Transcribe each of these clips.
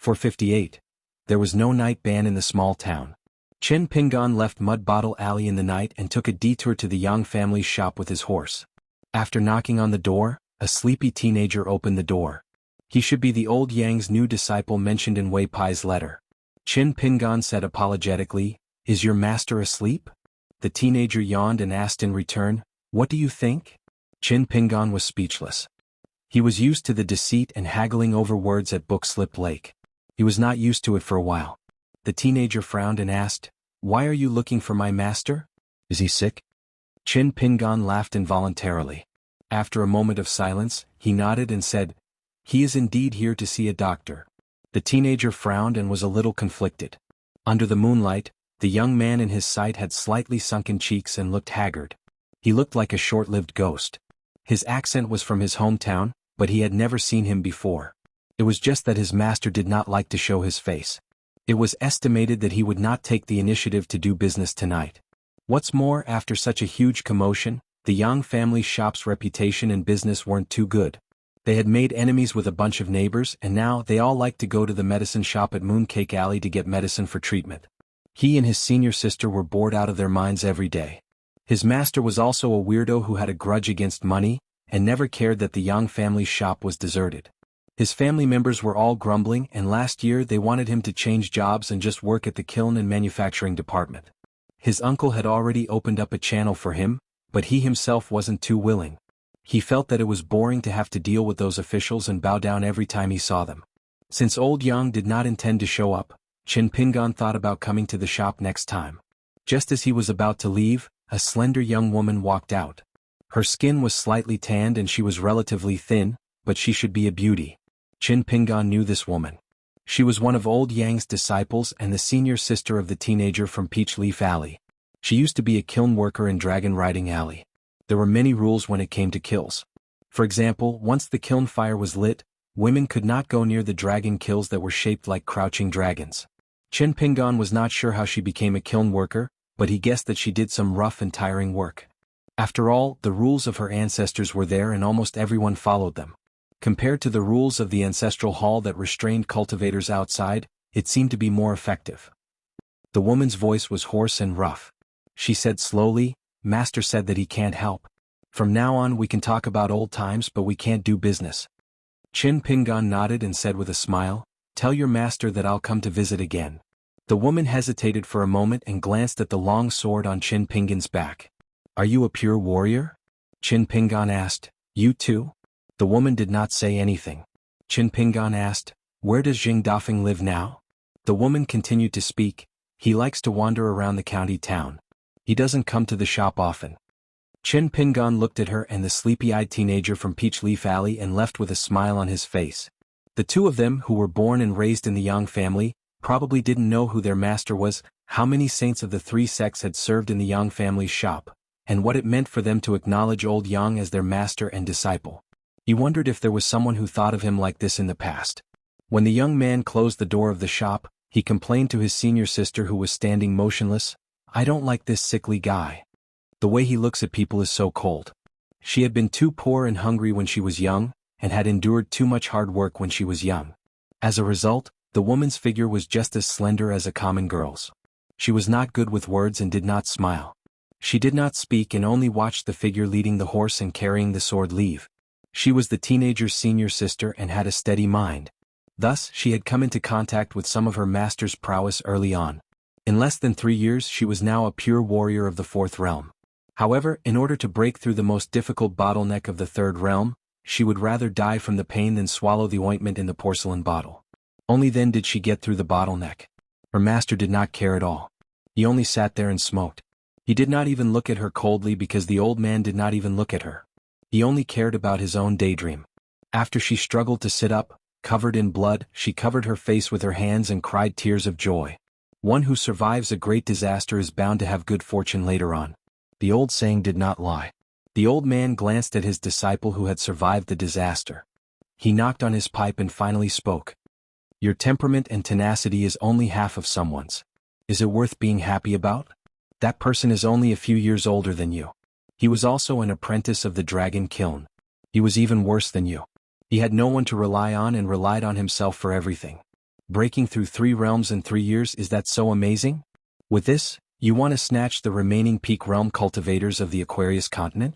458. There was no night ban in the small town. Chen Pingan left Mud Bottle Alley in the night and took a detour to the Yang family's shop with his horse. After knocking on the door, a sleepy teenager opened the door. He should be the old Yang's new disciple mentioned in Wei Pai's letter. Chen Pingan said apologetically, "Is your master asleep?" The teenager yawned and asked in return, "What do you think?" Chen Pingan was speechless. He was used to the deceit and haggling over words at Bookslip Lake. He was not used to it for a while. The teenager frowned and asked, "Why are you looking for my master? Is he sick?" Chen Pingan laughed involuntarily. After a moment of silence, he nodded and said, "He is indeed here to see a doctor." The teenager frowned and was a little conflicted. Under the moonlight, the young man in his sight had slightly sunken cheeks and looked haggard. He looked like a short-lived ghost. His accent was from his hometown, but he had never seen him before. It was just that his master did not like to show his face. It was estimated that he would not take the initiative to do business tonight. What's more, after such a huge commotion, the Yang family shop's reputation and business weren't too good. They had made enemies with a bunch of neighbors and now they all liked to go to the medicine shop at Mooncake Alley to get medicine for treatment. He and his senior sister were bored out of their minds every day. His master was also a weirdo who had a grudge against money, and never cared that the Yang family's shop was deserted. His family members were all grumbling and last year they wanted him to change jobs and just work at the kiln and manufacturing department. His uncle had already opened up a channel for him, but he himself wasn't too willing. He felt that it was boring to have to deal with those officials and bow down every time he saw them. Since old Yang did not intend to show up, Chen Pingan thought about coming to the shop next time. Just as he was about to leave, a slender young woman walked out. Her skin was slightly tanned and she was relatively thin, but she should be a beauty. Chen Pingan knew this woman. She was one of old Yang's disciples and the senior sister of the teenager from Peach Leaf Alley. She used to be a kiln worker in Dragon Riding Alley. There were many rules when it came to kills. For example, once the kiln fire was lit, women could not go near the dragon kilns that were shaped like crouching dragons. Chen Pingan was not sure how she became a kiln worker, but he guessed that she did some rough and tiring work. After all, the rules of her ancestors were there and almost everyone followed them. Compared to the rules of the ancestral hall that restrained cultivators outside, it seemed to be more effective. The woman's voice was hoarse and rough. She said slowly, "Master said that he can't help. From now on we can talk about old times but we can't do business." Chen Pingan nodded and said with a smile, "Tell your master that I'll come to visit again." The woman hesitated for a moment and glanced at the long sword on Chen Pingan's back. "Are you a pure warrior?" Chen Pingan asked. "You too?" The woman did not say anything. Chen Pingan asked, "Where does Jing Dafeng live now?" The woman continued to speak. "He likes to wander around the county town. He doesn't come to the shop often." Chen Pingan looked at her and the sleepy-eyed teenager from Peach Leaf Alley and left with a smile on his face. The two of them, who were born and raised in the Yang family, probably didn't know who their master was, how many saints of the three sects had served in the Yang family's shop, and what it meant for them to acknowledge old Yang as their master and disciple. He wondered if there was someone who thought of him like this in the past. When the young man closed the door of the shop, he complained to his senior sister who was standing motionless, "I don't like this sickly guy. The way he looks at people is so cold." She had been too poor and hungry when she was young, and had endured too much hard work when she was young. As a result, the woman's figure was just as slender as a common girl's. She was not good with words and did not smile. She did not speak and only watched the figure leading the horse and carrying the sword leave. She was the teenager's senior sister and had a steady mind. Thus, she had come into contact with some of her master's prowess early on. In less than 3 years she was now a pure warrior of the fourth realm. However, in order to break through the most difficult bottleneck of the third realm, she would rather die from the pain than swallow the ointment in the porcelain bottle. Only then did she get through the bottleneck. Her master did not care at all. He only sat there and smoked. He did not even look at her coldly because the old man did not even look at her. He only cared about his own daydream. After she struggled to sit up, covered in blood, she covered her face with her hands and cried tears of joy. One who survives a great disaster is bound to have good fortune later on. The old saying did not lie. The old man glanced at his disciple who had survived the disaster. He knocked on his pipe and finally spoke. "Your temperament and tenacity is only half of someone's. Is it worth being happy about? That person is only a few years older than you. He was also an apprentice of the dragon kiln. He was even worse than you. He had no one to rely on and relied on himself for everything. Breaking through 3 realms in 3 years, is that so amazing? With this, you want to snatch the remaining peak realm cultivators of the Aquarius continent?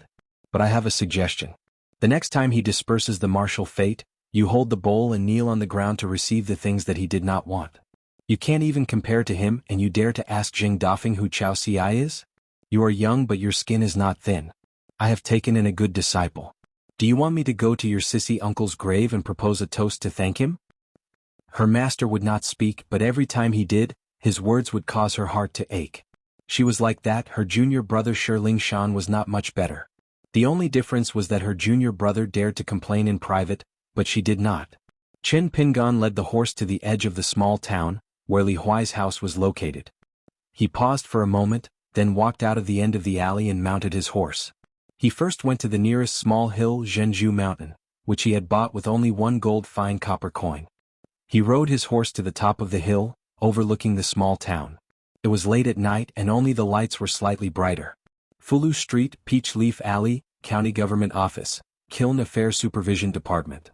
But I have a suggestion. The next time he disperses the martial fate, you hold the bowl and kneel on the ground to receive the things that he did not want. You can't even compare to him, and you dare to ask Jing Dafeng who Chao Ci is? You are young, but your skin is not thin. I have taken in a good disciple. Do you want me to go to your sissy uncle's grave and propose a toast to thank him? Her master would not speak, but every time he did, his words would cause her heart to ache. She was like that. Her junior brother Shirling Shan was not much better. The only difference was that her junior brother dared to complain in private, but she did not. Chen Pingan led the horse to the edge of the small town, where Li Huai's house was located. He paused for a moment, then walked out of the end of the alley and mounted his horse. He first went to the nearest small hill, Zhenju Mountain, which he had bought with only 1 gold fine copper coin. He rode his horse to the top of the hill, overlooking the small town. It was late at night and only the lights were slightly brighter. Fulu Street, Peach Leaf Alley, County Government Office, Kiln Affairs Supervision Department.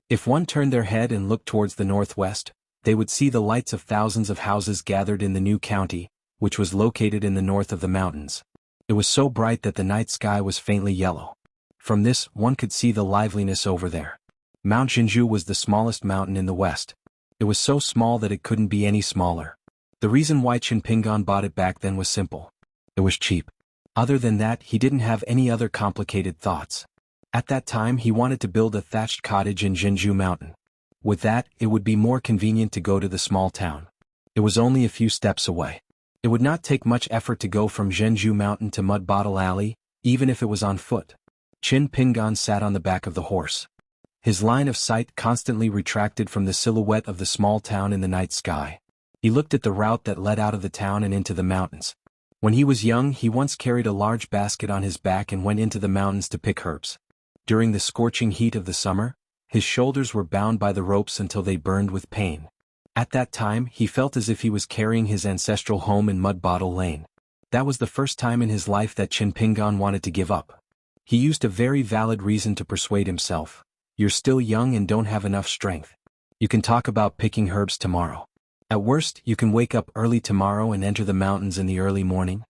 If one turned their head and looked towards the northwest, they would see the lights of thousands of houses gathered in the new county, which was located in the north of the mountains. It was so bright that the night sky was faintly yellow. From this, one could see the liveliness over there. Mount Jinju was the smallest mountain in the west. It was so small that it couldn't be any smaller. The reason why Chen Pingan bought it back then was simple. It was cheap. Other than that, he didn't have any other complicated thoughts. At that time, he wanted to build a thatched cottage in Jinju Mountain. With that, it would be more convenient to go to the small town. It was only a few steps away. It would not take much effort to go from Zhenju Mountain to Mud Bottle Alley, even if it was on foot. Chen Pingan sat on the back of the horse. His line of sight constantly retracted from the silhouette of the small town in the night sky. He looked at the route that led out of the town and into the mountains. When he was young, he once carried a large basket on his back and went into the mountains to pick herbs. During the scorching heat of the summer, his shoulders were bound by the ropes until they burned with pain. At that time, he felt as if he was carrying his ancestral home in Mud Bottle Lane. That was the first time in his life that Chen Pingan wanted to give up. He used a very valid reason to persuade himself. You're still young and don't have enough strength. You can talk about picking herbs tomorrow. At worst, you can wake up early tomorrow and enter the mountains in the early morning.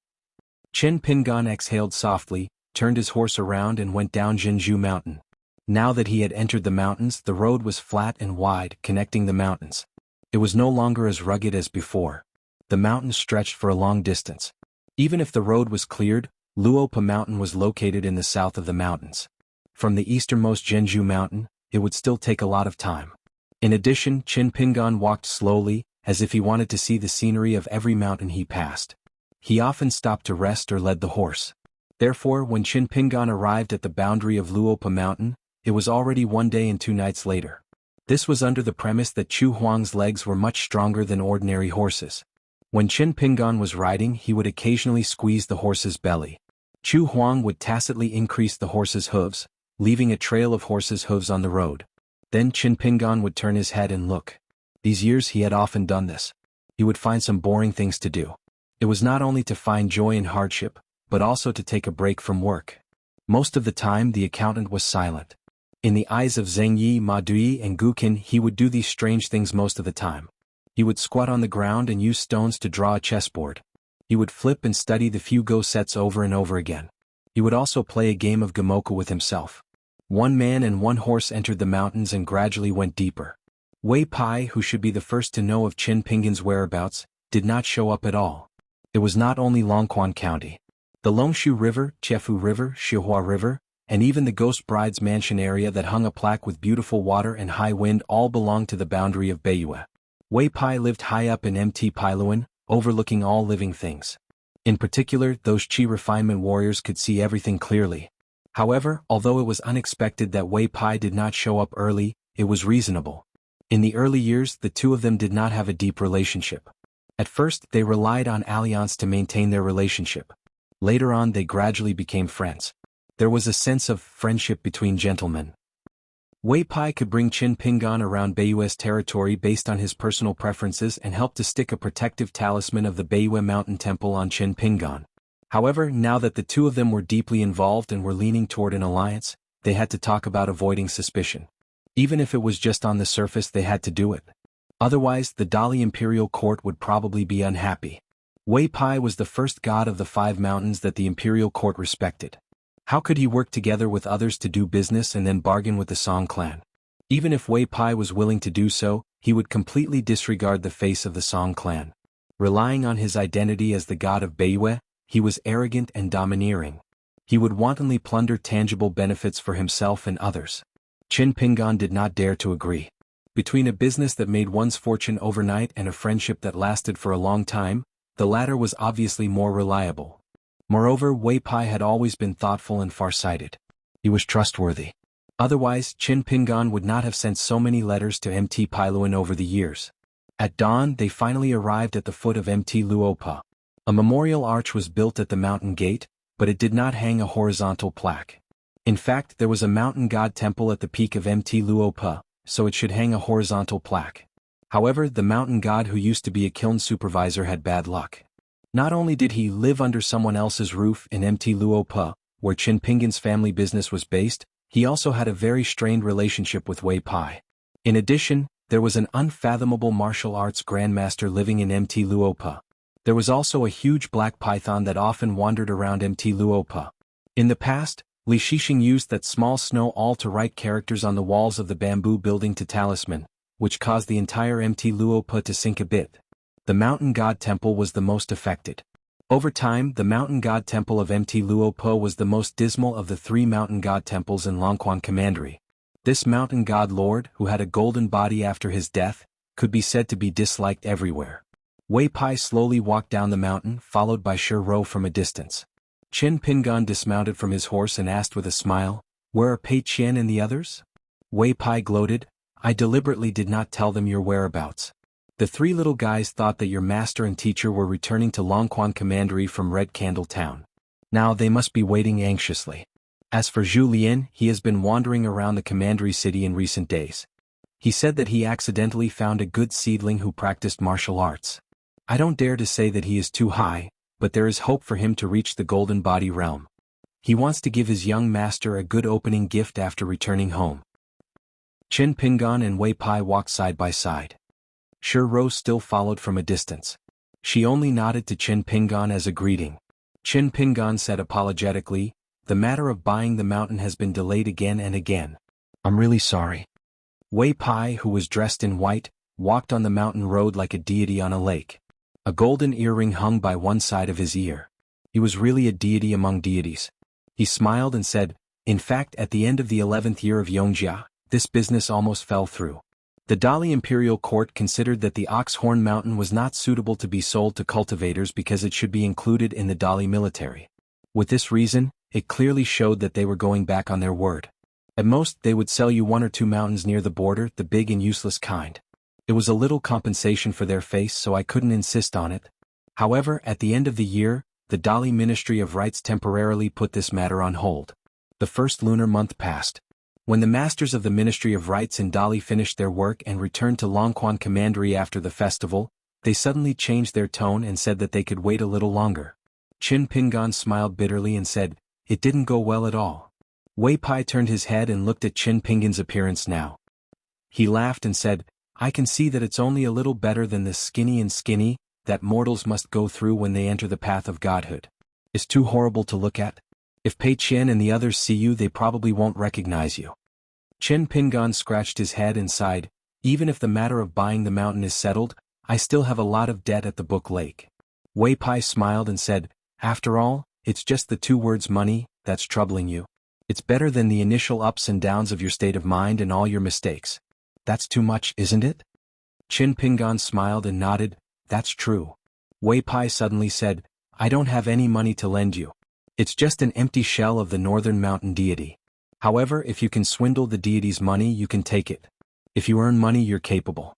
Chen Pingan exhaled softly, turned his horse around and went down Jinju Mountain. Now that he had entered the mountains, the road was flat and wide, connecting the mountains. It was no longer as rugged as before. The mountains stretched for a long distance. Even if the road was cleared, Luopa Mountain was located in the south of the mountains. From the easternmost Zhenju Mountain, it would still take a lot of time. In addition, Chen Pingan walked slowly, as if he wanted to see the scenery of every mountain he passed. He often stopped to rest or led the horse. Therefore, when Chen Pingan arrived at the boundary of Luopa Mountain, it was already 1 day and 2 nights later. This was under the premise that Chu Huang's legs were much stronger than ordinary horses. When Chen Pingan was riding, he would occasionally squeeze the horse's belly. Chu Huang would tacitly increase the horse's hooves, leaving a trail of horse's hooves on the road. Then Chen Pingan would turn his head and look. These years he had often done this. He would find some boring things to do. It was not only to find joy in hardship, but also to take a break from work. Most of the time the accountant was silent. In the eyes of Zheng Yi, Ma Dui and Guqin, he would do these strange things most of the time. He would squat on the ground and use stones to draw a chessboard. He would flip and study the few Go sets over and over again. He would also play a game of Gamoka with himself. 1 man and 1 horse entered the mountains and gradually went deeper. Wei Pai, who should be the first to know of Chen Pingan's whereabouts, did not show up at all. It was not only Longquan County. The Longshu River, Chefu River, Xihua River, and even the Ghost Bride's mansion area that hung a plaque with beautiful water and high wind all belonged to the boundary of Beiyue. Wei Pai lived high up in Mt. Pailuan, overlooking all living things. In particular, those Qi refinement warriors could see everything clearly. However, although it was unexpected that Wei Pai did not show up early, it was reasonable. In the early years, the two of them did not have a deep relationship. At first, they relied on alliance to maintain their relationship. Later on, they gradually became friends. There was a sense of friendship between gentlemen. Wei Pai could bring Chen Pingan around Beiyue's territory based on his personal preferences and help to stick a protective talisman of the Beiyue Mountain Temple on Chen Pingan. However, now that the two of them were deeply involved and were leaning toward an alliance, they had to talk about avoiding suspicion. Even if it was just on the surface, they had to do it. Otherwise, the Dali imperial court would probably be unhappy. Wei Pai was the first god of the 5 mountains that the imperial court respected. How could he work together with others to do business and then bargain with the Song clan? Even if Wei Pai was willing to do so, he would completely disregard the face of the Song clan. Relying on his identity as the god of Beiyue, he was arrogant and domineering. He would wantonly plunder tangible benefits for himself and others. Qin Pingan did not dare to agree. Between a business that made one's fortune overnight and a friendship that lasted for a long time, the latter was obviously more reliable. Moreover, Wei Pai had always been thoughtful and far-sighted. He was trustworthy. Otherwise, Qin Pingan would not have sent so many letters to Mt. Pailuan over the years. At dawn, they finally arrived at the foot of Mt. Luopa. A memorial arch was built at the mountain gate, but it did not hang a horizontal plaque. In fact, there was a mountain god temple at the peak of Mt. Luopa, so it should hang a horizontal plaque. However, the mountain god who used to be a kiln supervisor had bad luck. Not only did he live under someone else's roof in Mt. Luopa, where Qin Pingan's family business was based, he also had a very strained relationship with Wei Pai. In addition, there was an unfathomable martial arts grandmaster living in Mt. Luopa. There was also a huge black python that often wandered around Mt. Luopa. In the past, Li Shixing used that small snow all to write characters on the walls of the bamboo building to talisman, which caused the entire Mt. Luopa to sink a bit. The mountain god temple was the most affected. Over time, the mountain god temple of Mt. Luopa was the most dismal of the 3 mountain god temples in Longquan Commandery. This mountain god lord, who had a golden body after his death, could be said to be disliked everywhere. Wei Pai slowly walked down the mountain, followed by Shi Rou from a distance. Qin Pingan dismounted from his horse and asked with a smile, "Where are Pei Qian and the others?" Wei Pai gloated, "I deliberately did not tell them your whereabouts. The 3 little guys thought that your master and teacher were returning to Longquan Commandery from Red Candle Town. Now they must be waiting anxiously. As for Zhu Lian, he has been wandering around the Commandery city in recent days. He said that he accidentally found a good seedling who practiced martial arts. I don't dare to say that he is too high, but there is hope for him to reach the Golden Body realm. He wants to give his young master a good opening gift after returning home." Qin Pingan and Wei Pai walked side by side. Shi Rou still followed from a distance. She only nodded to Qin Pingan as a greeting. Qin Pingan said apologetically, "The matter of buying the mountain has been delayed again and again. I'm really sorry." Wei Pai, who was dressed in white, walked on the mountain road like a deity on a lake. A golden earring hung by one side of his ear. He was really a deity among deities. He smiled and said, "In fact, at the end of the 11th year of Yongjia, this business almost fell through. The Dali Imperial Court considered that the Oxhorn Mountain was not suitable to be sold to cultivators because it should be included in the Dali military. With this reason, it clearly showed that they were going back on their word. At most, they would sell you 1 or 2 mountains near the border, the big and useless kind. It was a little compensation for their face, so I couldn't insist on it. However, at the end of the year, the Dali Ministry of Rites temporarily put this matter on hold. The first lunar month passed. When the masters of the Ministry of Rites in Dali finished their work and returned to Longquan Commandery after the festival, they suddenly changed their tone and said that they could wait a little longer. Qin Pingan smiled bitterly and said, "It didn't go well at all." Wei Pai turned his head and looked at Qin Pingan's appearance now. He laughed and said, "I can see that it's only a little better than the skinny that mortals must go through when they enter the path of godhood. It's too horrible to look at. If Pei Qian and the others see you, they probably won't recognize you." Qin Pingan scratched his head and sighed, "Even if the matter of buying the mountain is settled, I still have a lot of debt at the Book Lake." Wei Pai smiled and said, "After all, it's just the 2 words money that's troubling you. It's better than the initial ups and downs of your state of mind and all your mistakes. That's too much, isn't it?" Qin Pingan smiled and nodded, "That's true." Wei Pai suddenly said, "I don't have any money to lend you. It's just an empty shell of the northern mountain deity. However, if you can swindle the deity's money, you can take it. If you earn money, you're capable."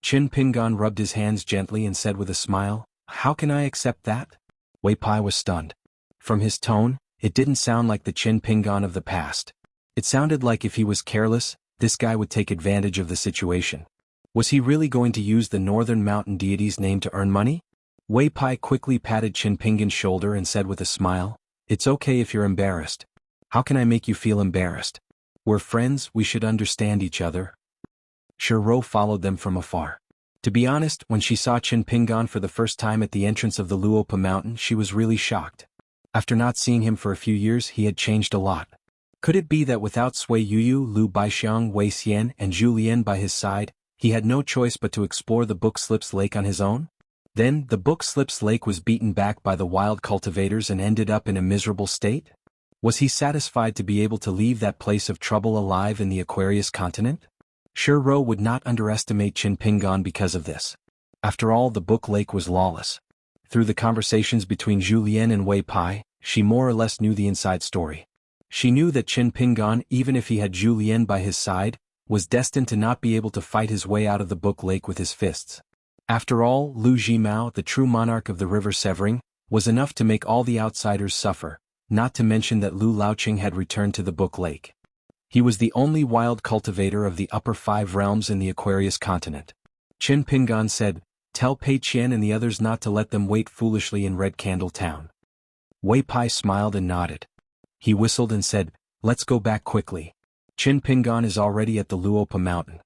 Qin Pingan rubbed his hands gently and said with a smile, "How can I accept that?" Wei Pai was stunned. From his tone, it didn't sound like the Qin Pingan of the past. It sounded like if he was careless, this guy would take advantage of the situation. Was he really going to use the northern mountain deity's name to earn money? Wei Pai quickly patted Qin Pingan's shoulder and said with a smile, "It's okay if you're embarrassed. How can I make you feel embarrassed? We're friends, we should understand each other." Shi Rou followed them from afar. To be honest, when she saw Chin Pingan for the first time at the entrance of the Luopa mountain, she was really shocked. After not seeing him for a few years, he had changed a lot. Could it be that without Sui Yuyu, Lu Baixiang, Wei Xian, and Zhu Lian by his side, he had no choice but to explore the Book Slips Lake on his own? Then, the Book Slips Lake was beaten back by the wild cultivators and ended up in a miserable state? Was he satisfied to be able to leave that place of trouble alive in the Aquarius continent? Sure Ro would not underestimate Chin Pingan because of this. After all, the Book Lake was lawless. Through the conversations between Zhu Lian and Wei Pai, she more or less knew the inside story. She knew that Chin Pingan, even if he had Zhu Lian by his side, was destined to not be able to fight his way out of the Book Lake with his fists. After all, Lu Jimao, the true monarch of the River Severing, was enough to make all the outsiders suffer, not to mention that Lu Laoqing had returned to the Book Lake. He was the only wild cultivator of the upper 5 realms in the Aquarius continent. Chin Pingan said, "Tell Pei Qian and the others not to let them wait foolishly in Red Candle Town." Wei Pai smiled and nodded. He whistled and said, "Let's go back quickly. Chin Pingan is already at the Luopa mountain."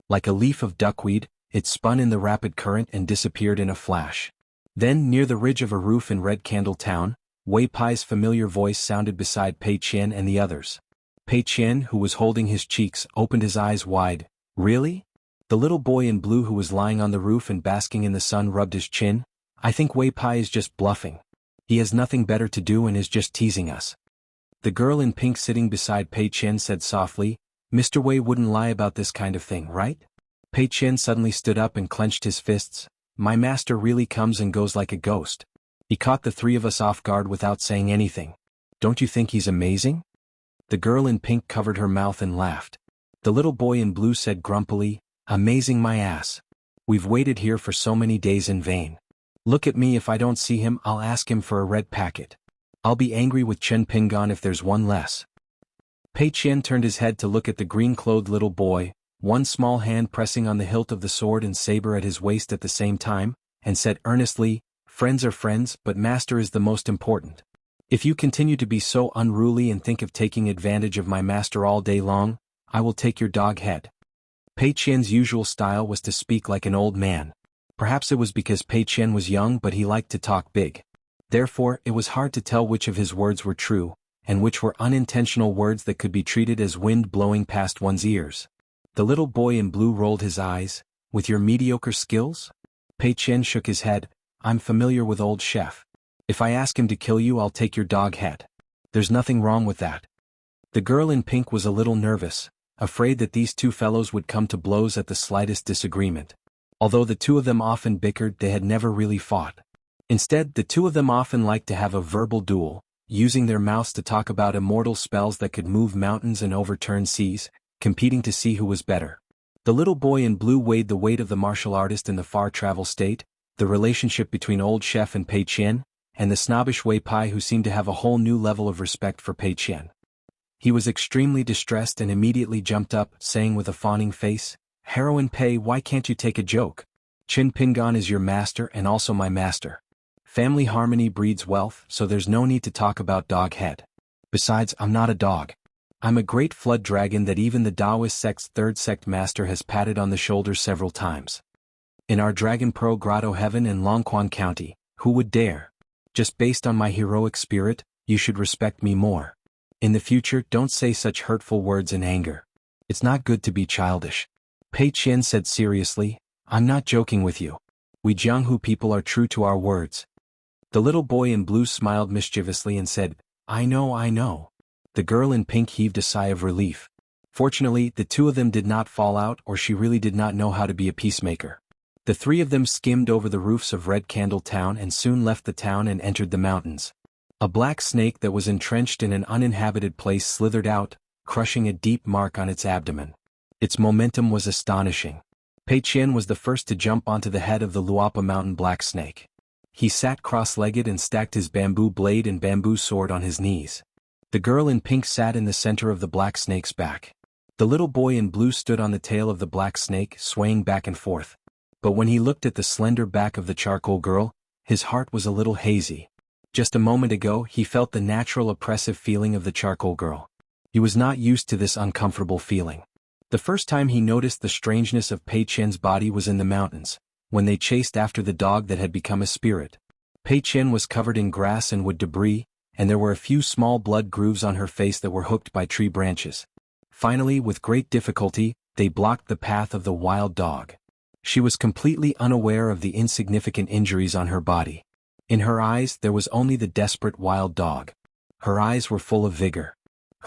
Like a leaf of duckweed, it spun in the rapid current and disappeared in a flash. Then, near the ridge of a roof in Red Candle Town, Wei Pai's familiar voice sounded beside Pei Qian and the others. Pei Qian, who was holding his cheeks, opened his eyes wide. "Really?" The little boy in blue who was lying on the roof and basking in the sun rubbed his chin. "I think Wei Pai is just bluffing. He has nothing better to do and is just teasing us." The girl in pink sitting beside Pei Qian said softly, "Mr. Wei wouldn't lie about this kind of thing, right?" Pei Qian suddenly stood up and clenched his fists. "My master really comes and goes like a ghost. He caught the 3 of us off guard without saying anything. Don't you think he's amazing?" The girl in pink covered her mouth and laughed. The little boy in blue said grumpily, "Amazing my ass. We've waited here for so many days in vain. Look at me, if I don't see him, I'll ask him for a red packet. I'll be angry with Chen Pingan if there's one less." Pei Qian turned his head to look at the green-clothed little boy, one small hand pressing on the hilt of the sword and saber at his waist at the same time, and said earnestly, "Friends are friends, but master is the most important. If you continue to be so unruly and think of taking advantage of my master all day long, I will take your dog head." Pei Qian's usual style was to speak like an old man. Perhaps it was because Pei Qian was young, but he liked to talk big. Therefore, it was hard to tell which of his words were true, and which were unintentional words that could be treated as wind blowing past one's ears. The little boy in blue rolled his eyes. "With your mediocre skills?" Pei Qian shook his head. "I'm familiar with old chef. If I ask him to kill you, I'll take your dog head. There's nothing wrong with that." The girl in pink was a little nervous, afraid that these 2 fellows would come to blows at the slightest disagreement. Although the 2 of them often bickered, they had never really fought. Instead, the 2 of them often liked to have a verbal duel, using their mouths to talk about immortal spells that could move mountains and overturn seas, competing to see who was better. The little boy in blue weighed the weight of the martial artist in the far travel state, the relationship between old chef and Pei Qian, and the snobbish Wei Pai who seemed to have a whole new level of respect for Pei Qian. He was extremely distressed and immediately jumped up, saying with a fawning face, "Heroine Pei, why can't you take a joke? Chin Pingan is your master and also my master. Family harmony breeds wealth, so there's no need to talk about dog head. Besides, I'm not a dog. I'm a great flood dragon that even the Taoist sect's 3rd sect master has patted on the shoulder several times. In our Dragon Pearl Grotto Heaven in Longquan County, who would dare? Just based on my heroic spirit, you should respect me more. In the future, don't say such hurtful words in anger. It's not good to be childish." Pei Qian said seriously, "I'm not joking with you. We Jianghu people are true to our words." The little boy in blue smiled mischievously and said, I know. The girl in pink heaved a sigh of relief. Fortunately, the 2 of them did not fall out, or she really did not know how to be a peacemaker. The 3 of them skimmed over the roofs of Red Candle Town and soon left the town and entered the mountains. A black snake that was entrenched in an uninhabited place slithered out, crushing a deep mark on its abdomen. Its momentum was astonishing. Pei Qian was the first to jump onto the head of the Luopa mountain black snake. He sat cross-legged and stacked his bamboo blade and bamboo sword on his knees. The girl in pink sat in the center of the black snake's back. The little boy in blue stood on the tail of the black snake, swaying back and forth. But when he looked at the slender back of the charcoal girl, his heart was a little hazy. Just a moment ago, he felt the natural oppressive feeling of the charcoal girl. He was not used to this uncomfortable feeling. The first time he noticed the strangeness of Pei Qian's body was in the mountains, when they chased after the dog that had become a spirit. Pei Qian was covered in grass and wood debris, and there were a few small blood grooves on her face that were hooked by tree branches. Finally, with great difficulty, they blocked the path of the wild dog. She was completely unaware of the insignificant injuries on her body. In her eyes there was only the desperate wild dog. Her eyes were full of vigor.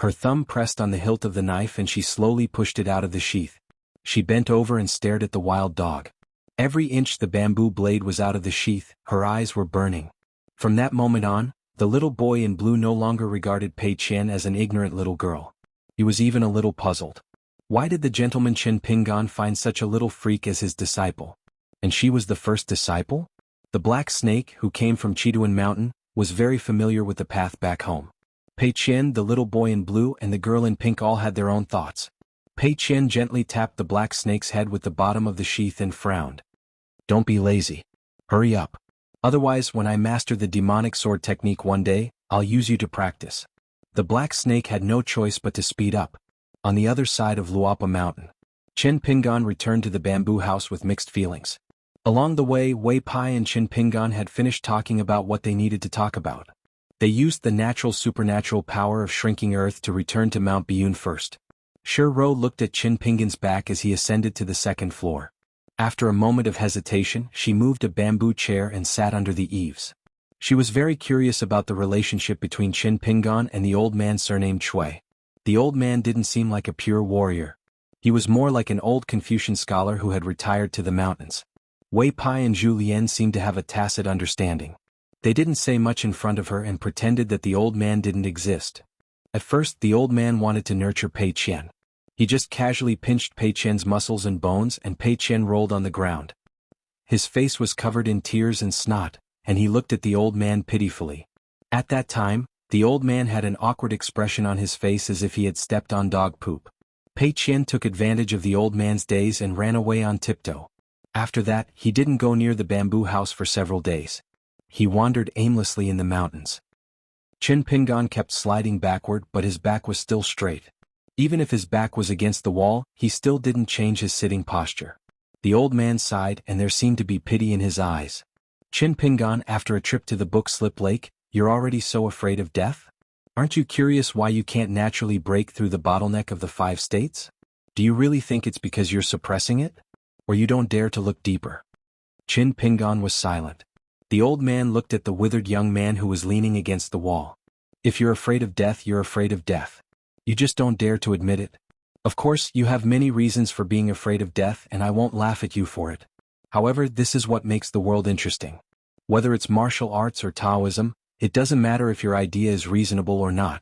Her thumb pressed on the hilt of the knife and she slowly pushed it out of the sheath. She bent over and stared at the wild dog. Every inch the bamboo blade was out of the sheath, her eyes were burning. From that moment on, the little boy in blue no longer regarded Pei Qian as an ignorant little girl. He was even a little puzzled. Why did the gentleman Chen Pingan find such a little freak as his disciple? And she was the first disciple? The black snake, who came from Chituan Mountain, was very familiar with the path back home. Pei Qian, the little boy in blue, and the girl in pink all had their own thoughts. Pei Qian gently tapped the black snake's head with the bottom of the sheath and frowned. Don't be lazy. Hurry up. Otherwise, when I master the demonic sword technique one day, I'll use you to practice. The black snake had no choice but to speed up. On the other side of Luapa Mountain, Chen Pingan returned to the bamboo house with mixed feelings. Along the way, Wei Pai and Chen Pingan had finished talking about what they needed to talk about. They used the natural supernatural power of shrinking earth to return to Mount Biyun first. Shi Ro looked at Chen Pingan's back as he ascended to the second floor. After a moment of hesitation, she moved a bamboo chair and sat under the eaves. She was very curious about the relationship between Chen Pingan and the old man surnamed Chui. The old man didn't seem like a pure warrior. He was more like an old Confucian scholar who had retired to the mountains. Wei Pai and Zhu Lian seemed to have a tacit understanding. They didn't say much in front of her and pretended that the old man didn't exist. At first, the old man wanted to nurture Pei Qian. He just casually pinched Pei Qian's muscles and bones and Pei Qian rolled on the ground. His face was covered in tears and snot, and he looked at the old man pitifully. At that time, the old man had an awkward expression on his face as if he had stepped on dog poop. Pei Qian took advantage of the old man's daze and ran away on tiptoe. After that, he didn't go near the bamboo house for several days. He wandered aimlessly in the mountains. Chen Pingan kept sliding backward, but his back was still straight. Even if his back was against the wall, he still didn't change his sitting posture. The old man sighed and there seemed to be pity in his eyes. Chen Pingan, after a trip to the Book Slip Lake, you're already so afraid of death? Aren't you curious why you can't naturally break through the bottleneck of the 5 states? Do you really think it's because you're suppressing it? Or you don't dare to look deeper? Chen Pingan was silent. The old man looked at the withered young man who was leaning against the wall. If you're afraid of death, you're afraid of death. You just don't dare to admit it. Of course, you have many reasons for being afraid of death and I won't laugh at you for it. However, this is what makes the world interesting. Whether it's martial arts or Taoism, it doesn't matter if your idea is reasonable or not.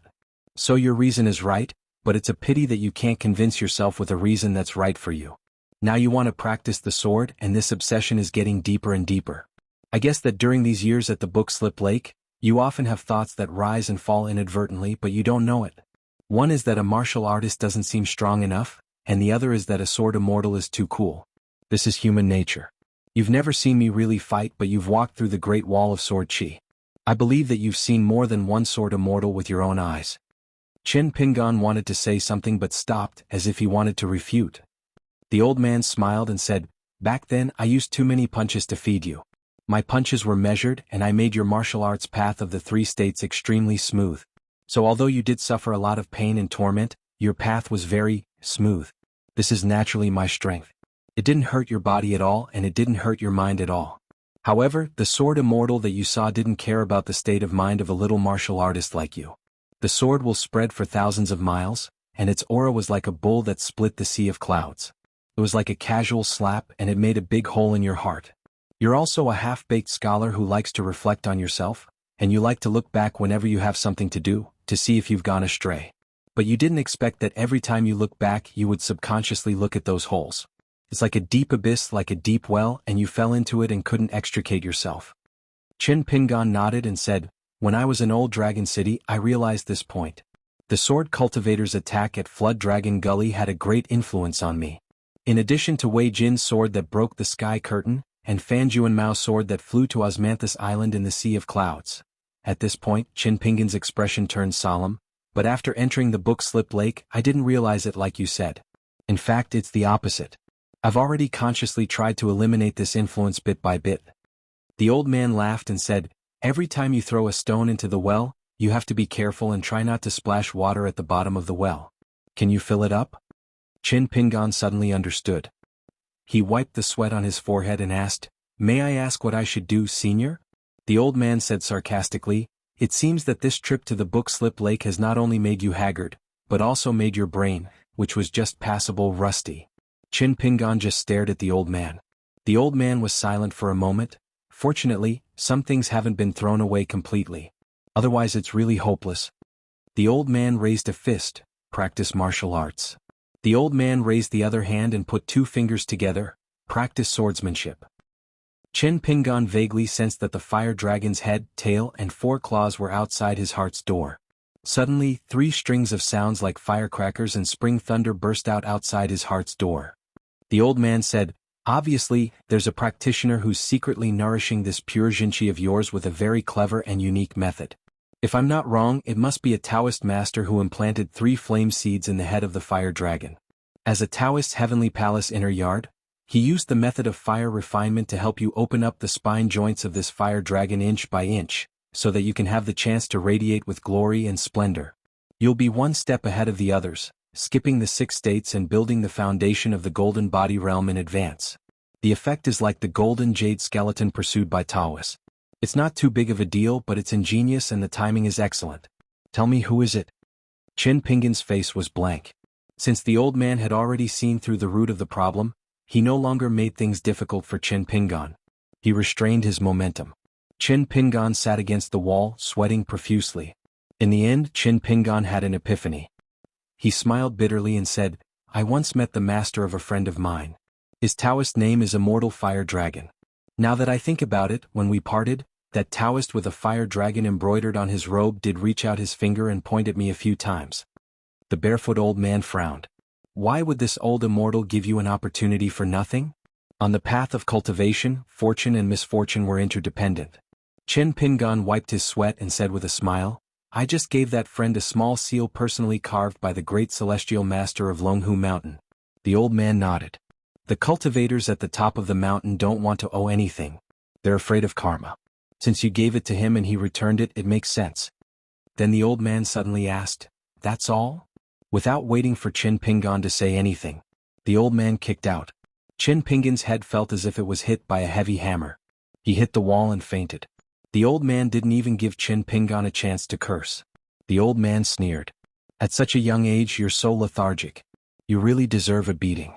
So your reason is right, but it's a pity that you can't convince yourself with a reason that's right for you. Now you want to practice the sword and this obsession is getting deeper and deeper. I guess that during these years at the Book Slip Lake, you often have thoughts that rise and fall inadvertently but you don't know it. One is that a martial artist doesn't seem strong enough, and the other is that a sword immortal is too cool. This is human nature. You've never seen me really fight but you've walked through the Great Wall of Sword Chi. I believe that you've seen more than one sword immortal with your own eyes. Chen Pingan wanted to say something but stopped as if he wanted to refute. The old man smiled and said, "Back then I used too many punches to feed you. My punches were measured and I made your martial arts path of the 3 states extremely smooth. So although you did suffer a lot of pain and torment, your path was very smooth. This is naturally my strength. It didn't hurt your body at all and it didn't hurt your mind at all. However, the sword immortal that you saw didn't care about the state of mind of a little martial artist like you. The sword will spread for thousands of miles, and its aura was like a bull that split the sea of clouds. It was like a casual slap and it made a big hole in your heart. You're also a half-baked scholar who likes to reflect on yourself, and you like to look back whenever you have something to do, to see if you've gone astray. But you didn't expect that every time you look back you would subconsciously look at those holes. It's like a deep abyss, like a deep well, and you fell into it and couldn't extricate yourself." Chen Pingan nodded and said, "When I was in Old Dragon City I realized this point. The sword cultivator's attack at Flood Dragon Gully had a great influence on me. In addition to Wei Jin's sword that broke the sky curtain, and Fan Juanmao's sword that flew to Osmanthus Island in the Sea of Clouds." At this point, Chen Pingan's expression turned solemn, "But after entering the Book Slip Lake I didn't realize it like you said. In fact, it's the opposite. I've already consciously tried to eliminate this influence bit by bit. The old man laughed and said, every time you throw a stone into the well, you have to be careful and try not to splash water at the bottom of the well. Can you fill it up? Chin Pingan suddenly understood. He wiped the sweat on his forehead and asked, may I ask what I should do, Senior? The old man said sarcastically, it seems that this trip to the Book Slip Lake has not only made you haggard, but also made your brain, which was just passable, rusty. Chin Pingan just stared at the old man. The old man was silent for a moment. Fortunately, some things haven't been thrown away completely. Otherwise it's really hopeless. The old man raised a fist, practice martial arts. The old man raised the other hand and put two fingers together, practice swordsmanship. Chin Pingan vaguely sensed that the fire dragon's head, tail, and 4 claws were outside his heart's door. Suddenly, 3 strings of sounds like firecrackers and spring thunder burst out outside his heart's door. The old man said, obviously, there's a practitioner who's secretly nourishing this pure jinchi of yours with a very clever and unique method. If I'm not wrong, it must be a Taoist master who implanted 3 flame seeds in the head of the fire dragon. As a Taoist's heavenly palace inner yard, he used the method of fire refinement to help you open up the spine joints of this fire dragon inch by inch, so that you can have the chance to radiate with glory and splendor. You'll be one step ahead of the others, skipping the 6 states and building the foundation of the golden body realm in advance. The effect is like the golden jade skeleton pursued by Taoists. It's not too big of a deal, but it's ingenious and the timing is excellent. Tell me, who is it? Chin Pingan's face was blank. Since the old man had already seen through the root of the problem, he no longer made things difficult for Chin Pingan. He restrained his momentum. Chin Pingan sat against the wall, sweating profusely. In the end, Chin Pingan had an epiphany. He smiled bitterly and said, I once met the master of a friend of mine. His Taoist name is Immortal Fire Dragon. Now that I think about it, when we parted, that Taoist with a fire dragon embroidered on his robe did reach out his finger and point at me a few times. The barefoot old man frowned. Why would this old immortal give you an opportunity for nothing? On the path of cultivation, fortune and misfortune were interdependent. Chin Pingan wiped his sweat and said with a smile, I just gave that friend a small seal personally carved by the great celestial master of Longhu Mountain. The old man nodded. The cultivators at the top of the mountain don't want to owe anything. They're afraid of karma. Since you gave it to him and he returned it, it makes sense. Then the old man suddenly asked, that's all? Without waiting for Chin Pingan to say anything, the old man kicked out. Chin Pingan's head felt as if it was hit by a heavy hammer. He hit the wall and fainted. The old man didn't even give Chin Pingan a chance to curse. The old man sneered. At such a young age you're so lethargic. You really deserve a beating.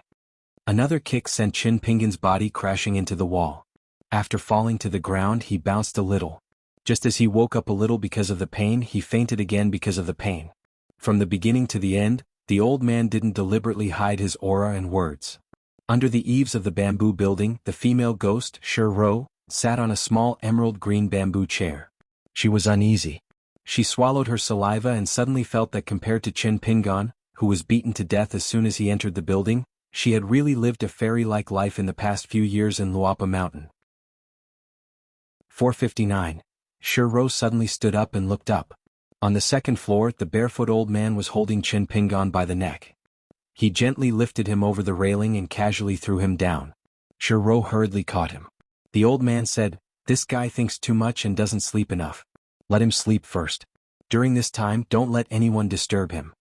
Another kick sent Chin Pingan's body crashing into the wall. After falling to the ground he bounced a little. Just as he woke up a little because of the pain, he fainted again because of the pain. From the beginning to the end, the old man didn't deliberately hide his aura and words. Under the eaves of the bamboo building, the female ghost, Ro, sat on a small emerald green bamboo chair. She was uneasy. She swallowed her saliva and suddenly felt that compared to Chin Pingan, who was beaten to death as soon as he entered the building, she had really lived a fairy-like life in the past few years in Luapa Mountain. 459. Ro suddenly stood up and looked up. On the second floor, the barefoot old man was holding Chin Pingan by the neck. He gently lifted him over the railing and casually threw him down. Ro hurriedly caught him. The old man said, this guy thinks too much and doesn't sleep enough. Let him sleep first. During this time, don't let anyone disturb him.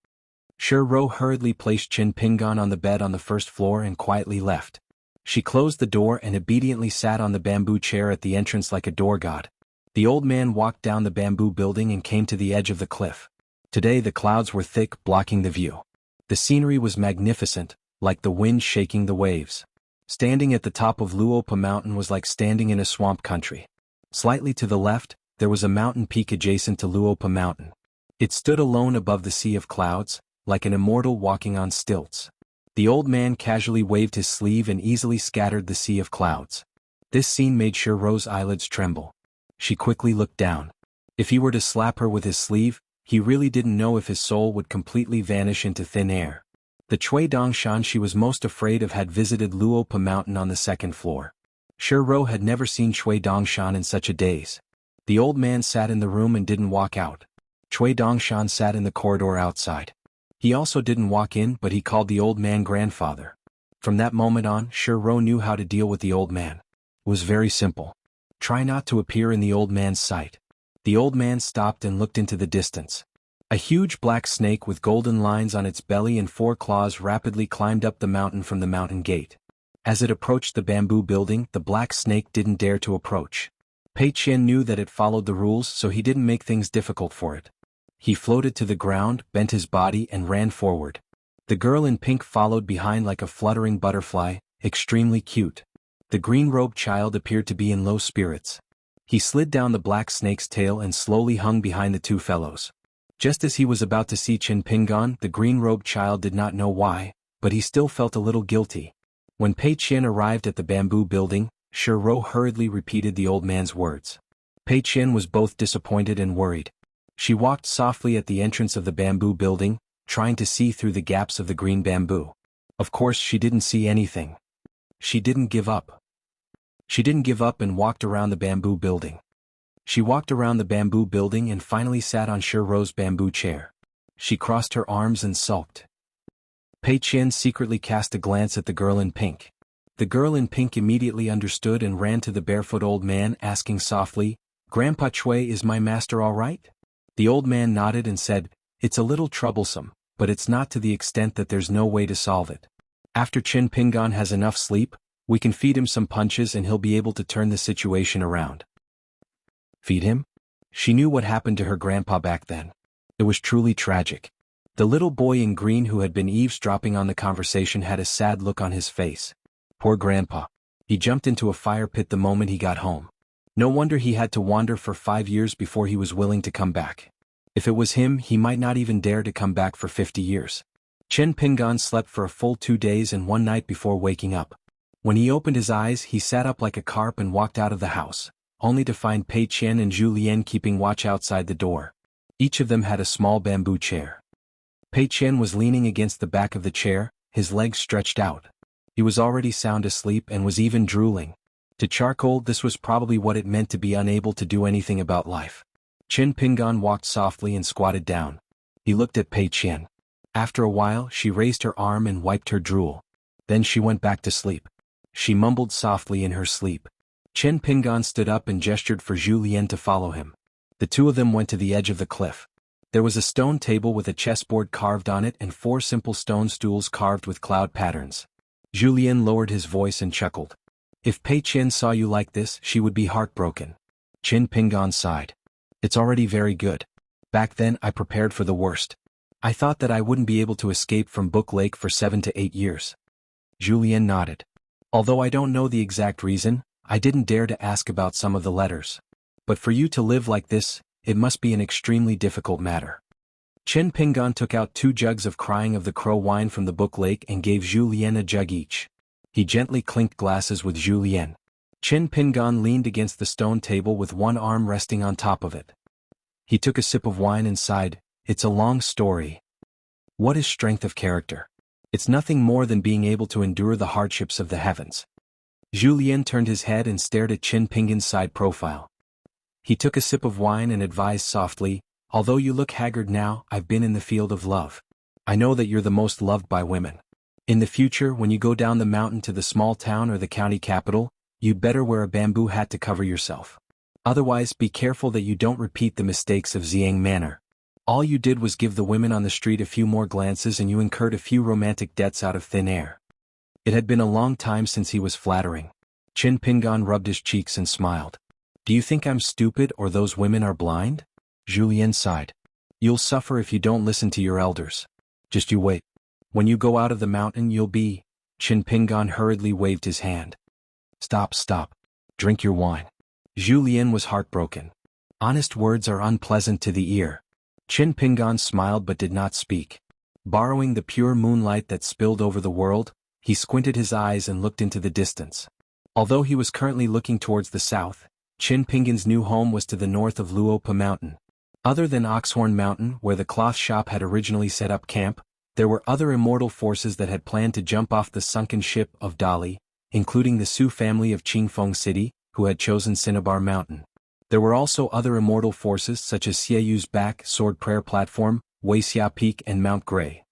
Ro hurriedly placed Chin Pingan on the bed on the first floor and quietly left. She closed the door and obediently sat on the bamboo chair at the entrance like a door god. The old man walked down the bamboo building and came to the edge of the cliff. Today the clouds were thick, blocking the view. The scenery was magnificent, like the wind shaking the waves. Standing at the top of Luopa Mountain was like standing in a swamp country. Slightly to the left, there was a mountain peak adjacent to Luopa Mountain. It stood alone above the sea of clouds, like an immortal walking on stilts. The old man casually waved his sleeve and easily scattered the sea of clouds. This scene made Ro's eyelids tremble. She quickly looked down. If he were to slap her with his sleeve, he really didn't know if his soul would completely vanish into thin air. The Chui Dongshan she was most afraid of had visited Luopa Mountain on the second floor. Ro had never seen Chui Dongshan in such a daze. The old man sat in the room and didn't walk out. Chui Dongshan sat in the corridor outside. He also didn't walk in, but he called the old man grandfather. From that moment on, Shiro knew how to deal with the old man. It was very simple. Try not to appear in the old man's sight. The old man stopped and looked into the distance. A huge black snake with golden lines on its belly and 4 claws rapidly climbed up the mountain from the mountain gate. As it approached the bamboo building, the black snake didn't dare to approach. Pei Qian knew that it followed the rules, so he didn't make things difficult for it. He floated to the ground, bent his body, and ran forward. The girl in pink followed behind like a fluttering butterfly, extremely cute. The green-robed child appeared to be in low spirits. He slid down the black snake's tail and slowly hung behind the 2 fellows. Just as he was about to see Qin Pingan, the green-robed child did not know why, but he still felt a little guilty. When Pei Qian arrived at the bamboo building, Shiro hurriedly repeated the old man's words. Pei Qian was both disappointed and worried. She walked softly at the entrance of the bamboo building, trying to see through the gaps of the green bamboo. Of course she didn't see anything. She didn't give up. She didn't give up and walked around the bamboo building. She walked around the bamboo building and finally sat on Shiro's bamboo chair. She crossed her arms and sulked. Pei Qian secretly cast a glance at the girl in pink. The girl in pink immediately understood and ran to the barefoot old man, asking softly, "Grandpa Chui, is my master all right?" The old man nodded and said, "It's a little troublesome, but it's not to the extent that there's no way to solve it. After Qin Pingan has enough sleep, we can feed him some punches and he'll be able to turn the situation around." Feed him? She knew what happened to her grandpa back then. It was truly tragic. The little boy in green who had been eavesdropping on the conversation had a sad look on his face. Poor grandpa. He jumped into a fire pit the moment he got home. No wonder he had to wander for 5 years before he was willing to come back. If it was him, he might not even dare to come back for 50 years. Qin Pingan slept for a full 2 days and 1 night before waking up. When he opened his eyes, he sat up like a carp and walked out of the house, only to find Pei Qian and Zhu Lian keeping watch outside the door. Each of them had a small bamboo chair. Pei Qian was leaning against the back of the chair, his legs stretched out. He was already sound asleep and was even drooling. To Charcoal, this was probably what it meant to be unable to do anything about life. Qin Pingan walked softly and squatted down. He looked at Pei Qian. After a while, she raised her arm and wiped her drool. Then she went back to sleep. She mumbled softly in her sleep. Qin Pingan stood up and gestured for Zhu Lian to follow him. The 2 of them went to the edge of the cliff. There was a stone table with a chessboard carved on it and 4 simple stone stools carved with cloud patterns. Zhu Lian lowered his voice and chuckled. "If Pei Qian saw you like this, she would be heartbroken." Qin Pingan sighed. "It's already very good. Back then I prepared for the worst. I thought that I wouldn't be able to escape from Book Lake for 7 to 8 years. Zhu Lian nodded. "Although I don't know the exact reason, I didn't dare to ask about some of the letters. But for you to live like this, it must be an extremely difficult matter." Qin Pingan took out 2 jugs of Crying of the Crow wine from the Book Lake and gave Zhu Lian a jug each. He gently clinked glasses with Zhu Lian. Qin Pingan leaned against the stone table with one arm resting on top of it. He took a sip of wine and sighed, "It's a long story. What is strength of character? It's nothing more than being able to endure the hardships of the heavens." Zhu Lian turned his head and stared at Qin Pingan's side profile. He took a sip of wine and advised softly, "Although you look haggard now, I've been in the field of love. I know that you're the most loved by women. In the future, when you go down the mountain to the small town or the county capital, you'd better wear a bamboo hat to cover yourself. Otherwise, be careful that you don't repeat the mistakes of Xiang Manor. All you did was give the women on the street a few more glances and you incurred a few romantic debts out of thin air." It had been a long time since he was flattering. Qin Pingan rubbed his cheeks and smiled. "Do you think I'm stupid or those women are blind?" Zhu Lian sighed. "You'll suffer if you don't listen to your elders. Just you wait. When you go out of the mountain you'll be—" Qin Pingan hurriedly waved his hand. Stop. Drink your wine." Zhu Lian was heartbroken. Honest words are unpleasant to the ear. Qin Pingan smiled but did not speak. Borrowing the pure moonlight that spilled over the world, he squinted his eyes and looked into the distance. Although he was currently looking towards the south, Qin Pingan's new home was to the north of Luopa Mountain. Other than Oxhorn Mountain, where the cloth shop had originally set up camp, there were other immortal forces that had planned to jump off the sunken ship of Dali, including the Su family of Qingfeng City, who had chosen Cinnabar Mountain. There were also other immortal forces such as Xieyu's Back Sword Prayer Platform, Weixia Peak and Mount Gray,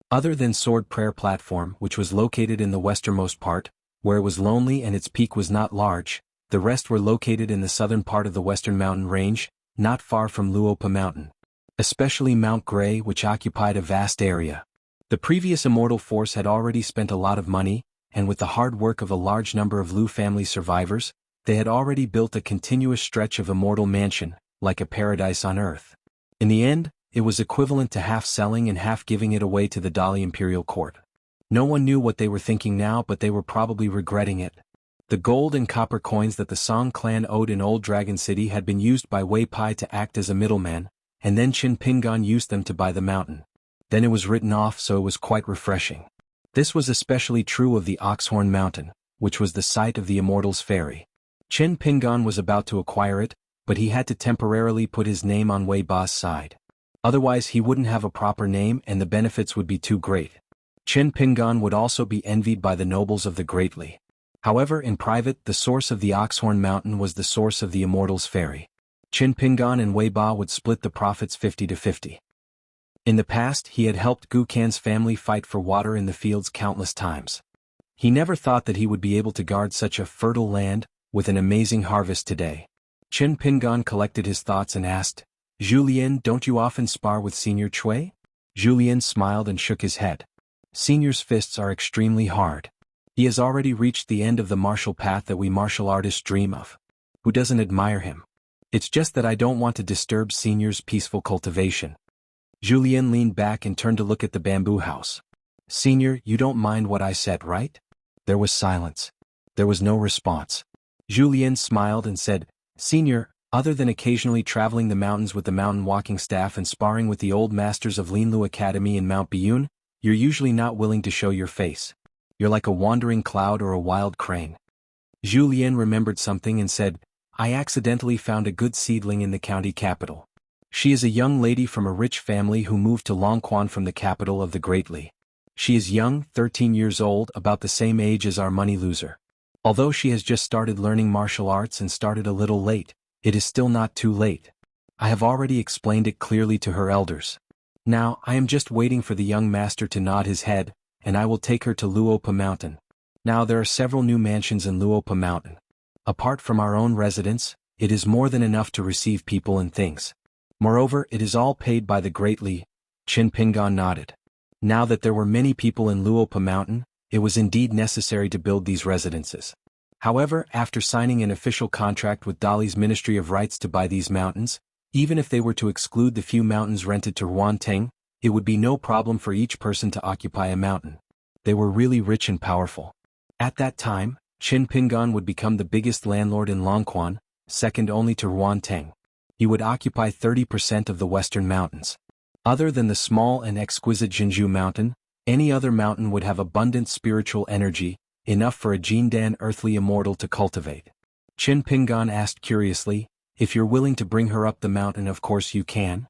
Other than Sword Prayer Platform, which was located in the westernmost part, where it was lonely and its peak was not large, the rest were located in the southern part of the western mountain range, not far from Luopa Mountain. Especially Mount Grey, which occupied a vast area. The previous immortal force had already spent a lot of money, and with the hard work of a large number of Lu family survivors, they had already built a continuous stretch of immortal mansion, like a paradise on earth. In the end, it was equivalent to half selling and half giving it away to the Dali imperial court. No one knew what they were thinking now, but they were probably regretting it. The gold and copper coins that the Song clan owed in Old Dragon City had been used by Wei Pai to act as a middleman, and then Qin Pingan used them to buy the mountain. Then it was written off, so it was quite refreshing. This was especially true of the Oxhorn Mountain, which was the site of the Immortals' Ferry. Qin Pingan was about to acquire it, but he had to temporarily put his name on Wei Ba's side. Otherwise he wouldn't have a proper name and the benefits would be too great. Qin Pingan would also be envied by the nobles of the Great Li. However, in private, the source of the Oxhorn Mountain was the source of the Immortals' Ferry. Qin Pingan and Wei Ba would split the profits 50-50. In the past, he had helped Gu Kan's family fight for water in the fields countless times. He never thought that he would be able to guard such a fertile land, with an amazing harvest today. Qin Pingan collected his thoughts and asked, "Julien, don't you often spar with Senior Chui?" Julien smiled and shook his head. Senior's fists are extremely hard. He has already reached the end of the martial path that we martial artists dream of. Who doesn't admire him? It's just that I don't want to disturb Senior's peaceful cultivation. Julien leaned back and turned to look at the bamboo house. "Senior, you don't mind what I said, right?" There was silence. There was no response. Julien smiled and said, "Senior, other than occasionally traveling the mountains with the mountain walking staff and sparring with the old masters of Linlu Academy in Mount Biyun, you're usually not willing to show your face. You're like a wandering cloud or a wild crane." Julien remembered something and said, "I accidentally found a good seedling in the county capital. She is a young lady from a rich family who moved to Longquan from the capital of the Great Li. She is young, 13 years old, about the same age as our money loser. Although she has just started learning martial arts and started a little late, it is still not too late. I have already explained it clearly to her elders. Now, I am just waiting for the young master to nod his head, and I will take her to Luopa Mountain. Now there are several new mansions in Luopa Mountain. Apart from our own residence, it is more than enough to receive people and things. Moreover, it is all paid by the Great Li." Qin Pingan nodded. Now that there were many people in Luopa Mountain, it was indeed necessary to build these residences. However, after signing an official contract with Dali's Ministry of Rights to buy these mountains, even if they were to exclude the few mountains rented to Ruanteng, it would be no problem for each person to occupy a mountain. They were really rich and powerful. At that time, Qin Pingan would become the biggest landlord in Longquan, second only to Ruanteng. He would occupy 30% of the western mountains. Other than the small and exquisite Jinju Mountain, any other mountain would have abundant spiritual energy, enough for a Jindan earthly immortal to cultivate. Qin Pingan asked curiously, "If you're willing to bring her up the mountain, of course you can.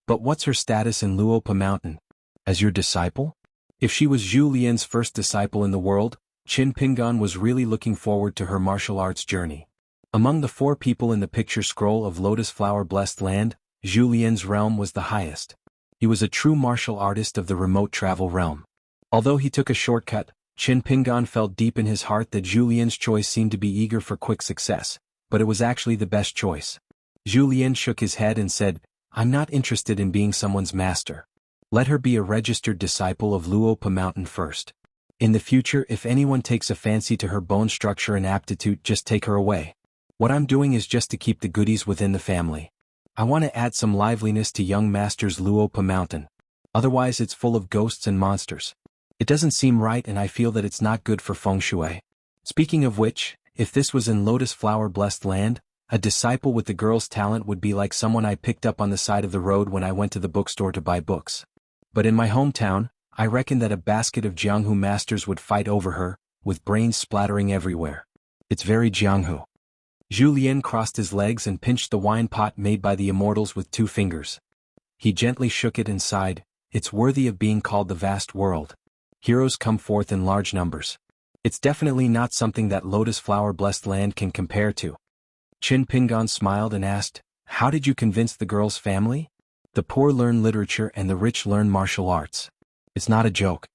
But what's her status in Luopa Mountain? As your disciple?" If she was Zhu Lian's first disciple in the world, Qin Pingan was really looking forward to her martial arts journey. Among the 4 people in the picture scroll of Lotus Flower Blessed Land, Zhu Lian's realm was the highest. He was a true martial artist of the remote travel realm. Although he took a shortcut, Qin Pingan felt deep in his heart that Zhu Lian's choice seemed to be eager for quick success, but it was actually the best choice. Zhu Lian shook his head and said, "I'm not interested in being someone's master. Let her be a registered disciple of Luopa Mountain first. In the future, if anyone takes a fancy to her bone structure and aptitude, just take her away. What I'm doing is just to keep the goodies within the family. I want to add some liveliness to young master's Luopa Mountain. Otherwise it's full of ghosts and monsters. It doesn't seem right, and I feel that it's not good for feng shui. Speaking of which, if this was in Lotus Flower Blessed Land, a disciple with the girl's talent would be like someone I picked up on the side of the road when I went to the bookstore to buy books. But in my hometown, I reckon that a basket of Jianghu masters would fight over her, with brains splattering everywhere. It's very Jianghu." Zhu Lian crossed his legs and pinched the wine pot made by the immortals with 2 fingers. He gently shook it and sighed, "It's worthy of being called the vast world. Heroes come forth in large numbers. It's definitely not something that Lotus Flower Blessed Land can compare to." Qin Pingan smiled and asked, "How did you convince the girl's family?" "The poor learn literature and the rich learn martial arts. It's not a joke.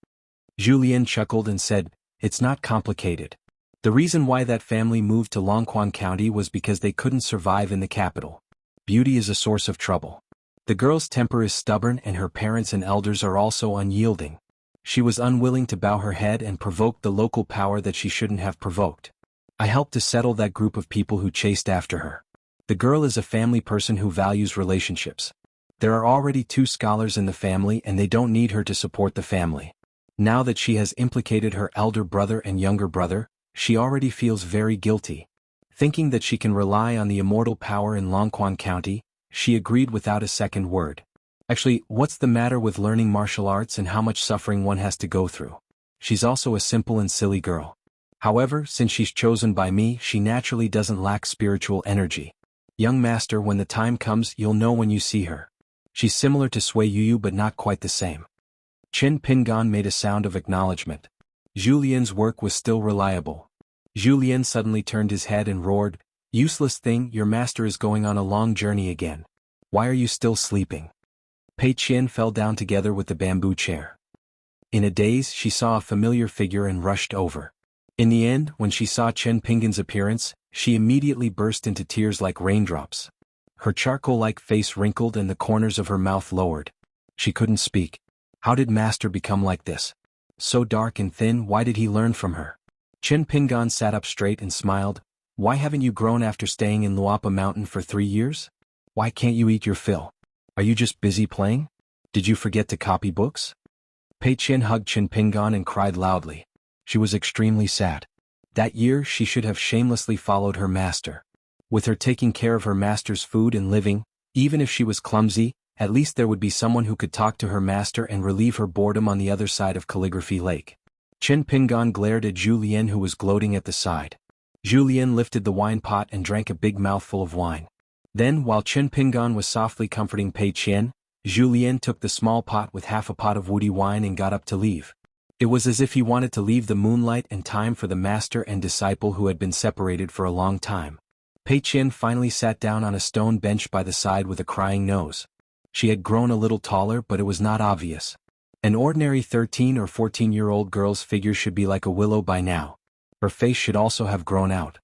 Julien chuckled and said, "It's not complicated. The reason why that family moved to Longquan County was because they couldn't survive in the capital. Beauty is a source of trouble. The girl's temper is stubborn and her parents and elders are also unyielding. She was unwilling to bow her head and provoked the local power that she shouldn't have provoked. I helped to settle that group of people who chased after her. The girl is a family person who values relationships. There are already 2 scholars in the family and they don't need her to support the family. Now that she has implicated her elder brother and younger brother, she already feels very guilty. Thinking that she can rely on the immortal power in Longquan County, she agreed without a second word. Actually, what's the matter with learning martial arts and how much suffering one has to go through? She's also a simple and silly girl. However, since she's chosen by me, she naturally doesn't lack spiritual energy. Young master, when the time comes, you'll know when you see her. She's similar to Sui Yuyu but not quite the same." Qin Pingan made a sound of acknowledgement. Julien's work was still reliable. Julien suddenly turned his head and roared, "Useless thing, your master is going on a long journey again. Why are you still sleeping?" Pei Qian fell down together with the bamboo chair. In a daze she saw a familiar figure and rushed over. In the end, when she saw Qin Pingan's appearance, she immediately burst into tears like raindrops. Her charcoal-like face wrinkled and the corners of her mouth lowered. She couldn't speak. How did master become like this? So dark and thin, why did he learn from her? Qin Pingan sat up straight and smiled. "Why haven't you grown after staying in Luapa Mountain for 3 years? Why can't you eat your fill? Are you just busy playing? Did you forget to copy books?" Pei Qian hugged Qin Pingan and cried loudly. She was extremely sad. That year she should have shamelessly followed her master. With her taking care of her master's food and living, even if she was clumsy, at least there would be someone who could talk to her master and relieve her boredom on the other side of Calligraphy Lake. Qin Pingan glared at Julien, who was gloating at the side. Julien lifted the wine pot and drank a big mouthful of wine. Then, while Qin Pingan was softly comforting Pei Qian, Julien took the small pot with half a pot of woody wine and got up to leave. It was as if he wanted to leave the moonlight and time for the master and disciple who had been separated for a long time. Pei Qian finally sat down on a stone bench by the side with a crying nose. She had grown a little taller, but it was not obvious. An ordinary 13 or 14-year-old girl's figure should be like a willow by now. Her face should also have grown out.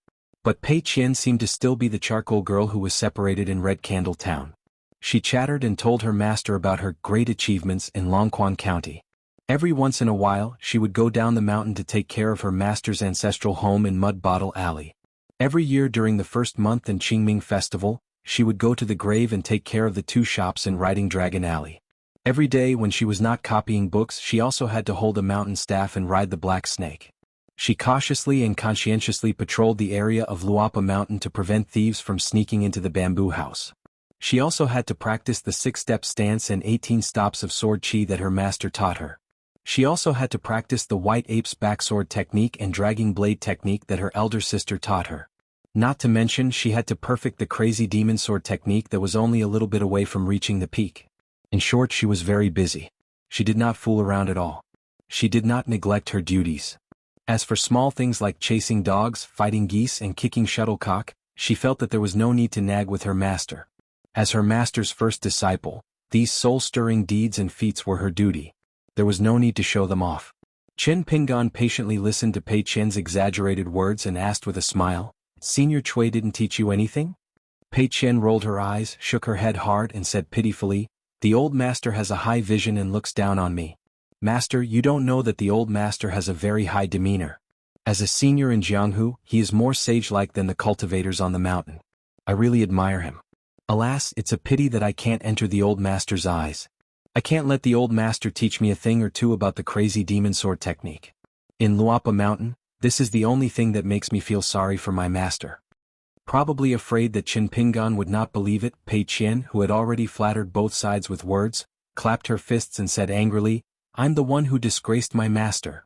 But Pei Qian seemed to still be the charcoal girl who was separated in Red Candle Town. She chattered and told her master about her great achievements in Longquan County. Every once in a while, she would go down the mountain to take care of her master's ancestral home in Mud Bottle Alley. Every year during the first month in Qingming Festival, she would go to the grave and take care of the 2 shops in Riding Dragon Alley. Every day when she was not copying books, she also had to hold a mountain staff and ride the Black Snake. She cautiously and conscientiously patrolled the area of Luapa Mountain to prevent thieves from sneaking into the bamboo house. She also had to practice the 6-step stance and 18 stops of sword chi that her master taught her. She also had to practice the White Ape's backsword technique and dragging blade technique that her elder sister taught her. Not to mention she had to perfect the crazy demon sword technique that was only a little bit away from reaching the peak. In short, she was very busy. She did not fool around at all. She did not neglect her duties. As for small things like chasing dogs, fighting geese and kicking shuttlecock, she felt that there was no need to nag with her master. As her master's first disciple, these soul-stirring deeds and feats were her duty. There was no need to show them off. Qin Pingan patiently listened to Pei Qian's exaggerated words and asked with a smile, "Senior Cui didn't teach you anything?" Pei Qian rolled her eyes, shook her head hard and said pitifully, "The old master has a high vision and looks down on me. Master, you don't know that the old master has a very high demeanor. As a senior in Jianghu, he is more sage-like than the cultivators on the mountain. I really admire him. Alas, it's a pity that I can't enter the old master's eyes. I can't let the old master teach me a thing or two about the crazy demon sword technique. In Luapa Mountain, this is the only thing that makes me feel sorry for my master." Probably afraid that Qin Pingan would not believe it, Pei Qian, who had already flattered both sides with words, clapped her fists and said angrily, "I'm the one who disgraced my master."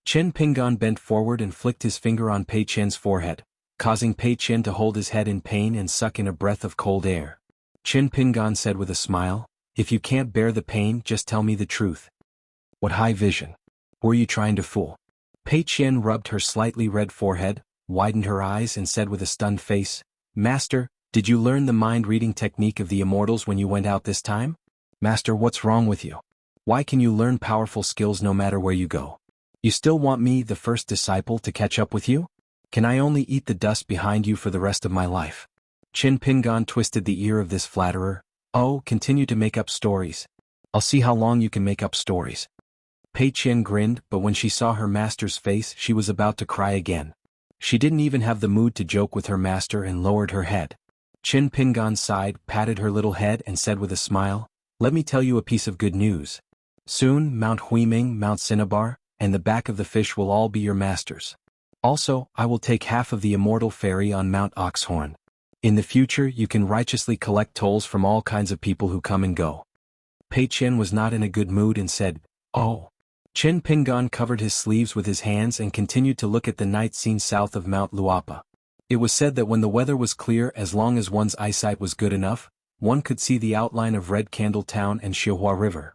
Qin Pingan bent forward and flicked his finger on Pei Qian's forehead, causing Pei Qian to hold his head in pain and suck in a breath of cold air. Qin Pingan said with a smile, "If you can't bear the pain, just tell me the truth. What high vision? Who are you trying to fool?" Pei Qian rubbed her slightly red forehead, widened her eyes and said with a stunned face, "Master, did you learn the mind-reading technique of the immortals when you went out this time? Master, what's wrong with you? Why can you learn powerful skills no matter where you go? You still want me, the first disciple, to catch up with you? Can I only eat the dust behind you for the rest of my life? Qin Pingan twisted the ear of this flatterer. Oh, continue to make up stories. I'll see how long you can make up stories. Pei Qian grinned, but when she saw her master's face she was about to cry again. She didn't even have the mood to joke with her master and lowered her head. Qin Pingan sighed, patted her little head and said with a smile, "Let me tell you a piece of good news. Soon, Mount Huiming, Mount Cinnabar, and the back of the fish will all be your masters. Also, I will take half of the immortal fairy on Mount Oxhorn. In the future you can righteously collect tolls from all kinds of people who come and go." Pei Qian was not in a good mood and said, "Oh." Qin Pingan covered his sleeves with his hands and continued to look at the night scene south of Mount Luapa. It was said that when the weather was clear, as long as one's eyesight was good enough, one could see the outline of Red Candle Town and Xihua River.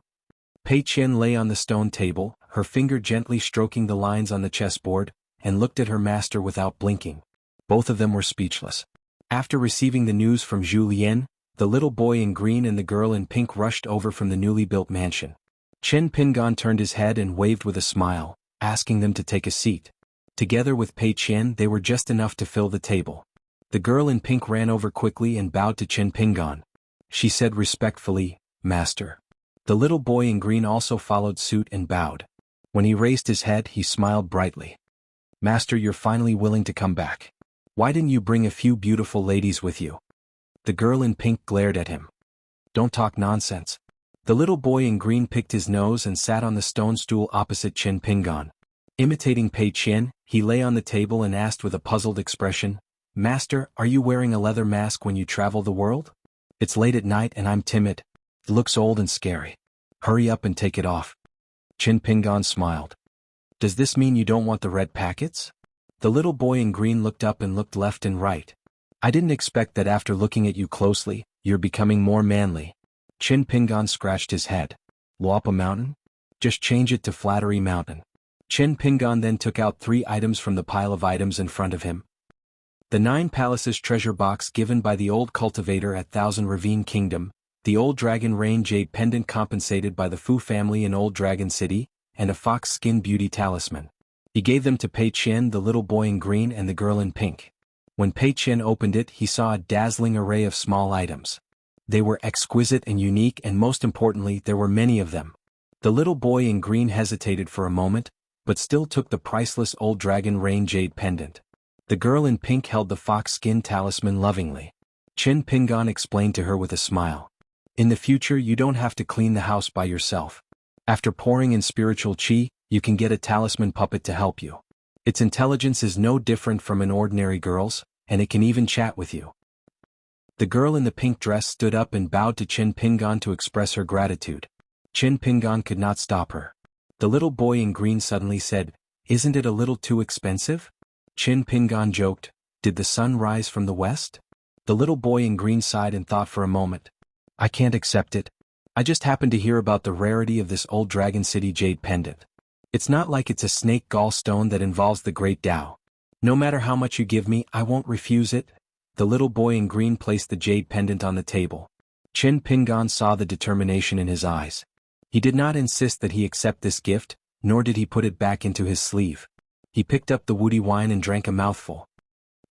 Pei Qian lay on the stone table, her finger gently stroking the lines on the chessboard, and looked at her master without blinking. Both of them were speechless. After receiving the news from Zhu Lian, the little boy in green and the girl in pink rushed over from the newly built mansion. Qin Pingan turned his head and waved with a smile, asking them to take a seat. Together with Pei Qian they were just enough to fill the table. The girl in pink ran over quickly and bowed to Qin Pingan. She said respectfully, "Master." The little boy in green also followed suit and bowed. When he raised his head he smiled brightly. "Master, you're finally willing to come back. Why didn't you bring a few beautiful ladies with you?" The girl in pink glared at him. "Don't talk nonsense." The little boy in green picked his nose and sat on the stone stool opposite Qin Pingan. Imitating Pei Qian, he lay on the table and asked with a puzzled expression, "Master, are you wearing a leather mask when you travel the world? It's late at night and I'm timid. It looks old and scary. Hurry up and take it off." Qin Pingan smiled. "Does this mean you don't want the red packets?" The little boy in green looked up and looked left and right. "I didn't expect that after looking at you closely, you're becoming more manly." Qin Pingan scratched his head. "Luapa Mountain? Just change it to Flattery Mountain." Qin Pingan then took out 3 items from the pile of items in front of him. The 9 Palaces treasure box given by the old cultivator at Thousand Ravine Kingdom, the Old Dragon Rain jade pendant compensated by the Fu family in Old Dragon City, and a fox skin beauty talisman. He gave them to Pei Qian, the little boy in green and the girl in pink. When Pei Qian opened it he saw a dazzling array of small items. They were exquisite and unique, and most importantly there were many of them. The little boy in green hesitated for a moment, but still took the priceless Old Dragon Rain jade pendant. The girl in pink held the fox skin talisman lovingly. Qin Pingan explained to her with a smile. "In the future you don't have to clean the house by yourself. After pouring in spiritual qi, you can get a talisman puppet to help you. Its intelligence is no different from an ordinary girl's, and it can even chat with you." The girl in the pink dress stood up and bowed to Qin Pingan to express her gratitude. Qin Pingan could not stop her. The little boy in green suddenly said, "Isn't it a little too expensive?" Qin Pingan joked, "Did the sun rise from the west?" The little boy in green sighed and thought for a moment. "I can't accept it. I just happened to hear about the rarity of this Old Dragon City jade pendant. It's not like it's a snake gallstone that involves the great Tao. No matter how much you give me, I won't refuse it." The little boy in green placed the jade pendant on the table. Qin Pingan saw the determination in his eyes. He did not insist that he accept this gift, nor did he put it back into his sleeve. He picked up the woody wine and drank a mouthful.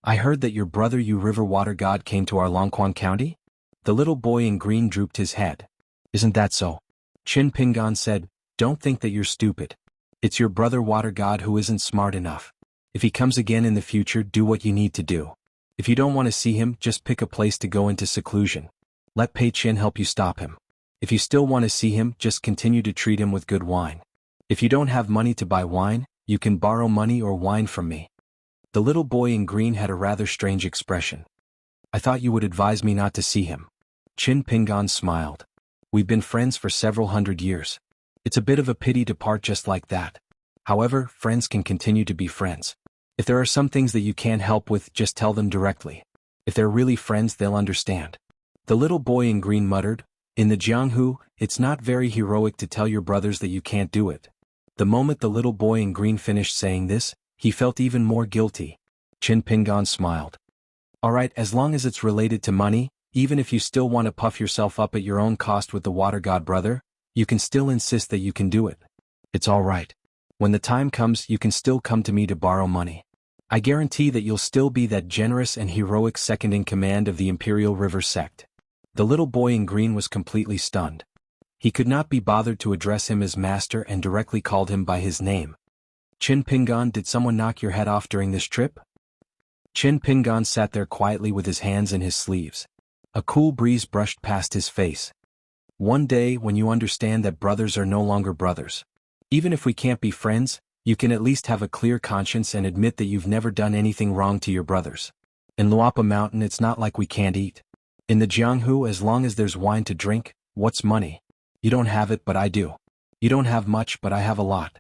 "I heard that your brother, you river water god, came to our Longquan County?" The little boy in green drooped his head. "Isn't that so?" Qin Pingan said, "Don't think that you're stupid. It's your brother water god who isn't smart enough. If he comes again in the future, do what you need to do. If you don't want to see him, just pick a place to go into seclusion. Let Pei Qian help you stop him. If you still want to see him, just continue to treat him with good wine. If you don't have money to buy wine, you can borrow money or wine from me." The little boy in green had a rather strange expression. "I thought you would advise me not to see him." Qin Pingan smiled. "We've been friends for several hundred years. It's a bit of a pity to part just like that. However, friends can continue to be friends. If there are some things that you can't help with, just tell them directly. If they're really friends, they'll understand." The little boy in green muttered, "In the Jianghu, it's not very heroic to tell your brothers that you can't do it." The moment the little boy in green finished saying this, he felt even more guilty. Qin Pingan smiled. "Alright, as long as it's related to money, even if you still want to puff yourself up at your own cost with the water god brother, You can still insist that you can do it. It's all right. When the time comes, you can still come to me to borrow money. I guarantee that you'll still be that generous and heroic second-in-command of the Imperial River sect." The little boy in green was completely stunned. He could not be bothered to address him as master and directly called him by his name. "Qin Pingan, did someone knock your head off during this trip?" Qin Pingan sat there quietly with his hands in his sleeves. A cool breeze brushed past his face. "One day, when you understand that brothers are no longer brothers. Even if we can't be friends, you can at least have a clear conscience and admit that you've never done anything wrong to your brothers. In Luapa Mountain it's not like we can't eat. In the Jianghu, as long as there's wine to drink, what's money? You don't have it, but I do. You don't have much, but I have a lot."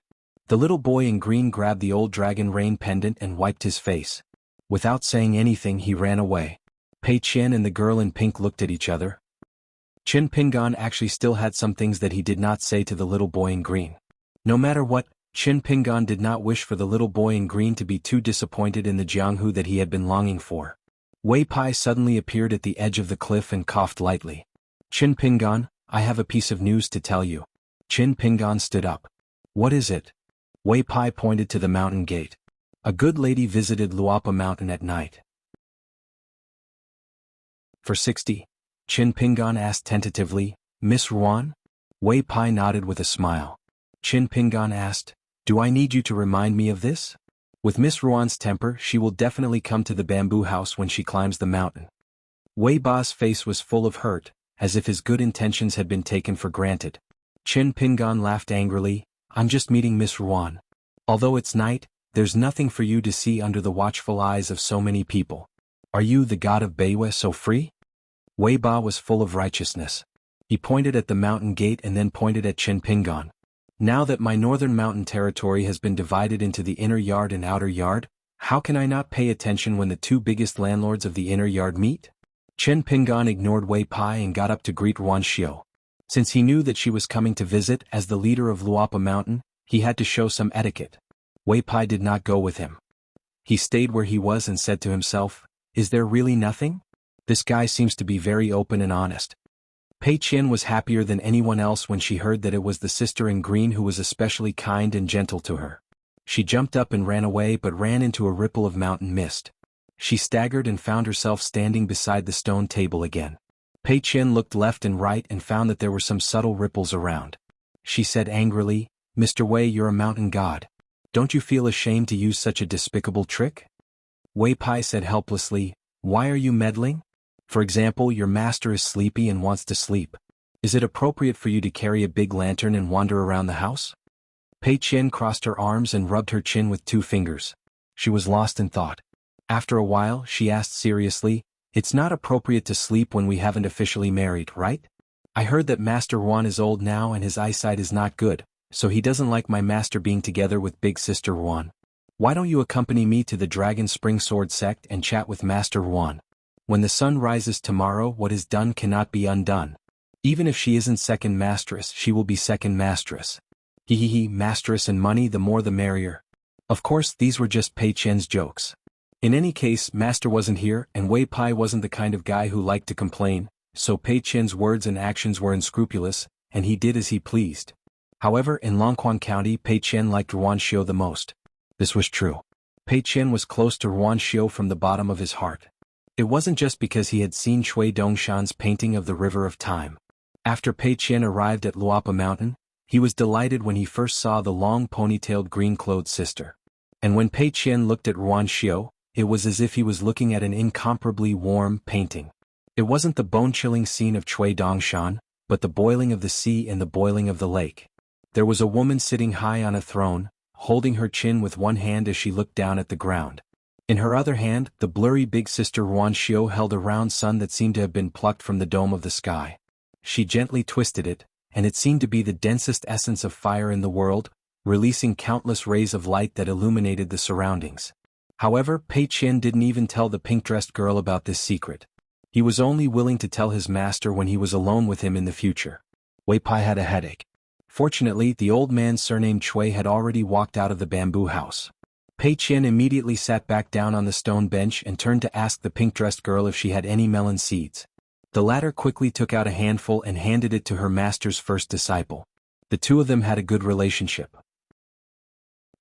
The little boy in green grabbed the old dragon rain pendant and wiped his face. Without saying anything, he ran away. Pei Qian and the girl in pink looked at each other. Qin Pingan actually still had some things that he did not say to the little boy in green. No matter what, Qin Pingan did not wish for the little boy in green to be too disappointed in the Jianghu that he had been longing for. Wei Pai suddenly appeared at the edge of the cliff and coughed lightly. "Qin Pingan, I have a piece of news to tell you." Qin Pingan stood up. "What is it?" Wei Pai pointed to the mountain gate. "A good lady visited Luapa Mountain at night." "For 60? Qin Pingan asked tentatively. "Miss Ruan?" Wei Pai nodded with a smile. Qin Pingan asked, "Do I need you to remind me of this? With Miss Ruan's temper, she will definitely come to the bamboo house when she climbs the mountain." Wei Ba's face was full of hurt, as if his good intentions had been taken for granted. Qin Pingan laughed angrily. "I'm just meeting Miss Ruan. Although it's night, there's nothing for you to see under the watchful eyes of so many people. Are you, the god of Beiwe, so free?" Wei Ba was full of righteousness. He pointed at the mountain gate and then pointed at Qin Pingan. "Now that my northern mountain territory has been divided into the inner yard and outer yard, how can I not pay attention when the two biggest landlords of the inner yard meet?" Qin Pingan ignored Wei Pai and got up to greet Ruan Xiu. Since he knew that she was coming to visit as the leader of Luapa Mountain, he had to show some etiquette. Wei Pai did not go with him. He stayed where he was and said to himself, "Is there really nothing? This guy seems to be very open and honest." Pei Qian was happier than anyone else when she heard that it was the sister in green who was especially kind and gentle to her. She jumped up and ran away but ran into a ripple of mountain mist. She staggered and found herself standing beside the stone table again. Pei Qian looked left and right and found that there were some subtle ripples around. She said angrily, "Mr. Wei, you're a mountain god. Don't you feel ashamed to use such a despicable trick?" Wei Pai said helplessly, "Why are you meddling? For example, your master is sleepy and wants to sleep. Is it appropriate for you to carry a big lantern and wander around the house?" Pei Qian crossed her arms and rubbed her chin with 2 fingers. She was lost in thought. After a while, she asked seriously, "It's not appropriate to sleep when we haven't officially married, right? I heard that Master Ruan is old now and his eyesight is not good, so he doesn't like my master being together with Big Sister Ruan. Why don't you accompany me to the Dragon Spring Sword sect and chat with Master Ruan? When the sun rises tomorrow, what is done cannot be undone. Even if she isn't second mastress, she will be second mastress. Mastress and money, the more the merrier." Of course, these were just Pei Qian's jokes. In any case, Master wasn't here, and Wei Pai wasn't the kind of guy who liked to complain, so Pei Qian's words and actions were unscrupulous, and he did as he pleased. However, in Longquan County, Pei Qian liked Ruan Xiu the most. This was true. Pei Qian was close to Ruan Xiu from the bottom of his heart. It wasn't just because he had seen Cui Dongshan's painting of the River of Time. After Pei Qian arrived at Luapa Mountain, he was delighted when he first saw the long ponytailed green-clothed sister. And when Pei Qian looked at Ruan Xiu, it was as if he was looking at an incomparably warm painting. It wasn't the bone-chilling scene of Cui Dongshan, but the boiling of the sea and the boiling of the lake. There was a woman sitting high on a throne, holding her chin with one hand as she looked down at the ground. In her other hand, the blurry big sister Ruan Xiu held a round sun that seemed to have been plucked from the dome of the sky. She gently twisted it, and it seemed to be the densest essence of fire in the world, releasing countless rays of light that illuminated the surroundings. However, Pei Qian didn't even tell the pink-dressed girl about this secret. He was only willing to tell his master when he was alone with him in the future. Wei Pai had a headache. Fortunately, the old man surnamed Cui had already walked out of the bamboo house. Pei Qian immediately sat back down on the stone bench and turned to ask the pink-dressed girl if she had any melon seeds. The latter quickly took out a handful and handed it to her master's first disciple. The two of them had a good relationship.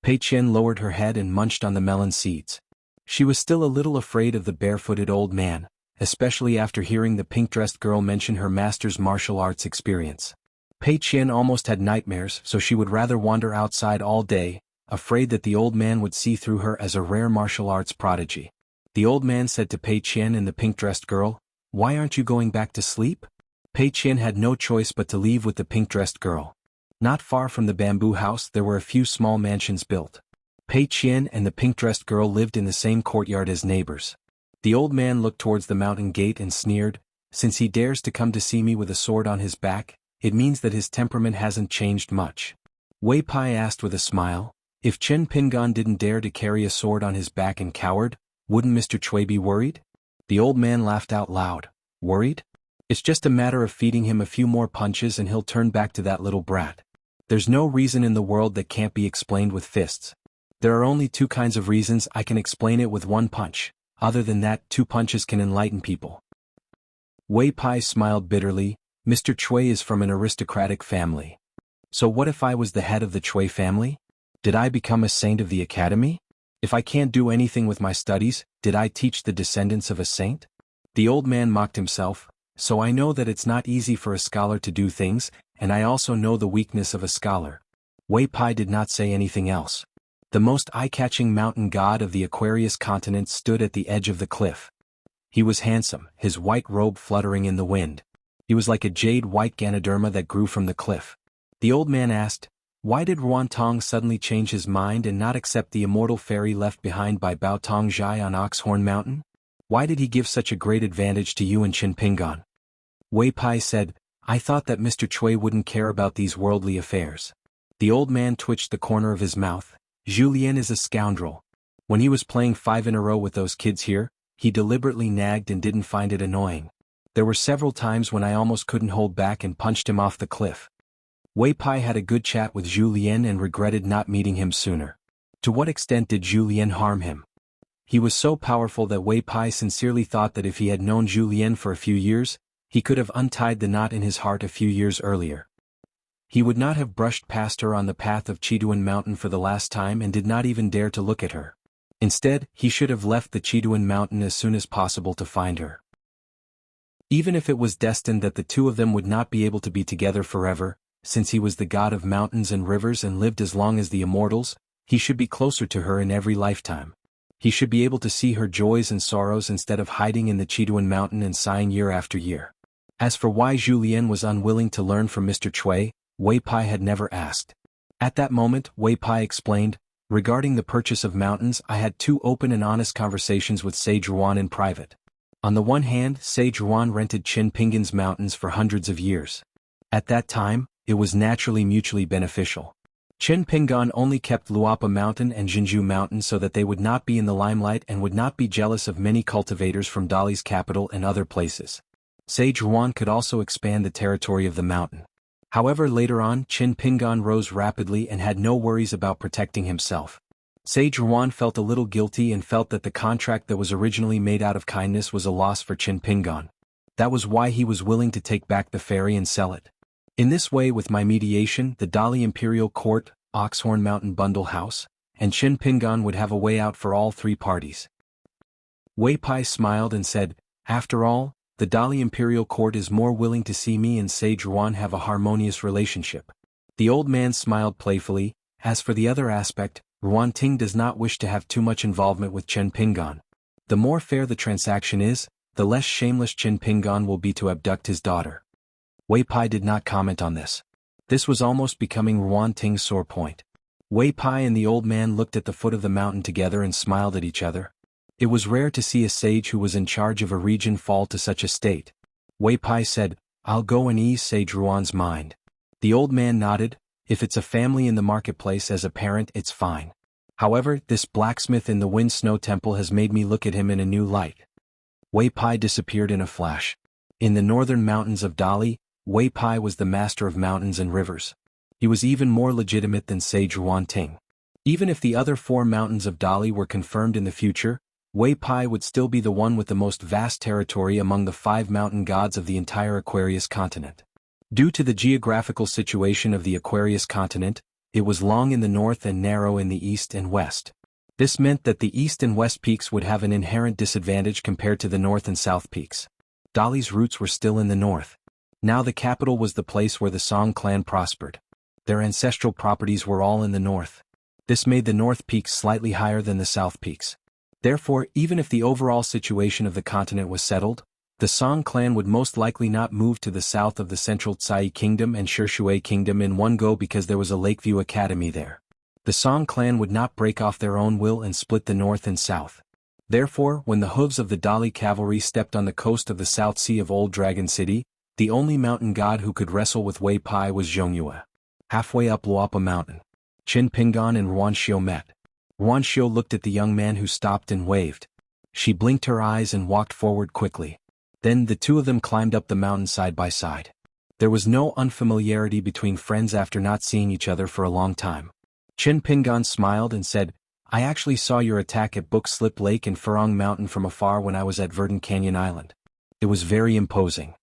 Pei Qian lowered her head and munched on the melon seeds. She was still a little afraid of the barefooted old man, especially after hearing the pink-dressed girl mention her master's martial arts experience. Pei Qian almost had nightmares, so she would rather wander outside all day, afraid that the old man would see through her as a rare martial arts prodigy. The old man said to Pei Qian and the pink-dressed girl, "Why aren't you going back to sleep?" Pei Qian had no choice but to leave with the pink-dressed girl. Not far from the bamboo house there were a few small mansions built. Pei Qian and the pink-dressed girl lived in the same courtyard as neighbors. The old man looked towards the mountain gate and sneered, "Since he dares to come to see me with a sword on his back, it means that his temperament hasn't changed much." Wei Pai asked with a smile, "If Chen Pingan didn't dare to carry a sword on his back and cowered, wouldn't Mr. Cui be worried?" The old man laughed out loud. "Worried? It's just a matter of feeding him a few more punches and he'll turn back to that little brat. There's no reason in the world that can't be explained with fists. There are only two kinds of reasons I can explain it with one punch. Other than that, 2 punches can enlighten people." Wei Pai smiled bitterly. "Mr. Cui is from an aristocratic family. So what if I was the head of the Cui family? Did I become a saint of the academy? If I can't do anything with my studies, did I teach the descendants of a saint?" The old man mocked himself. "So I know that it's not easy for a scholar to do things, and I also know the weakness of a scholar." Wei Pai did not say anything else. The most eye-catching mountain god of the Aquarius continent stood at the edge of the cliff. He was handsome, his white robe fluttering in the wind. He was like a jade-white Ganoderma that grew from the cliff. The old man asked, "Why did Ruan Tong suddenly change his mind and not accept the immortal fairy left behind by Bao Tong Zhai on Oxhorn Mountain? Why did he give such a great advantage to you and Qin Pingan?" Wei Pai said, "I thought that Mr. Cui wouldn't care about these worldly affairs." The old man twitched the corner of his mouth. "Julien is a scoundrel. When he was playing 5 in a row with those kids here, he deliberately nagged and didn't find it annoying. There were several times when I almost couldn't hold back and punched him off the cliff." Wei Pai had a good chat with Julien and regretted not meeting him sooner. To what extent did Julien harm him? He was so powerful that Wei Pai sincerely thought that if he had known Julien for a few years, he could have untied the knot in his heart a few years earlier. He would not have brushed past her on the path of Chiduan Mountain for the last time and did not even dare to look at her. Instead, he should have left the Chiduan Mountain as soon as possible to find her. Even if it was destined that the two of them would not be able to be together forever, since he was the god of mountains and rivers and lived as long as the immortals, he should be closer to her in every lifetime. He should be able to see her joys and sorrows instead of hiding in the Chiduan Mountain and sighing year after year. As for why Julien was unwilling to learn from Mr. Cui, Wei Pai had never asked. At that moment, Wei Pai explained, "Regarding the purchase of mountains, I had 2 open and honest conversations with Sage Ruan in private. On the one hand, Sage Ruan rented Qin Pingan's mountains for hundreds of years. At that time, it was naturally mutually beneficial. Qin Pingan only kept Luapa Mountain and Jinju Mountain so that they would not be in the limelight and would not be jealous of many cultivators from Dali's capital and other places. Sage Ruan could also expand the territory of the mountain. However, later on, Qin Pingan rose rapidly and had no worries about protecting himself. Sage Ruan felt a little guilty and felt that the contract that was originally made out of kindness was a loss for Qin Pingan. That was why he was willing to take back the ferry and sell it. In this way, with my mediation, the Dali Imperial Court, Oxhorn Mountain Bundle House, and Qin Pingan would have a way out for all 3 parties." Wei Pai smiled and said, "After all, the Dali Imperial Court is more willing to see me and Sage Ruan have a harmonious relationship." The old man smiled playfully. "As for the other aspect, Ruan Ting does not wish to have too much involvement with Qin Pingan. The more fair the transaction is, the less shameless Qin Pingan will be to abduct his daughter." Wei Pai did not comment on this. This was almost becoming Ruan Ting's sore point. Wei Pai and the old man looked at the foot of the mountain together and smiled at each other. It was rare to see a sage who was in charge of a region fall to such a state. Wei Pai said, "I'll go and ease Sage Ruan's mind." The old man nodded. "If it's a family in the marketplace as a parent, it's fine. However, this blacksmith in the Wind Snow Temple has made me look at him in a new light." Wei Pai disappeared in a flash. In the northern mountains of Dali, Wei Pai was the master of mountains and rivers. He was even more legitimate than Sage Ruan Ting. Even if the other 4 mountains of Dali were confirmed in the future, Wei Pai would still be the one with the most vast territory among the 5 mountain gods of the entire Aquarius continent. Due to the geographical situation of the Aquarius continent, it was long in the north and narrow in the east and west. This meant that the east and west peaks would have an inherent disadvantage compared to the north and south peaks. Dali's roots were still in the north. Now the capital was the place where the Song clan prospered. Their ancestral properties were all in the north. This made the north peaks slightly higher than the south peaks. Therefore, even if the overall situation of the continent was settled, the Song clan would most likely not move to the south of the central Tsai Kingdom and Shishui Kingdom in one go because there was a Lakeview Academy there. The Song clan would not break off their own will and split the north and south. Therefore, when the hooves of the Dali cavalry stepped on the coast of the South Sea of Old Dragon City, the only mountain god who could wrestle with Wei Pai was Zhongyue. Halfway up Luopa Mountain, Qin Pingan and Ruanxiu met. Ruanxiu looked at the young man who stopped and waved. She blinked her eyes and walked forward quickly. Then the two of them climbed up the mountain side by side. There was no unfamiliarity between friends after not seeing each other for a long time. Qin Pingan smiled and said, "I actually saw your attack at Book Slip Lake and Furong Mountain from afar when I was at Verdant Canyon Island. It was very imposing."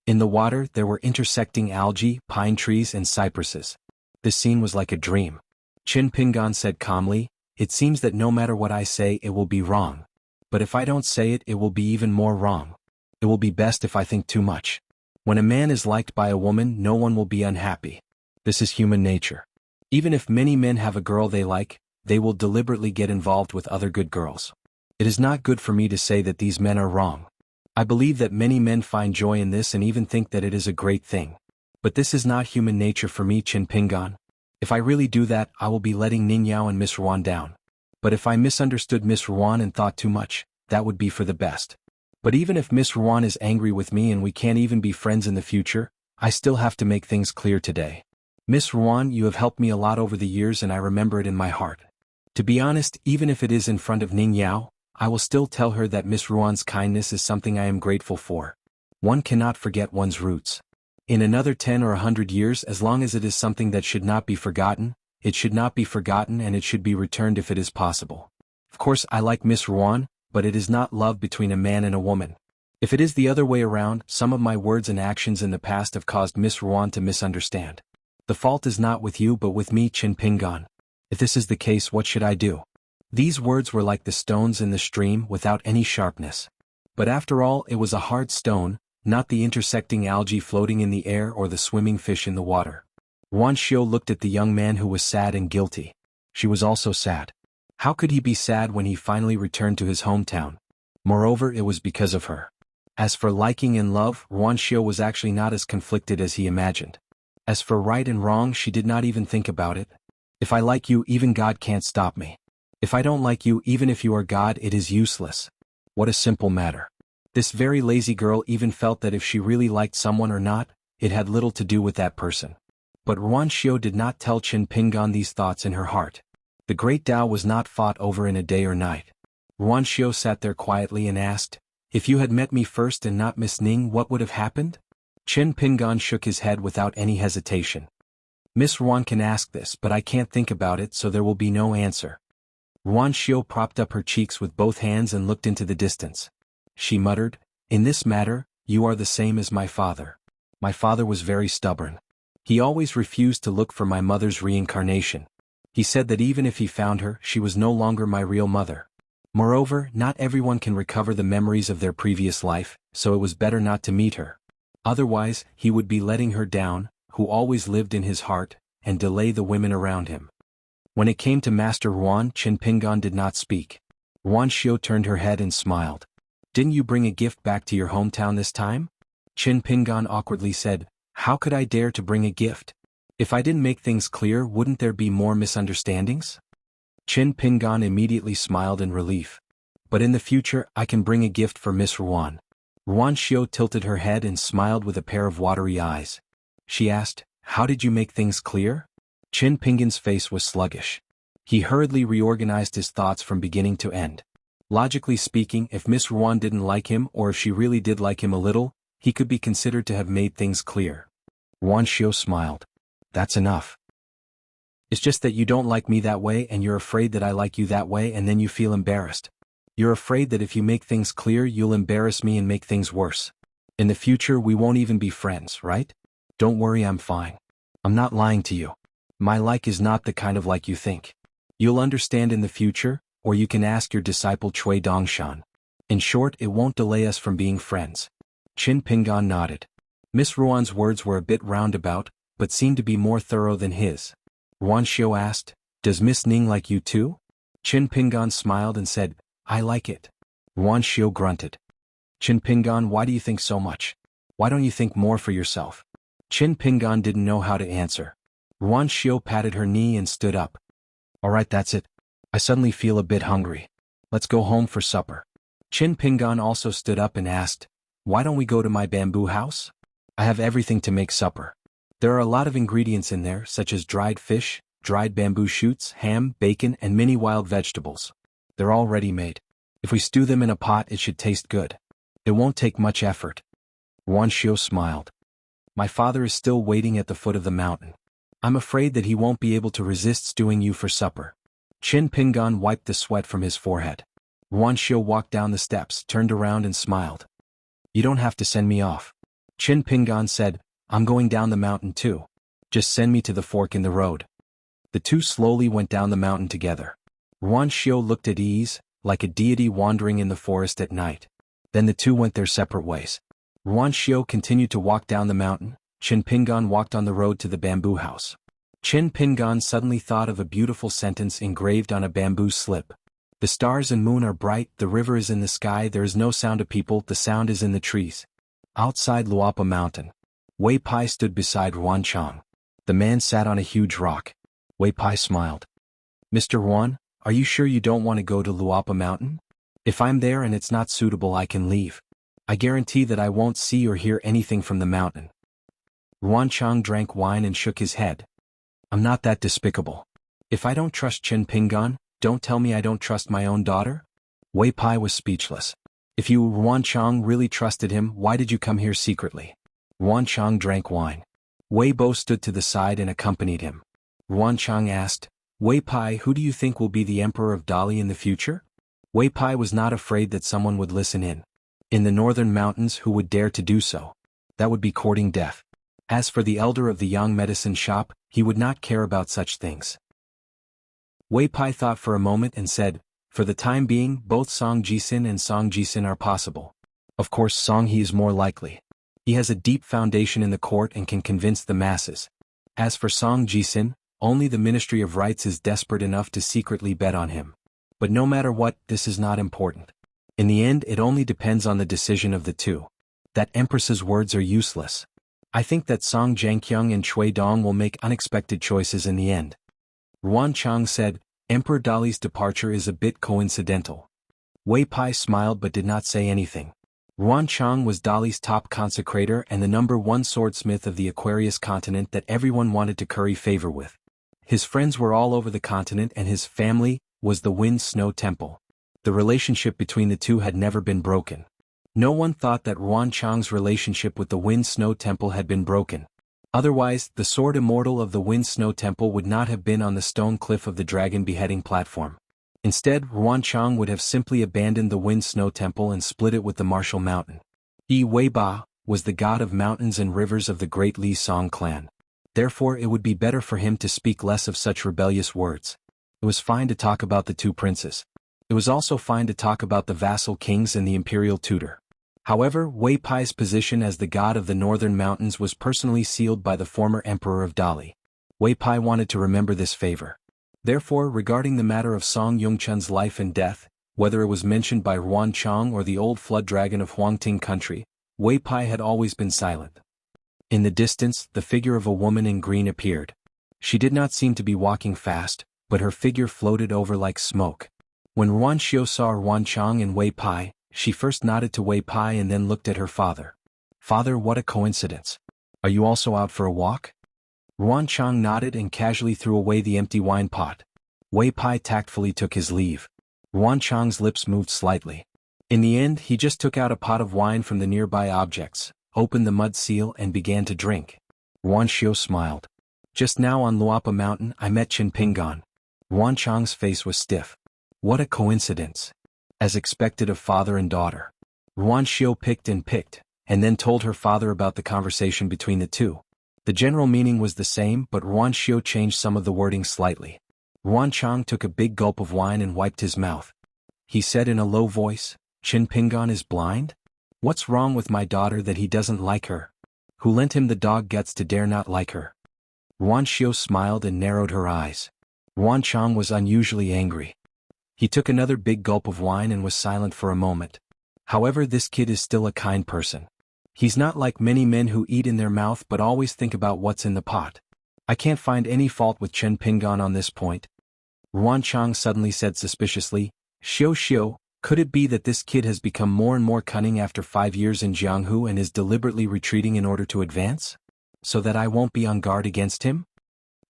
In the water there were intersecting algae, pine trees and cypresses. This scene was like a dream. Qin Pingan said calmly, "It seems that no matter what I say it will be wrong. But if I don't say it, it will be even more wrong. It will be best if I think too much. When a man is liked by a woman, no one will be unhappy. This is human nature. Even if many men have a girl they like, they will deliberately get involved with other good girls. It is not good for me to say that these men are wrong. I believe that many men find joy in this and even think that it is a great thing. But this is not human nature for me, Qin Pingan. If I really do that, I will be letting Ning Yao and Miss Ruan down. But if I misunderstood Miss Ruan and thought too much, that would be for the best. But even if Miss Ruan is angry with me and we can't even be friends in the future, I still have to make things clear today. Miss Ruan, you have helped me a lot over the years and I remember it in my heart. To be honest, even if it is in front of Ning Yao, I will still tell her that Miss Ruan's kindness is something I am grateful for. One cannot forget one's roots. In another 10 or 100 years, as long as it is something that should not be forgotten, it should not be forgotten and it should be returned if it is possible. Of course I like Miss Ruan, but it is not love between a man and a woman. If it is the other way around, some of my words and actions in the past have caused Miss Ruan to misunderstand. The fault is not with you but with me, Qin Pingan. If this is the case, what should I do? These words were like the stones in the stream without any sharpness. But after all, it was a hard stone, not the intersecting algae floating in the air or the swimming fish in the water. Ruanxiu looked at the young man who was sad and guilty. She was also sad. How could he be sad when he finally returned to his hometown? Moreover, it was because of her. As for liking and love, Ruanxiu was actually not as conflicted as he imagined. As for right and wrong, she did not even think about it. If I like you, even God can't stop me. If I don't like you, even if you are God, it is useless. What a simple matter. This very lazy girl even felt that if she really liked someone or not, it had little to do with that person. But Ruanxiu did not tell Qin Pingan these thoughts in her heart. The great Tao was not fought over in a day or night. Ruanxiu sat there quietly and asked, "If you had met me first and not Miss Ning, what would have happened?" Qin Pingan shook his head without any hesitation. "Miss Ruan can ask this, but I can't think about it, so there will be no answer." Ruanxiu propped up her cheeks with both hands and looked into the distance. She muttered, "In this matter, you are the same as my father. My father was very stubborn. He always refused to look for my mother's reincarnation. He said that even if he found her, she was no longer my real mother. Moreover, not everyone can recover the memories of their previous life, so it was better not to meet her. Otherwise, he would be letting her down, who always lived in his heart, and delay the women around him." When it came to Master Ruan, Qin Pingan did not speak. Ruanxiu turned her head and smiled. "Didn't you bring a gift back to your hometown this time?" Qin Pingan awkwardly said, "How could I dare to bring a gift? If I didn't make things clear, wouldn't there be more misunderstandings?" Qin Pingan immediately smiled in relief. "But in the future, I can bring a gift for Miss Ruan." Ruanxiu tilted her head and smiled with a pair of watery eyes. She asked, "How did you make things clear?" Qin Pingan's face was sluggish. He hurriedly reorganized his thoughts from beginning to end. Logically speaking, if Miss Ruan didn't like him or if she really did like him a little, he could be considered to have made things clear. Ruanxiu smiled. "That's enough." It's just that you don't like me that way and you're afraid that I like you that way and then you feel embarrassed. You're afraid that if you make things clear you'll embarrass me and make things worse. In the future we won't even be friends, right? Don't worry, I'm fine. I'm not lying to you. My like is not the kind of like you think. You'll understand in the future, or you can ask your disciple Cui Dongshan. In short, it won't delay us from being friends. Qin Pingan nodded. Miss Ruan's words were a bit roundabout, but seemed to be more thorough than his. Ruan Xiu asked, "Does Miss Ning like you too?" Qin Pingan smiled and said, "I like it." Ruan Xiu grunted. "Qin Pingan, why do you think so much? Why don't you think more for yourself?" Qin Pingan didn't know how to answer. Ruan Xiu patted her knee and stood up. "Alright, that's it. I suddenly feel a bit hungry. Let's go home for supper." Qin Pingan also stood up and asked, "Why don't we go to my bamboo house? I have everything to make supper. There are a lot of ingredients in there, such as dried fish, dried bamboo shoots, ham, bacon, and many wild vegetables. They're all ready-made. If we stew them in a pot it should taste good. It won't take much effort." Ruan Xiu smiled. "My father is still waiting at the foot of the mountain. I'm afraid that he won't be able to resist stewing you for supper." Qin Pingan wiped the sweat from his forehead. Ruan Xiu walked down the steps, turned around and smiled. "You don't have to send me off." Qin Pingan said, "I'm going down the mountain too. Just send me to the fork in the road." The two slowly went down the mountain together. Ruan Xiu looked at ease, like a deity wandering in the forest at night. Then the two went their separate ways. Ruan Xiu continued to walk down the mountain. Qin Pingan walked on the road to the bamboo house. Qin Pingan suddenly thought of a beautiful sentence engraved on a bamboo slip. "The stars and moon are bright, the river is in the sky, there is no sound of people, the sound is in the trees." Outside Luapa Mountain, Wei Pai stood beside Ruan Chang. The man sat on a huge rock. Wei Pai smiled. "Mr. Ruan, are you sure you don't want to go to Luapa Mountain? If I'm there and it's not suitable I can leave. I guarantee that I won't see or hear anything from the mountain." Ruan Chang drank wine and shook his head. "I'm not that despicable. If I don't trust Qin Pingan, don't tell me I don't trust my own daughter?" Wei Pai was speechless. "If you, Ruan Chang, really trusted him, why did you come here secretly?" Ruan Chang drank wine. Wei Bo stood to the side and accompanied him. Ruan Chang asked, "Wei Pai, who do you think will be the emperor of Dali in the future?" Wei Pai was not afraid that someone would listen in. In the northern mountains, who would dare to do so? That would be courting death. As for the elder of the Yang medicine shop, he would not care about such things. Wei Pai thought for a moment and said, "For the time being, both Song Jisin and Song Jisin are possible. Of course Song He is more likely. He has a deep foundation in the court and can convince the masses. As for Song Jisin, only the Ministry of Rights is desperate enough to secretly bet on him. But no matter what, this is not important. In the end it only depends on the decision of the two. That Empress's words are useless. I think that Song Jianqiang and Cui Dong will make unexpected choices in the end." Ruan Chang said, "Emperor Dali's departure is a bit coincidental." Wei Pai smiled but did not say anything. Ruan Chang was Dali's top consecrator and the #1 swordsmith of the Aquarius continent that everyone wanted to curry favor with. His friends were all over the continent and his family was the Wind Snow Temple. The relationship between the two had never been broken. No one thought that Ruan Chang's relationship with the Wind Snow Temple had been broken. Otherwise, the sword immortal of the Wind Snow Temple would not have been on the stone cliff of the dragon beheading platform. Instead, Ruan Chang would have simply abandoned the Wind Snow Temple and split it with the Martial Mountain. Yi Weiba was the god of mountains and rivers of the great Li Song clan. Therefore it would be better for him to speak less of such rebellious words. It was fine to talk about the two princes. It was also fine to talk about the vassal kings and the imperial tutor. However, Wei Pai's position as the god of the northern mountains was personally sealed by the former emperor of Dali. Wei Pai wanted to remember this favor. Therefore, regarding the matter of Song Yongchun's life and death, whether it was mentioned by Ruan Chang or the old flood dragon of Huangting country, Wei Pai had always been silent. In the distance, the figure of a woman in green appeared. She did not seem to be walking fast, but her figure floated over like smoke. When Ruan Xiu saw Ruan Chang and Wei Pai, she first nodded to Wei Pai and then looked at her father. "Father, what a coincidence. Are you also out for a walk?" Ruan Chang nodded and casually threw away the empty wine pot. Wei Pai tactfully took his leave. Ruan Chang's lips moved slightly. In the end, he just took out a pot of wine from the nearby objects, opened the mud seal and began to drink. Ruan Xiu smiled. Just now on Luapa Mountain I met Chin Pingan. Yuan Chang's face was stiff. What a coincidence. As expected of father and daughter. Yuan Xiu picked, and then told her father about the conversation between the two. The general meaning was the same, but Yuan Xiu changed some of the wording slightly. Yuan Chang took a big gulp of wine and wiped his mouth. He said in a low voice, Chin Pingan is blind? What's wrong with my daughter that he doesn't like her? Who lent him the dog guts to dare not like her? Yuan Xiu smiled and narrowed her eyes. Yuan Chang was unusually angry. He took another big gulp of wine and was silent for a moment. However, this kid is still a kind person. He's not like many men who eat in their mouth but always think about what's in the pot. I can't find any fault with Chen Pingan on this point. Yuan Chang suddenly said suspiciously, Xiu, could it be that this kid has become more and more cunning after 5 years in Jianghu and is deliberately retreating in order to advance? So that I won't be on guard against him?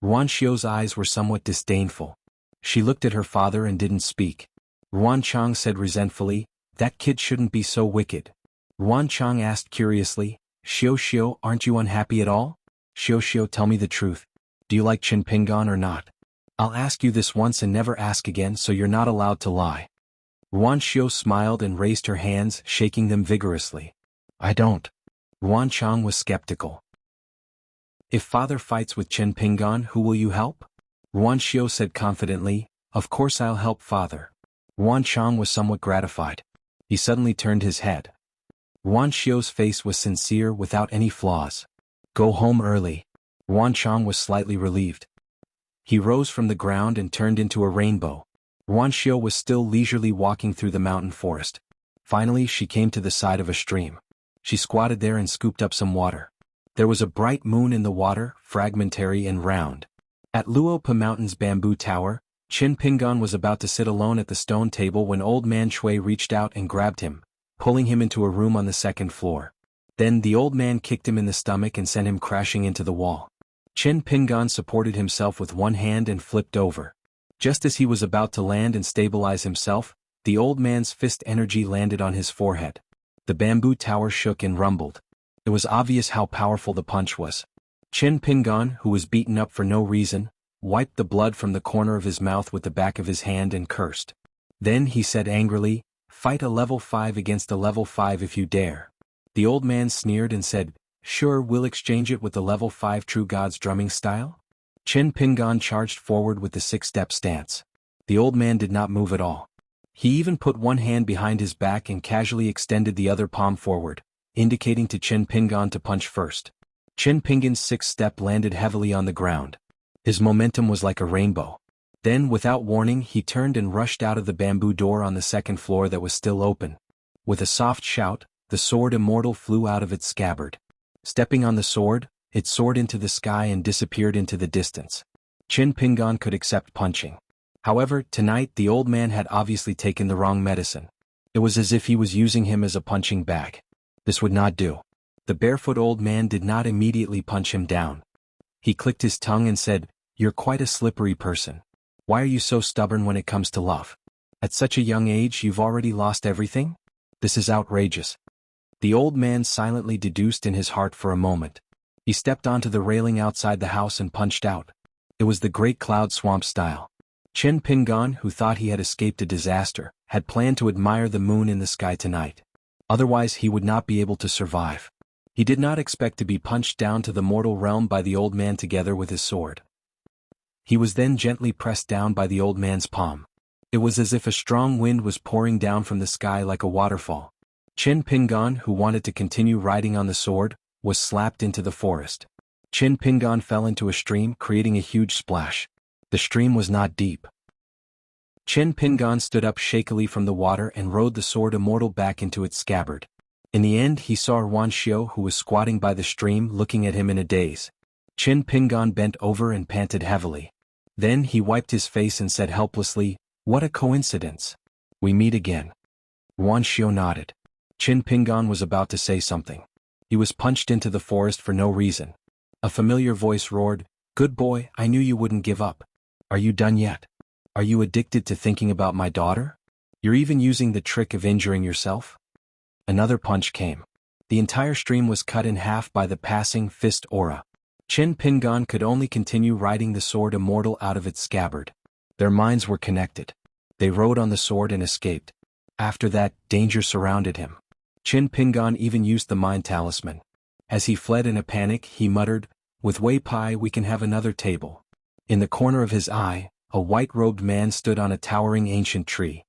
Yuan Xiu's eyes were somewhat disdainful. She looked at her father and didn't speak. Yuan Chang said resentfully, that kid shouldn't be so wicked. Yuan Chang asked curiously, Xiu, aren't you unhappy at all? Xiu, tell me the truth. Do you like Chin Pingan or not? I'll ask you this once and never ask again, so you're not allowed to lie. Yuan Xiu smiled and raised her hands, shaking them vigorously. I don't. Yuan Chang was skeptical. If father fights with Chen Pingan, who will you help? Yuan Xiu said confidently, of course I'll help father. Yuan Chang was somewhat gratified. He suddenly turned his head. Yuan Xiu's face was sincere without any flaws. Go home early. Yuan Chang was slightly relieved. He rose from the ground and turned into a rainbow. Yuan Xiu was still leisurely walking through the mountain forest. Finally she came to the side of a stream. She squatted there and scooped up some water. There was a bright moon in the water, fragmentary and round. At Luopa Mountain's bamboo tower, Chin Pingan was about to sit alone at the stone table when old man Shui reached out and grabbed him, pulling him into a room on the second floor. Then the old man kicked him in the stomach and sent him crashing into the wall. Chin Pingan supported himself with one hand and flipped over. Just as he was about to land and stabilize himself, the old man's fist energy landed on his forehead. The bamboo tower shook and rumbled. It was obvious how powerful the punch was. Chin Pingan, who was beaten up for no reason, wiped the blood from the corner of his mouth with the back of his hand and cursed. Then he said angrily, fight a level 5 against a level 5 if you dare. The old man sneered and said, sure, we'll exchange it with the level 5 True God's drumming style? Chin Pingan charged forward with the 6-step stance. The old man did not move at all. He even put one hand behind his back and casually extended the other palm forward, indicating to Chin Pingan to punch first. Chin Pingan's 6th step landed heavily on the ground. His momentum was like a rainbow. Then, without warning, he turned and rushed out of the bamboo door on the second floor that was still open. With a soft shout, the sword immortal flew out of its scabbard. Stepping on the sword, it soared into the sky and disappeared into the distance. Chin Pingan could accept punching. However, tonight the old man had obviously taken the wrong medicine. It was as if he was using him as a punching bag. This would not do. The barefoot old man did not immediately punch him down. He clicked his tongue and said, you're quite a slippery person. Why are you so stubborn when it comes to love? At such a young age you've already lost everything? This is outrageous. The old man silently deduced in his heart for a moment. He stepped onto the railing outside the house and punched out. It was the Great Cloud Swamp style. Chin Pingan, who thought he had escaped a disaster, had planned to admire the moon in the sky tonight. Otherwise he would not be able to survive. He did not expect to be punched down to the mortal realm by the old man together with his sword. He was then gently pressed down by the old man's palm. It was as if a strong wind was pouring down from the sky like a waterfall. Chin Pingan, who wanted to continue riding on the sword, was slapped into the forest. Chin Pingan fell into a stream, creating a huge splash. The stream was not deep. Chin Pingan stood up shakily from the water and rode the sword immortal back into its scabbard. In the end he saw Yuan Xiu, who was squatting by the stream, looking at him in a daze. Chin Pingan bent over and panted heavily. Then he wiped his face and said helplessly, what a coincidence. We meet again. Yuan Xiu nodded. Chin Pingan was about to say something. He was punched into the forest for no reason. A familiar voice roared, good boy, I knew you wouldn't give up. Are you done yet? Are you addicted to thinking about my daughter? You're even using the trick of injuring yourself? Another punch came. The entire stream was cut in half by the passing fist aura. Qin Pingan could only continue riding the sword immortal out of its scabbard. Their minds were connected. They rode on the sword and escaped. After that, danger surrounded him. Qin Pingan even used the mind talisman. As he fled in a panic, he muttered, "With Wei Pai we can have another table." In the corner of his eye, a white-robed man stood on a towering ancient tree.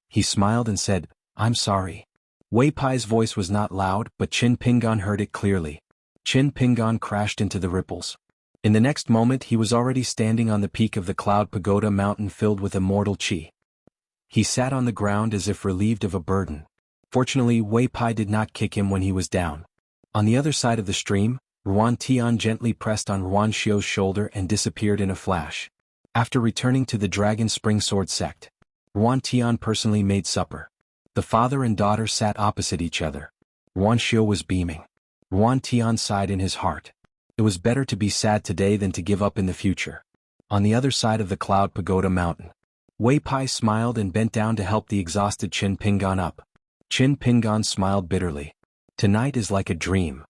He smiled and said, "I'm sorry." Wei Pai's voice was not loud, but Qin Pingan heard it clearly. Qin Pingan crashed into the ripples. In the next moment he was already standing on the peak of the Cloud Pagoda mountain filled with immortal qi. He sat on the ground as if relieved of a burden. Fortunately, Wei Pai did not kick him when he was down. On the other side of the stream, Ruan Tian gently pressed on Ruan Xiu's shoulder and disappeared in a flash. After returning to the Dragon Spring Sword sect, Ruan Tian personally made supper. The father and daughter sat opposite each other. Ruan Xiu was beaming. Ruan Tian sighed in his heart. It was better to be sad today than to give up in the future. On the other side of the Cloud Pagoda mountain, Wei Pai smiled and bent down to help the exhausted Qin Pingan up. Qin Pingan smiled bitterly. Tonight is like a dream.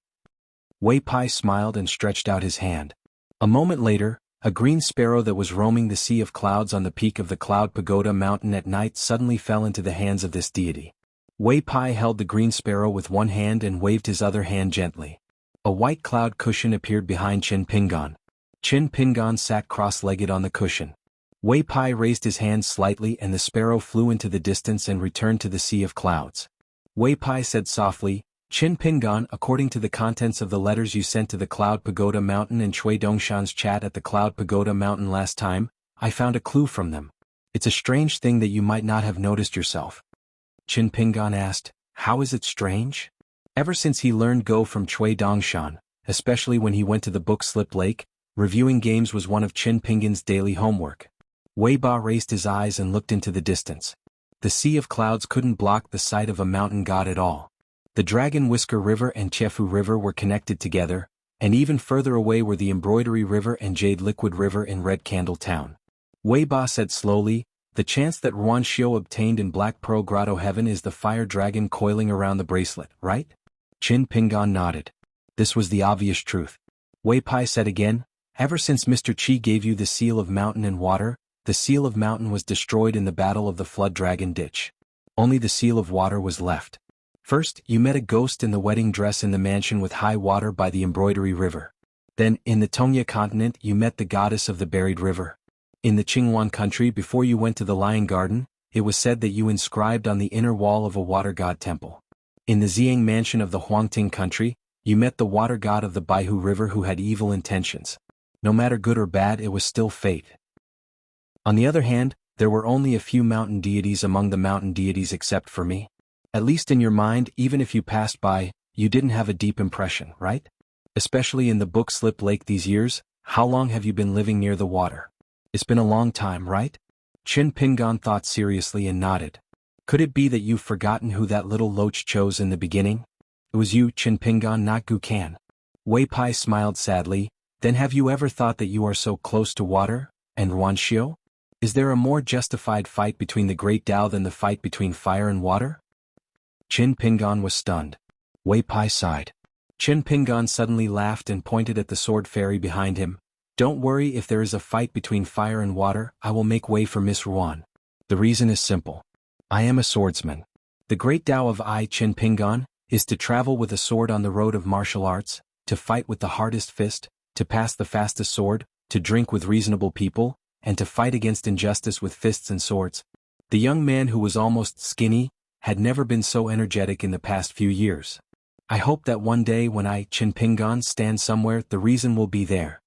Wei Pai smiled and stretched out his hand. A moment later, a green sparrow that was roaming the sea of clouds on the peak of the Cloud Pagoda mountain at night suddenly fell into the hands of this deity. Wei Pai held the green sparrow with one hand and waved his other hand gently. A white cloud cushion appeared behind Qin Pingan. Qin Pingan sat cross-legged on the cushion. Wei Pai raised his hand slightly and the sparrow flew into the distance and returned to the sea of clouds. Wei Pai said softly, "Qin Pingan, according to the contents of the letters you sent to the Cloud Pagoda Mountain and Chui Dongshan's chat at the Cloud Pagoda Mountain last time, I found a clue from them. It's a strange thing that you might not have noticed yourself." Qin Pingan asked, "How is it strange?" Ever since he learned Go from Chui Dongshan, especially when he went to the Book Slip Lake, reviewing games was one of Qin Pingan's daily homework. Wei Ba raised his eyes and looked into the distance. The sea of clouds couldn't block the sight of a mountain god at all. The Dragon Whisker River and Chefu River were connected together, and even further away were the Embroidery River and Jade Liquid River in Red Candle Town. Wei Ba said slowly, "The chance that Ruan Xiu obtained in Black Pearl Grotto Heaven is the fire dragon coiling around the bracelet, right?" Qin Pingan nodded. This was the obvious truth. Wei Pai said again, "Ever since Mr. Qi gave you the Seal of Mountain and Water, the Seal of Mountain was destroyed in the Battle of the Flood Dragon Ditch. Only the Seal of Water was left. First, you met a ghost in the wedding dress in the mansion with high water by the Embroidery River. Then, in the Tongya continent you met the goddess of the Buried River. In the Qingwan country before you went to the Lion Garden, it was said that you inscribed on the inner wall of a water god temple. In the Xiang mansion of the Huangting country, you met the water god of the Baihu River who had evil intentions. No matter good or bad, it was still fate. On the other hand, there were only a few mountain deities among the mountain deities except for me. At least in your mind, even if you passed by, you didn't have a deep impression, right? Especially in the Book Slip Lake these years, how long have you been living near the water? It's been a long time, right?" Qin Pingan thought seriously and nodded. "Could it be that you've forgotten who that little loach chose in the beginning? It was you, Qin Pingan, not Gu Kan." Wei Pai smiled sadly. "Then have you ever thought that you are so close to water, and Ruan Xiu? Is there a more justified fight between the Great Tao than the fight between fire and water?" Qin Pingan was stunned. Wei Pai sighed. Qin Pingan suddenly laughed and pointed at the sword fairy behind him. "Don't worry, if there is a fight between fire and water, I will make way for Miss Ruan. The reason is simple. I am a swordsman. The great Tao of I, Qin Pingan, is to travel with a sword on the road of martial arts, to fight with the hardest fist, to pass the fastest sword, to drink with reasonable people, and to fight against injustice with fists and swords." The young man, who was almost skinny, had never been so energetic in the past few years. "I hope that one day when I, Qin Pingan, stand somewhere, the reason will be there."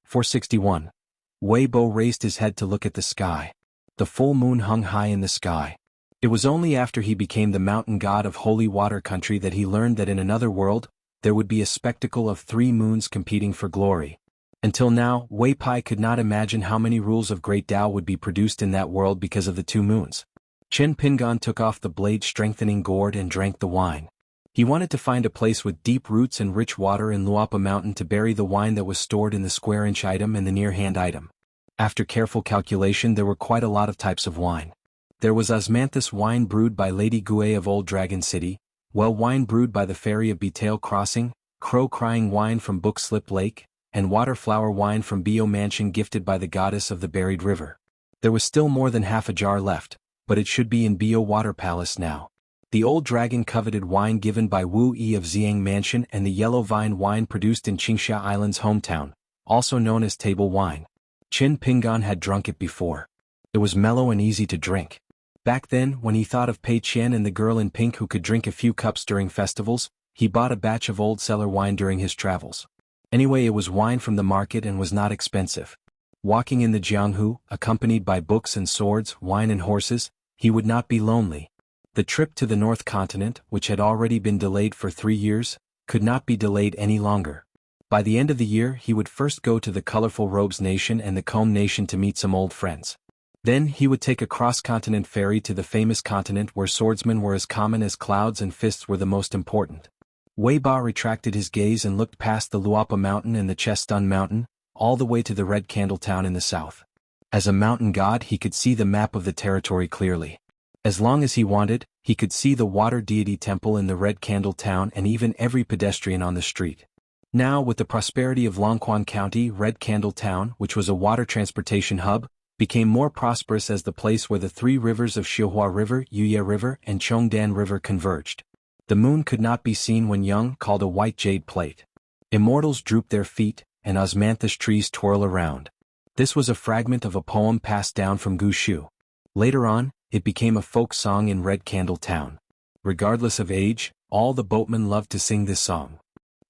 461. Wei Bo raised his head to look at the sky. The full moon hung high in the sky. It was only after he became the mountain god of Holy Water Country that he learned that in another world, there would be a spectacle of 3 moons competing for glory. Until now, Wei Pai could not imagine how many rules of Great Tao would be produced in that world because of the 2 moons. Qin Pingan took off the blade-strengthening gourd and drank the wine. He wanted to find a place with deep roots and rich water in Luapa Mountain to bury the wine that was stored in the square-inch item and the near-hand item. After careful calculation, there were quite a lot of types of wine. There was osmanthus wine brewed by Lady Gue of Old Dragon City, well wine brewed by the Fairy of Betail Crossing, crow crying wine from Book Slip Lake, and waterflower wine from Bio Mansion gifted by the goddess of the buried river. There was still more than half a jar left, but it should be in Bio Water Palace now. The old dragon coveted wine given by Wu Yi of Xiang Mansion and the yellow vine wine produced in Qingxia Island's hometown, also known as table wine. Qin Pingan had drunk it before. It was mellow and easy to drink. Back then, when he thought of Pei Qian and the girl in pink who could drink a few cups during festivals, he bought a batch of old cellar wine during his travels. Anyway, it was wine from the market and was not expensive. Walking in the Jianghu, accompanied by books and swords, wine and horses, he would not be lonely. The trip to the North Continent, which had already been delayed for 3 years, could not be delayed any longer. By the end of the year he would first go to the Colorful Robes Nation and the Comb Nation to meet some old friends. Then he would take a cross-continent ferry to the famous continent where swordsmen were as common as clouds and fists were the most important. Wei Ba retracted his gaze and looked past the Luapa Mountain and the Chestun Mountain, all the way to the Red Candle Town in the south. As a mountain god he could see the map of the territory clearly. As long as he wanted, he could see the water deity temple in the Red Candle Town and even every pedestrian on the street. Now, with the prosperity of Longquan County, Red Candle Town, which was a water transportation hub, became more prosperous as the place where the 3 rivers of Xiuhua River, Yuye River, and Chongdan River converged. The moon could not be seen when young, called a white jade plate. Immortals droop their feet, and osmanthus trees twirl around. This was a fragment of a poem passed down from Gu Shu. Later on, it became a folk song in Red Candle Town. Regardless of age, all the boatmen loved to sing this song.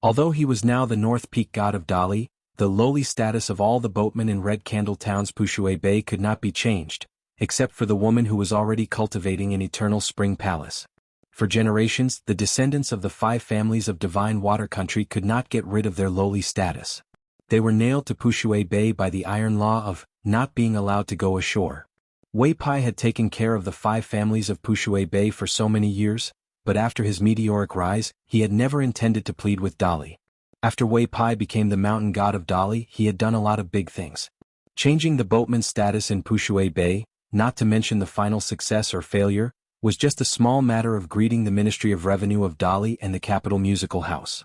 Although he was now the North Peak god of Dali, the lowly status of all the boatmen in Red Candle Town's Pushui Bay could not be changed, except for the woman who was already cultivating an eternal spring palace. For generations, the descendants of the 5 families of Divine Water Country could not get rid of their lowly status. They were nailed to Pushui Bay by the iron law of not being allowed to go ashore. Wei Pai had taken care of the 5 families of Pushui Bay for so many years, but after his meteoric rise, he had never intended to plead with Dali. After Wei Pai became the mountain god of Dali, he had done a lot of big things. Changing the boatman's status in Pushui Bay, not to mention the final success or failure, was just a small matter of greeting the Ministry of Revenue of Dali and the capital musical house.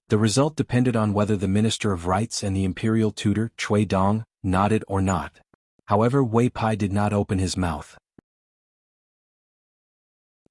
The result depended on whether the Minister of Rights and the imperial tutor, Cui Dong, nodded or not. However, Wei Pai did not open his mouth.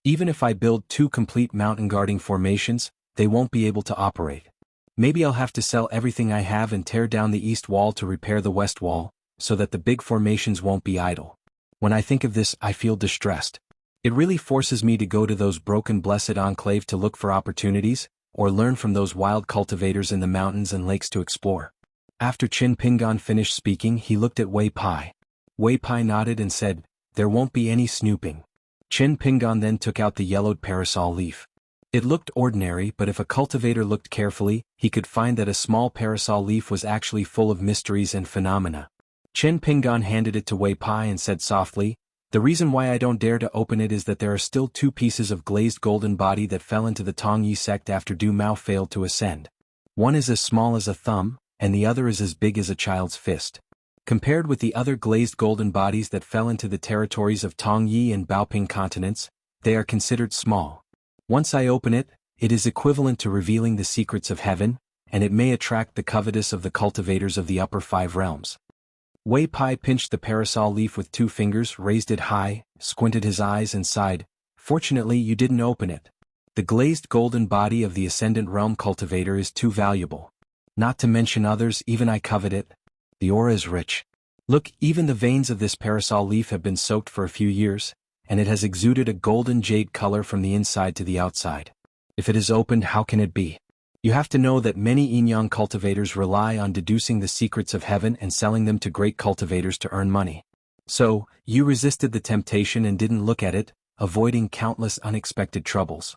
Even if I build 2 complete mountain guarding formations, they won't be able to operate. Maybe I'll have to sell everything I have and tear down the east wall to repair the west wall, so that the big formations won't be idle. When I think of this, I feel distressed. It really forces me to go to those broken blessed enclave to look for opportunities, or learn from those wild cultivators in the mountains and lakes to explore. After Qin Pingan finished speaking, he looked at Wei Pai. Wei Pai nodded and said, "There won't be any snooping." Qin Pingan then took out the yellowed parasol leaf. It looked ordinary, but if a cultivator looked carefully, he could find that a small parasol leaf was actually full of mysteries and phenomena. Qin Pingan handed it to Wei Pai and said softly, "The reason why I don't dare to open it is that there are still 2 pieces of glazed golden body that fell into the Tongyi sect after Du Mao failed to ascend. One is as small as a thumb, and the other is as big as a child's fist. Compared with the other glazed golden bodies that fell into the territories of Tongyi and Baoping continents, they are considered small. Once I open it, it is equivalent to revealing the secrets of heaven, and it may attract the covetous of the cultivators of the upper 5 realms." Wei Pai pinched the parasol leaf with 2 fingers, raised it high, squinted his eyes and sighed, "Fortunately you didn't open it. The glazed golden body of the Ascendant Realm cultivator is too valuable. Not to mention others, even I covet it. The aura is rich. Look, even the veins of this parasol leaf have been soaked for a few years, and it has exuded a golden jade color from the inside to the outside. If it is opened, how can it be? You have to know that many Yinyang cultivators rely on deducing the secrets of heaven and selling them to great cultivators to earn money. So, you resisted the temptation and didn't look at it, avoiding countless unexpected troubles."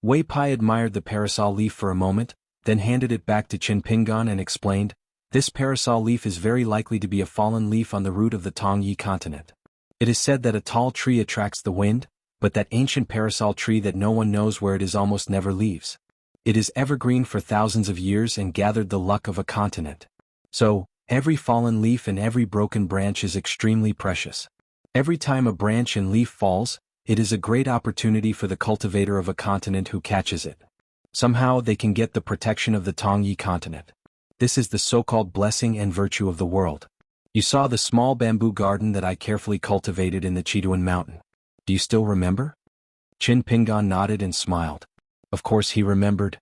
Wei Pai admired the parasol leaf for a moment, then handed it back to Qin Pingan and explained, "This parasol leaf is very likely to be a fallen leaf on the root of the Tongyi continent. It is said that a tall tree attracts the wind, but that ancient parasol tree that no one knows where it is almost never leaves. It is evergreen for thousands of years and gathered the luck of a continent. So, every fallen leaf and every broken branch is extremely precious. Every time a branch and leaf falls, it is a great opportunity for the cultivator of a continent who catches it. Somehow they can get the protection of the Tongyi continent. This is the so-called blessing and virtue of the world. You saw the small bamboo garden that I carefully cultivated in the Chiduan mountain. Do you still remember? Qin Pingan nodded and smiled. Of course he remembered.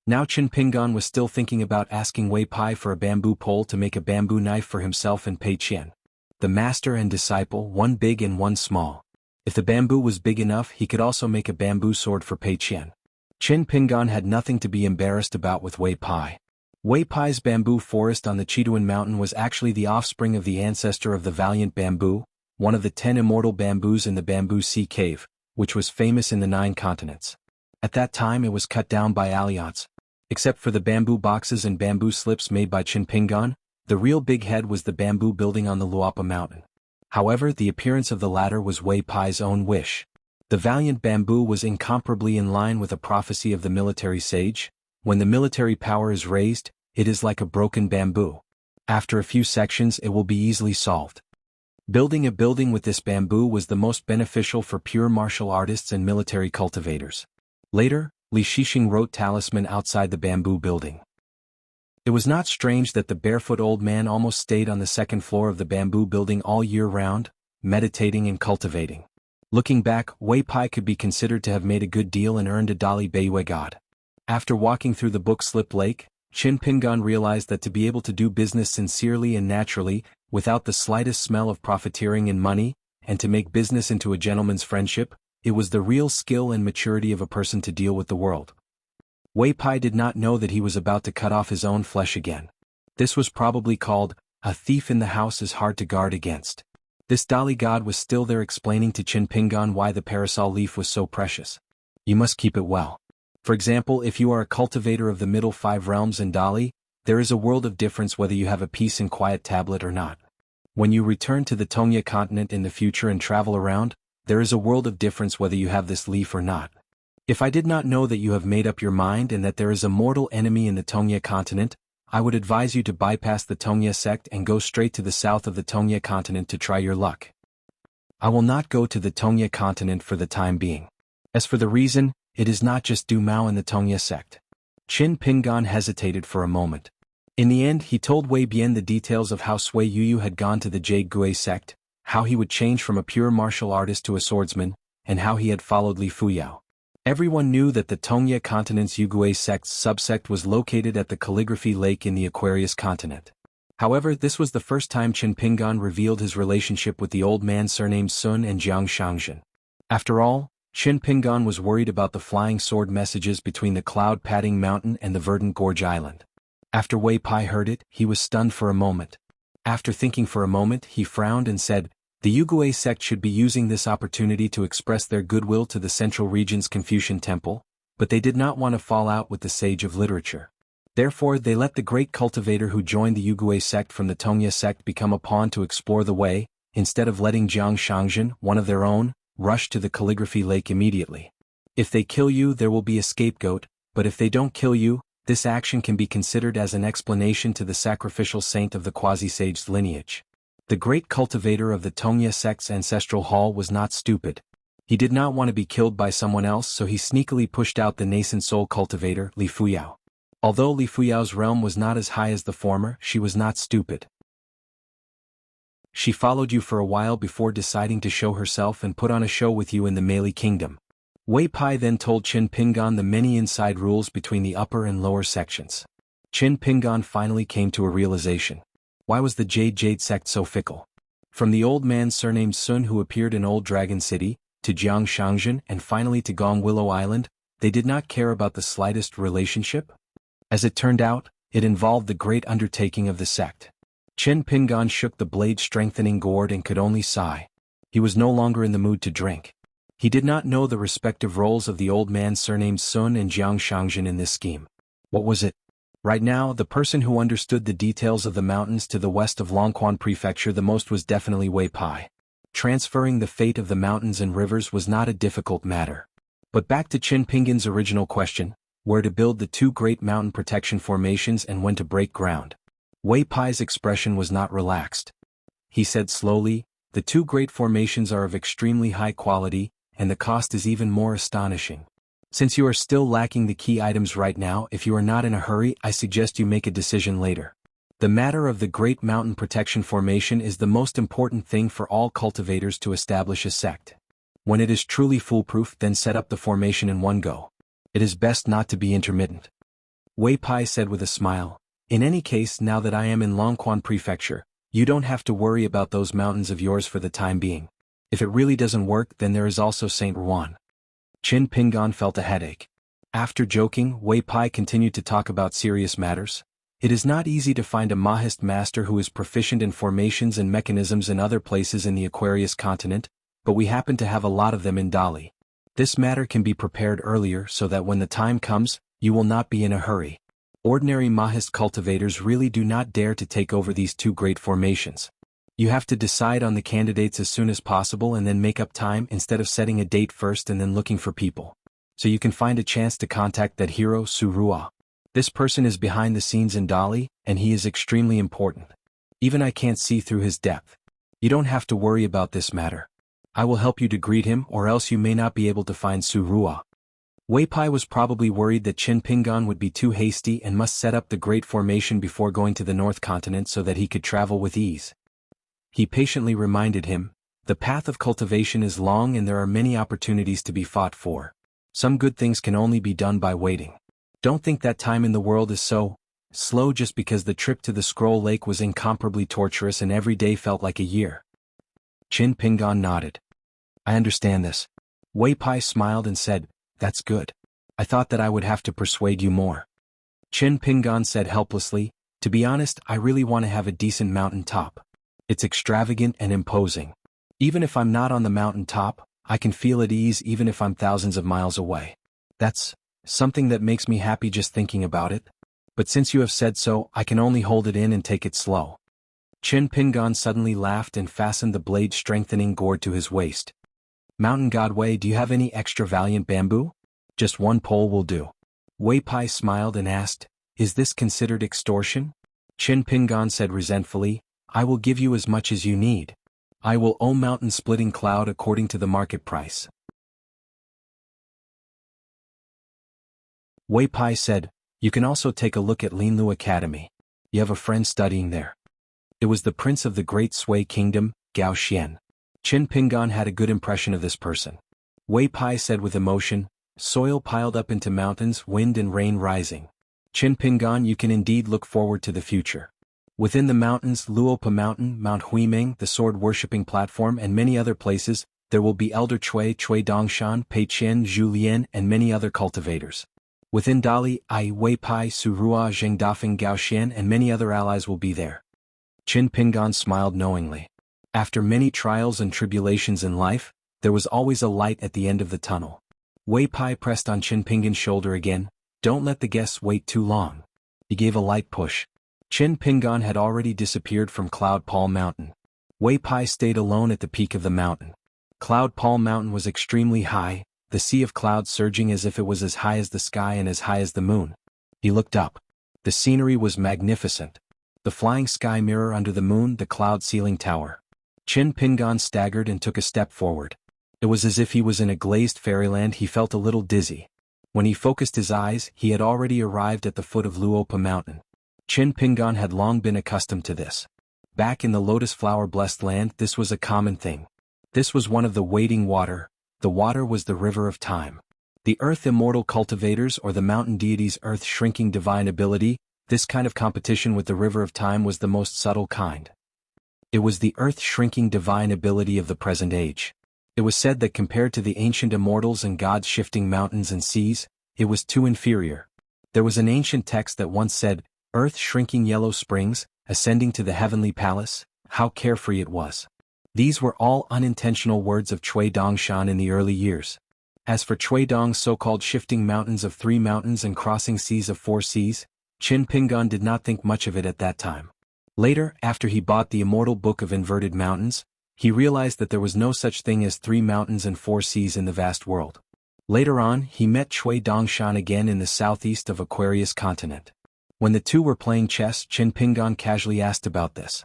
Now Qin Pingan was still thinking about asking Wei Pai for a bamboo pole to make a bamboo knife for himself and Pei Qian. The master and disciple, one big and one small. If the bamboo was big enough, he could also make a bamboo sword for Pei Qian. Qin Pingan had nothing to be embarrassed about with Wei Pai. Wei Pai's bamboo forest on the Chiduan mountain was actually the offspring of the ancestor of the valiant bamboo, one of the 10 immortal bamboos in the Bamboo Sea Cave, which was famous in the 9 continents. At that time it was cut down by Alliance. Except for the bamboo boxes and bamboo slips made by Qin Pingan, the real big head was the bamboo building on the Luapa mountain. However, the appearance of the latter was Wei Pai's own wish. The valiant bamboo was incomparably in line with a prophecy of the military sage. When the military power is raised, it is like a broken bamboo. After a few sections it will be easily solved. Building a building with this bamboo was the most beneficial for pure martial artists and military cultivators. Later, Li Shixing wrote talisman outside the bamboo building. It was not strange that the barefoot old man almost stayed on the second floor of the bamboo building all year round, meditating and cultivating. Looking back, Wei Pai could be considered to have made a good deal and earned a Dali Beiyue God. After walking through the Book Slip Lake, Qin Pingan realized that to be able to do business sincerely and naturally, without the slightest smell of profiteering in money, and to make business into a gentleman's friendship, it was the real skill and maturity of a person to deal with the world. Wei Pai did not know that he was about to cut off his own flesh again. This was probably called, a thief in the house is hard to guard against. This Dali god was still there explaining to Qin Pingan why the parasol leaf was so precious. You must keep it well. For example, if you are a cultivator of the middle 5 realms in Dali, there is a world of difference whether you have a peace and quiet tablet or not. When you return to the Tongya continent in the future and travel around, there is a world of difference whether you have this leaf or not. If I did not know that you have made up your mind and that there is a mortal enemy in the Tongya continent, I would advise you to bypass the Tongya sect and go straight to the south of the Tongya continent to try your luck. I will not go to the Tongya continent for the time being. As for the reason, it is not just Du Mao and the Tongya sect. Qin Pingan hesitated for a moment. In the end, he told Wei Bian the details of how Sui Yuyu had gone to the Jade Gui sect, how he would change from a pure martial artist to a swordsman, and how he had followed Li Fuyao. Everyone knew that the Tongya continent's Yugui sect's subsect was located at the Calligraphy Lake in the Aquarius continent. However, this was the first time Qin Pingan revealed his relationship with the old man surnamed Sun and Jiang Shangzhen. After all, Qin Pingan was worried about the flying sword messages between the Cloud Padding Mountain and the Verdant Gorge Island. After Wei Pai heard it, he was stunned for a moment. After thinking for a moment, he frowned and said, the Yugui sect should be using this opportunity to express their goodwill to the Central Region's Confucian Temple, but they did not want to fall out with the sage of literature. Therefore, they let the great cultivator who joined the Yugui sect from the Tongya sect become a pawn to explore the way, instead of letting Jiang Shangzhen, one of their own, rush to the Calligraphy Lake immediately. If they kill you, there will be a scapegoat, but if they don't kill you, this action can be considered as an explanation to the sacrificial saint of the quasi-sage's lineage. The great cultivator of the Tongya sect's ancestral hall was not stupid. He did not want to be killed by someone else, so he sneakily pushed out the nascent soul cultivator, Li Fuyao. Although Li Fuyao's realm was not as high as the former, she was not stupid. She followed you for a while before deciding to show herself and put on a show with you in the Meili Kingdom. Wei Pai then told Qin Pingan the many inside rules between the upper and lower sections. Qin Pingan finally came to a realization. Why was the Jade sect so fickle? From the old man surnamed Sun who appeared in Old Dragon City, to Jiang Shangzhen and finally to Gong Willow Island, they did not care about the slightest relationship? As it turned out, it involved the great undertaking of the sect. Qin Pingan shook the blade-strengthening gourd and could only sigh. He was no longer in the mood to drink. He did not know the respective roles of the old man surnamed Sun and Jiang Shangzhen in this scheme. What was it? Right now, the person who understood the details of the mountains to the west of Longquan Prefecture the most was definitely Wei Pai. Transferring the fate of the mountains and rivers was not a difficult matter. But back to Qin Pingan's original question, where to build the 2 great mountain protection formations and when to break ground. Wei Pai's expression was not relaxed. He said slowly, the 2 great formations are of extremely high quality, and the cost is even more astonishing. Since you are still lacking the key items right now, if you are not in a hurry, I suggest you make a decision later. The matter of the Great Mountain Protection Formation is the most important thing for all cultivators to establish a sect. When it is truly foolproof, then set up the formation in one go. It is best not to be intermittent. Wei Pai said with a smile, in any case, now that I am in Longquan Prefecture, you don't have to worry about those mountains of yours for the time being. If it really doesn't work, then there is also Saint Ruan. Qin Pingan felt a headache. After joking, Wei Pai continued to talk about serious matters. It is not easy to find a Mahist master who is proficient in formations and mechanisms in other places in the Aquarius continent, but we happen to have a lot of them in Dali. This matter can be prepared earlier so that when the time comes, you will not be in a hurry. Ordinary Mahist cultivators really do not dare to take over these two great formations. You have to decide on the candidates as soon as possible and then make up time instead of setting a date first and then looking for people. So you can find a chance to contact that hero Surua. This person is behind the scenes in Dali, and he is extremely important. Even I can't see through his depth. You don't have to worry about this matter. I will help you to greet him, or else you may not be able to find Surua. Wei Pai was probably worried that Qin Pingan would be too hasty and must set up the great formation before going to the North Continent so that he could travel with ease. He patiently reminded him, the path of cultivation is long and there are many opportunities to be fought for. Some good things can only be done by waiting. Don't think that time in the world is so slow just because the trip to the Scroll Lake was incomparably torturous and every day felt like a year. Qin Pingan nodded. I understand this. Wei Pai smiled and said, that's good. I thought that I would have to persuade you more. Qin Pingan said helplessly, to be honest, I really want to have a decent mountain top. It's extravagant and imposing. Even if I'm not on the mountain top, I can feel at ease even if I'm thousands of miles away. That's something that makes me happy just thinking about it. But since you have said so, I can only hold it in and take it slow. Qin Pingan suddenly laughed and fastened the blade-strengthening gourd to his waist. Mountain God Wei, do you have any extra valiant bamboo? Just one pole will do. Wei Pai smiled and asked, is this considered extortion? Qin Pingan said resentfully, I will give you as much as you need. I will owe mountain-splitting cloud according to the market price. Wei Pai said, you can also take a look at Linlu Academy. You have a friend studying there. It was the prince of the Great Sui Kingdom, Gao Xian. Qin Pingan had a good impression of this person. Wei Pai said with emotion, soil piled up into mountains, wind and rain rising. Qin Pingan, you can indeed look forward to the future. Within the mountains, Luopa Mountain, Mount Huiming, the sword-worshipping platform and many other places, there will be Elder Cui Dongshan, Pei Qian, Zhu Lian and many other cultivators. Within Dali, Wei Pai, Surua, Zheng Dafeng, Gao Xian and many other allies will be there. Qin Pingan smiled knowingly. After many trials and tribulations in life, there was always a light at the end of the tunnel. Wei Pai pressed on Qin Pingan's shoulder again, don't let the guests wait too long. He gave a light push. Qin Pingan had already disappeared from Cloud Pall Mountain. Wei Pai stayed alone at the peak of the mountain. Cloud Pall Mountain was extremely high, the sea of clouds surging as if it was as high as the sky and as high as the moon. He looked up. The scenery was magnificent. The flying sky mirror under the moon, the cloud ceiling tower. Qin Pingan staggered and took a step forward. It was as if he was in a glazed fairyland. He felt a little dizzy. When he focused his eyes, he had already arrived at the foot of Luopa Mountain. Qin Pingan had long been accustomed to this. Back in the lotus flower-blessed land, this was a common thing. This was one of the waiting water. The water was the river of time. The earth immortal cultivators or the mountain deity's earth-shrinking divine ability, this kind of competition with the river of time was the most subtle kind. It was the earth-shrinking divine ability of the present age. It was said that compared to the ancient immortals and gods shifting mountains and seas, it was too inferior. There was an ancient text that once said, earth-shrinking yellow springs, ascending to the heavenly palace, how carefree it was. These were all unintentional words of Cui Dongshan in the early years. As for Cui Dong's so-called shifting mountains of 3 mountains and crossing seas of 4 seas, Qin Pingan did not think much of it at that time. Later, after he bought the immortal Book of Inverted Mountains, he realized that there was no such thing as 3 mountains and 4 seas in the vast world. Later on, he met Cui Dongshan again in the southeast of Aquarius continent. When the two were playing chess, Qin Pingan casually asked about this.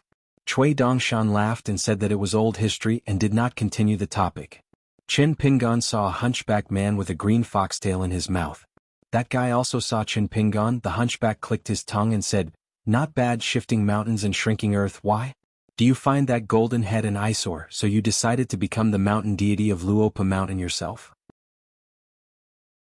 Cui Dongshan laughed and said that it was old history and did not continue the topic. Qin Pingan saw a hunchback man with a green foxtail in his mouth. That guy also saw Qin Pingan. The hunchback clicked his tongue and said, "Not bad, shifting mountains and shrinking earth. Why? Do you find that golden head an eyesore, so you decided to become the mountain deity of Luopa Mountain yourself?"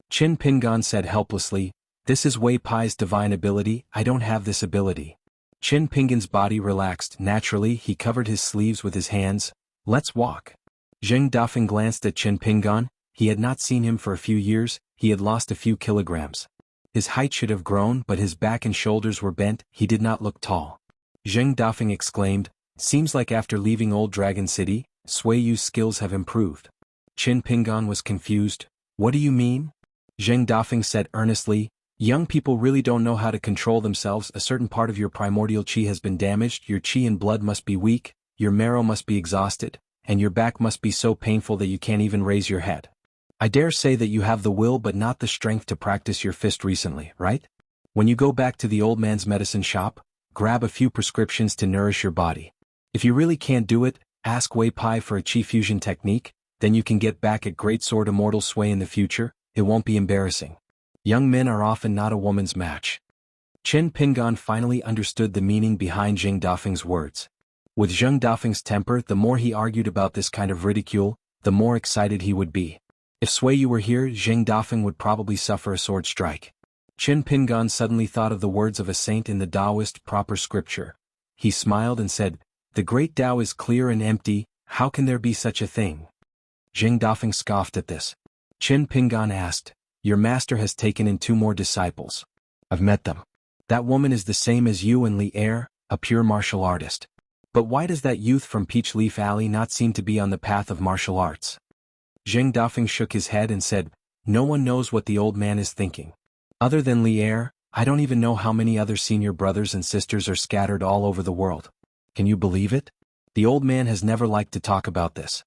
Qin Pingan said helplessly, "This is Wei Pai's divine ability. I don't have this ability." Qin Pingan's body relaxed. Naturally, he covered his sleeves with his hands. "Let's walk." Zheng Dafeng glanced at Qin Pingan. He had not seen him for a few years. He had lost a few kilograms. His height should have grown, but his back and shoulders were bent. He did not look tall. Zheng Dafeng exclaimed, "Seems like after leaving Old Dragon City, Sui Yu's skills have improved." Qin Pingan was confused. "What do you mean?" Zheng Dafeng said earnestly, "Young people really don't know how to control themselves. A certain part of your primordial qi has been damaged. Your qi and blood must be weak, your marrow must be exhausted, and your back must be so painful that you can't even raise your head. I dare say that you have the will but not the strength to practice your fist recently, right? When you go back to the old man's medicine shop, grab a few prescriptions to nourish your body. If you really can't do it, ask Wei Pai for a qi fusion technique, then you can get back at Great Sword Immortal Sui in the future. It won't be embarrassing. Young men are often not a woman's match." Qin Pingan finally understood the meaning behind Zheng Dafeng's words. With Zheng Dafeng's temper, the more he argued about this kind of ridicule, the more excited he would be. If Sui Yu were here, Zheng Dafeng would probably suffer a sword strike. Qin Pingan suddenly thought of the words of a saint in the Taoist proper scripture. He smiled and said, "The great Tao is clear and empty, how can there be such a thing?" Zheng Dafeng scoffed at this. Qin Pingan asked, "Your master has taken in 2 more disciples. I've met them. That woman is the same as you and Li Er, a pure martial artist. But why does that youth from Peach Leaf Alley not seem to be on the path of martial arts?" Zheng Dafeng shook his head and said, "No one knows what the old man is thinking. Other than Li Er, I don't even know how many other senior brothers and sisters are scattered all over the world. Can you believe it? The old man has never liked to talk about this."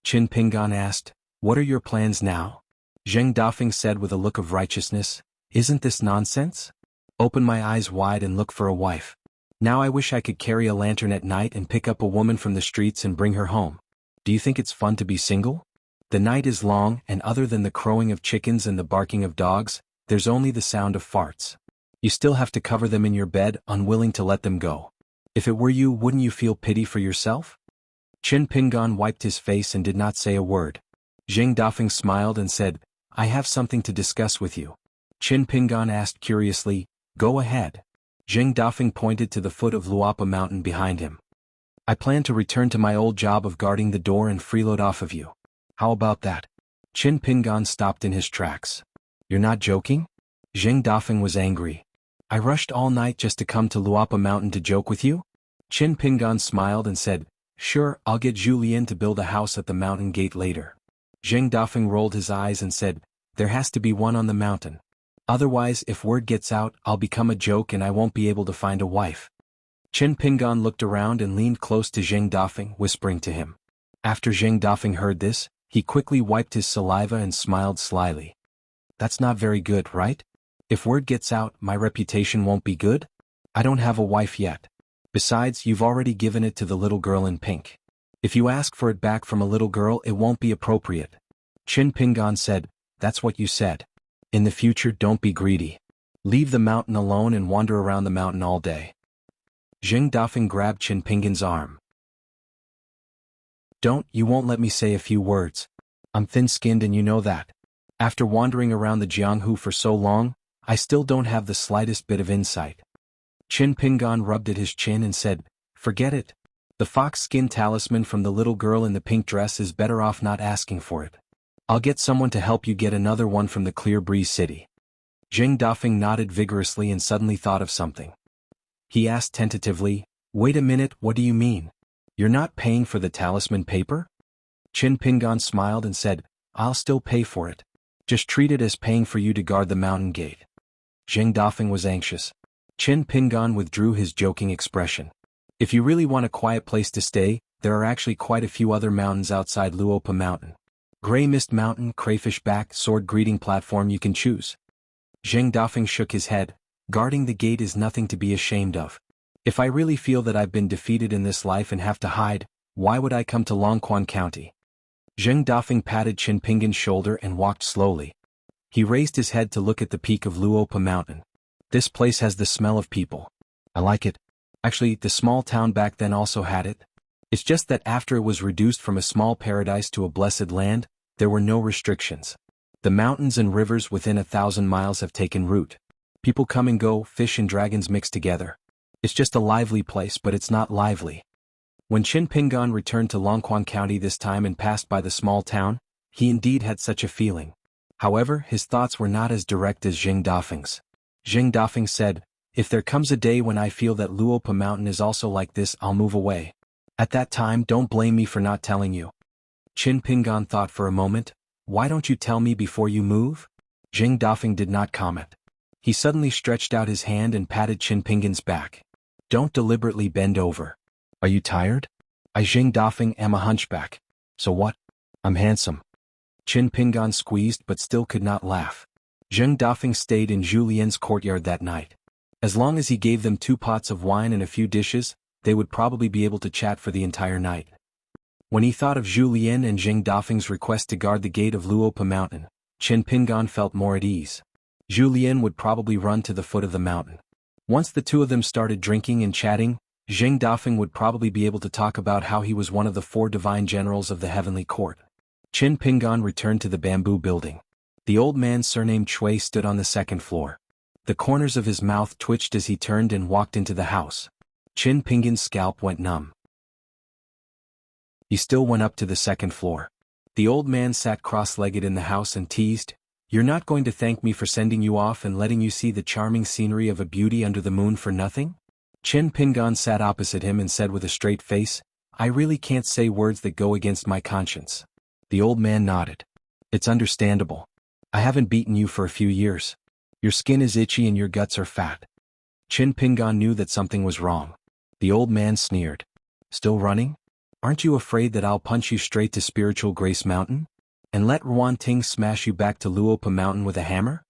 Qin Pingan asked, "What are your plans now?" Zheng Dafeng said with a look of righteousness, "Isn't this nonsense? Open my eyes wide and look for a wife. Now I wish I could carry a lantern at night and pick up a woman from the streets and bring her home. Do you think it's fun to be single? The night is long, and other than the crowing of chickens and the barking of dogs, there's only the sound of farts. You still have to cover them in your bed, unwilling to let them go. If it were you, wouldn't you feel pity for yourself?" Qin Pingan wiped his face and did not say a word. Zheng Dafeng smiled and said, "I have something to discuss with you." Qin Pingan asked curiously, "Go ahead." Zheng Dafeng pointed to the foot of Luopa Mountain behind him. "I plan to return to my old job of guarding the door and freeload off of you. How about that?" Qin Pingan stopped in his tracks. "You're not joking?" Zheng Dafeng was angry. "I rushed all night just to come to Luopa Mountain to joke with you?" Qin Pingan smiled and said, "Sure, I'll get Julien to build a house at the mountain gate later." Zheng Dafeng rolled his eyes and said, "There has to be one on the mountain. Otherwise, if word gets out, I'll become a joke and I won't be able to find a wife." Qin Pingan looked around and leaned close to Zheng Dafeng, whispering to him. After Zheng Dafeng heard this, he quickly wiped his saliva and smiled slyly. "That's not very good, right? If word gets out, my reputation won't be good? I don't have a wife yet. Besides, you've already given it to the little girl in pink. If you ask for it back from a little girl, it won't be appropriate." Qin Pingan said, "That's what you said. In the future, don't be greedy. Leave the mountain alone and wander around the mountain all day." Zheng Dafeng grabbed Qin Pingan's arm. You won't let me say a few words. I'm thin-skinned and you know that. After wandering around the Jianghu for so long, I still don't have the slightest bit of insight." Qin Pingan rubbed at his chin and said, "Forget it. The fox skin talisman from the little girl in the pink dress is better off not asking for it. I'll get someone to help you get another one from the Clear Breeze City." Zheng Dafeng nodded vigorously and suddenly thought of something. He asked tentatively, "Wait a minute, what do you mean? You're not paying for the talisman paper?" Qin Pingan smiled and said, "I'll still pay for it. Just treat it as paying for you to guard the mountain gate." Zheng Dafeng was anxious. Qin Pingan withdrew his joking expression. "If you really want a quiet place to stay, there are actually quite a few other mountains outside Luopa Mountain. Gray Mist Mountain, Crayfish Back, Sword Greeting Platform, you can choose." Zheng Dafeng shook his head. "Guarding the gate is nothing to be ashamed of. If I really feel that I've been defeated in this life and have to hide, why would I come to Longquan County?" Zheng Dafeng patted Qin Pingan's shoulder and walked slowly. He raised his head to look at the peak of Luopa Mountain. This place has the smell of people. I like it. Actually, the small town back then also had it. It's just that after it was reduced from a small paradise to a blessed land, there were no restrictions. The mountains and rivers within 1,000 miles have taken root. People come and go, fish and dragons mix together. It's just a lively place, but it's not lively. When Qin Pingan returned to Longquan County this time and passed by the small town, he indeed had such a feeling. However, his thoughts were not as direct as Zheng Dafeng's. Zheng Dafeng said, "If there comes a day when I feel that Luopa Mountain is also like this, I'll move away. At that time, don't blame me for not telling you." Qin Pingan thought for a moment. "Why don't you tell me before you move?" Zheng Dafeng did not comment. He suddenly stretched out his hand and patted Qin Pingan's back. "Don't deliberately bend over. Are you tired?" "I Zheng Dafeng am a hunchback. So what? I'm handsome." Qin Pingan squeezed but still could not laugh. Zheng Dafeng stayed in Julien's courtyard that night. As long as he gave them 2 pots of wine and a few dishes, they would probably be able to chat for the entire night. When he thought of Julien and Zheng Dafeng's request to guard the gate of Luopa Mountain, Qin Pingan felt more at ease. Julien would probably run to the foot of the mountain. Once the 2 of them started drinking and chatting, Zheng Dafeng would probably be able to talk about how he was one of the 4 divine generals of the heavenly court. Qin Pingan returned to the bamboo building. The old man surnamed Chui stood on the 2nd floor. The corners of his mouth twitched as he turned and walked into the house. Qin Pingan's scalp went numb. He still went up to the 2nd floor. The old man sat cross-legged in the house and teased, "You're not going to thank me for sending you off and letting you see the charming scenery of a beauty under the moon for nothing?" Qin Pingan sat opposite him and said with a straight face, "I really can't say words that go against my conscience." The old man nodded. "It's understandable. I haven't beaten you for a few years. Your skin is itchy and your guts are fat." Qin Pingan knew that something was wrong. The old man sneered. "Still running? Aren't you afraid that I'll punch you straight to Spiritual Grace Mountain? And let Ruan Ting smash you back to Luopa Mountain with a hammer?"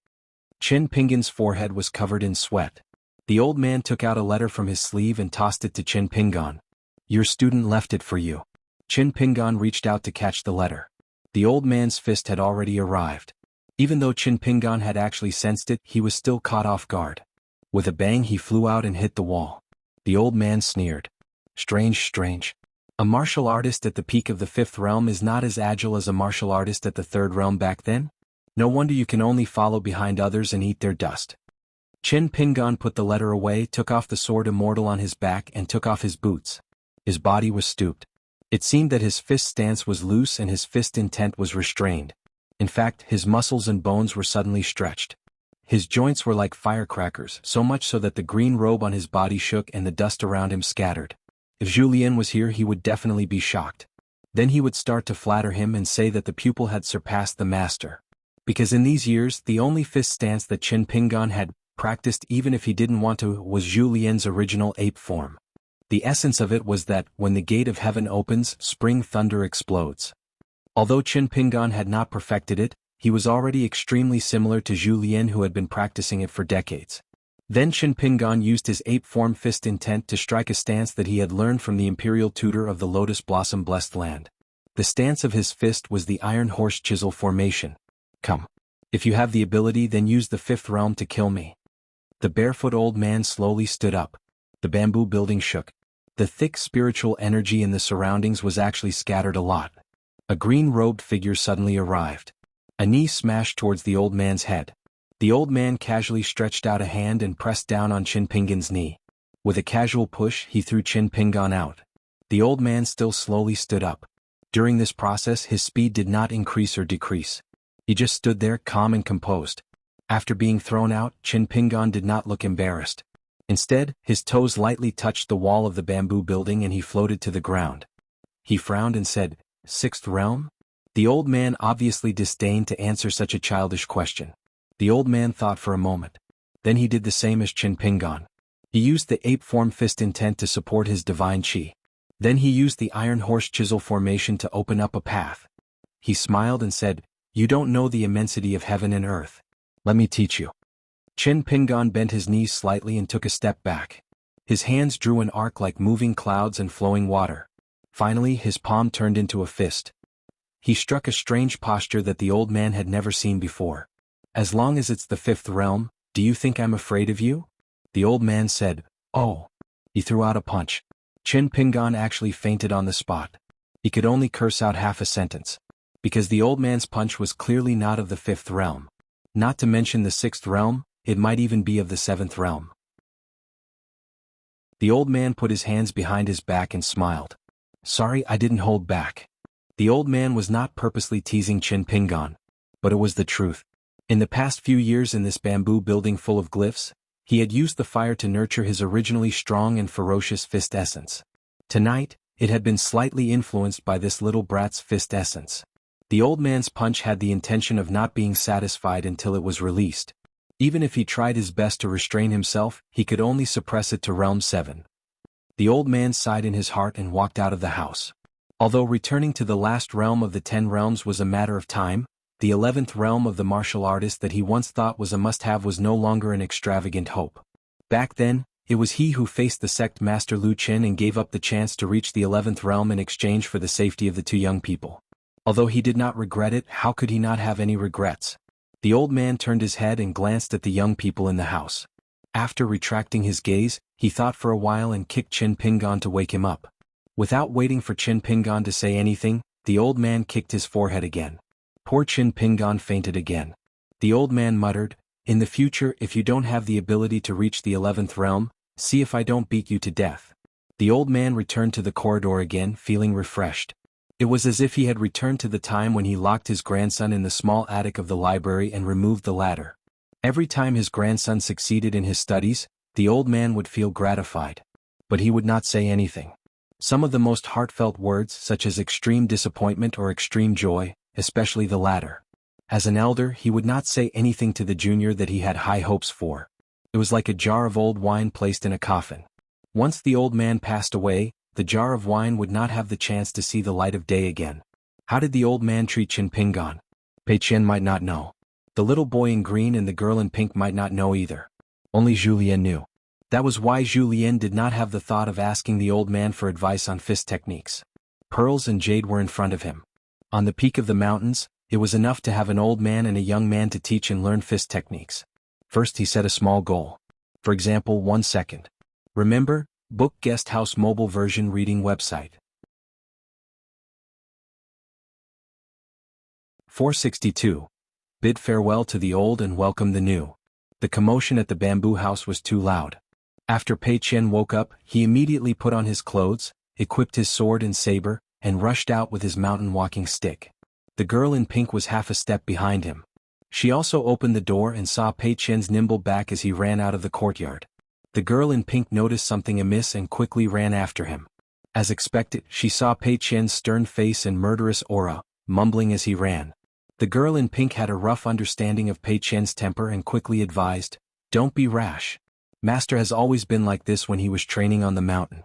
Qin Pingan's forehead was covered in sweat. The old man took out a letter from his sleeve and tossed it to Qin Pingan. "Your student left it for you." Qin Pingan reached out to catch the letter. The old man's fist had already arrived. Even though Qin Pingan had actually sensed it, he was still caught off guard. With a bang he flew out and hit the wall. The old man sneered. Strange. A martial artist at the peak of the 5th realm is not as agile as a martial artist at the 3rd realm back then? No wonder you can only follow behind others and eat their dust. Qin Pingan put the letter away, took off the sword immortal on his back and took off his boots. His body was stooped. It seemed that his fist stance was loose and his fist intent was restrained. In fact, his muscles and bones were suddenly stretched. His joints were like firecrackers, so much so that the green robe on his body shook and the dust around him scattered. If Julien was here, he would definitely be shocked. Then he would start to flatter him and say that the pupil had surpassed the master. Because in these years, the only fist stance that Qin Pingan had practiced, even if he didn't want to, was Julien's original ape form. The essence of it was that, when the gate of heaven opens, spring thunder explodes. Although Qin Pingan had not perfected it, he was already extremely similar to Julien, who had been practicing it for decades. Then Qin Pingan used his ape form fist intent to strike a stance that he had learned from the imperial tutor of the Lotus Blossom Blessed Land. The stance of his fist was the Iron Horse Chisel formation. "Come. If you have the ability, then use the 5th realm to kill me." The barefoot old man slowly stood up. The bamboo building shook. The thick spiritual energy in the surroundings was actually scattered a lot. A green-robed figure suddenly arrived. A knee smashed towards the old man's head. The old man casually stretched out a hand and pressed down on Qin Pingan's knee. With a casual push, he threw Qin Pingan out. The old man still slowly stood up. During this process, his speed did not increase or decrease. He just stood there, calm and composed. After being thrown out, Qin Pingan did not look embarrassed. Instead, his toes lightly touched the wall of the bamboo building and he floated to the ground. He frowned and said, "6th realm?" The old man obviously disdained to answer such a childish question. The old man thought for a moment. Then he did the same as Qin Pingan. He used the ape form fist intent to support his divine chi. Then he used the Iron Horse Chisel formation to open up a path. He smiled and said, "You don't know the immensity of heaven and earth. Let me teach you." Qin Pingan bent his knees slightly and took a step back. His hands drew an arc like moving clouds and flowing water. Finally, his palm turned into a fist. He struck a strange posture that the old man had never seen before. As long as it's the fifth realm, do you think I'm afraid of you? The old man said, oh. He threw out a punch. Chin Pingon actually fainted on the spot. He could only curse out half a sentence. Because the old man's punch was clearly not of the fifth realm. Not to mention the sixth realm, it might even be of the seventh realm. The old man put his hands behind his back and smiled. Sorry, I didn't hold back. The old man was not purposely teasing Chin Pingon. But it was the truth. In the past few years in this bamboo building full of glyphs, he had used the fire to nurture his originally strong and ferocious fist essence. Tonight, it had been slightly influenced by this little brat's fist essence. The old man's punch had the intention of not being satisfied until it was released. Even if he tried his best to restrain himself, he could only suppress it to realm 7. The old man sighed in his heart and walked out of the house. Although returning to the last realm of the 10 realms was a matter of time, the 11th realm of the martial artist that he once thought was a must-have was no longer an extravagant hope. Back then, it was he who faced the sect master Lu Qin and gave up the chance to reach the 11th realm in exchange for the safety of the two young people. Although he did not regret it, how could he not have any regrets? The old man turned his head and glanced at the young people in the house. After retracting his gaze, he thought for a while and kicked Chin Pingon to wake him up. Without waiting for Chin Pingon to say anything, the old man kicked his forehead again. Poor Chin Pingon fainted again. The old man muttered, in the future if you don't have the ability to reach the 11th realm, see if I don't beat you to death. The old man returned to the corridor again, feeling refreshed. It was as if he had returned to the time when he locked his grandson in the small attic of the library and removed the ladder. Every time his grandson succeeded in his studies, the old man would feel gratified. But he would not say anything. Some of the most heartfelt words, such as extreme disappointment or extreme joy, especially the latter. As an elder, he would not say anything to the junior that he had high hopes for. It was like a jar of old wine placed in a coffin. Once the old man passed away, the jar of wine would not have the chance to see the light of day again. How did the old man treat Chin Pingon? Pei Qian might not know. The little boy in green and the girl in pink might not know either. Only Julien knew. That was why Julien did not have the thought of asking the old man for advice on fist techniques. Pearls and jade were in front of him. On the peak of the mountains, it was enough to have an old man and a young man to teach and learn fist techniques. First he set a small goal. For example, 1 second. Remember, Book Guest House mobile version reading website. 462. Bid farewell to the old and welcome the new. The commotion at the bamboo house was too loud. After Pei Qian woke up, he immediately put on his clothes, equipped his sword and saber, and rushed out with his mountain walking stick. The girl in pink was half a step behind him. She also opened the door and saw Pei Qian's nimble back as he ran out of the courtyard. The girl in pink noticed something amiss and quickly ran after him. As expected, she saw Pei Qian's stern face and murderous aura, mumbling as he ran. The girl in pink had a rough understanding of Pei Qian's temper and quickly advised, "Don't be rash. Master has always been like this when he was training on the mountain."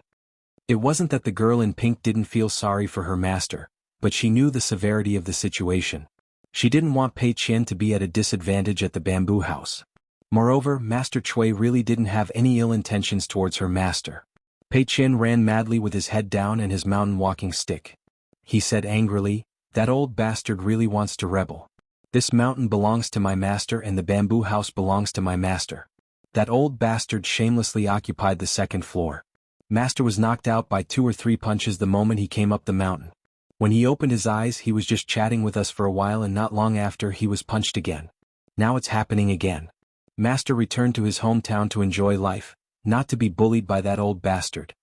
It wasn't that the girl in pink didn't feel sorry for her master, but she knew the severity of the situation. She didn't want Pei Qian to be at a disadvantage at the bamboo house. Moreover, Master Cui really didn't have any ill intentions towards her master. Pei Qian ran madly with his head down and his mountain walking stick. He said angrily, "That old bastard really wants to rebel. This mountain belongs to my master and the bamboo house belongs to my master." That old bastard shamelessly occupied the second floor. Master was knocked out by 2 or 3 punches the moment he came up the mountain. When he opened his eyes, he was just chatting with us for a while and not long after he was punched again. Now it's happening again. Master returned to his hometown to enjoy life, not to be bullied by that old bastard.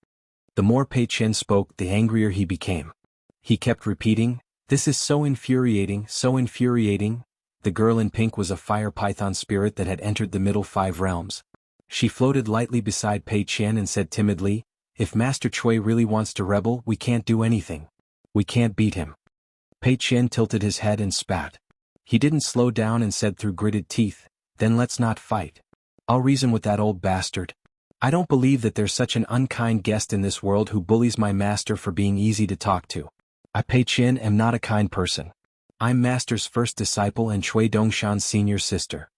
The more Pei Qian spoke, the angrier he became. He kept repeating, "This is so infuriating, so infuriating." The girl in pink was a fire python spirit that had entered the middle 5 realms. She floated lightly beside Pei Qian and said timidly, "If Master Cui really wants to rebel, we can't do anything. We can't beat him." Pei Qian tilted his head and spat. He didn't slow down and said through gritted teeth, "Then let's not fight. I'll reason with that old bastard. I don't believe that there's such an unkind guest in this world who bullies my master for being easy to talk to. I, Pei Qian, am not a kind person. I'm Master's first disciple and Cui Dongshan's senior sister."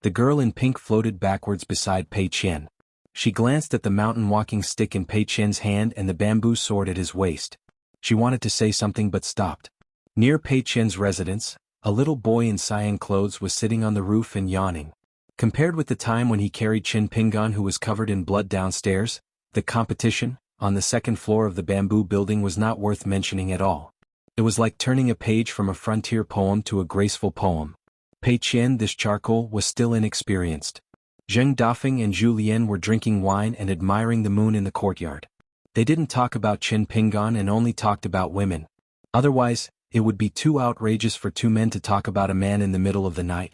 The girl in pink floated backwards beside Pei Qian. She glanced at the mountain walking stick in Pei Qian's hand and the bamboo sword at his waist. She wanted to say something but stopped. Near Pei Qian's residence, a little boy in cyan clothes was sitting on the roof and yawning. Compared with the time when he carried Qin Pingan who was covered in blood downstairs, the competition, on the second floor of the bamboo building was not worth mentioning at all. It was like turning a page from a frontier poem to a graceful poem. Pei Qian, this charcoal, was still inexperienced. Zheng Dafeng and Zhu Lian were drinking wine and admiring the moon in the courtyard. They didn't talk about Qin Pingan and only talked about women. Otherwise, it would be too outrageous for two men to talk about a man in the middle of the night.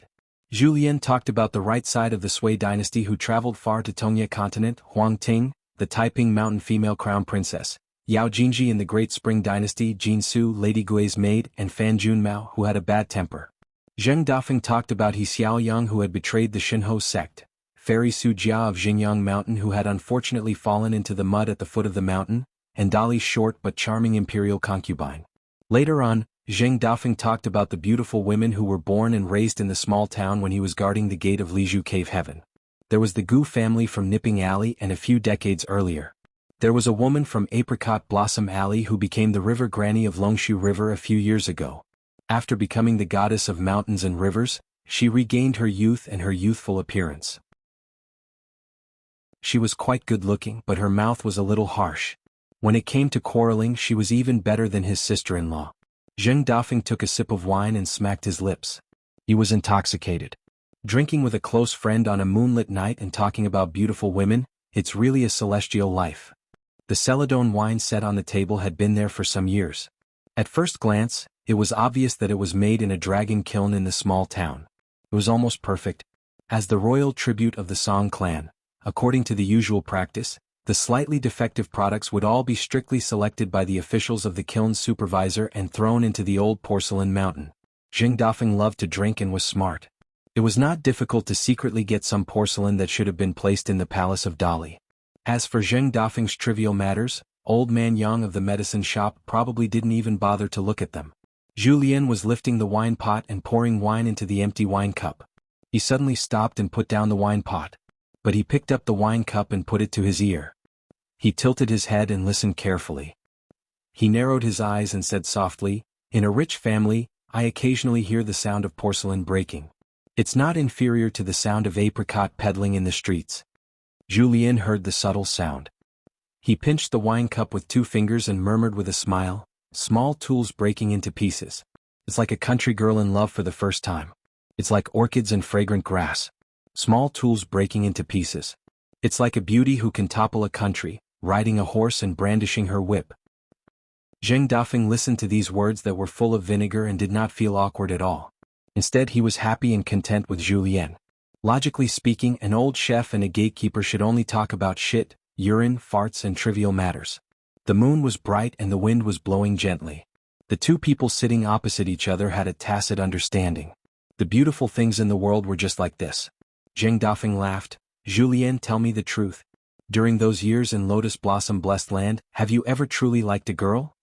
Zhu Lian talked about the right side of the Sui dynasty who traveled far to Tongye continent, Huang Ting, the Taiping mountain female crown princess, Yao Jinji in the Great Spring dynasty, Jin Su, Lady Gui's maid, and Fan Junmao who had a bad temper. Zheng Dafeng talked about He Xiaoyang who had betrayed the Xinhou sect, Fairy Su Jia of Xingyang mountain who had unfortunately fallen into the mud at the foot of the mountain, and Dali's short but charming imperial concubine. Later on, Zheng Dafeng talked about the beautiful women who were born and raised in the small town when he was guarding the gate of Lizhu Cave Heaven. There was the Gu family from Nipping Alley, and a few decades earlier, there was a woman from Apricot Blossom Alley who became the river granny of Longshu River a few years ago. After becoming the goddess of mountains and rivers, she regained her youth and her youthful appearance. She was quite good-looking, but her mouth was a little harsh. When it came to quarreling, she was even better than his sister-in-law. Zheng Dafeng took a sip of wine and smacked his lips. He was intoxicated. Drinking with a close friend on a moonlit night and talking about beautiful women, it's really a celestial life. The Celadon wine set on the table had been there for some years. At first glance, it was obvious that it was made in a dragon kiln in the small town. It was almost perfect. As the royal tribute of the Song clan, according to the usual practice, the slightly defective products would all be strictly selected by the officials of the kiln's supervisor and thrown into the old porcelain mountain. Zheng Dafeng loved to drink and was smart. It was not difficult to secretly get some porcelain that should have been placed in the palace of Dali. As for Zheng Dafeng's trivial matters, old man Yang of the medicine shop probably didn't even bother to look at them. Zhu Lian was lifting the wine pot and pouring wine into the empty wine cup. He suddenly stopped and put down the wine pot. But he picked up the wine cup and put it to his ear. He tilted his head and listened carefully. He narrowed his eyes and said softly, "In a rich family, I occasionally hear the sound of porcelain breaking. It's not inferior to the sound of apricot peddling in the streets." Zhu Lian heard the subtle sound. He pinched the wine cup with 2 fingers and murmured with a smile, "Small tools breaking into pieces. It's like a country girl in love for the first time. It's like orchids and fragrant grass. Small tools breaking into pieces. It's like a beauty who can topple a country, riding a horse and brandishing her whip." Zheng Dafeng listened to these words that were full of vinegar and did not feel awkward at all. Instead, he was happy and content with Zhu Lian. Logically speaking, an old chef and a gatekeeper should only talk about shit, urine, farts and trivial matters. The moon was bright and the wind was blowing gently. The two people sitting opposite each other had a tacit understanding. The beautiful things in the world were just like this. Zheng Dafeng laughed. "Zhu Lian, tell me the truth. During those years in Lotus Blossom Blessed Land, have you ever truly liked a girl?"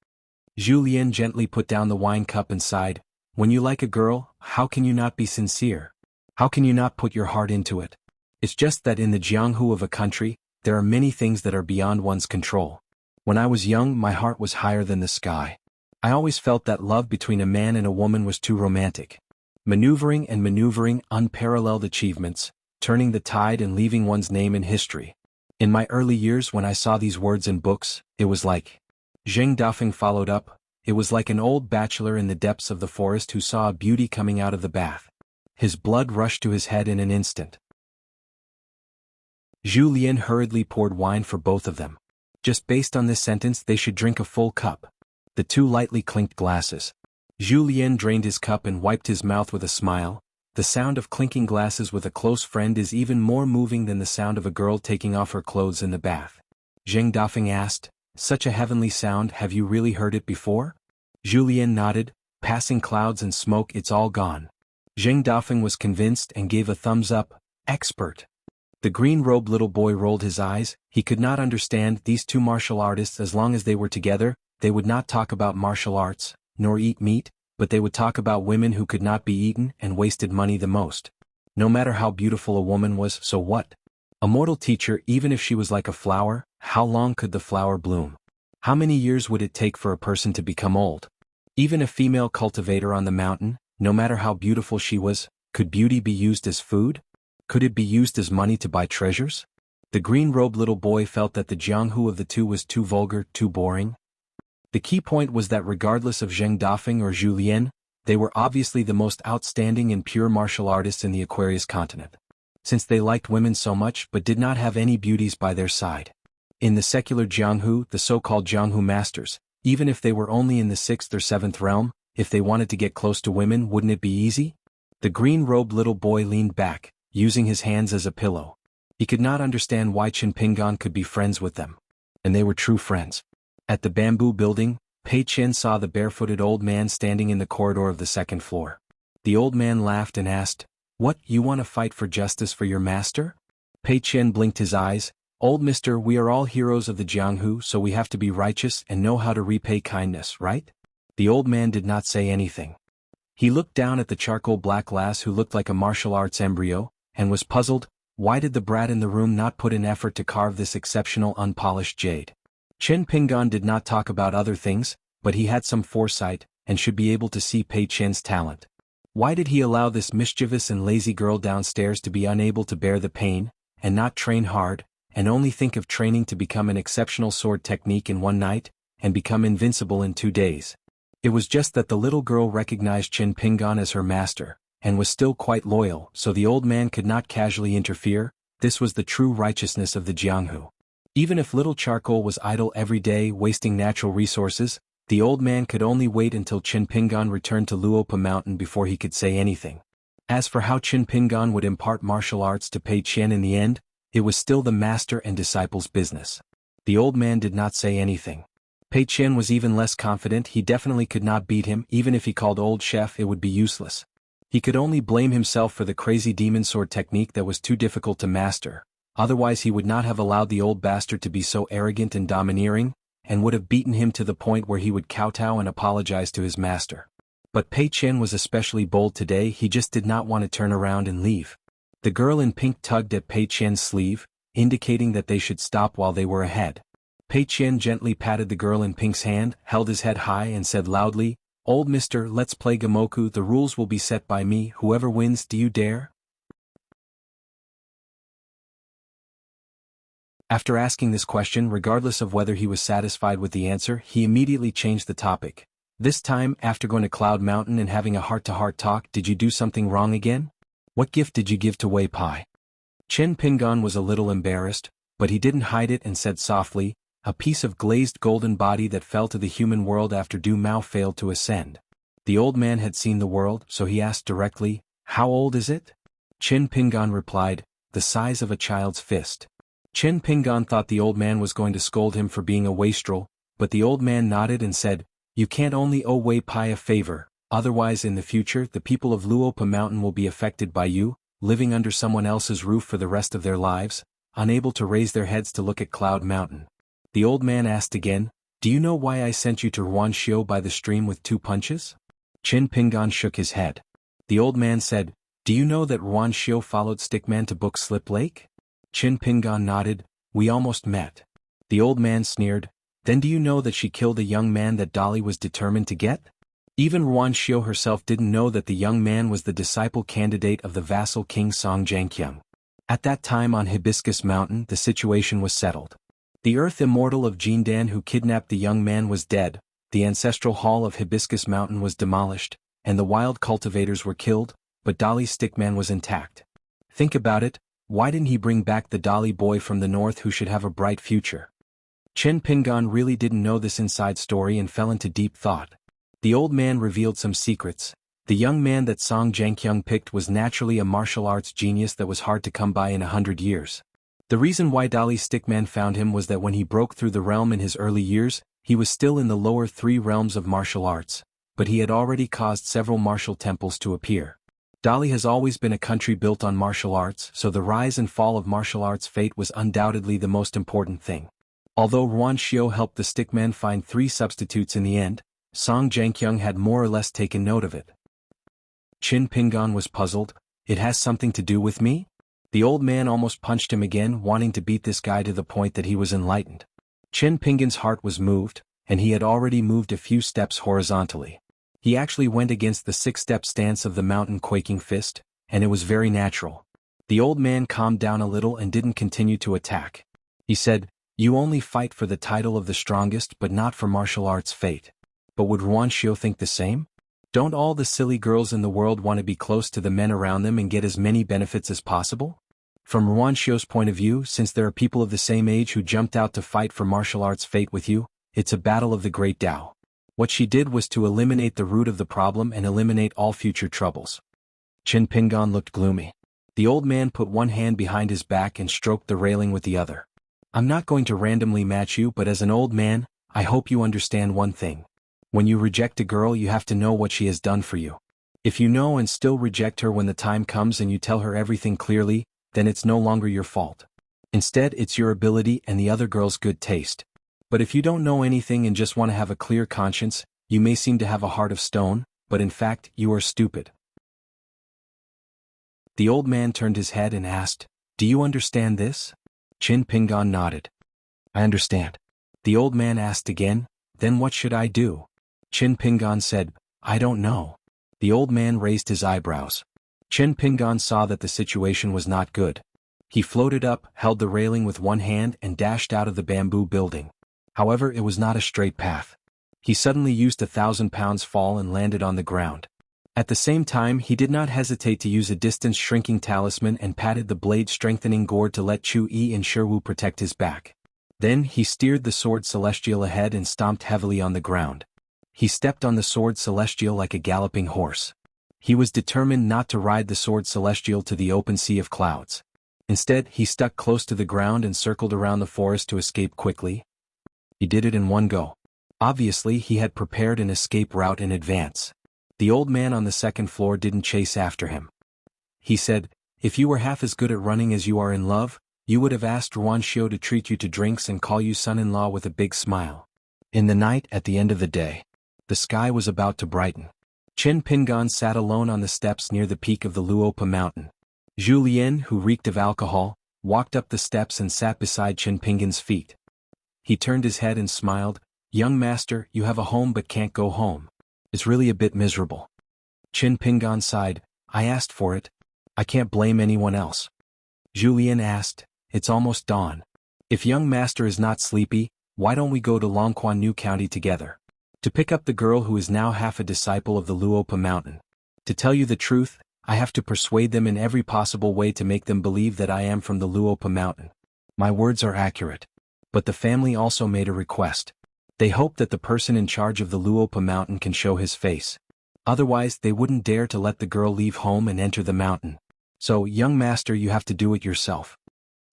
Zhu Lian gently put down the wine cup and sighed. "When you like a girl, how can you not be sincere? How can you not put your heart into it? It's just that in the Jianghu of a country, there are many things that are beyond one's control. When I was young, my heart was higher than the sky. I always felt that love between a man and a woman was too romantic. Maneuvering and maneuvering, unparalleled achievements, turning the tide and leaving one's name in history. In my early years when I saw these words in books, it was like..." Zheng Dafeng followed up, "It was like an old bachelor in the depths of the forest who saw a beauty coming out of the bath." His blood rushed to his head in an instant. Zhu Lian hurriedly poured wine for both of them. Just based on this sentence, they should drink a full cup. The two lightly clinked glasses. Zhu Lian drained his cup and wiped his mouth with a smile. The sound of clinking glasses with a close friend is even more moving than the sound of a girl taking off her clothes in the bath. Zheng Dafeng asked, "Such a heavenly sound, have you really heard it before?" Zhu Lian nodded. "Passing clouds and smoke, it's all gone." Zheng Dafeng was convinced and gave a thumbs up. "Expert." The green-robed little boy rolled his eyes. He could not understand these two martial artists. As long as they were together, they would not talk about martial arts, nor eat meat, but they would talk about women who could not be eaten and wasted money the most. No matter how beautiful a woman was, so what? A mortal teacher, even if she was like a flower, how long could the flower bloom? How many years would it take for a person to become old? Even a female cultivator on the mountain, no matter how beautiful she was, could beauty be used as food? Could it be used as money to buy treasures? The green-robed little boy felt that the Jianghu of the two was too vulgar, too boring. The key point was that regardless of Zheng Dafeng or Zhu Lian, they were obviously the most outstanding and pure martial artists in the Aquarius continent. Since they liked women so much but did not have any beauties by their side. In the secular Jianghu, the so-called Jianghu masters, even if they were only in the 6th or 7th realm, if they wanted to get close to women, wouldn't it be easy? The green-robed little boy leaned back, using his hands as a pillow. He could not understand why Qin Pingan could be friends with them. And they were true friends. At the bamboo building, Pei Qian saw the barefooted old man standing in the corridor of the 2nd floor. The old man laughed and asked, "What, you want to fight for justice for your master?" Pei Qian blinked his eyes. "Old mister, we are all heroes of the Jianghu, so we have to be righteous and know how to repay kindness, right?" The old man did not say anything. He looked down at the charcoal black lass who looked like a martial arts embryo, and was puzzled. Why did the brat in the room not put in effort to carve this exceptional unpolished jade? Qin Pingan did not talk about other things, but he had some foresight, and should be able to see Pei Qian's talent. Why did he allow this mischievous and lazy girl downstairs to be unable to bear the pain, and not train hard, and only think of training to become an exceptional sword technique in one night, and become invincible in 2 days? It was just that the little girl recognized Qin Pingan as her master, and was still quite loyal, so the old man could not casually interfere. This was the true righteousness of the Jianghu. Even if little charcoal was idle every day wasting natural resources, the old man could only wait until Qin Pingan returned to Luopa Mountain before he could say anything. As for how Qin Pingan would impart martial arts to Pei Qian in the end, it was still the master and disciple's business. The old man did not say anything. Pei Qian was even less confident. He definitely could not beat him. Even if he called old chef, it would be useless. He could only blame himself for the crazy demon sword technique that was too difficult to master. Otherwise he would not have allowed the old bastard to be so arrogant and domineering, and would have beaten him to the point where he would kowtow and apologize to his master. But Pei Qian was especially bold today. He just did not want to turn around and leave. The girl in pink tugged at Pei Qian's sleeve, indicating that they should stop while they were ahead. Pei Qian gently patted the girl in pink's hand, held his head high and said loudly, "Old mister, let's play Gamoku. The rules will be set by me. Whoever wins, do you dare?" After asking this question, regardless of whether he was satisfied with the answer, he immediately changed the topic. This time, after going to Cloud Mountain and having a heart-to-heart talk, did you do something wrong again? What gift did you give to Wei Pai? Qin Pingan was a little embarrassed, but he didn't hide it and said softly, "A piece of glazed golden body that fell to the human world after Du Mao failed to ascend." The old man had seen the world, so he asked directly, "How old is it?" Qin Pingan replied, "The size of a child's fist." Qin Pingan thought the old man was going to scold him for being a wastrel, but the old man nodded and said, "You can't only owe Wei Pai a favor, otherwise in the future the people of Luopa Mountain will be affected by you, living under someone else's roof for the rest of their lives, unable to raise their heads to look at Cloud Mountain." The old man asked again, "Do you know why I sent you to Ruanxiu by the stream with 2 punches? Qin Pingan shook his head. The old man said, "Do you know that Ruanxiu followed Stickman to Book Slip Lake?" Qin Pingan nodded, "We almost met." The old man sneered, "Then do you know that she killed a young man that Dolly was determined to get?" Even Ruanxiu herself didn't know that the young man was the disciple candidate of the vassal king Song Jianqiang. At that time on Hibiscus Mountain the situation was settled. The earth immortal of Jindan who kidnapped the young man was dead, the ancestral hall of Hibiscus Mountain was demolished, and the wild cultivators were killed, but Dolly's stickman was intact. Think about it, why didn't he bring back the Dolly boy from the north who should have a bright future? Qin Pingan really didn't know this inside story and fell into deep thought. The old man revealed some secrets. The young man that Song Jianqiang picked was naturally a martial arts genius that was hard to come by in 100 years. The reason why Dolly's stickman found him was that when he broke through the realm in his early years, he was still in the lower 3 realms of martial arts, but he had already caused several martial temples to appear. Dolly has always been a country built on martial arts, so the rise and fall of martial arts fate was undoubtedly the most important thing. Although Ruanxiu helped the stickman find 3 substitutes in the end, Song Jianqiang had more or less taken note of it. Qin Pingan was puzzled. "It has something to do with me?" The old man almost punched him again, wanting to beat this guy to the point that he was enlightened. Qin Pingan's heart was moved, and he had already moved a few steps horizontally. He actually went against the six-step stance of the mountain quaking fist, and it was very natural. The old man calmed down a little and didn't continue to attack. He said, "You only fight for the title of the strongest but not for martial arts fate. But would Ruan Shio think the same? Don't all the silly girls in the world want to be close to the men around them and get as many benefits as possible? From Ruan Shio's point of view, since there are people of the same age who jumped out to fight for martial arts fate with you, it's a battle of the great Tao. What she did was to eliminate the root of the problem and eliminate all future troubles." Qin Pingan looked gloomy. The old man put one hand behind his back and stroked the railing with the other. "I'm not going to randomly match you, but as an old man, I hope you understand one thing. When you reject a girl, you have to know what she has done for you. If you know and still reject her when the time comes and you tell her everything clearly, then it's no longer your fault. Instead, it's your ability and the other girl's good taste. But if you don't know anything and just want to have a clear conscience, you may seem to have a heart of stone, but in fact, you are stupid." The old man turned his head and asked, "Do you understand this?" Qin Pingan nodded. "I understand." The old man asked again, "Then what should I do?" Qin Pingan said, "I don't know." The old man raised his eyebrows. Qin Pingan saw that the situation was not good. He floated up, held the railing with one hand and dashed out of the bamboo building. However, it was not a straight path. He suddenly used 1,000 pounds fall and landed on the ground. At the same time, he did not hesitate to use a distance-shrinking talisman and patted the blade-strengthening gourd to let Chu Yi and Sherwu protect his back. Then he steered the sword celestial ahead and stomped heavily on the ground. He stepped on the sword celestial like a galloping horse. He was determined not to ride the sword celestial to the open sea of clouds. Instead, he stuck close to the ground and circled around the forest to escape quickly. He did it in one go. Obviously, he had prepared an escape route in advance. The old man on the second floor didn't chase after him. He said, "If you were half as good at running as you are in love, you would have asked Ruan Shio to treat you to drinks and call you son-in-law with a big smile." In the night, at the end of the day, the sky was about to brighten. Qin Pingan sat alone on the steps near the peak of the Luopa mountain. Zhu Lian, who reeked of alcohol, walked up the steps and sat beside Qin Pingan's feet. He turned his head and smiled, "Young master, you have a home but can't go home. It's really a bit miserable." Qin Pingan sighed, "I asked for it. I can't blame anyone else." Zhu Lian asked, "It's almost dawn. If young master is not sleepy, why don't we go to Longquan New County together? To pick up the girl who is now half a disciple of the Luopa mountain. To tell you the truth, I have to persuade them in every possible way to make them believe that I am from the Luopa mountain. My words are accurate. But the family also made a request. They hope that the person in charge of the Luopa mountain can show his face. Otherwise, they wouldn't dare to let the girl leave home and enter the mountain. So, young master, you have to do it yourself."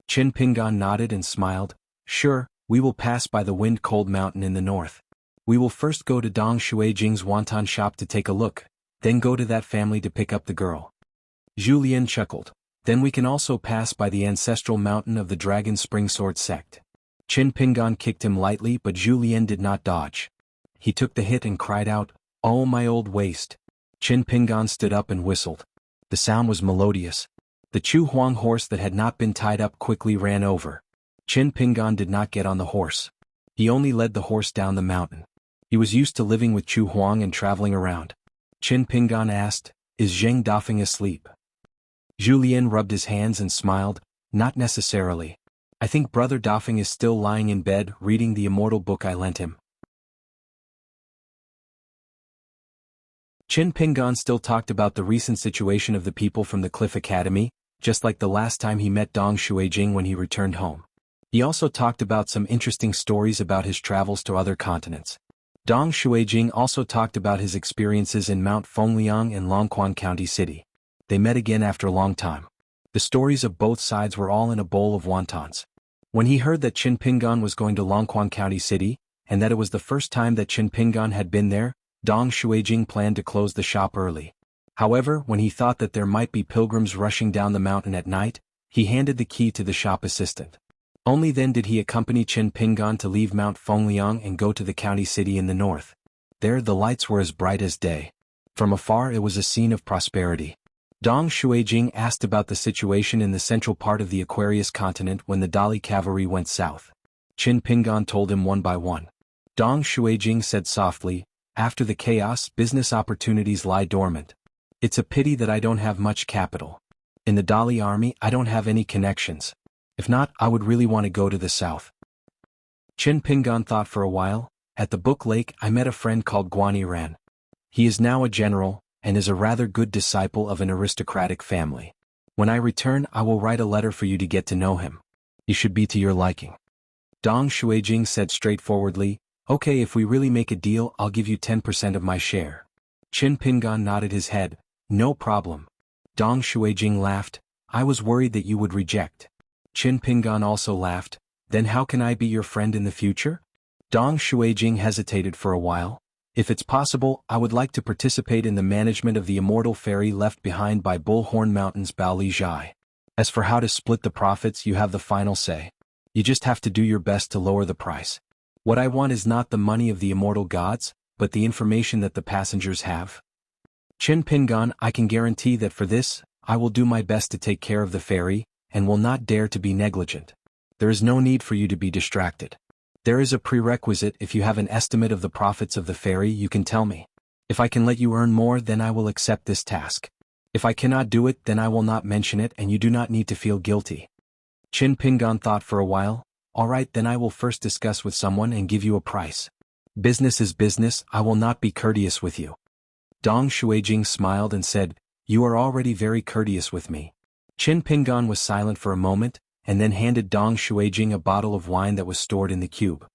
Qin Pingan nodded and smiled, "Sure, we will pass by the wind-cold mountain in the north. We will first go to Dong Shuijing's wonton shop to take a look, then go to that family to pick up the girl." Zhu Lian chuckled. "Then we can also pass by the ancestral mountain of the Dragon Spring Sword sect." Qin Pingan kicked him lightly, but Zhu Lian did not dodge. He took the hit and cried out, "Oh, my old waist." Qin Pingan stood up and whistled. The sound was melodious. The Chu Huang horse that had not been tied up quickly ran over. Qin Pingan did not get on the horse. He only led the horse down the mountain. He was used to living with Chu Huang and traveling around. Qin Pingan asked, "Is Zheng Dafeng asleep?" Zhu Lian rubbed his hands and smiled, "Not necessarily. I think Brother Dafeng is still lying in bed reading the immortal book I lent him." Qin Pingan still talked about the recent situation of the people from the Cliff Academy, just like the last time he met Dong Shuijing when he returned home. He also talked about some interesting stories about his travels to other continents. Dong Shuijing also talked about his experiences in Mount Fongliang and Longquan County City. They met again after a long time. The stories of both sides were all in a bowl of wontons. When he heard that Qin Pingan was going to Longquan County City, and that it was the first time that Qin Pingan had been there, Dong Shuijing planned to close the shop early. However, when he thought that there might be pilgrims rushing down the mountain at night, he handed the key to the shop assistant. Only then did he accompany Qin Pingan to leave Mount Fongliang and go to the county city in the north. There the lights were as bright as day. From afar it was a scene of prosperity. Dong Shuijing asked about the situation in the central part of the Aquarius continent when the Dali cavalry went south. Qin Pingan told him one by one. Dong Shuijing said softly, After the chaos, business opportunities lie dormant. It's a pity that I don't have much capital. In the Dali army, I don't have any connections. If not, I would really want to go to the south. Chin Pingan thought for a while. At the Book Lake, I met a friend called Guani Ran. He is now a general, and is a rather good disciple of an aristocratic family. When I return, I will write a letter for you to get to know him. He should be to your liking. Dong Shuijing said straightforwardly, "Okay, if we really make a deal, I'll give you 10% of my share." Chin Pingan nodded his head, "No problem." Dong Shuijing laughed, "I was worried that you would reject." Chin Pingan also laughed, "Then how can I be your friend in the future?" Dong Shuijing hesitated for a while. "If it's possible, I would like to participate in the management of the immortal ferry left behind by Bullhorn Mountain's Baoli Zhai. As for how to split the profits, you have the final say. You just have to do your best to lower the price. What I want is not the money of the immortal gods, but the information that the passengers have." Chin Pingan, "I can guarantee that for this, I will do my best to take care of the ferry, and will not dare to be negligent. There is no need for you to be distracted. There is a prerequisite. If you have an estimate of the profits of the ferry, you can tell me. If I can let you earn more, then I will accept this task. If I cannot do it, then I will not mention it, and you do not need to feel guilty." Chin Pingan thought for a while. "All right, then I will first discuss with someone and give you a price. Business is business, I will not be courteous with you." Dong Shuijing smiled and said, "You are already very courteous with me." Chin Pingan was silent for a moment, and then handed Dong Shuijing a bottle of wine that was stored in the cube.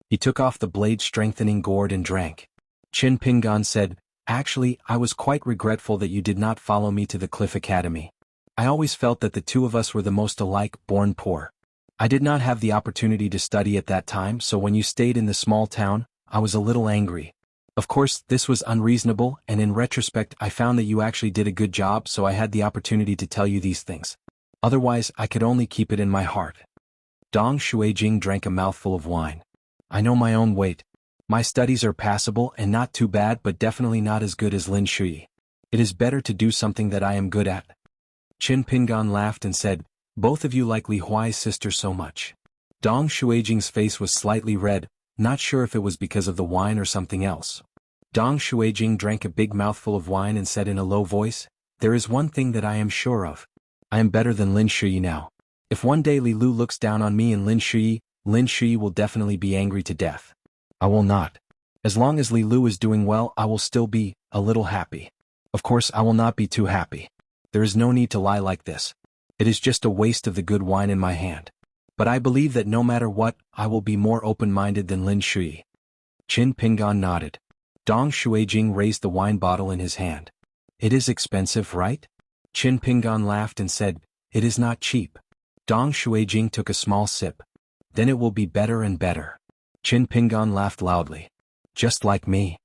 He took off the blade-strengthening gourd and drank. Chin Pingan said, "Actually, I was quite regretful that you did not follow me to the Cliff Academy. I always felt that the two of us were the most alike, born poor. I did not have the opportunity to study at that time, so when you stayed in the small town, I was a little angry. Of course, this was unreasonable, and in retrospect I found that you actually did a good job, so I had the opportunity to tell you these things. Otherwise, I could only keep it in my heart." Dong Shuijing drank a mouthful of wine. "I know my own weight. My studies are passable and not too bad, but definitely not as good as Lin Shui. It is better to do something that I am good at." Chin Pingan laughed and said, "Both of you like Li Huai's sister so much." Dong Shuijing's face was slightly red, not sure if it was because of the wine or something else. Dong Shuijing drank a big mouthful of wine and said in a low voice, "There is one thing that I am sure of. I am better than Lin Shui now. If one day Li Lu looks down on me and Lin Shui will definitely be angry to death. I will not. As long as Li Lu is doing well, I will still be a little happy. Of course, I will not be too happy. There is no need to lie like this. It is just a waste of the good wine in my hand. But I believe that no matter what, I will be more open-minded than Lin Shui." Chin Pingan nodded. Dong Shuijing raised the wine bottle in his hand. "It is expensive, right?" Chin Pingan laughed and said, "It is not cheap." Dong Shuijing took a small sip. "Then it will be better and better." Chin Pingan laughed loudly. "Just like me."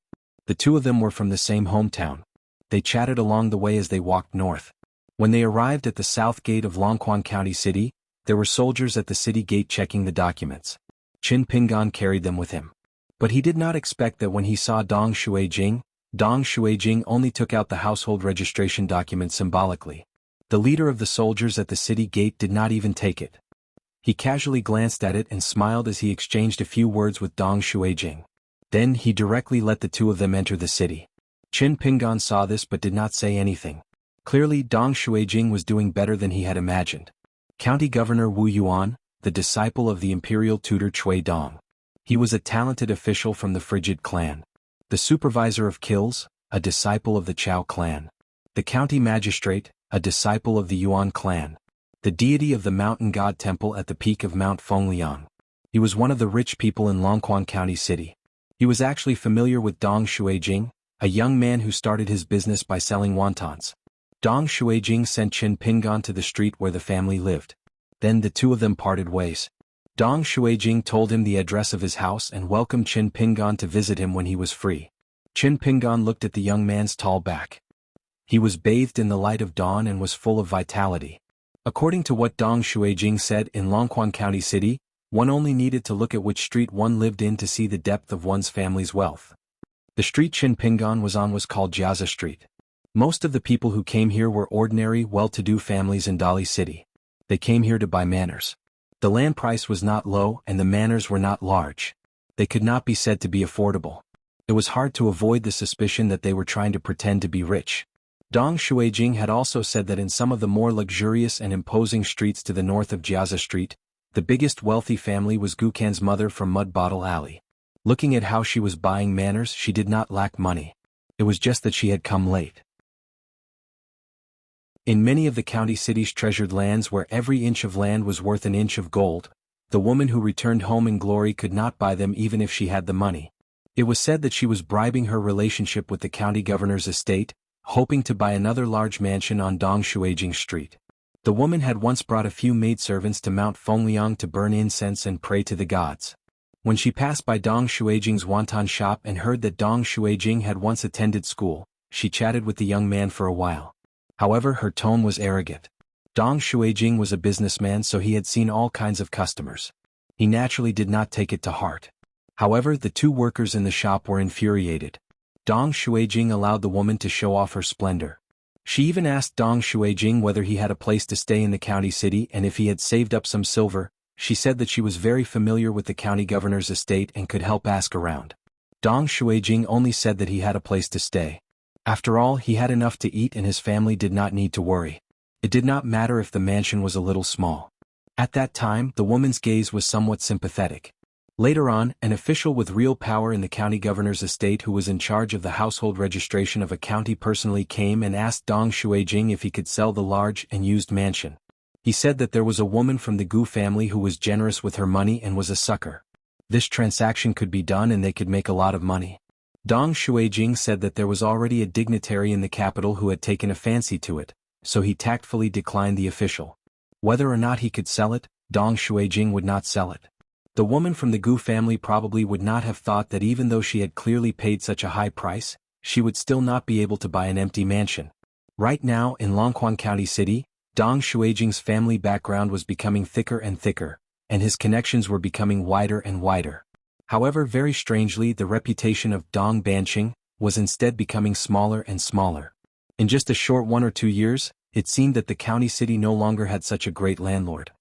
The two of them were from the same hometown. They chatted along the way as they walked north. When they arrived at the south gate of Longquan County City, there were soldiers at the city gate checking the documents. Chin Pingan carried them with him. But he did not expect that when he saw Dong Shuijing only took out the household registration document symbolically. The leader of the soldiers at the city gate did not even take it. He casually glanced at it and smiled as he exchanged a few words with Dong Shuijing. Then he directly let the two of them enter the city. Chin Pingan saw this but did not say anything. Clearly, Dong Shuijing was doing better than he had imagined. County Governor Wu Yuan, the disciple of the imperial tutor Cui Dong. He was a talented official from the Frigid clan. The supervisor of kills, a disciple of the Chao clan. The county magistrate, a disciple of the Yuan clan. The deity of the mountain god temple at the peak of Mount Fengliang. He was one of the rich people in Longquan County City. He was actually familiar with Dong Shuijing, a young man who started his business by selling wontons. Dong Shuijing sent Chin Pingan to the street where the family lived. Then the two of them parted ways. Dong Shuijing told him the address of his house and welcomed Chin Pingan to visit him when he was free. Chin Pingan looked at the young man's tall back. He was bathed in the light of dawn and was full of vitality. According to what Dong Shuijing said, in Longquan County City, one only needed to look at which street one lived in to see the depth of one's family's wealth. The street Chin Pingan was on was called Jiaza Street. Most of the people who came here were ordinary, well-to-do families in Dali City. They came here to buy manors. The land price was not low and the manors were not large. They could not be said to be affordable. It was hard to avoid the suspicion that they were trying to pretend to be rich. Dong Shuijing had also said that in some of the more luxurious and imposing streets to the north of Jiazi Street, the biggest wealthy family was Gukan's mother from Mud Bottle Alley. Looking at how she was buying manners, she did not lack money. It was just that she had come late. In many of the county city's treasured lands where every inch of land was worth an inch of gold, the woman who returned home in glory could not buy them even if she had the money. It was said that she was bribing her relationship with the county governor's estate, hoping to buy another large mansion on Dong Shuijing Street. The woman had once brought a few maidservants to Mount Fengliang to burn incense and pray to the gods. When she passed by Dong Shuijing's wonton shop and heard that Dong Shuijing had once attended school, she chatted with the young man for a while. However, her tone was arrogant. Dong Shuijing was a businessman, so he had seen all kinds of customers. He naturally did not take it to heart. However, the two workers in the shop were infuriated. Dong Shuijing allowed the woman to show off her splendor. She even asked Dong Shuijing whether he had a place to stay in the county city and if he had saved up some silver. She said that she was very familiar with the county governor's estate and could help ask around. Dong Shuijing only said that he had a place to stay. After all, he had enough to eat and his family did not need to worry. It did not matter if the mansion was a little small. At that time, the woman's gaze was somewhat sympathetic. Later on, an official with real power in the county governor's estate who was in charge of the household registration of a county personally came and asked Dong Shuijing if he could sell the large and used mansion. He said that there was a woman from the Gu family who was generous with her money and was a sucker. This transaction could be done and they could make a lot of money. Dong Shuijing said that there was already a dignitary in the capital who had taken a fancy to it, so he tactfully declined the official. Whether or not he could sell it, Dong Shuijing would not sell it. The woman from the Gu family probably would not have thought that even though she had clearly paid such a high price, she would still not be able to buy an empty mansion. Right now, in Longquan County City, Dong Shuijing's family background was becoming thicker and thicker, and his connections were becoming wider and wider. However, very strangely, the reputation of Dong Banqing was instead becoming smaller and smaller. In just a short 1 or 2 years, it seemed that the county city no longer had such a great landlord.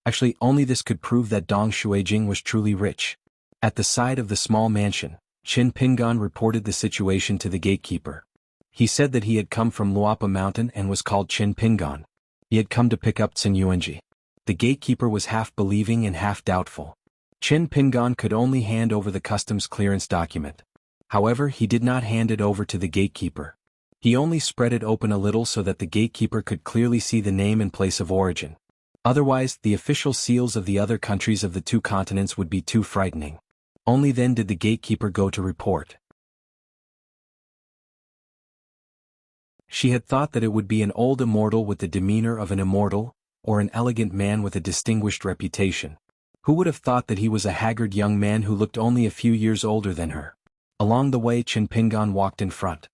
Actually, only this could prove that Dong Shuijing was truly rich. At the side of the small mansion, Qin Pingan reported the situation to the gatekeeper. He said that he had come from Luapa Mountain and was called Qin Pingan. He had come to pick up Tsin Yuanji. The gatekeeper was half believing and half doubtful. Qin Pingan could only hand over the customs clearance document. However, he did not hand it over to the gatekeeper. He only spread it open a little so that the gatekeeper could clearly see the name and place of origin. Otherwise, the official seals of the other countries of the 2 continents would be too frightening. Only then did the gatekeeper go to report. She had thought that it would be an old immortal with the demeanor of an immortal, or an elegant man with a distinguished reputation. Who would have thought that he was a haggard young man who looked only a few years older than her? Along the way, Qin Pingan walked in front.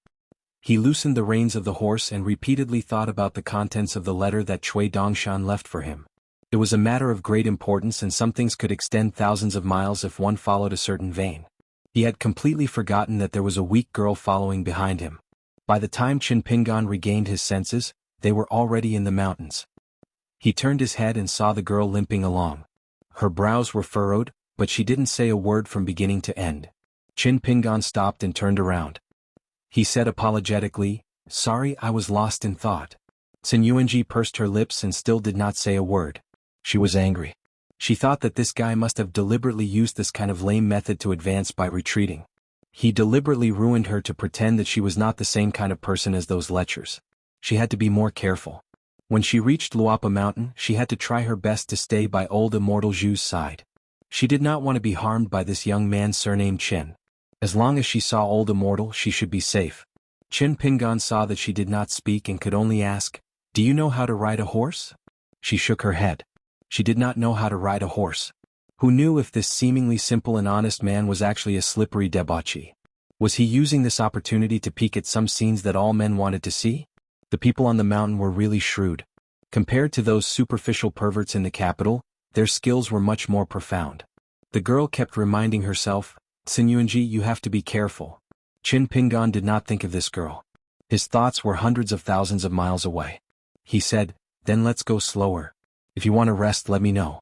He loosened the reins of the horse and repeatedly thought about the contents of the letter that Cui Dongshan left for him. It was a matter of great importance and some things could extend thousands of miles if one followed a certain vein. He had completely forgotten that there was a weak girl following behind him. By the time Qin Pingan regained his senses, they were already in the mountains. He turned his head and saw the girl limping along. Her brows were furrowed, but she didn't say a word from beginning to end. Qin Pingan stopped and turned around. He said apologetically, "Sorry, I was lost in thought." Tsin Yuanji pursed her lips and still did not say a word. She was angry. She thought that this guy must have deliberately used this kind of lame method to advance by retreating. He deliberately ruined her to pretend that she was not the same kind of person as those lechers. She had to be more careful. When she reached Luapa Mountain, she had to try her best to stay by old immortal Zhu's side. She did not want to be harmed by this young man surnamed Qin. As long as she saw old immortal, she should be safe. Qin Pingan saw that she did not speak and could only ask, "Do you know how to ride a horse?" She shook her head. She did not know how to ride a horse. Who knew if this seemingly simple and honest man was actually a slippery debauchee? Was he using this opportunity to peek at some scenes that all men wanted to see? The people on the mountain were really shrewd. Compared to those superficial perverts in the capital, their skills were much more profound. The girl kept reminding herself, "Tsin Yuanji, you have to be careful." Qin Pingan did not think of this girl. His thoughts were hundreds of thousands of miles away. He said, "Then let's go slower. If you want to rest, let me know."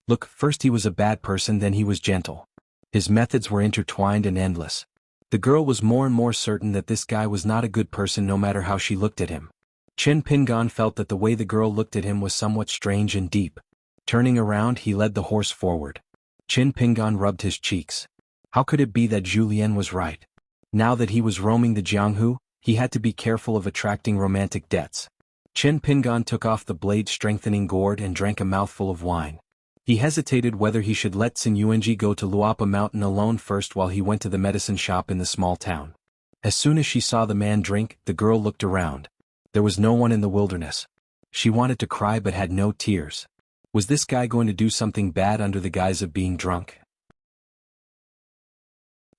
Look, first he was a bad person, then he was gentle. His methods were intertwined and endless. The girl was more and more certain that this guy was not a good person no matter how she looked at him. Chin Pingan felt that the way the girl looked at him was somewhat strange and deep. Turning around, he led the horse forward. Chin Pingan rubbed his cheeks. How could it be that Julien was right? Now that he was roaming the Jianghu, he had to be careful of attracting romantic debts. Chin Pingan took off the blade-strengthening gourd and drank a mouthful of wine. He hesitated whether he should let Sun Yuanji go to Luapa Mountain alone first while he went to the medicine shop in the small town. As soon as she saw the man drink, the girl looked around. There was no one in the wilderness. She wanted to cry but had no tears. Was this guy going to do something bad under the guise of being drunk?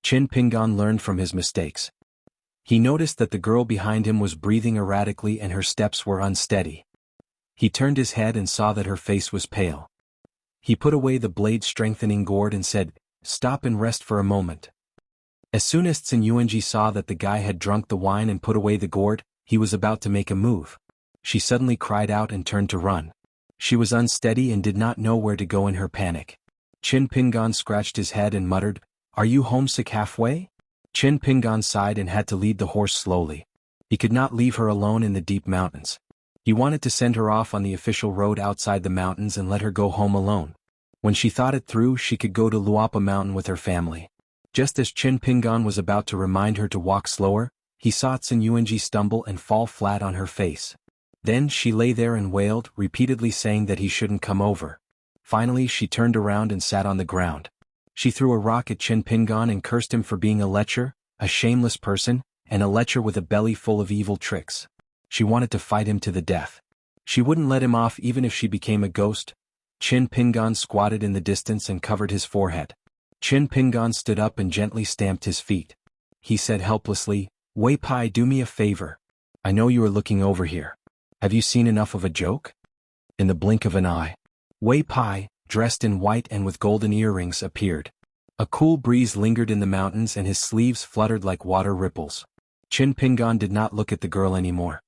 Chin Pingan learned from his mistakes. He noticed that the girl behind him was breathing erratically and her steps were unsteady. He turned his head and saw that her face was pale. He put away the blade-strengthening gourd and said, "Stop and rest for a moment." As soon as Sun Yuanji saw that the guy had drunk the wine and put away the gourd, he was about to make a move. She suddenly cried out and turned to run. She was unsteady and did not know where to go in her panic. Chin Pingan scratched his head and muttered, "Are you homesick halfway?" Chin Pingan sighed and had to lead the horse slowly. He could not leave her alone in the deep mountains. He wanted to send her off on the official road outside the mountains and let her go home alone. When she thought it through, she could go to Luapa Mountain with her family. Just as Chin Pingan was about to remind her to walk slower, he saw Sun Yuanji stumble and fall flat on her face. Then she lay there and wailed, repeatedly saying that he shouldn't come over. Finally she turned around and sat on the ground. She threw a rock at Chin Pingan and cursed him for being a lecher, a shameless person, and a lecher with a belly full of evil tricks. She wanted to fight him to the death. She wouldn't let him off even if she became a ghost. Chin Pingan squatted in the distance and covered his forehead. Chin Pingan stood up and gently stamped his feet. He said helplessly, "Wei Pai, do me a favor. I know you are looking over here. Have you seen enough of a joke?" In the blink of an eye, Wei Pai, dressed in white and with golden earrings, appeared. A cool breeze lingered in the mountains and his sleeves fluttered like water ripples. Chin Pingan did not look at the girl anymore.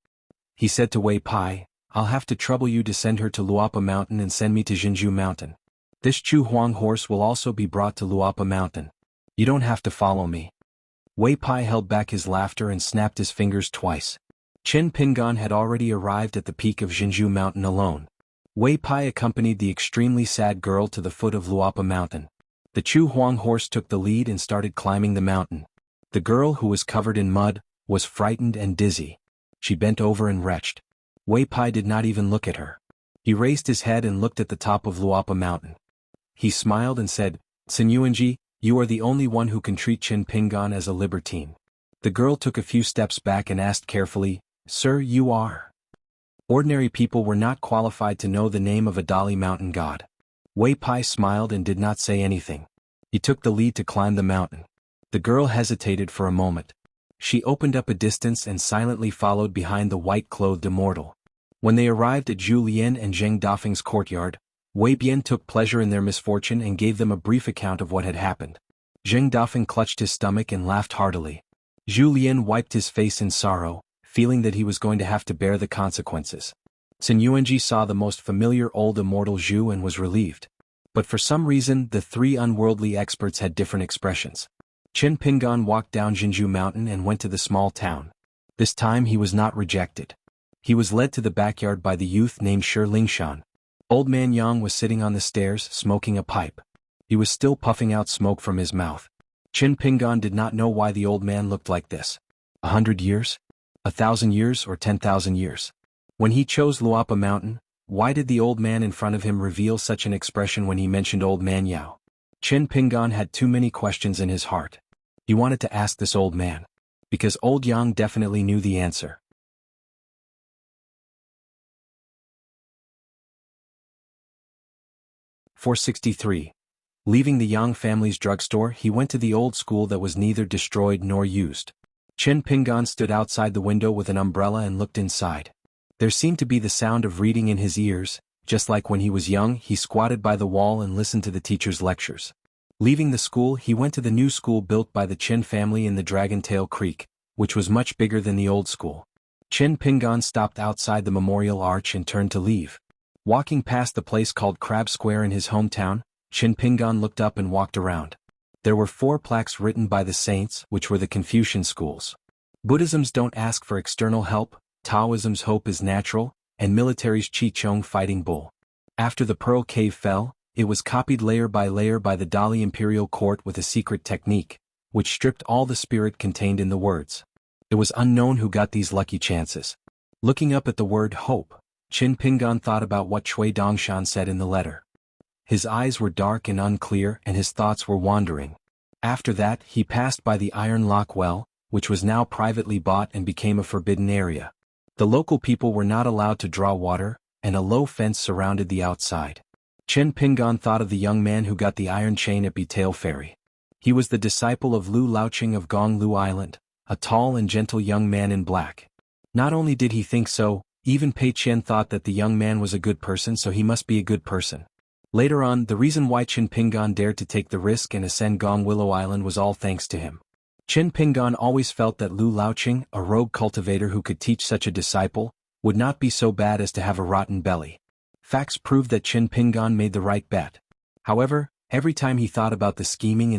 He said to Wei Pai, "I'll have to trouble you to send her to Luapa Mountain and send me to Jinju Mountain. This Chu Huang horse will also be brought to Luapa Mountain. You don't have to follow me." Wei Pai held back his laughter and snapped his fingers twice. Chin Pingan had already arrived at the peak of Jinju Mountain alone. Wei Pai accompanied the extremely sad girl to the foot of Luapa Mountain. The Chu Huang horse took the lead and started climbing the mountain. The girl, who was covered in mud, was frightened and dizzy. She bent over and retched. Wei Pai did not even look at her. He raised his head and looked at the top of Luapa Mountain. He smiled and said, "Sun Yuanji, you are the only one who can treat Chin Pingan as a libertine." The girl took a few steps back and asked carefully, "Sir, you are?" Ordinary people were not qualified to know the name of a Dali mountain god. Wei Pai smiled and did not say anything. He took the lead to climb the mountain. The girl hesitated for a moment. She opened up a distance and silently followed behind the white-clothed immortal. When they arrived at Zhu Lian and Zheng Dafeng's courtyard, Wei Bian took pleasure in their misfortune and gave them a brief account of what had happened. Zheng Dafeng clutched his stomach and laughed heartily. Zhu Lian wiped his face in sorrow, feeling that he was going to have to bear the consequences. Sun Yuanji saw the most familiar old immortal Zhu and was relieved. But for some reason, the three unworldly experts had different expressions. Chin Pingan walked down Jinju Mountain and went to the small town. This time he was not rejected. He was led to the backyard by the youth named Shi Lingshan. Old man Yang was sitting on the stairs, smoking a pipe. He was still puffing out smoke from his mouth. Chin Pingan did not know why the old man looked like this. 100 years? 1,000 years or 10,000 years? When he chose Luapa Mountain, why did the old man in front of him reveal such an expression when he mentioned old man Yao? Chin Pingan had too many questions in his heart. He wanted to ask this old man. Because old Yang definitely knew the answer. 463. Leaving the Yang family's drugstore, he went to the old school that was neither destroyed nor used. Chin Pingan stood outside the window with an umbrella and looked inside. There seemed to be the sound of reading in his ears. Just like when he was young, he squatted by the wall and listened to the teacher's lectures. Leaving the school, he went to the new school built by the Chin family in the Dragon Tail Creek, which was much bigger than the old school. Chin Pingan stopped outside the memorial arch and turned to leave. Walking past the place called Crab Square in his hometown, Chin Pingan looked up and walked around. There were 4 plaques written by the saints, which were the Confucian schools. Buddhism's don't ask for external help, Taoism's hope is natural, and military's Chi Chong fighting bull. After the Pearl Cave fell, it was copied layer by layer by the Dali imperial court with a secret technique, which stripped all the spirit contained in the words. It was unknown who got these lucky chances. Looking up at the word hope, Qin Pingan thought about what Cui Dongshan said in the letter. His eyes were dark and unclear and his thoughts were wandering. After that he passed by the Iron Lock Well, which was now privately bought and became a forbidden area. The local people were not allowed to draw water, and a low fence surrounded the outside. Qin Pingan thought of the young man who got the iron chain at Betail Ferry. He was the disciple of Lu Laoqing of Gong Lu Island, a tall and gentle young man in black. Not only did he think so, even Pei Qian thought that the young man was a good person, so he must be a good person. Later on, the reason why Qin Pingan dared to take the risk and ascend Gong Willow Island was all thanks to him. Qin Pingan always felt that Lu Laoqing, a rogue cultivator who could teach such a disciple, would not be so bad as to have a rotten belly. Facts proved that Qin Pingan made the right bet. However, every time he thought about the scheming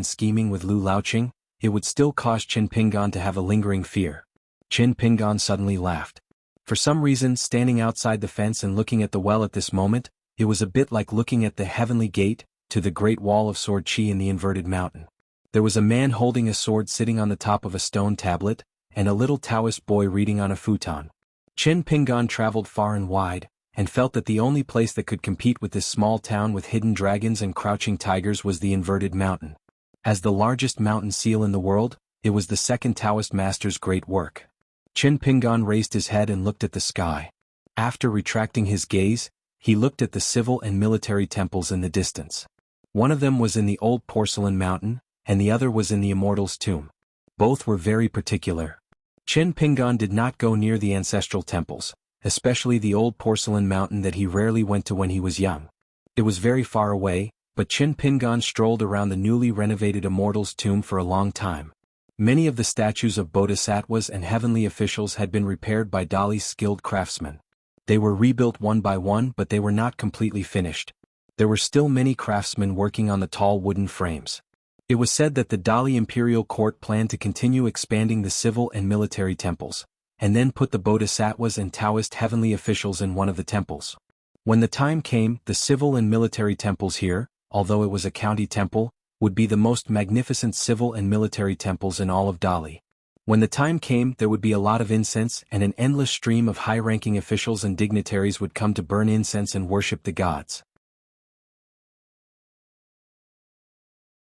with Lu Laoqing, it would still cause Qin Pingan to have a lingering fear. Qin Pingan suddenly laughed. For some reason, standing outside the fence and looking at the well at this moment, it was a bit like looking at the heavenly gate, to the great wall of Sword Chi in the inverted mountain. There was a man holding a sword sitting on the top of a stone tablet, and a little Taoist boy reading on a futon. Qin Pingan traveled far and wide, and felt that the only place that could compete with this small town with hidden dragons and crouching tigers was the inverted mountain. As the largest mountain seal in the world, it was the second Taoist master's great work. Qin Pingan raised his head and looked at the sky. After retracting his gaze, he looked at the civil and military temples in the distance. One of them was in the old porcelain mountain, and the other was in the immortal's tomb. Both were very particular. Qin Pingan did not go near the ancestral temples, especially the old porcelain mountain that he rarely went to when he was young. It was very far away, but Qin Pingan strolled around the newly renovated immortal's tomb for a long time. Many of the statues of bodhisattvas and heavenly officials had been repaired by Dali's skilled craftsmen. They were rebuilt one by one, but they were not completely finished. There were still many craftsmen working on the tall wooden frames. It was said that the Dali imperial court planned to continue expanding the civil and military temples, and then put the bodhisattvas and Taoist heavenly officials in one of the temples. When the time came, the civil and military temples here, although it was a county temple, would be the most magnificent civil and military temples in all of Dali. When the time came, there would be a lot of incense, and an endless stream of high-ranking officials and dignitaries would come to burn incense and worship the gods.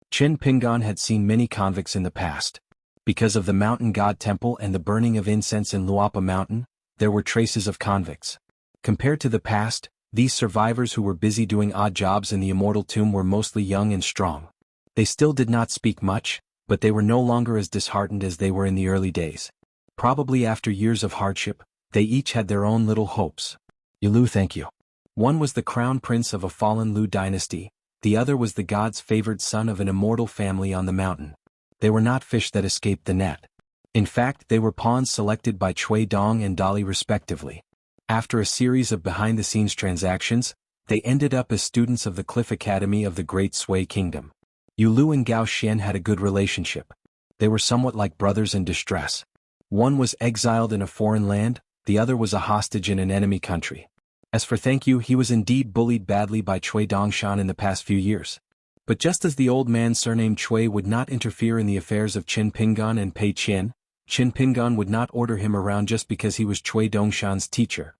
Qin Pingan had seen many convicts in the past. Because of the mountain god temple and the burning of incense in Luapa Mountain, there were traces of convicts. Compared to the past, these survivors who were busy doing odd jobs in the immortal tomb were mostly young and strong. They still did not speak much, but they were no longer as disheartened as they were in the early days. Probably after years of hardship, they each had their own little hopes. Lu, thank you. One was the crown prince of a fallen Lu dynasty, the other was the god's favored son of an immortal family on the mountain. They were not fish that escaped the net. In fact, they were pawns selected by Cui Dong and Dali respectively. After a series of behind-the-scenes transactions, they ended up as students of the Cliff Academy of the Great Sui Kingdom. Yu Lu and Gao Xian had a good relationship. They were somewhat like brothers in distress. One was exiled in a foreign land, the other was a hostage in an enemy country. As for Thank You, he was indeed bullied badly by Cui Dongshan in the past few years. But just as the old man surnamed Cui would not interfere in the affairs of Qin Pingan and Pei Qian, Qin Pingan would not order him around just because he was Cui Dongshan's teacher.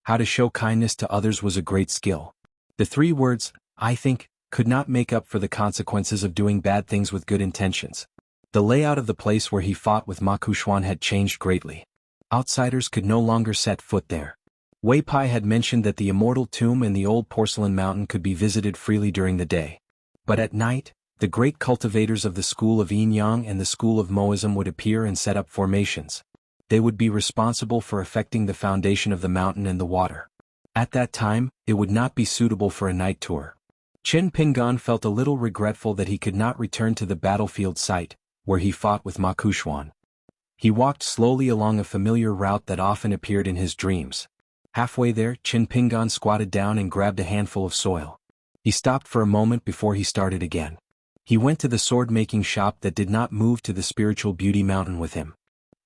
How to show kindness to others was a great skill. The 3 words, I think, could not make up for the consequences of doing bad things with good intentions. The layout of the place where he fought with Ma Kuxuan had changed greatly. Outsiders could no longer set foot there. Wei Pai had mentioned that the immortal tomb and the old porcelain mountain could be visited freely during the day. But at night, the great cultivators of the school of Yin Yang and the school of Moism would appear and set up formations. They would be responsible for affecting the foundation of the mountain and the water. At that time, it would not be suitable for a night tour. Qin Pingan felt a little regretful that he could not return to the battlefield site, where he fought with Ma Kuxuan. He walked slowly along a familiar route that often appeared in his dreams. Halfway there, Qin Pingan squatted down and grabbed a handful of soil. He stopped for a moment before he started again. He went to the sword-making shop that did not move to the spiritual beauty mountain with him.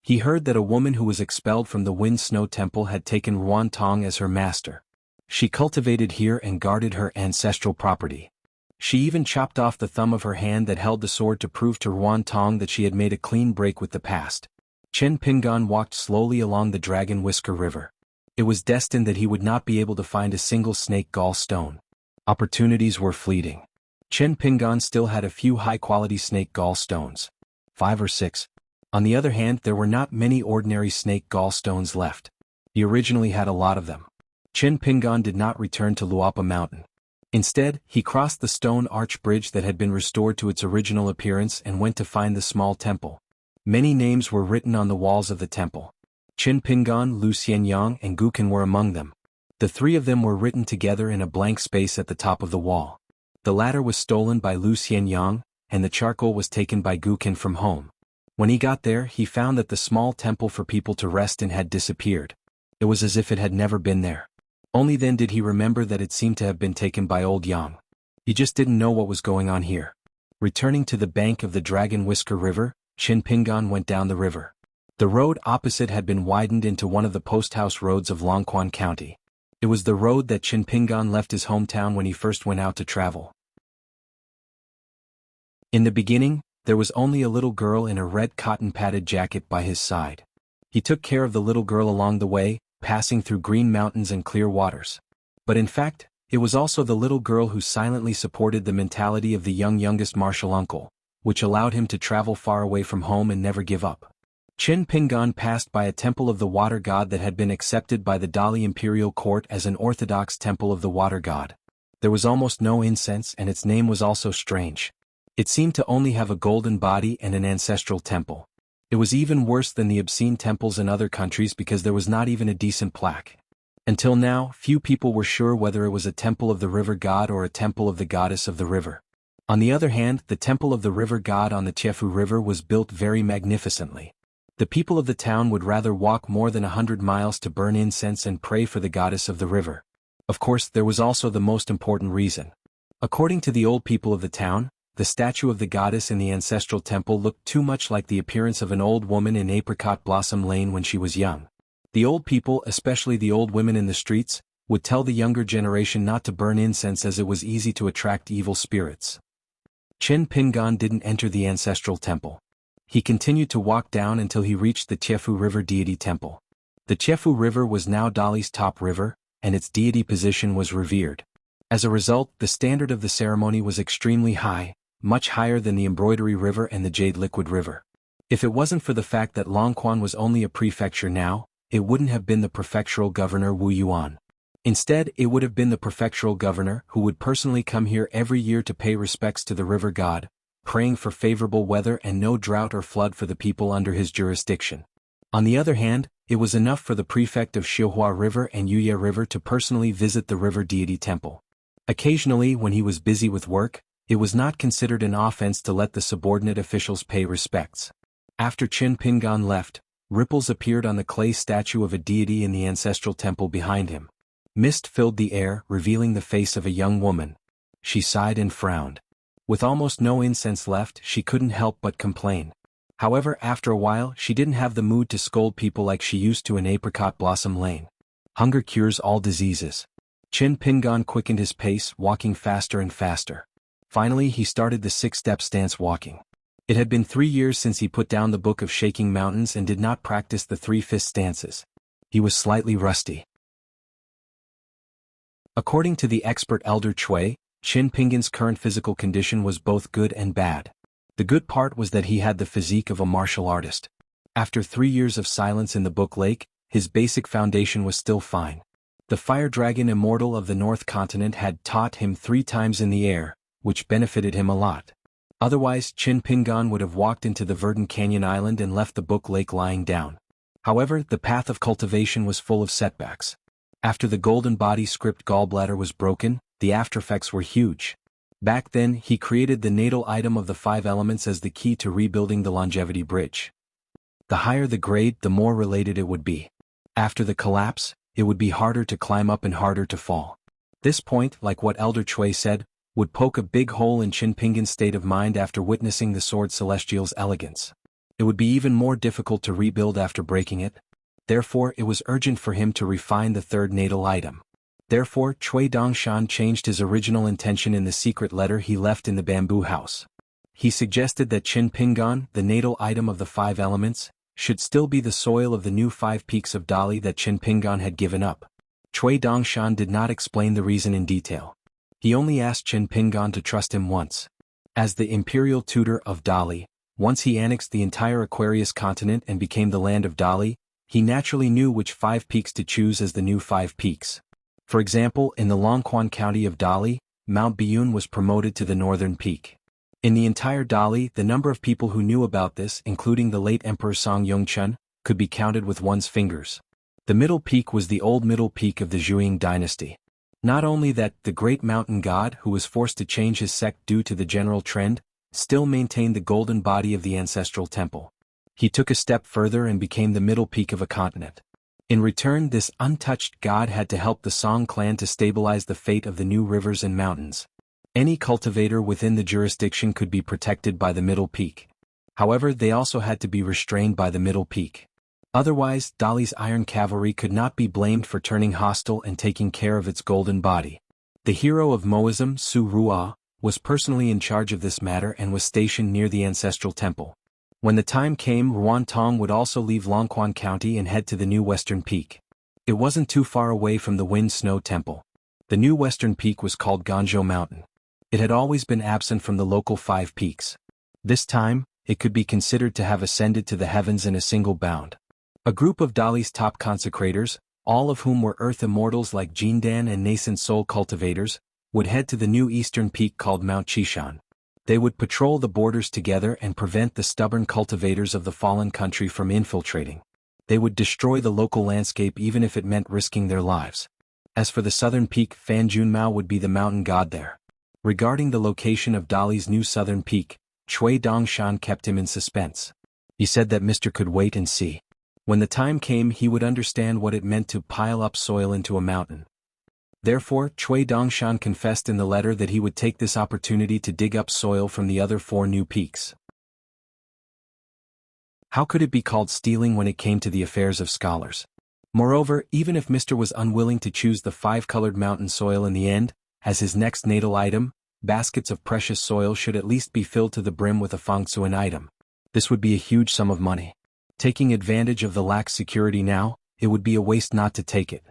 He heard that a woman who was expelled from the Wind Snow Temple had taken Ruan Tong as her master. She cultivated here and guarded her ancestral property. She even chopped off the thumb of her hand that held the sword to prove to Ruan Tong that she had made a clean break with the past. Chen Pingan walked slowly along the Dragon Whisker River. It was destined that he would not be able to find a single snake gall stone. Opportunities were fleeting. Chen Pingan still had a few high-quality snake gall stones. 5 or 6. On the other hand, there were not many ordinary snake gall stones left. He originally had a lot of them. Chen Pingan did not return to Luapa Mountain. Instead, he crossed the stone arch bridge that had been restored to its original appearance and went to find the small temple. Many names were written on the walls of the temple. Chen Pingan, Lu Xianyang, and Gukin were among them. The three of them were written together in a blank space at the top of the wall. The latter was stolen by Lu Xianyang, and the charcoal was taken by Gukin from home. When he got there, he found that the small temple for people to rest in had disappeared. It was as if it had never been there. Only then did he remember that it seemed to have been taken by old Yang. He just didn't know what was going on here. Returning to the bank of the Dragon Whisker River, Chen Pingan went down the river. The road opposite had been widened into one of the post-house roads of Longquan County. It was the road that Chen Pingan left his hometown when he first went out to travel. In the beginning, there was only a little girl in a red cotton-padded jacket by his side. He took care of the little girl along the way, passing through green mountains and clear waters. But in fact, it was also the little girl who silently supported the mentality of the youngest martial uncle, which allowed him to travel far away from home and never give up. Chen Pingan passed by a temple of the water god that had been accepted by the Dali imperial court as an orthodox temple of the water god. There was almost no incense and its name was also strange. It seemed to only have a golden body and an ancestral temple. It was even worse than the obscene temples in other countries because there was not even a decent plaque. Until now, few people were sure whether it was a temple of the river god or a temple of the goddess of the river. On the other hand, the temple of the river god on the Tiefu River was built very magnificently. The people of the town would rather walk more than 100 miles to burn incense and pray for the goddess of the river. Of course, there was also the most important reason. According to the old people of the town, the statue of the goddess in the ancestral temple looked too much like the appearance of an old woman in Apricot Blossom Lane when she was young. The old people, especially the old women in the streets, would tell the younger generation not to burn incense as it was easy to attract evil spirits. Chen Pingan didn't enter the ancestral temple. He continued to walk down until he reached the Tiefu River deity temple. The Tiefu River was now Dali's top river, and its deity position was revered. As a result, the standard of the ceremony was extremely high, much higher than the Embroidery River and the Jade Liquid River. If it wasn't for the fact that Longquan was only a prefecture now, it wouldn't have been the prefectural governor Wu Yuan. Instead, it would have been the prefectural governor who would personally come here every year to pay respects to the river god, praying for favorable weather and no drought or flood for the people under his jurisdiction. On the other hand, it was enough for the prefect of Xiuhua River and Yuye River to personally visit the river deity temple. Occasionally, when he was busy with work, it was not considered an offense to let the subordinate officials pay respects. After Chen Pingan left, ripples appeared on the clay statue of a deity in the ancestral temple behind him. Mist filled the air, revealing the face of a young woman. She sighed and frowned. With almost no incense left, she couldn't help but complain. However, after a while, she didn't have the mood to scold people like she used to in Apricot Blossom Lane. Hunger cures all diseases. Chen Pingan quickened his pace, walking faster and faster. Finally, he started the 6-step stance walking. It had been 3 years since he put down the Book of Shaking Mountains and did not practice the 3-fist stances. He was slightly rusty. According to the expert Elder Chui, Chen Pingan's current physical condition was both good and bad. The good part was that he had the physique of a martial artist. After 3 years of silence in the Book Lake, his basic foundation was still fine. The fire dragon immortal of the North Continent had taught him 3 times in the air, which benefited him a lot. Otherwise, Chen Pingan would have walked into the Verdant Canyon Island and left the Book Lake lying down. However, the path of cultivation was full of setbacks. After the golden body script gallbladder was broken, the aftereffects were huge. Back then, he created the natal item of the 5 elements as the key to rebuilding the longevity bridge. The higher the grade, the more related it would be. After the collapse, it would be harder to climb up and harder to fall. This point, like what Elder Chui said, would poke a big hole in Qin Pingan's state of mind after witnessing the sword Celestial's elegance. It would be even more difficult to rebuild after breaking it. Therefore, it was urgent for him to refine the third natal item. Therefore, Cui Dongshan changed his original intention in the secret letter he left in the bamboo house. He suggested that Qin Pingan, the natal item of the 5 elements, should still be the soil of the new 5 peaks of Dali that Qin Pingan had given up. Cui Dongshan did not explain the reason in detail. He only asked Qin Pingan to trust him once. As the imperial tutor of Dali, once he annexed the entire Aquarius continent and became the land of Dali, he naturally knew which 5 peaks to choose as the new 5 peaks. For example, in the Longquan county of Dali, Mount Biyun was promoted to the northern peak. In the entire Dali, the number of people who knew about this, including the late Emperor Song Yongchun, could be counted with one's fingers. The middle peak was the old middle peak of the Zhuang dynasty. Not only that, the great mountain god, who was forced to change his sect due to the general trend, still maintained the golden body of the ancestral temple. He took a step further and became the middle peak of a continent. In return, this untouched god had to help the Song clan to stabilize the fate of the new rivers and mountains. Any cultivator within the jurisdiction could be protected by the middle peak. However, they also had to be restrained by the middle peak. Otherwise, Dali's iron cavalry could not be blamed for turning hostile and taking care of its golden body. The hero of Moism, Su Ruo, was personally in charge of this matter and was stationed near the ancestral temple. When the time came, Ruan Tong would also leave Longquan County and head to the new western peak. It wasn't too far away from the Wind Snow Temple. The new western peak was called Ganzhou Mountain. It had always been absent from the local 5 peaks. This time, it could be considered to have ascended to the heavens in a single bound. A group of Dali's top consecrators, all of whom were earth immortals like Jindan and nascent soul cultivators, would head to the new eastern peak called Mount Qishan. They would patrol the borders together and prevent the stubborn cultivators of the fallen country from infiltrating. They would destroy the local landscape even if it meant risking their lives. As for the southern peak, Fan Junmao would be the mountain god there. Regarding the location of Dali's new southern peak, Cui Dongshan kept him in suspense. He said that Mr. could wait and see. When the time came, he would understand what it meant to pile up soil into a mountain. Therefore, Cui Dongshan confessed in the letter that he would take this opportunity to dig up soil from the other 4 new peaks. How could it be called stealing when it came to the affairs of scholars? Moreover, even if Mr. was unwilling to choose the 5-colored mountain soil in the end, as his next natal item, baskets of precious soil should at least be filled to the brim with a Fangsuan item. This would be a huge sum of money. Taking advantage of the lax security now, it would be a waste not to take it.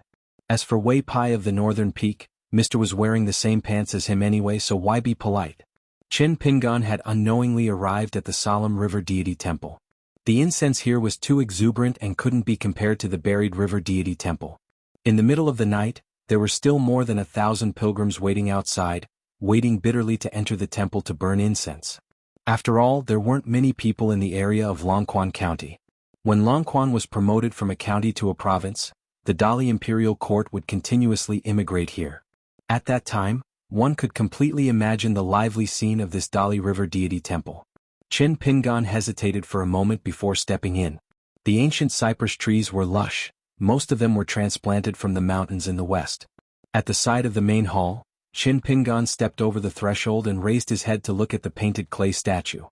As for Wei Pai of the northern peak, Mr. was wearing the same pants as him anyway, so why be polite? Qin Pingan had unknowingly arrived at the solemn river deity temple. The incense here was too exuberant and couldn't be compared to the buried river deity temple. In the middle of the night, there were still more than 1,000 pilgrims waiting outside, waiting bitterly to enter the temple to burn incense. After all, there weren't many people in the area of Longquan County. When Longquan was promoted from a county to a province, the Dali imperial court would continuously immigrate here. At that time, one could completely imagine the lively scene of this Dali river deity temple. Qin Pingan hesitated for a moment before stepping in. The ancient cypress trees were lush. Most of them were transplanted from the mountains in the west. At the side of the main hall, Qin Pingan stepped over the threshold and raised his head to look at the painted clay statue.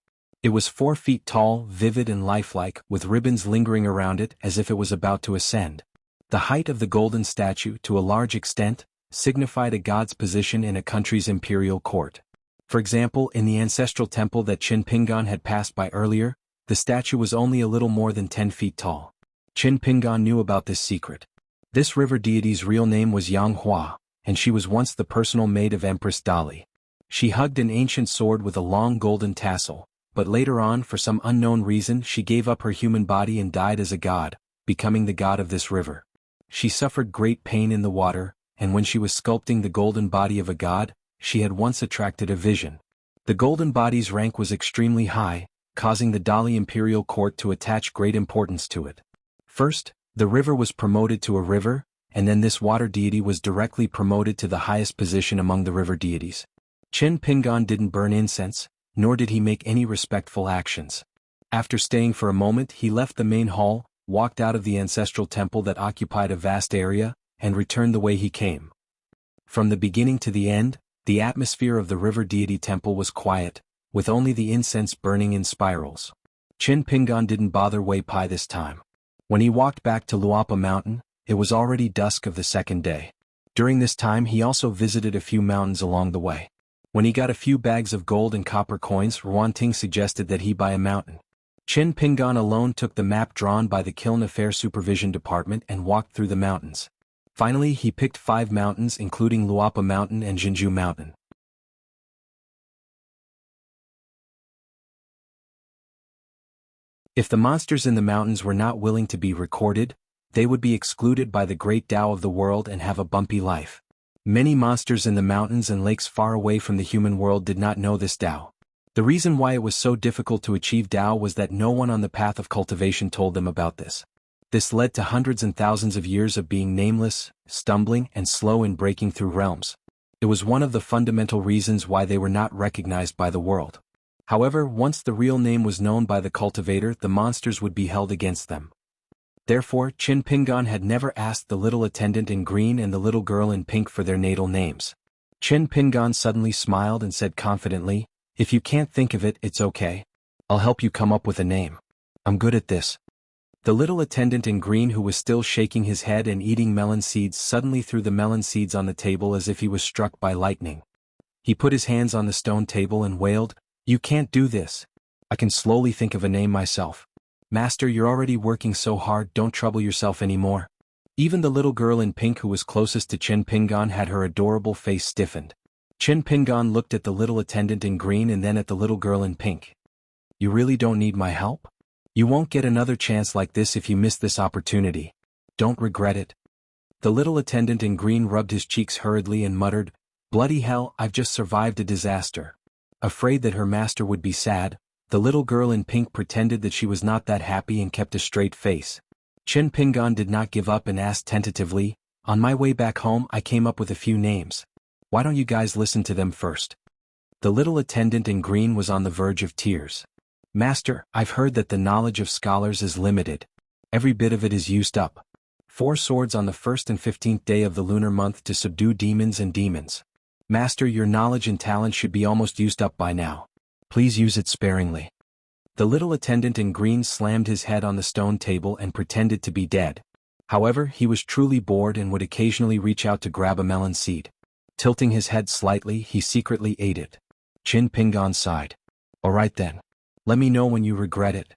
It was 4 feet tall, vivid and lifelike, with ribbons lingering around it as if it was about to ascend. The height of the golden statue, to a large extent, signified a god's position in a country's imperial court. For example, in the ancestral temple that Qin Pingan had passed by earlier, the statue was only a little more than 10 feet tall. Qin Pingan knew about this secret. This river deity's real name was Yang Hua, and she was once the personal maid of Empress Dali. She hugged an ancient sword with a long golden tassel, but later on, for some unknown reason, she gave up her human body and died as a god, becoming the god of this river. She suffered great pain in the water, and when she was sculpting the golden body of a god, she had once attracted a vision. The golden body's rank was extremely high, causing the Dali imperial court to attach great importance to it. First, the river was promoted to a river, and then this water deity was directly promoted to the highest position among the river deities. Qin Pingan didn't burn incense, nor did he make any respectful actions. After staying for a moment, he left the main hall, walked out of the ancestral temple that occupied a vast area, and returned the way he came. From the beginning to the end, The atmosphere of the river deity temple was quiet, with only the incense burning in spirals. Chin Pingon didn't bother Wei Pai this time. When he walked back to Luapa Mountain, it was already dusk of the second day. During this time he also visited a few mountains along the way. When he got a few bags of gold and copper coins, Ruan Ting suggested that he buy a mountain. Chin Pingon alone took the map drawn by the Kiln Affair Supervision Department and walked through the mountains. Finally he picked 5 mountains including Luapa Mountain and Jinju Mountain. If the monsters in the mountains were not willing to be recorded, they would be excluded by the great Tao of the world and have a bumpy life. Many monsters in the mountains and lakes far away from the human world did not know this Tao. The reason why it was so difficult to achieve Tao was that no one on the path of cultivation told them about this. This led to hundreds and thousands of years of being nameless, stumbling, and slow in breaking through realms. It was one of the fundamental reasons why they were not recognized by the world. However, once the real name was known by the cultivator, the monsters would be held against them. Therefore, Chin Pingon had never asked the little attendant in green and the little girl in pink for their natal names. Chin Pingon suddenly smiled and said confidently, "If you can't think of it, it's okay. I'll help you come up with a name. I'm good at this." The little attendant in green, who was still shaking his head and eating melon seeds, suddenly threw the melon seeds on the table as if he was struck by lightning. He put his hands on the stone table and wailed, "You can't do this. I can slowly think of a name myself. Master, you're already working so hard, don't trouble yourself anymore." Even the little girl in pink who was closest to Chin Pingon had her adorable face stiffened. Chin Pingon looked at the little attendant in green and then at the little girl in pink. "You really don't need my help? You won't get another chance like this if you miss this opportunity. Don't regret it." The little attendant in green rubbed his cheeks hurriedly and muttered, "Bloody hell, I've just survived a disaster." Afraid that her master would be sad, the little girl in pink pretended that she was not that happy and kept a straight face. Chin Pingon did not give up and asked tentatively, "On my way back home I came up with a few names. Why don't you guys listen to them first?" The little attendant in green was on the verge of tears. "Master, I've heard that the knowledge of scholars is limited. Every bit of it is used up. 4 swords on the 1st and 15th day of the lunar month to subdue demons and demons. Master, your knowledge and talent should be almost used up by now. Please use it sparingly." The little attendant in green slammed his head on the stone table and pretended to be dead. However, he was truly bored and would occasionally reach out to grab a melon seed. Tilting his head slightly, he secretly ate it. Chin Pingon sighed. "All right then. Let me know when you regret it."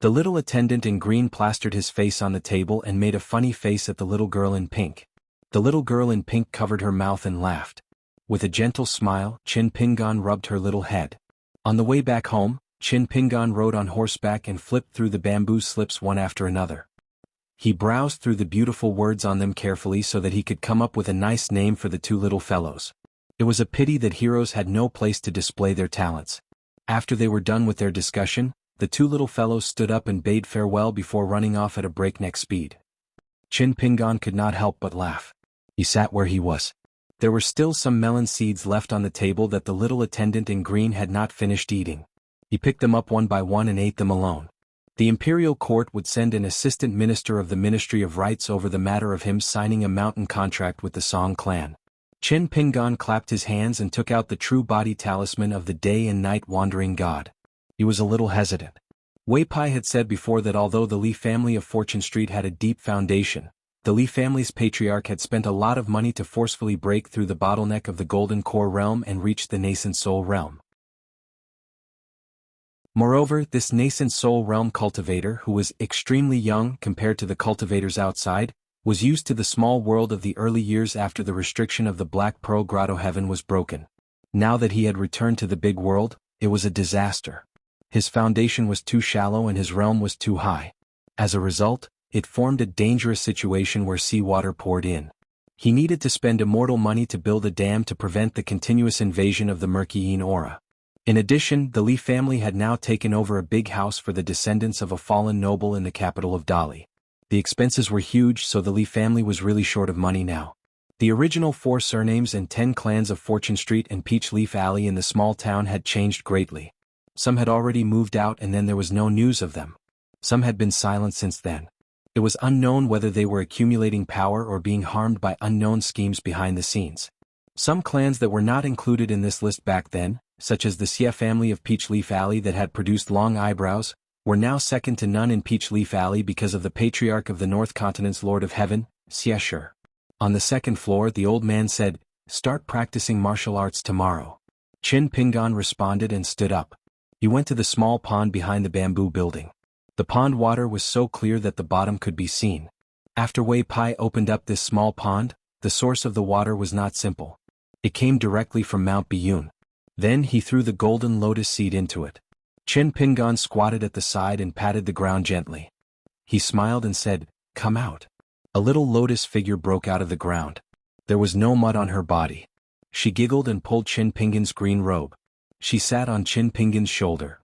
The little attendant in green plastered his face on the table and made a funny face at the little girl in pink. The little girl in pink covered her mouth and laughed. With a gentle smile, Chin Pingon rubbed her little head. On the way back home, Chin Pingon rode on horseback and flipped through the bamboo slips one after another. He browsed through the beautiful words on them carefully so that he could come up with a nice name for the 2 little fellows. It was a pity that heroes had no place to display their talents. After they were done with their discussion, the 2 little fellows stood up and bade farewell before running off at a breakneck speed. Chin Pingon could not help but laugh. He sat where he was. There were still some melon seeds left on the table that the little attendant in green had not finished eating. He picked them up one by one and ate them alone. The imperial court would send an assistant minister of the Ministry of Rights over the matter of him signing a mountain contract with the Song clan. Chin Pingon clapped his hands and took out the true body talisman of the day and night wandering god. He was a little hesitant. Wei Pai had said before that although the Li family of Fortune Street had a deep foundation, the Li family's patriarch had spent a lot of money to forcefully break through the bottleneck of the Golden Core realm and reach the nascent soul realm. Moreover, this nascent soul realm cultivator, who was extremely young compared to the cultivators outside, was used to the small world of the early years after the restriction of the Black Pearl Grotto heaven was broken. Now that he had returned to the big world, it was a disaster. His foundation was too shallow and his realm was too high. As a result, it formed a dangerous situation where seawater poured in. He needed to spend immortal money to build a dam to prevent the continuous invasion of the Murkyine aura. In addition, the Li family had now taken over a big house for the descendants of a fallen noble in the capital of Dali. The expenses were huge, so the Li family was really short of money now. The original 4 surnames and 10 clans of Fortune Street and Peach Leaf Alley in the small town had changed greatly. Some had already moved out and then there was no news of them. Some had been silent since then. It was unknown whether they were accumulating power or being harmed by unknown schemes behind the scenes. Some clans that were not included in this list back then, such as the Xie family of Peachleaf Alley that had produced long eyebrows, were now second to none in Peachleaf Alley because of the patriarch of the North Continent's Lord of Heaven, Xie. On the second floor the old man said, "Start practicing martial arts tomorrow." Qin Pingan responded and stood up. He went to the small pond behind the bamboo building. The pond water was so clear that the bottom could be seen. After Wei Pai opened up this small pond, the source of the water was not simple. It came directly from Mount Biyun. Then he threw the golden lotus seed into it. Qin Pingan squatted at the side and patted the ground gently. He smiled and said, "Come out." A little lotus figure broke out of the ground. There was no mud on her body. She giggled and pulled Qin Pingan's green robe. She sat on Qin Pingan's shoulder.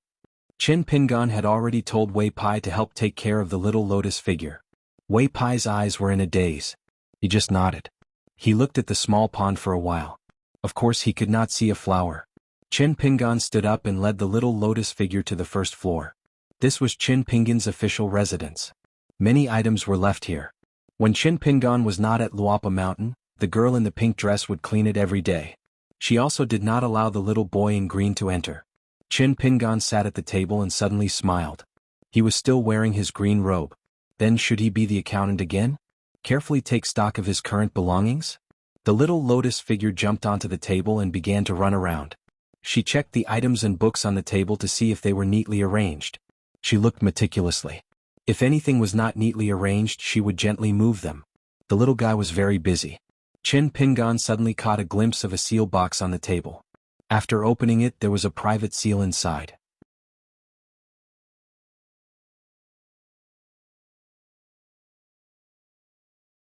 Qin Pingan had already told Wei Pai to help take care of the little lotus figure. Wei Pai's eyes were in a daze. He just nodded. He looked at the small pond for a while. Of course he could not see a flower. Qin Pingan stood up and led the little lotus figure to the first floor. This was Qin Pingan's official residence. Many items were left here. When Qin Pingan was not at Luapa Mountain, the girl in the pink dress would clean it every day. She also did not allow the little boy in green to enter. Qin Pingan sat at the table and suddenly smiled. He was still wearing his green robe. Then should he be the accountant again? Carefully take stock of his current belongings? The little lotus figure jumped onto the table and began to run around. She checked the items and books on the table to see if they were neatly arranged. She looked meticulously. If anything was not neatly arranged, she would gently move them. The little guy was very busy. Qin Pingan suddenly caught a glimpse of a seal box on the table. After opening it, there was a private seal inside.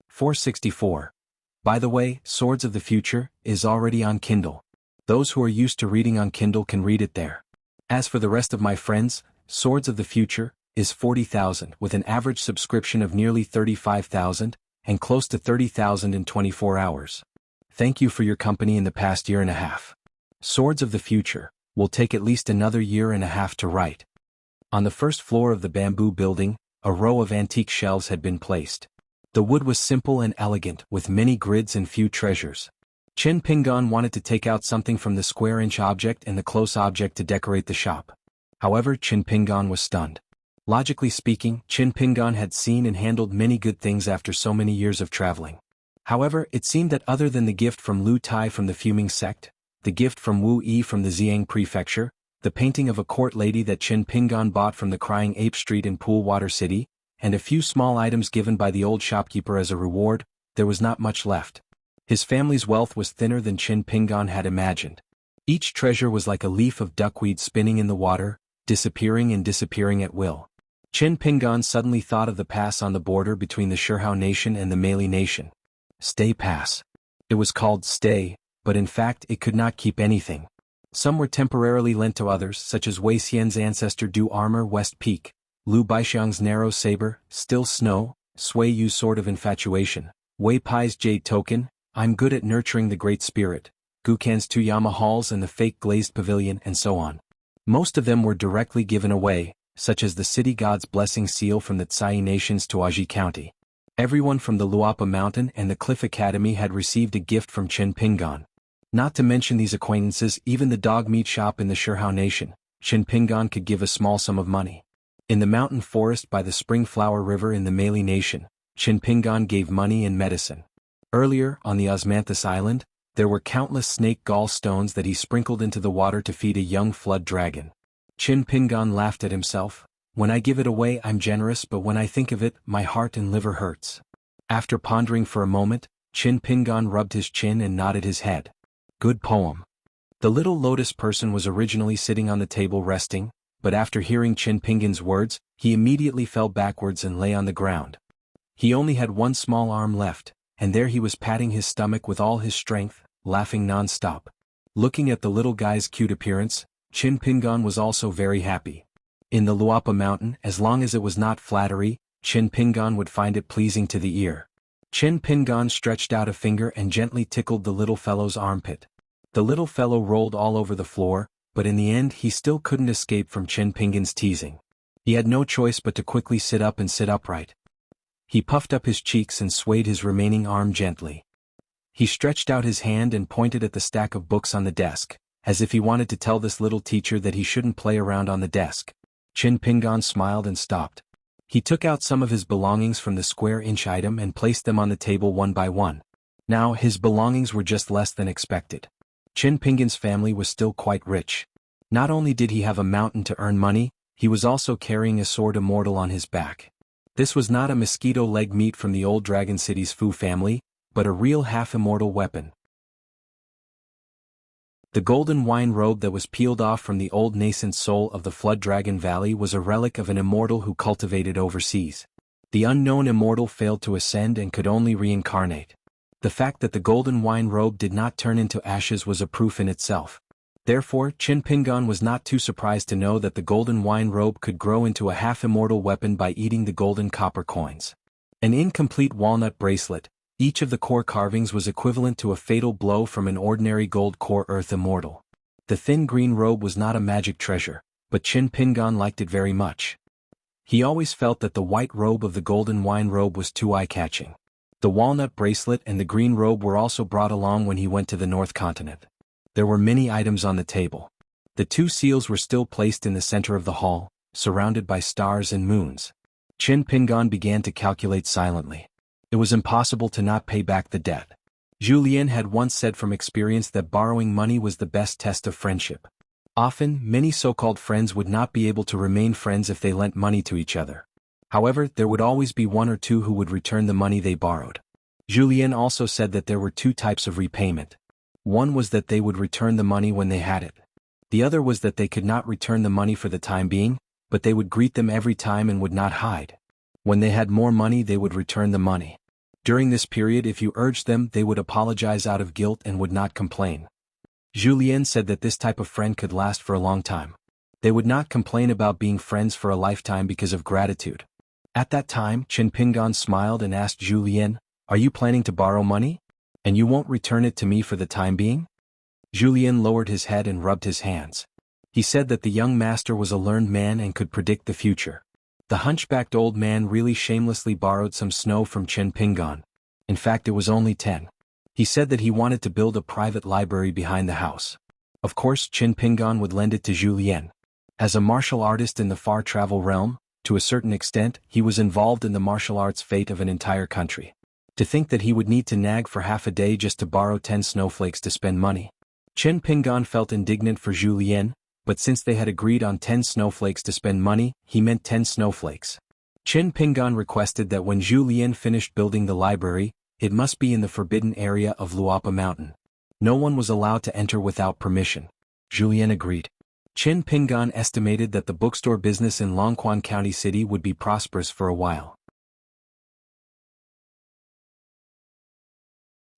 "464. By the way, Swords of the Future is already on Kindle. Those who are used to reading on Kindle can read it there. As for the rest of my friends, Swords of the Future is 40,000 with an average subscription of nearly 35,000 and close to 30,000 in 24 hours. Thank you for your company in the past year and a half. Swords of the Future will take at least another year and a half to write." On the first floor of the bamboo building, a row of antique shelves had been placed. The wood was simple and elegant, with many grids and few treasures. Qin Pingan wanted to take out something from the square-inch object and the close object to decorate the shop. However, Qin Pingan was stunned. Logically speaking, Qin Pingan had seen and handled many good things after so many years of traveling. However, it seemed that other than the gift from Lu Tai from the Fuming Sect, the gift from Wu Yi from the Xiang Prefecture, the painting of a court lady that Qin Pingan bought from the Crying Ape Street in Poolwater City, and a few small items given by the old shopkeeper as a reward, there was not much left. His family's wealth was thinner than Qin Pingan had imagined. Each treasure was like a leaf of duckweed spinning in the water, disappearing and disappearing at will. Qin Pingan suddenly thought of the pass on the border between the Shirhao nation and the Malay nation. Stay Pass. It was called Stay, but in fact it could not keep anything. Some were temporarily lent to others, such as Wei Xian's ancestor Du Armor West Peak, Lu Baixiang's Narrow Saber, Still Snow, Sui Yu's Sword of Infatuation, Wei Pai's Jade Token, I'm Good at Nurturing the Great Spirit, Gukan's Tuyama Halls and the Fake Glazed Pavilion, and so on. Most of them were directly given away, such as the City God's Blessing Seal from the Tsai Nations to Aji County. Everyone from the Luapa Mountain and the Cliff Academy had received a gift from Qin Pingan. Not to mention these acquaintances, even the dog meat shop in the Shirhao Nation, Qin Pingan could give a small sum of money. In the mountain forest by the Spring Flower River in the Malay Nation, Qin Pingan gave money and medicine. Earlier, on the Osmanthus Island, there were countless snake gall stones that he sprinkled into the water to feed a young flood dragon. Qin Pingan laughed at himself. When I give it away I'm generous, but when I think of it, my heart and liver hurts. After pondering for a moment, Qin Pingan rubbed his chin and nodded his head. Good poem. The little lotus person was originally sitting on the table resting, but after hearing Qin Pingan's words, he immediately fell backwards and lay on the ground. He only had one small arm left, and there he was patting his stomach with all his strength, laughing non-stop. Looking at the little guy's cute appearance, Qin Pingan was also very happy. In the Luapa Mountain, as long as it was not flattery, Qin Pingan would find it pleasing to the ear. Qin Pingan stretched out a finger and gently tickled the little fellow's armpit. The little fellow rolled all over the floor, but in the end he still couldn't escape from Qin Pingan's teasing. He had no choice but to quickly sit up and sit upright. He puffed up his cheeks and swayed his remaining arm gently. He stretched out his hand and pointed at the stack of books on the desk, as if he wanted to tell this little teacher that he shouldn't play around on the desk. Chin Pingan smiled and stopped. He took out some of his belongings from the square-inch item and placed them on the table one by one. Now, his belongings were just less than expected. Chin Pingan's family was still quite rich. Not only did he have a mountain to earn money, he was also carrying a sword immortal on his back. This was not a mosquito leg meat from the old Dragon City's Fu family, but a real half-immortal weapon. The golden wine robe that was peeled off from the old nascent soul of the Flood Dragon Valley was a relic of an immortal who cultivated overseas. The unknown immortal failed to ascend and could only reincarnate. The fact that the golden wine robe did not turn into ashes was a proof in itself. Therefore, Chin Pingan was not too surprised to know that the golden wine robe could grow into a half-immortal weapon by eating the golden copper coins. An incomplete walnut bracelet, each of the core carvings was equivalent to a fatal blow from an ordinary gold core earth immortal. The thin green robe was not a magic treasure, but Chin Pingan liked it very much. He always felt that the white robe of the golden wine robe was too eye-catching. The walnut bracelet and the green robe were also brought along when he went to the North Continent. There were many items on the table. The two seals were still placed in the center of the hall, surrounded by stars and moons. Chin Pingan began to calculate silently. It was impossible to not pay back the debt. Julien had once said from experience that borrowing money was the best test of friendship. Often, many so-called friends would not be able to remain friends if they lent money to each other. However, there would always be one or two who would return the money they borrowed. Julien also said that there were two types of repayment. One was that they would return the money when they had it. The other was that they could not return the money for the time being, but they would greet them every time and would not hide. When they had more money, they would return the money. During this period, if you urged them, they would apologize out of guilt and would not complain. Julien said that this type of friend could last for a long time. They would not complain about being friends for a lifetime because of gratitude. At that time, Chin Pingan smiled and asked Julien, "Are you planning to borrow money? And you won't return it to me for the time being?" Julien lowered his head and rubbed his hands. He said that the young master was a learned man and could predict the future. The hunchbacked old man really shamelessly borrowed some snow from Chin Pingan. In fact, it was only 10. He said that he wanted to build a private library behind the house. Of course, Chin Pingan would lend it to Julien. As a martial artist in the far travel realm, to a certain extent, he was involved in the martial arts fate of an entire country. To think that he would need to nag for half a day just to borrow 10 snowflakes to spend money. Chin Pingan felt indignant for Julien, but since they had agreed on 10 snowflakes to spend money, he meant 10 snowflakes. Chin Pingan requested that when Julien finished building the library, it must be in the forbidden area of Luapa Mountain. No one was allowed to enter without permission. Julien agreed. Chin Pingan estimated that the bookstore business in Longquan County City would be prosperous for a while.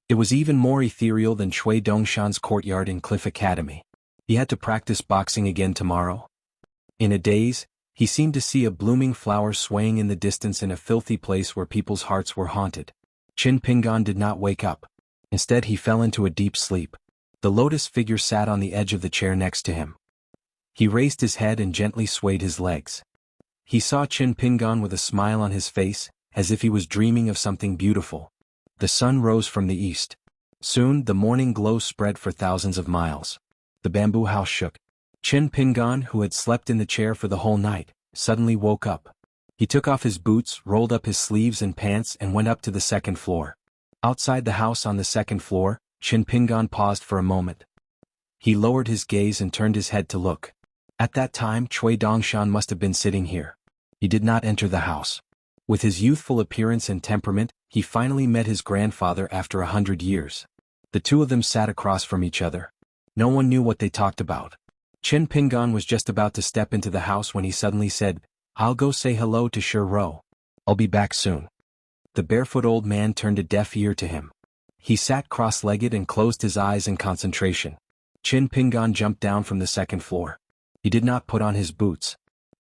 It was even more ethereal than Shui Dongshan's courtyard in Cliff Academy. He had to practice boxing again tomorrow. In a daze, he seemed to see a blooming flower swaying in the distance in a filthy place where people's hearts were haunted. Chin Pingan did not wake up. Instead, he fell into a deep sleep. The lotus figure sat on the edge of the chair next to him. He raised his head and gently swayed his legs. He saw Chin Pingan with a smile on his face, as if he was dreaming of something beautiful. The sun rose from the east. Soon, the morning glow spread for thousands of miles. The bamboo house shook. Chin Pingan, who had slept in the chair for the whole night, suddenly woke up. He took off his boots, rolled up his sleeves and pants and went up to the second floor. Outside the house on the second floor, Chin Pingan paused for a moment. He lowered his gaze and turned his head to look. At that time, Shui Dongshan must have been sitting here. He did not enter the house. With his youthful appearance and temperament, he finally met his grandfather after 100 years. The two of them sat across from each other. No one knew what they talked about. Chin Pingan was just about to step into the house when he suddenly said, "I'll go say hello to Shi Ro. I'll be back soon." The barefoot old man turned a deaf ear to him. He sat cross-legged and closed his eyes in concentration. Chin Pingan jumped down from the second floor. He did not put on his boots.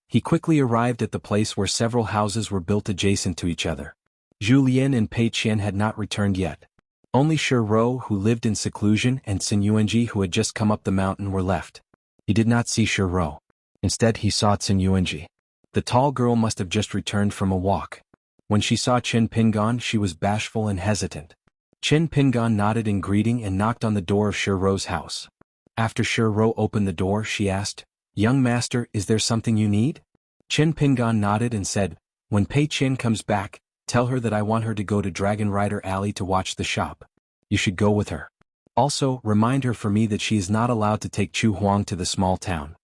He quickly arrived at the place where several houses were built adjacent to each other. Julien and Pei Qian had not returned yet. Only Shi Ro, who lived in seclusion, and Xin Yuanji, who had just come up the mountain, were left. He did not see Shi Ro. Instead, he saw Xin Yuanji. The tall girl must have just returned from a walk. When she saw Chin Pingan, she was bashful and hesitant. Chen Pingan nodded in greeting and knocked on the door of Shiro's house. After Shiro opened the door, she asked, "Young master, is there something you need?" Chen Pingan nodded and said, "When Pei Qian comes back, tell her that I want her to go to Dragon Rider Alley to watch the shop. You should go with her. Also, remind her for me that she is not allowed to take Chu Huang to the small town.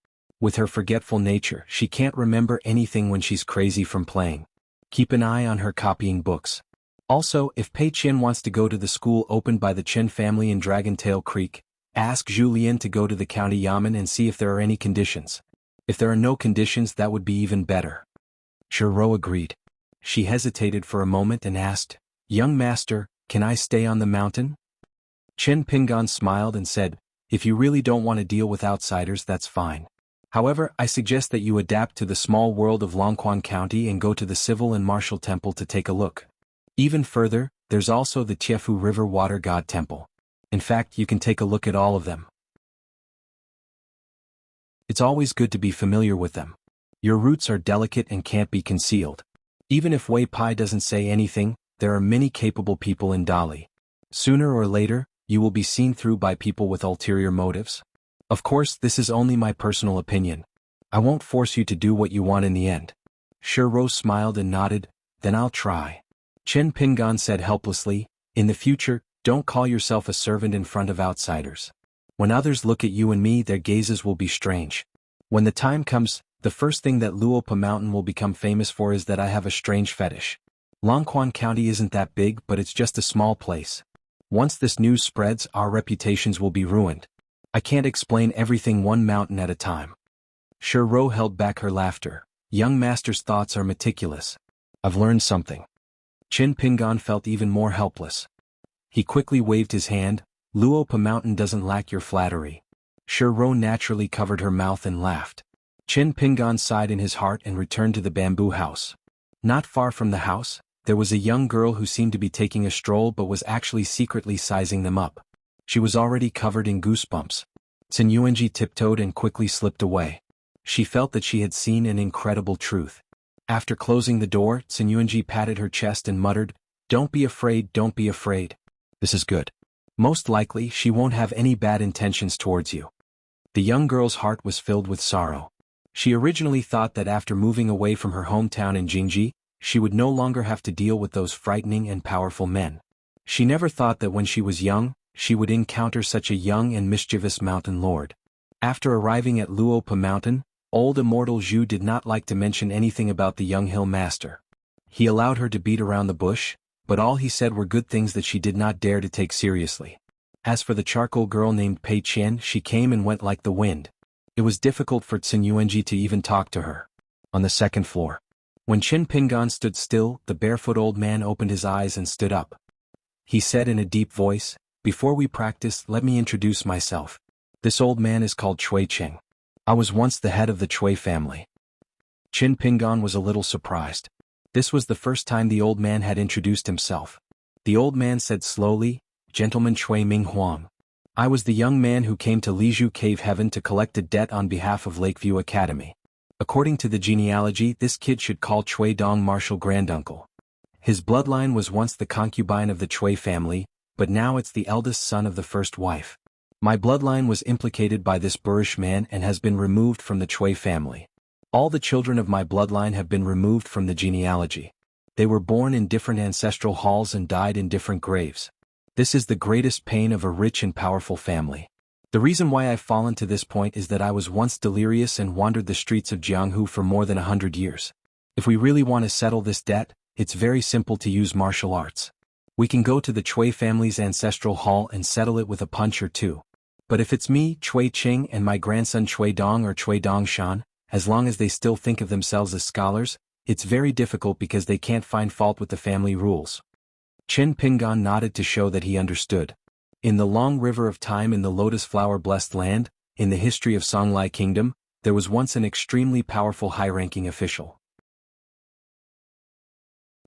With her forgetful nature, she can't remember anything when she's crazy from playing. Keep an eye on her copying books. Also, if Pei Qian wants to go to the school opened by the Chen family in Dragontail Creek, ask Zhu Lian to go to the county yamen and see if there are any conditions. If there are no conditions, that would be even better." Shiro agreed. She hesitated for a moment and asked, "Young master, can I stay on the mountain?" Chen Pingan smiled and said, "If you really don't want to deal with outsiders, that's fine. However, I suggest that you adapt to the small world of Longquan County and go to the civil and martial temple to take a look. Even further, there's also the Tiefu River Water God Temple. In fact, you can take a look at all of them. It's always good to be familiar with them. Your roots are delicate and can't be concealed. Even if Wei Pai doesn't say anything, there are many capable people in Dali. Sooner or later, you will be seen through by people with ulterior motives. Of course, this is only my personal opinion. I won't force you to do what you want in the end." Shiro smiled and nodded, "Then I'll try." Chen Pingan said helplessly, "In the future, don't call yourself a servant in front of outsiders. When others look at you and me, their gazes will be strange. When the time comes, the first thing that Luopa Mountain will become famous for is that I have a strange fetish. Longquan County isn't that big, but it's just a small place. Once this news spreads, our reputations will be ruined. I can't explain everything one mountain at a time." Shiro held back her laughter. "Young master's thoughts are meticulous. I've learned something." Chen Pingan felt even more helpless. He quickly waved his hand, "Luopa Mountain doesn't lack your flattery." Shiro naturally covered her mouth and laughed. Chen Pingan sighed in his heart and returned to the bamboo house. Not far from the house, there was a young girl who seemed to be taking a stroll but was actually secretly sizing them up. She was already covered in goosebumps. Sun Yuanji tiptoed and quickly slipped away. She felt that she had seen an incredible truth. After closing the door, Sun Yuanji patted her chest and muttered, "Don't be afraid, don't be afraid. This is good. Most likely, she won't have any bad intentions towards you." The young girl's heart was filled with sorrow. She originally thought that after moving away from her hometown in Jingji, she would no longer have to deal with those frightening and powerful men. She never thought that when she was young, she would encounter such a young and mischievous mountain lord. After arriving at Luopa Mountain, old immortal Zhu did not like to mention anything about the young hill master. He allowed her to beat around the bush, but all he said were good things that she did not dare to take seriously. As for the charcoal girl named Pei Qian, she came and went like the wind. It was difficult for Sun Yuanji to even talk to her. On the second floor, when Chen Pingan stood still, the barefoot old man opened his eyes and stood up. He said in a deep voice, "Before we practice, let me introduce myself. This old man is called Chui Cheng. I was once the head of the Chui family." Chen Pingan was a little surprised. This was the first time the old man had introduced himself. The old man said slowly, "Gentleman Chui Ming Huang. I was the young man who came to Liju Cave Heaven to collect a debt on behalf of Lakeview Academy. According to the genealogy, this kid should call Chui Dong Marshal Granduncle. His bloodline was once the concubine of the Chui family, but now it's the eldest son of the first wife. My bloodline was implicated by this boorish man and has been removed from the Chui family. All the children of my bloodline have been removed from the genealogy. They were born in different ancestral halls and died in different graves. This is the greatest pain of a rich and powerful family. The reason why I've fallen to this point is that I was once delirious and wandered the streets of Jianghu for more than 100 years. If we really want to settle this debt, it's very simple to use martial arts. We can go to the Chui family's ancestral hall and settle it with a punch or two. But if it's me, Chui Qing, and my grandson Chui Dong or Chui Dong Shan, as long as they still think of themselves as scholars, it's very difficult because they can't find fault with the family rules." Chen Pingan nodded to show that he understood. In the long river of time in the lotus flower-blessed land, in the history of Songlai Kingdom, there was once an extremely powerful high-ranking official.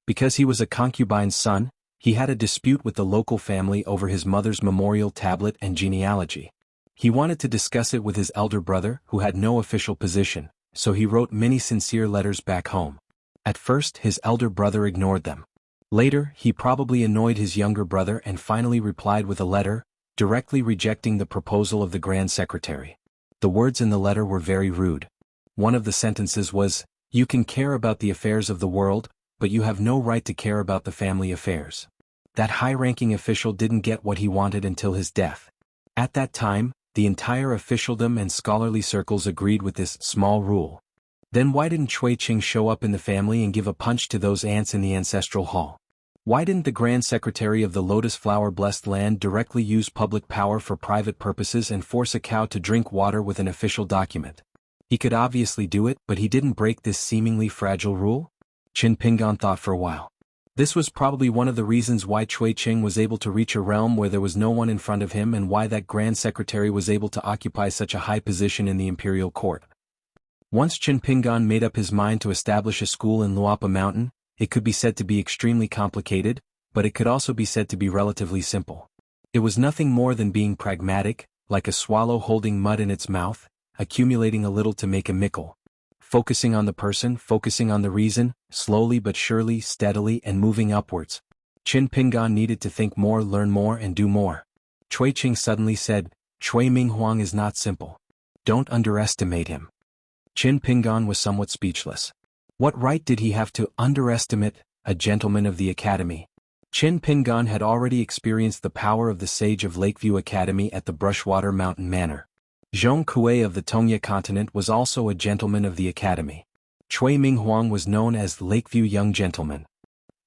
Because he was a concubine's son, he had a dispute with the local family over his mother's memorial tablet and genealogy. He wanted to discuss it with his elder brother, who had no official position, so he wrote many sincere letters back home. At first, his elder brother ignored them. Later, he probably annoyed his younger brother and finally replied with a letter, directly rejecting the proposal of the Grand Secretary. The words in the letter were very rude. One of the sentences was, "You can care about the affairs of the world, but you have no right to care about the family affairs." That high-ranking official didn't get what he wanted until his death. At that time, the entire officialdom and scholarly circles agreed with this small rule. Then why didn't Cui Qing show up in the family and give a punch to those ants in the ancestral hall? Why didn't the Grand Secretary of the Lotus Flower-blessed land directly use public power for private purposes and force a cow to drink water with an official document? He could obviously do it, but he didn't break this seemingly fragile rule? Qin Pingan thought for a while. This was probably one of the reasons why Cui Qing was able to reach a realm where there was no one in front of him and why that Grand Secretary was able to occupy such a high position in the imperial court. Once Qin Pingan made up his mind to establish a school in Luapa Mountain, it could be said to be extremely complicated, but it could also be said to be relatively simple. It was nothing more than being pragmatic, like a swallow holding mud in its mouth, accumulating a little to make a mickle. Focusing on the person, focusing on the reason, slowly but surely, steadily and moving upwards. Qin Pingan needed to think more, learn more and do more. Cui Qing suddenly said, "Cui Minghuang is not simple. Don't underestimate him." Qin Pingan was somewhat speechless. What right did he have to underestimate a gentleman of the academy? Qin Pingan had already experienced the power of the sage of Lakeview Academy at the Brushwater Mountain Manor. Zhong Kuei of the Tongya continent was also a gentleman of the academy. Cui Minghuang was known as Lakeview Young Gentleman.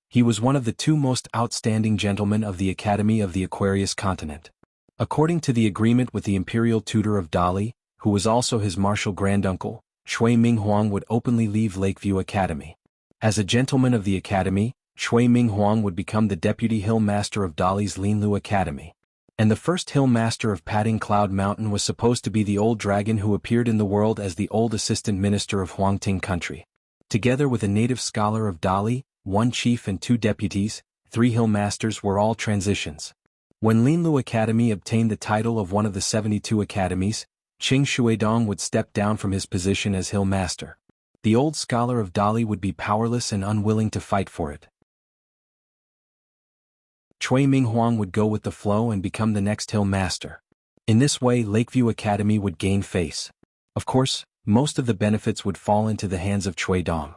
He was one of the two most outstanding gentlemen of the Academy of the Aquarius continent. According to the agreement with the imperial tutor of Dali, who was also his martial granduncle, Cui Minghuang would openly leave Lakeview Academy. As a gentleman of the academy, Cui Minghuang would become the deputy hill master of Dali's Linlu Academy. And the first hill master of Padding Cloud Mountain was supposed to be the old dragon who appeared in the world as the old assistant minister of Huangting country. Together with a native scholar of Dali, one chief and two deputies, 3 hill masters were all transitions. When Linlu Academy obtained the title of one of the 72 academies, Qing Shuidong would step down from his position as hill master. The old scholar of Dali would be powerless and unwilling to fight for it. Cui Minghuang would go with the flow and become the next hill master. In this way Lakeview Academy would gain face. Of course, most of the benefits would fall into the hands of Cui Dong.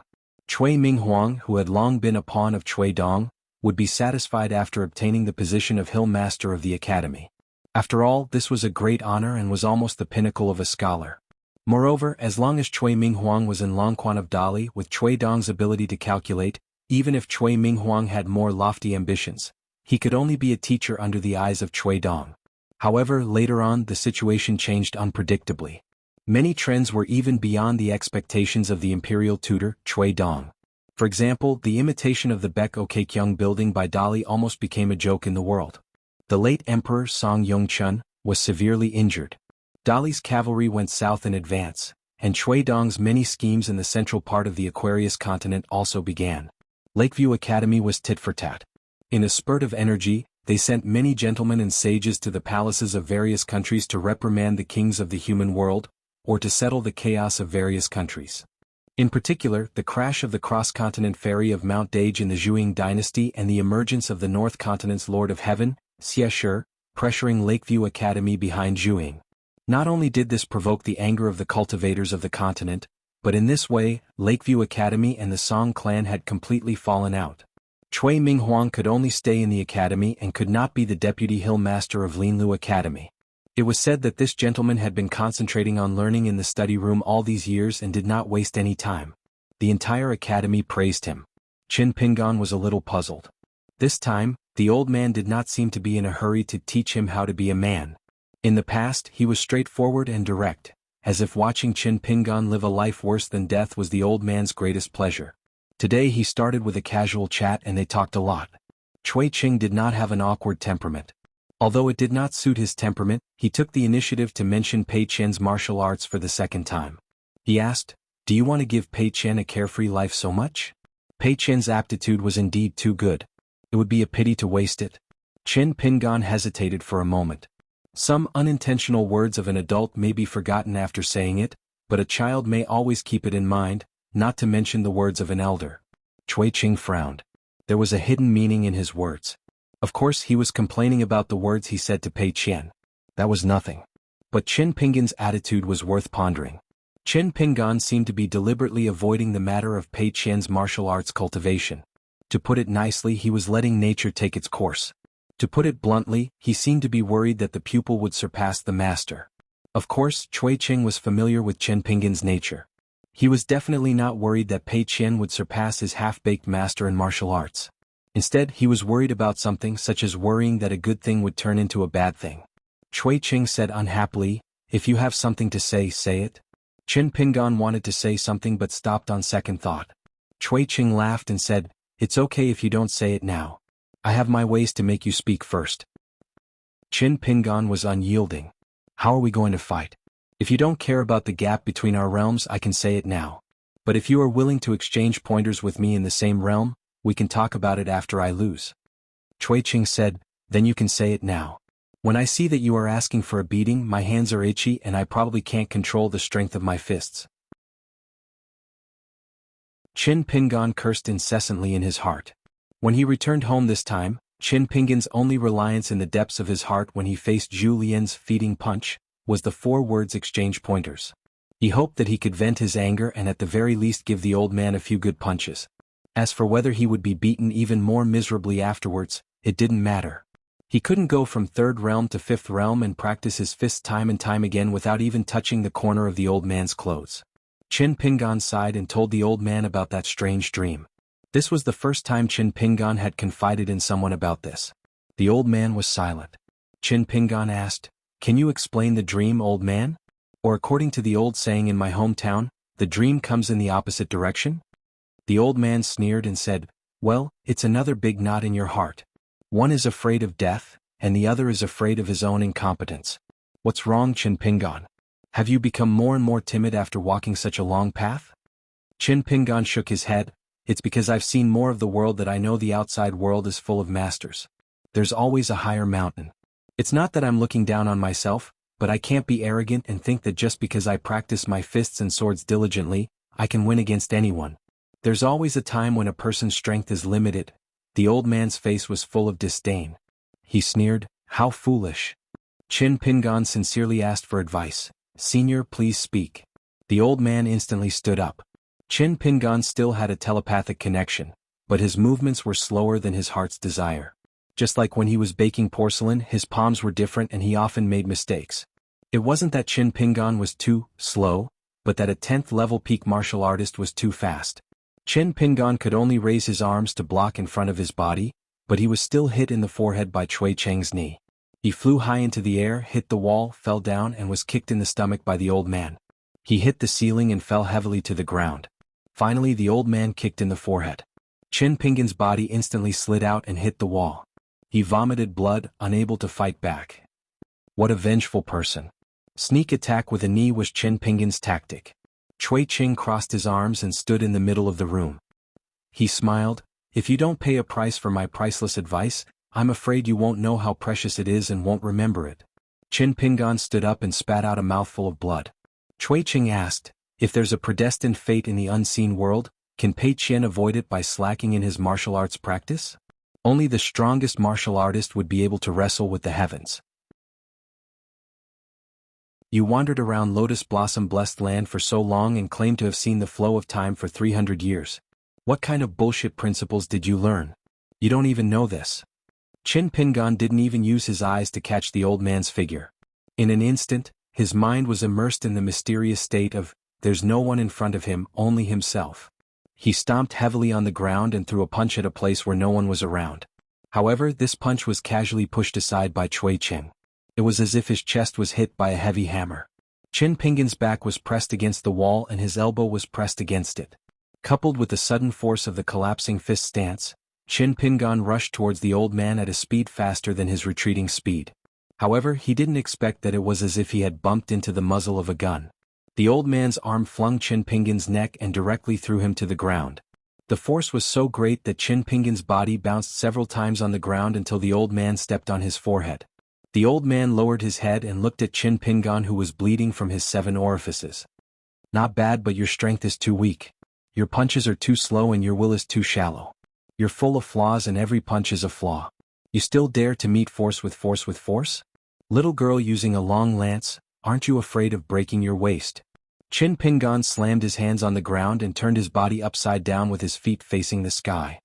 Cui Minghuang, who had long been a pawn of Cui Dong, would be satisfied after obtaining the position of hill master of the academy. After all, this was a great honor and was almost the pinnacle of a scholar. Moreover, as long as Cui Minghuang was in Longquan of Dali with Cui Dong's ability to calculate, even if Cui Minghuang had more lofty ambitions, he could only be a teacher under the eyes of Cui Dong. However, later on the situation changed unpredictably. Many trends were even beyond the expectations of the imperial tutor, Cui Dong. For example, the imitation of the Baek Okekyung building by Dali almost became a joke in the world. The late Emperor Song Yongchun was severely injured. Dali's cavalry went south in advance, and Cui Dong's many schemes in the central part of the Aquarius continent also began. Lakeview Academy was tit for tat. In a spurt of energy, they sent many gentlemen and sages to the palaces of various countries to reprimand the kings of the human world, or to settle the chaos of various countries. In particular, the crash of the cross-continent ferry of Mount Dage in the Zhuing dynasty and the emergence of the North Continent's Lord of Heaven, Xie Shi, pressuring Lakeview Academy behind Zhuing. Not only did this provoke the anger of the cultivators of the continent, but in this way, Lakeview Academy and the Song clan had completely fallen out. Cui Minghuang could only stay in the academy and could not be the deputy hill master of Linlu Academy. It was said that this gentleman had been concentrating on learning in the study room all these years and did not waste any time. The entire academy praised him. Qin Pingan was a little puzzled. This time, the old man did not seem to be in a hurry to teach him how to be a man. In the past, he was straightforward and direct, as if watching Qin Pingan live a life worse than death was the old man's greatest pleasure. Today he started with a casual chat and they talked a lot. Cui Qing did not have an awkward temperament. Although it did not suit his temperament, he took the initiative to mention Pei Qian's martial arts for the second time. He asked, "Do you want to give Pei Qian a carefree life so much?" Pei Qian's aptitude was indeed too good. It would be a pity to waste it. Qin Pingan hesitated for a moment. Some unintentional words of an adult may be forgotten after saying it, but a child may always keep it in mind, not to mention the words of an elder. Cui Qing frowned. There was a hidden meaning in his words. Of course he was complaining about the words he said to Pei Qian. That was nothing. But Qin Pingan's attitude was worth pondering. Qin Pingan seemed to be deliberately avoiding the matter of Pei Qian's martial arts cultivation. To put it nicely, he was letting nature take its course. To put it bluntly, he seemed to be worried that the pupil would surpass the master. Of course, Cui Qing was familiar with Qin Pingan's nature. He was definitely not worried that Pei Qian would surpass his half-baked master in martial arts. Instead, he was worried about something such as worrying that a good thing would turn into a bad thing. Cui Qing said unhappily, "If you have something to say, say it." Qin Pingan wanted to say something but stopped on second thought. Cui Qing laughed and said, "It's okay if you don't say it now. I have my ways to make you speak first." Qin Pingan was unyielding. "How are we going to fight? If you don't care about the gap between our realms, I can say it now. But if you are willing to exchange pointers with me in the same realm, we can talk about it after I lose." Cui Qing said, "Then you can say it now. When I see that you are asking for a beating, my hands are itchy and I probably can't control the strength of my fists." Qin Pingan cursed incessantly in his heart. When he returned home this time, Qin Pingan's only reliance in the depths of his heart when he faced Zhu Lian's feeding punch was the 4 words exchange pointers. He hoped that he could vent his anger and at the very least give the old man a few good punches. As for whether he would be beaten even more miserably afterwards, it didn't matter. He couldn't go from 3rd realm to 5th realm and practice his fists time and time again without even touching the corner of the old man's clothes. Qin Pingan sighed and told the old man about that strange dream. This was the first time Qin Pingan had confided in someone about this. The old man was silent. Qin Pingan asked, "Can you explain the dream, old man? Or according to the old saying in my hometown, the dream comes in the opposite direction?" The old man sneered and said, "Well, it's another big knot in your heart. One is afraid of death, and the other is afraid of his own incompetence. What's wrong, Qin Pingan? Have you become more and more timid after walking such a long path?" Qin Pingan shook his head. "It's because I've seen more of the world that I know the outside world is full of masters. There's always a higher mountain. It's not that I'm looking down on myself, but I can't be arrogant and think that just because I practice my fists and swords diligently, I can win against anyone. There's always a time when a person's strength is limited." The old man's face was full of disdain. He sneered, "How foolish." Qin Pingan sincerely asked for advice. "Senior, please speak." The old man instantly stood up. Qin Pingan still had a telepathic connection, but his movements were slower than his heart's desire. Just like when he was baking porcelain, his palms were different and he often made mistakes. It wasn't that Qin Pingan was too slow, but that a 10th level peak martial artist was too fast. Qin Pingan could only raise his arms to block in front of his body, but he was still hit in the forehead by Cui Cheng's knee. He flew high into the air, hit the wall, fell down and was kicked in the stomach by the old man. He hit the ceiling and fell heavily to the ground. Finally the old man kicked in the forehead. Qin Pingan's body instantly slid out and hit the wall. He vomited blood, unable to fight back. What a vengeful person. Sneak attack with a knee was Qin Pingan's tactic. Cui Qing crossed his arms and stood in the middle of the room. He smiled, "If you don't pay a price for my priceless advice, I'm afraid you won't know how precious it is and won't remember it." Qin Pingan stood up and spat out a mouthful of blood. Cui Qing asked, "If there's a predestined fate in the unseen world, can Pei Qian avoid it by slacking in his martial arts practice? Only the strongest martial artist would be able to wrestle with the heavens." You wandered around Lotus Blossom Blessed Land for so long and claimed to have seen the flow of time for 300 years. What kind of bullshit principles did you learn? You don't even know this. Qin Pingan didn't even use his eyes to catch the old man's figure. In an instant, his mind was immersed in the mysterious state of, there's no one in front of him, only himself. He stomped heavily on the ground and threw a punch at a place where no one was around. However, this punch was casually pushed aside by Cui Qing. It was as if his chest was hit by a heavy hammer. Qin Pingan's back was pressed against the wall and his elbow was pressed against it. Coupled with the sudden force of the collapsing fist stance, Qin Pingan rushed towards the old man at a speed faster than his retreating speed. However, he didn't expect that it was as if he had bumped into the muzzle of a gun. The old man's arm flung Qin Pingan's neck and directly threw him to the ground. The force was so great that Qin Pingan's body bounced several times on the ground until the old man stepped on his forehead. The old man lowered his head and looked at Qin Pingan, who was bleeding from his 7 orifices. "Not bad, but your strength is too weak. Your punches are too slow and your will is too shallow. You're full of flaws and every punch is a flaw. You still dare to meet force with force with force? Little girl using a long lance, aren't you afraid of breaking your waist? Chin Pingan slammed his hands on the ground and turned his body upside down with his feet facing the sky.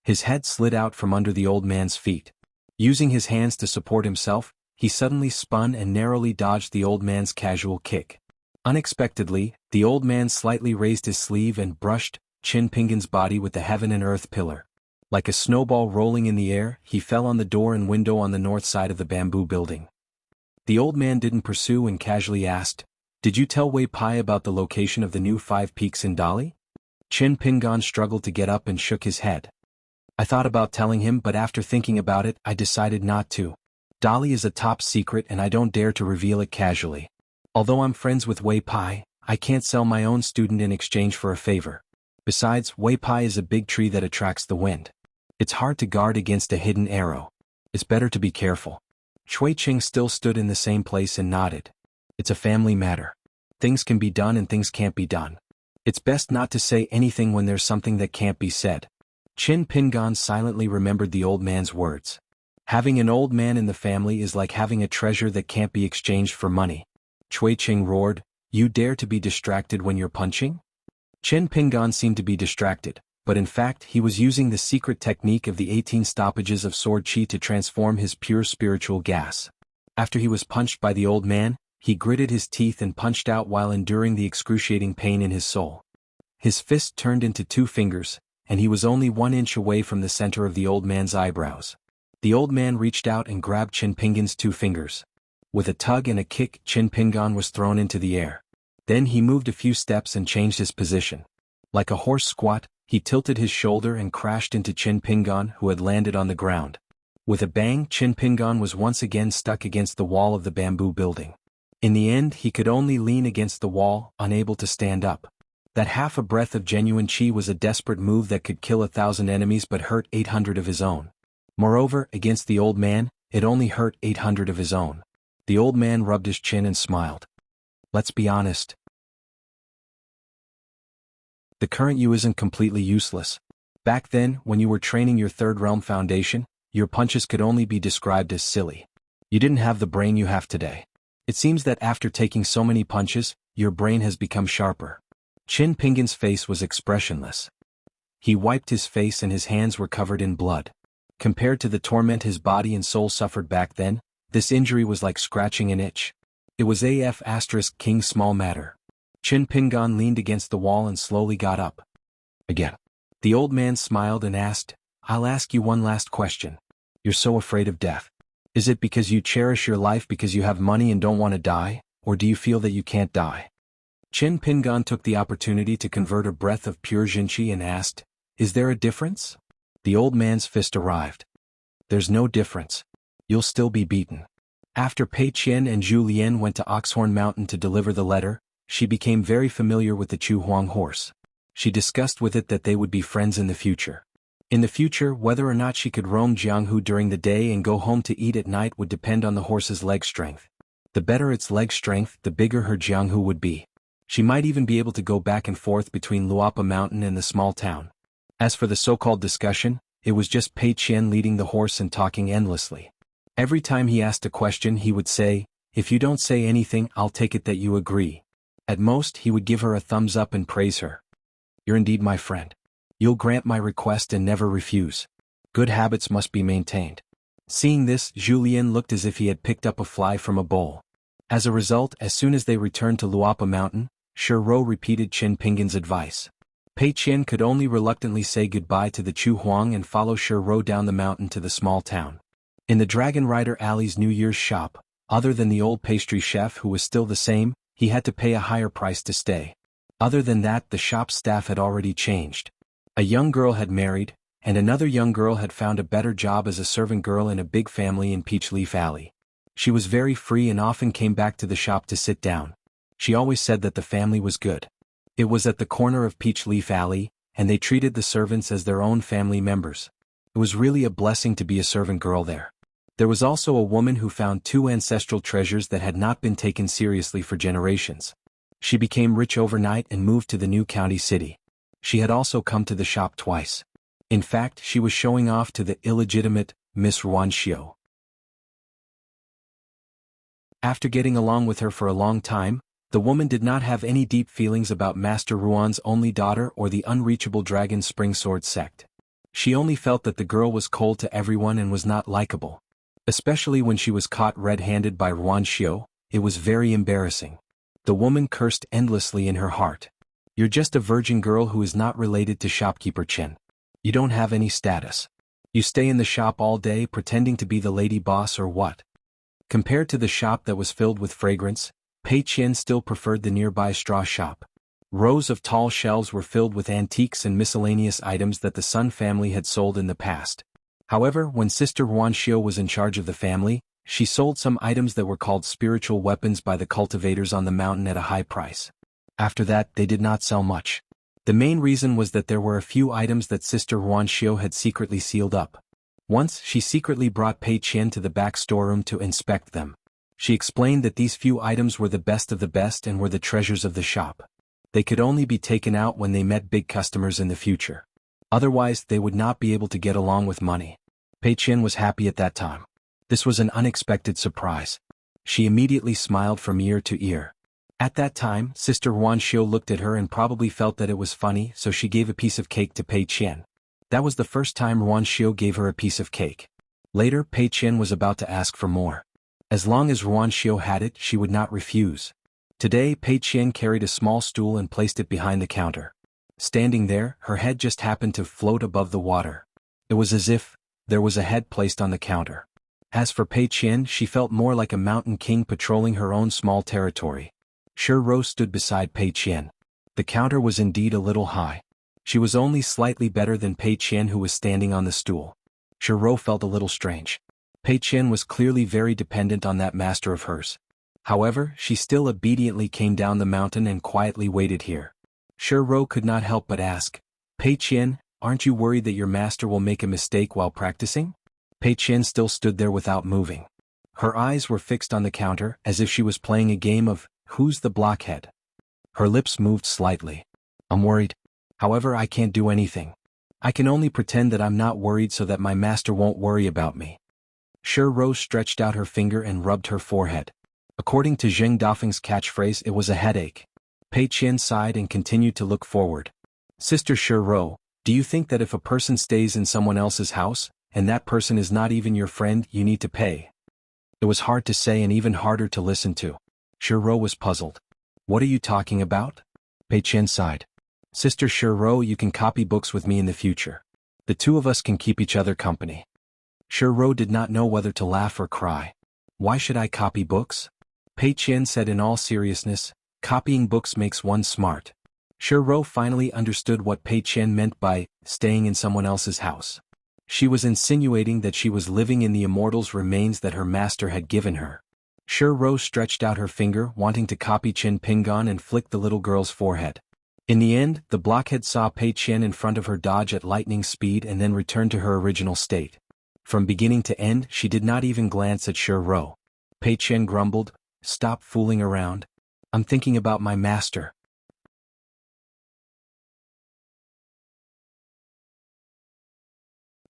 His head slid out from under the old man's feet. Using his hands to support himself, he suddenly spun and narrowly dodged the old man's casual kick. Unexpectedly, the old man slightly raised his sleeve and brushed Chin Pingan's body with the heaven and earth pillar. Like a snowball rolling in the air, he fell on the door and window on the north side of the bamboo building. The old man didn't pursue and casually asked, "Did you tell Wei Pai about the location of the new 5 peaks in Dali?" Chin Pingan struggled to get up and shook his head. "I thought about telling him, but after thinking about it, I decided not to. Dali is a top secret and I don't dare to reveal it casually. Although I'm friends with Wei Pai, I can't sell my own student in exchange for a favor. Besides, Wei Pai is a big tree that attracts the wind. It's hard to guard against a hidden arrow. It's better to be careful." Chui Ching still stood in the same place and nodded. "It's a family matter. Things can be done and things can't be done. It's best not to say anything when there's something that can't be said." Chin Pingan silently remembered the old man's words. Having an old man in the family is like having a treasure that can't be exchanged for money. Chui Ching roared, "You dare to be distracted when you're punching?" Chin Pingan seemed to be distracted, but in fact he was using the secret technique of the 18 stoppages of sword chi to transform his pure spiritual gas. After he was punched by the old man, he gritted his teeth and punched out while enduring the excruciating pain in his soul. His fist turned into 2 fingers, and he was only 1 inch away from the center of the old man's eyebrows. The old man reached out and grabbed Chin Pingan's 2 fingers. With a tug and a kick, Chin Pingan was thrown into the air. Then he moved a few steps and changed his position. Like a horse squat, he tilted his shoulder and crashed into Chin Pingan, who had landed on the ground. With a bang, Chin Pingan was once again stuck against the wall of the bamboo building. In the end, he could only lean against the wall, unable to stand up. That half a breath of genuine chi was a desperate move that could kill 1,000 enemies but hurt 800 of his own. Moreover, against the old man, it only hurt 800 of his own. The old man rubbed his chin and smiled. "Let's be honest. The current you isn't completely useless. Back then, when you were training your third realm foundation, your punches could only be described as silly. You didn't have the brain you have today. It seems that after taking so many punches, your brain has become sharper." Chin Pingan's face was expressionless. He wiped his face and his hands were covered in blood. Compared to the torment his body and soul suffered back then, this injury was like scratching an itch. It was King small matter. Chin Pingan leaned against the wall and slowly got up. "Again." The old man smiled and asked, "I'll ask you one last question. You're so afraid of death. Is it because you cherish your life because you have money and don't want to die, or do you feel that you can't die?" Chin Pingan took the opportunity to convert a breath of pure Jinchi and asked, "Is there a difference?" The old man's fist arrived. "There's no difference. You'll still be beaten." After Pei Qian and Zhu Lian went to Oxhorn Mountain to deliver the letter, she became very familiar with the Chu Huang horse. She discussed with it that they would be friends in the future. In the future, whether or not she could roam Jianghu during the day and go home to eat at night would depend on the horse's leg strength. The better its leg strength, the bigger her Jianghu would be. She might even be able to go back and forth between Luapa Mountain and the small town. As for the so-called discussion, it was just Pei Qian leading the horse and talking endlessly. Every time he asked a question he would say, "If you don't say anything, I'll take it that you agree." At most, he would give her a thumbs up and praise her. "You're indeed my friend. You'll grant my request and never refuse. Good habits must be maintained." Seeing this, Julien looked as if he had picked up a fly from a bowl. As a result, as soon as they returned to Luapa Mountain, Shiro repeated Chin Pingan's advice. Pei Qian could only reluctantly say goodbye to the Chu Huang and follow Shiro down the mountain to the small town. In the Dragon Rider Alley's New Year's shop, other than the old pastry chef who was still the same, he had to pay a higher price to stay. Other than that, the shop's staff had already changed. A young girl had married, and another young girl had found a better job as a servant girl in a big family in Peachleaf Alley. She was very free and often came back to the shop to sit down. She always said that the family was good. It was at the corner of Peachleaf Alley, and they treated the servants as their own family members. It was really a blessing to be a servant girl there. There was also a woman who found 2 ancestral treasures that had not been taken seriously for generations. She became rich overnight and moved to the new county city. She had also come to the shop twice. In fact, she was showing off to the illegitimate Miss Ruanxiu. After getting along with her for a long time, the woman did not have any deep feelings about Master Ruan's only daughter or the unreachable Dragon Spring Sword sect. She only felt that the girl was cold to everyone and was not likable. Especially when she was caught red-handed by Ruanxiu, it was very embarrassing. The woman cursed endlessly in her heart. You're just a virgin girl who is not related to shopkeeper Chen. You don't have any status. You stay in the shop all day pretending to be the lady boss or what? Compared to the shop that was filled with fragrance, Pei Qian still preferred the nearby straw shop. Rows of tall shelves were filled with antiques and miscellaneous items that the Sun family had sold in the past. However, when Sister Ruanxiu was in charge of the family, she sold some items that were called spiritual weapons by the cultivators on the mountain at a high price. After that, they did not sell much. The main reason was that there were a few items that Sister Ruanxiu had secretly sealed up. Once, she secretly brought Pei Qian to the back storeroom to inspect them. She explained that these few items were the best of the best and were the treasures of the shop. They could only be taken out when they met big customers in the future. Otherwise, they would not be able to get along with money. Pei Qian was happy at that time. This was an unexpected surprise. She immediately smiled from ear to ear. At that time, Sister Ruanxiu looked at her and probably felt that it was funny, so she gave a piece of cake to Pei Qian. That was the first time Ruanxiu gave her a piece of cake. Later, Pei Qian was about to ask for more. As long as Ruanxiu had it, she would not refuse. Today, Pei Qian carried a small stool and placed it behind the counter. Standing there, her head just happened to float above the water. It was as if there was a head placed on the counter. As for Pei Qian, she felt more like a mountain king patrolling her own small territory. Shi Rou stood beside Pei Qian. The counter was indeed a little high. She was only slightly better than Pei Qian, who was standing on the stool. Shi Rou felt a little strange. Pei Qian was clearly very dependent on that master of hers. However, she still obediently came down the mountain and quietly waited here. Shi Rou could not help but ask, Pei Qian, aren't you worried that your master will make a mistake while practicing? Pei Qian still stood there without moving. Her eyes were fixed on the counter as if she was playing a game of Who's the Blockhead? Her lips moved slightly. I'm worried. However, I can't do anything. I can only pretend that I'm not worried so that my master won't worry about me. Shi Rou stretched out her finger and rubbed her forehead. According to Zheng Dafeng's catchphrase, it was a headache. Pei Qian sighed and continued to look forward. Sister Shi Rou, do you think that if a person stays in someone else's house, and that person is not even your friend, you need to pay? It was hard to say and even harder to listen to. Shi Rou was puzzled. What are you talking about? Pei Qian sighed. Sister Shi Rou, you can copy books with me in the future. The two of us can keep each other company. Shi Rou did not know whether to laugh or cry. Why should I copy books? Pei Qian said in all seriousness, copying books makes one smart. Shi Rou finally understood what Pei Qian meant by staying in someone else's house. She was insinuating that she was living in the immortal's remains that her master had given her. Shi Rou stretched out her finger, wanting to copy Qin Pingan and flick the little girl's forehead. In the end, the blockhead saw Pei Qian in front of her dodge at lightning speed and then returned to her original state. From beginning to end, she did not even glance at Shi Rou. Pei Qian grumbled, Stop fooling around. I'm thinking about my master.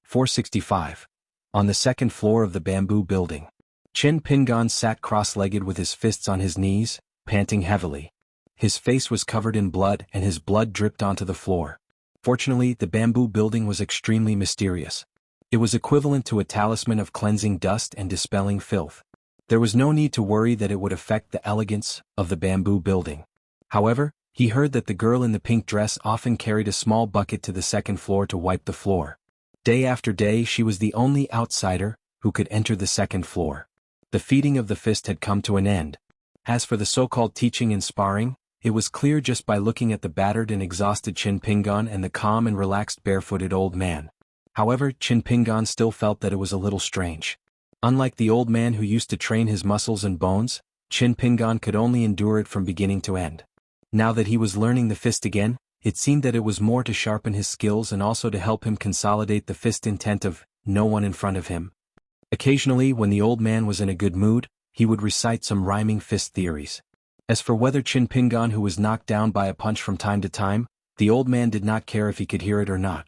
"465. On the second floor of the bamboo building. Qin Pingan sat cross-legged with his fists on his knees, panting heavily. His face was covered in blood and his blood dripped onto the floor. Fortunately, the bamboo building was extremely mysterious. It was equivalent to a talisman of cleansing dust and dispelling filth. There was no need to worry that it would affect the elegance of the bamboo building. However, he heard that the girl in the pink dress often carried a small bucket to the second floor to wipe the floor. Day after day she was the only outsider who could enter the second floor. The feeding of the fist had come to an end. As for the so-called teaching and sparring, it was clear just by looking at the battered and exhausted Qin Pingan and the calm and relaxed barefooted old man. However, Qin Pingan still felt that it was a little strange. Unlike the old man who used to train his muscles and bones, Qin Pingan could only endure it from beginning to end. Now that he was learning the fist again, it seemed that it was more to sharpen his skills and also to help him consolidate the fist intent of no one in front of him. Occasionally, when the old man was in a good mood, he would recite some rhyming fist theories. As for whether Qin Pingan who was knocked down by a punch from time to time, the old man did not care if he could hear it or not.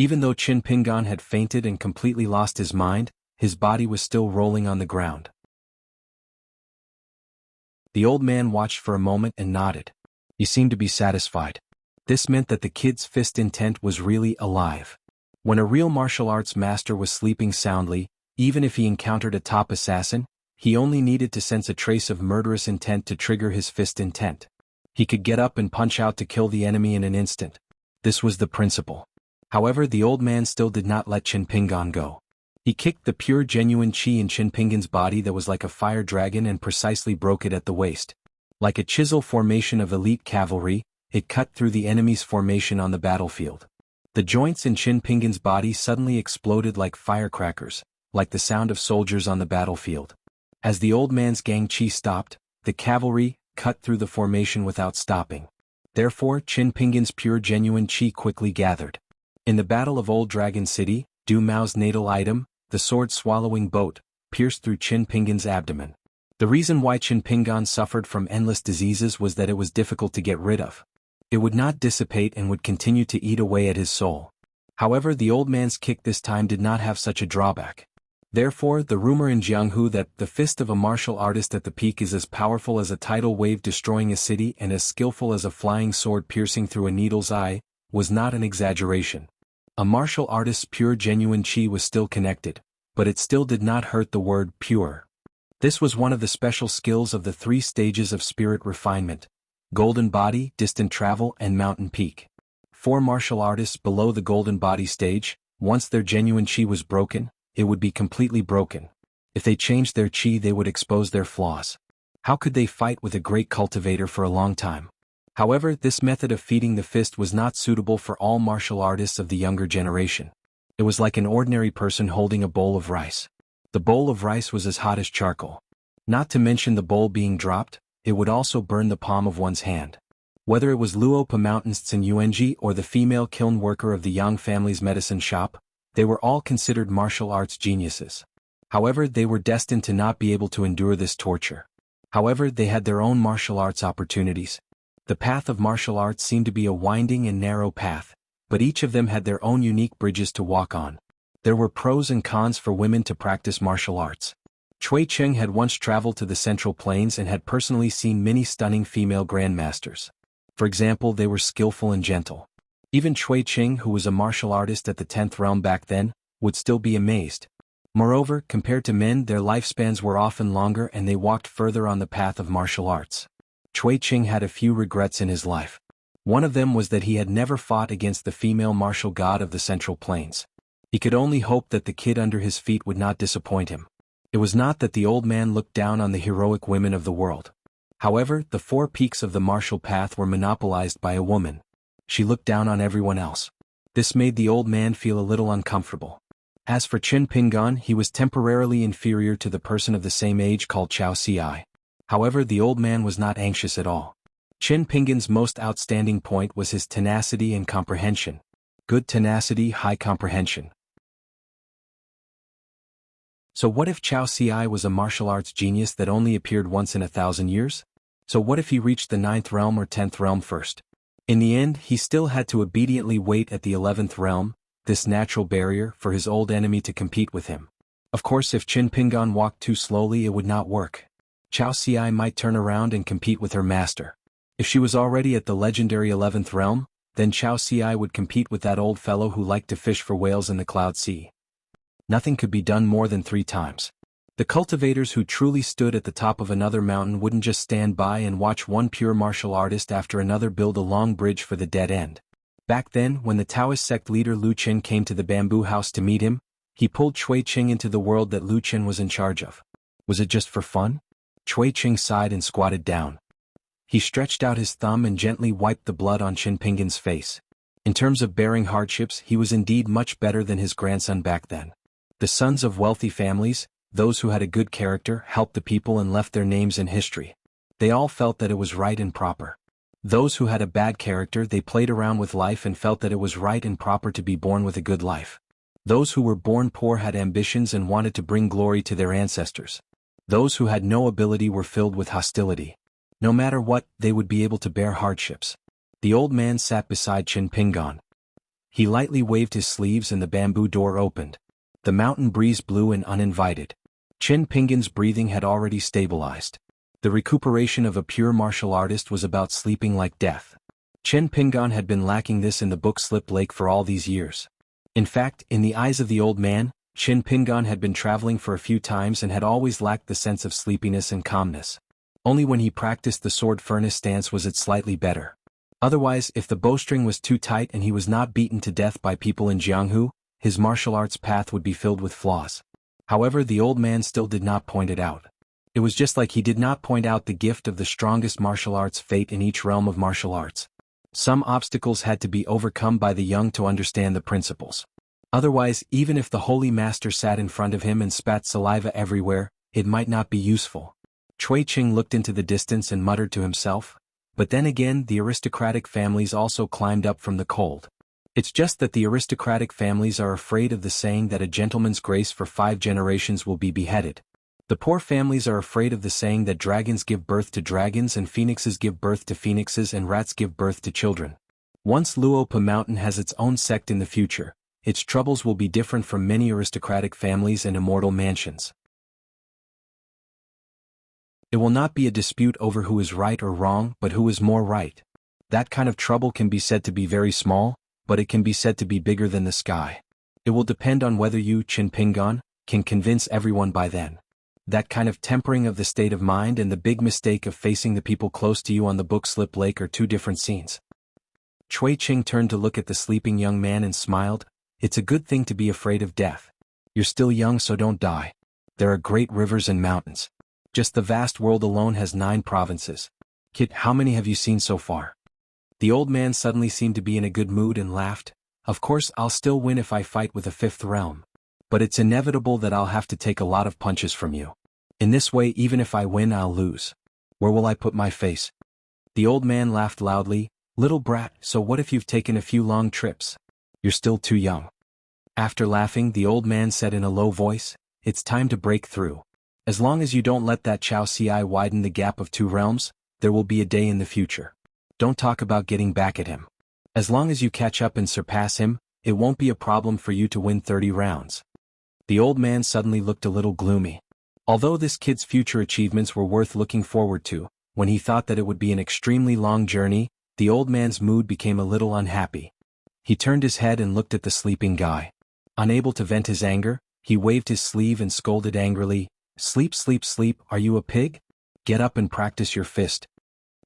Even though Chin Pingan had fainted and completely lost his mind, his body was still rolling on the ground. The old man watched for a moment and nodded. He seemed to be satisfied. This meant that the kid's fist intent was really alive. When a real martial arts master was sleeping soundly, even if he encountered a top assassin, he only needed to sense a trace of murderous intent to trigger his fist intent. He could get up and punch out to kill the enemy in an instant. This was the principle. However, the old man still did not let Chin Pingan go. He kicked the pure genuine chi in Chin Pingan's body that was like a fire dragon and precisely broke it at the waist. Like a chisel formation of elite cavalry, it cut through the enemy's formation on the battlefield. The joints in Chin Pingan's body suddenly exploded like firecrackers, like the sound of soldiers on the battlefield. As the old man's gang chi stopped, the cavalry cut through the formation without stopping. Therefore, Chin Pingan's pure genuine chi quickly gathered. In the Battle of Old Dragon City, Du Mao's natal item, the sword-swallowing boat, pierced through Chin Pingan's abdomen. The reason why Chin Pingan suffered from endless diseases was that it was difficult to get rid of. It would not dissipate and would continue to eat away at his soul. However, the old man's kick this time did not have such a drawback. Therefore, the rumor in Jianghu that the fist of a martial artist at the peak is as powerful as a tidal wave destroying a city and as skillful as a flying sword piercing through a needle's eye was not an exaggeration. A martial artist's pure genuine chi was still connected, but it still did not hurt the word pure. This was one of the special skills of the 3 stages of spirit refinement: golden body, distant travel, and mountain peak. 4 martial artists below the golden body stage, once their genuine chi was broken, it would be completely broken. If they changed their chi, they would expose their flaws. How could they fight with a great cultivator for a long time? However, this method of feeding the fist was not suitable for all martial artists of the younger generation. It was like an ordinary person holding a bowl of rice. The bowl of rice was as hot as charcoal. Not to mention the bowl being dropped, it would also burn the palm of one's hand. Whether it was Luo Pa Mountain's Tsin Yuanji or the female kiln worker of the Yang family's medicine shop, they were all considered martial arts geniuses. However, they were destined to not be able to endure this torture. However, they had their own martial arts opportunities. The path of martial arts seemed to be a winding and narrow path, but each of them had their own unique bridges to walk on. There were pros and cons for women to practice martial arts. Chui Cheng had once traveled to the Central Plains and had personally seen many stunning female grandmasters. For example, they were skillful and gentle. Even Chui Cheng, who was a martial artist at the 10th realm back then, would still be amazed. Moreover, compared to men, their lifespans were often longer and they walked further on the path of martial arts. Chui Cheng had a few regrets in his life. One of them was that he had never fought against the female martial god of the Central Plains. He could only hope that the kid under his feet would not disappoint him. It was not that the old man looked down on the heroic women of the world. However, the 4 peaks of the martial path were monopolized by a woman. She looked down on everyone else. This made the old man feel a little uncomfortable. As for Chin Pingan, he was temporarily inferior to the person of the same age called Chao Ci. However, the old man was not anxious at all. Chin Pingan's most outstanding point was his tenacity and comprehension. Good tenacity, high comprehension. So what if Chao Ci was a martial arts genius that only appeared once in 1,000 years? So what if he reached the 9th realm or 10th realm first? In the end, he still had to obediently wait at the 11th realm, this natural barrier, for his old enemy to compete with him. Of course, if Chin Pingan walked too slowly, it would not work. Chao Ci might turn around and compete with her master. If she was already at the legendary 11th realm, then Chao Ci would compete with that old fellow who liked to fish for whales in the Cloud Sea. Nothing could be done more than 3 times. The cultivators who truly stood at the top of another mountain wouldn't just stand by and watch one pure martial artist after another build a long bridge for the dead end. Back then, when the Taoist sect leader Lu Chen came to the bamboo house to meet him, he pulled Chui Cheng into the world that Lu Chen was in charge of. Was it just for fun? Chui Cheng sighed and squatted down. He stretched out his thumb and gently wiped the blood on Chin Pingan's face. In terms of bearing hardships, he was indeed much better than his grandson back then. The sons of wealthy families, those who had a good character, helped the people and left their names in history. They all felt that it was right and proper. Those who had a bad character, they played around with life and felt that it was right and proper to be born with a good life. Those who were born poor had ambitions and wanted to bring glory to their ancestors. Those who had no ability were filled with hostility. No matter what, they would be able to bear hardships. The old man sat beside Chin Pingan. He lightly waved his sleeves and the bamboo door opened. The mountain breeze blew in uninvited. Chin Pingan's breathing had already stabilized. The recuperation of a pure martial artist was about sleeping like death. Chin Pingan had been lacking this in the book Slip Lake for all these years. In fact, in the eyes of the old man, Chin Pingan had been traveling for a few times and had always lacked the sense of sleepiness and calmness. Only when he practiced the sword furnace stance was it slightly better. Otherwise, if the bowstring was too tight and he was not beaten to death by people in Jianghu, his martial arts path would be filled with flaws. However, the old man still did not point it out. It was just like he did not point out the gift of the strongest martial arts fate in each realm of martial arts. Some obstacles had to be overcome by the young to understand the principles. Otherwise, even if the holy master sat in front of him and spat saliva everywhere, it might not be useful. Cui Qing looked into the distance and muttered to himself, but then again the aristocratic families also climbed up from the cold. It's just that the aristocratic families are afraid of the saying that a gentleman's grace for 5 generations will be beheaded. The poor families are afraid of the saying that dragons give birth to dragons and phoenixes give birth to phoenixes and rats give birth to children. Once Luopa Mountain has its own sect in the future, its troubles will be different from many aristocratic families and immortal mansions. It will not be a dispute over who is right or wrong, but who is more right. That kind of trouble can be said to be very small, but it can be said to be bigger than the sky. It will depend on whether you, Chin Pingan, can convince everyone by then. That kind of tempering of the state of mind and the big mistake of facing the people close to you on the book Slip Lake are two different scenes. Cui Qing turned to look at the sleeping young man and smiled. It's a good thing to be afraid of death. You're still young, so don't die. There are great rivers and mountains. Just the vast world alone has 9 provinces. Kid, how many have you seen so far? The old man suddenly seemed to be in a good mood and laughed. Of course, I'll still win if I fight with a 5th realm. But it's inevitable that I'll have to take a lot of punches from you. In this way, even if I win, I'll lose. Where will I put my face? The old man laughed loudly. Little brat, so what if you've taken a few long trips? You're still too young. After laughing, the old man said in a low voice, it's time to break through. As long as you don't let that Chao Ci widen the gap of 2 realms, there will be a day in the future. Don't talk about getting back at him. As long as you catch up and surpass him, it won't be a problem for you to win 30 rounds. The old man suddenly looked a little gloomy. Although this kid's future achievements were worth looking forward to, when he thought that it would be an extremely long journey, the old man's mood became a little unhappy. He turned his head and looked at the sleeping guy. Unable to vent his anger, he waved his sleeve and scolded angrily, Sleep, sleep, sleep, are you a pig? Get up and practice your fist.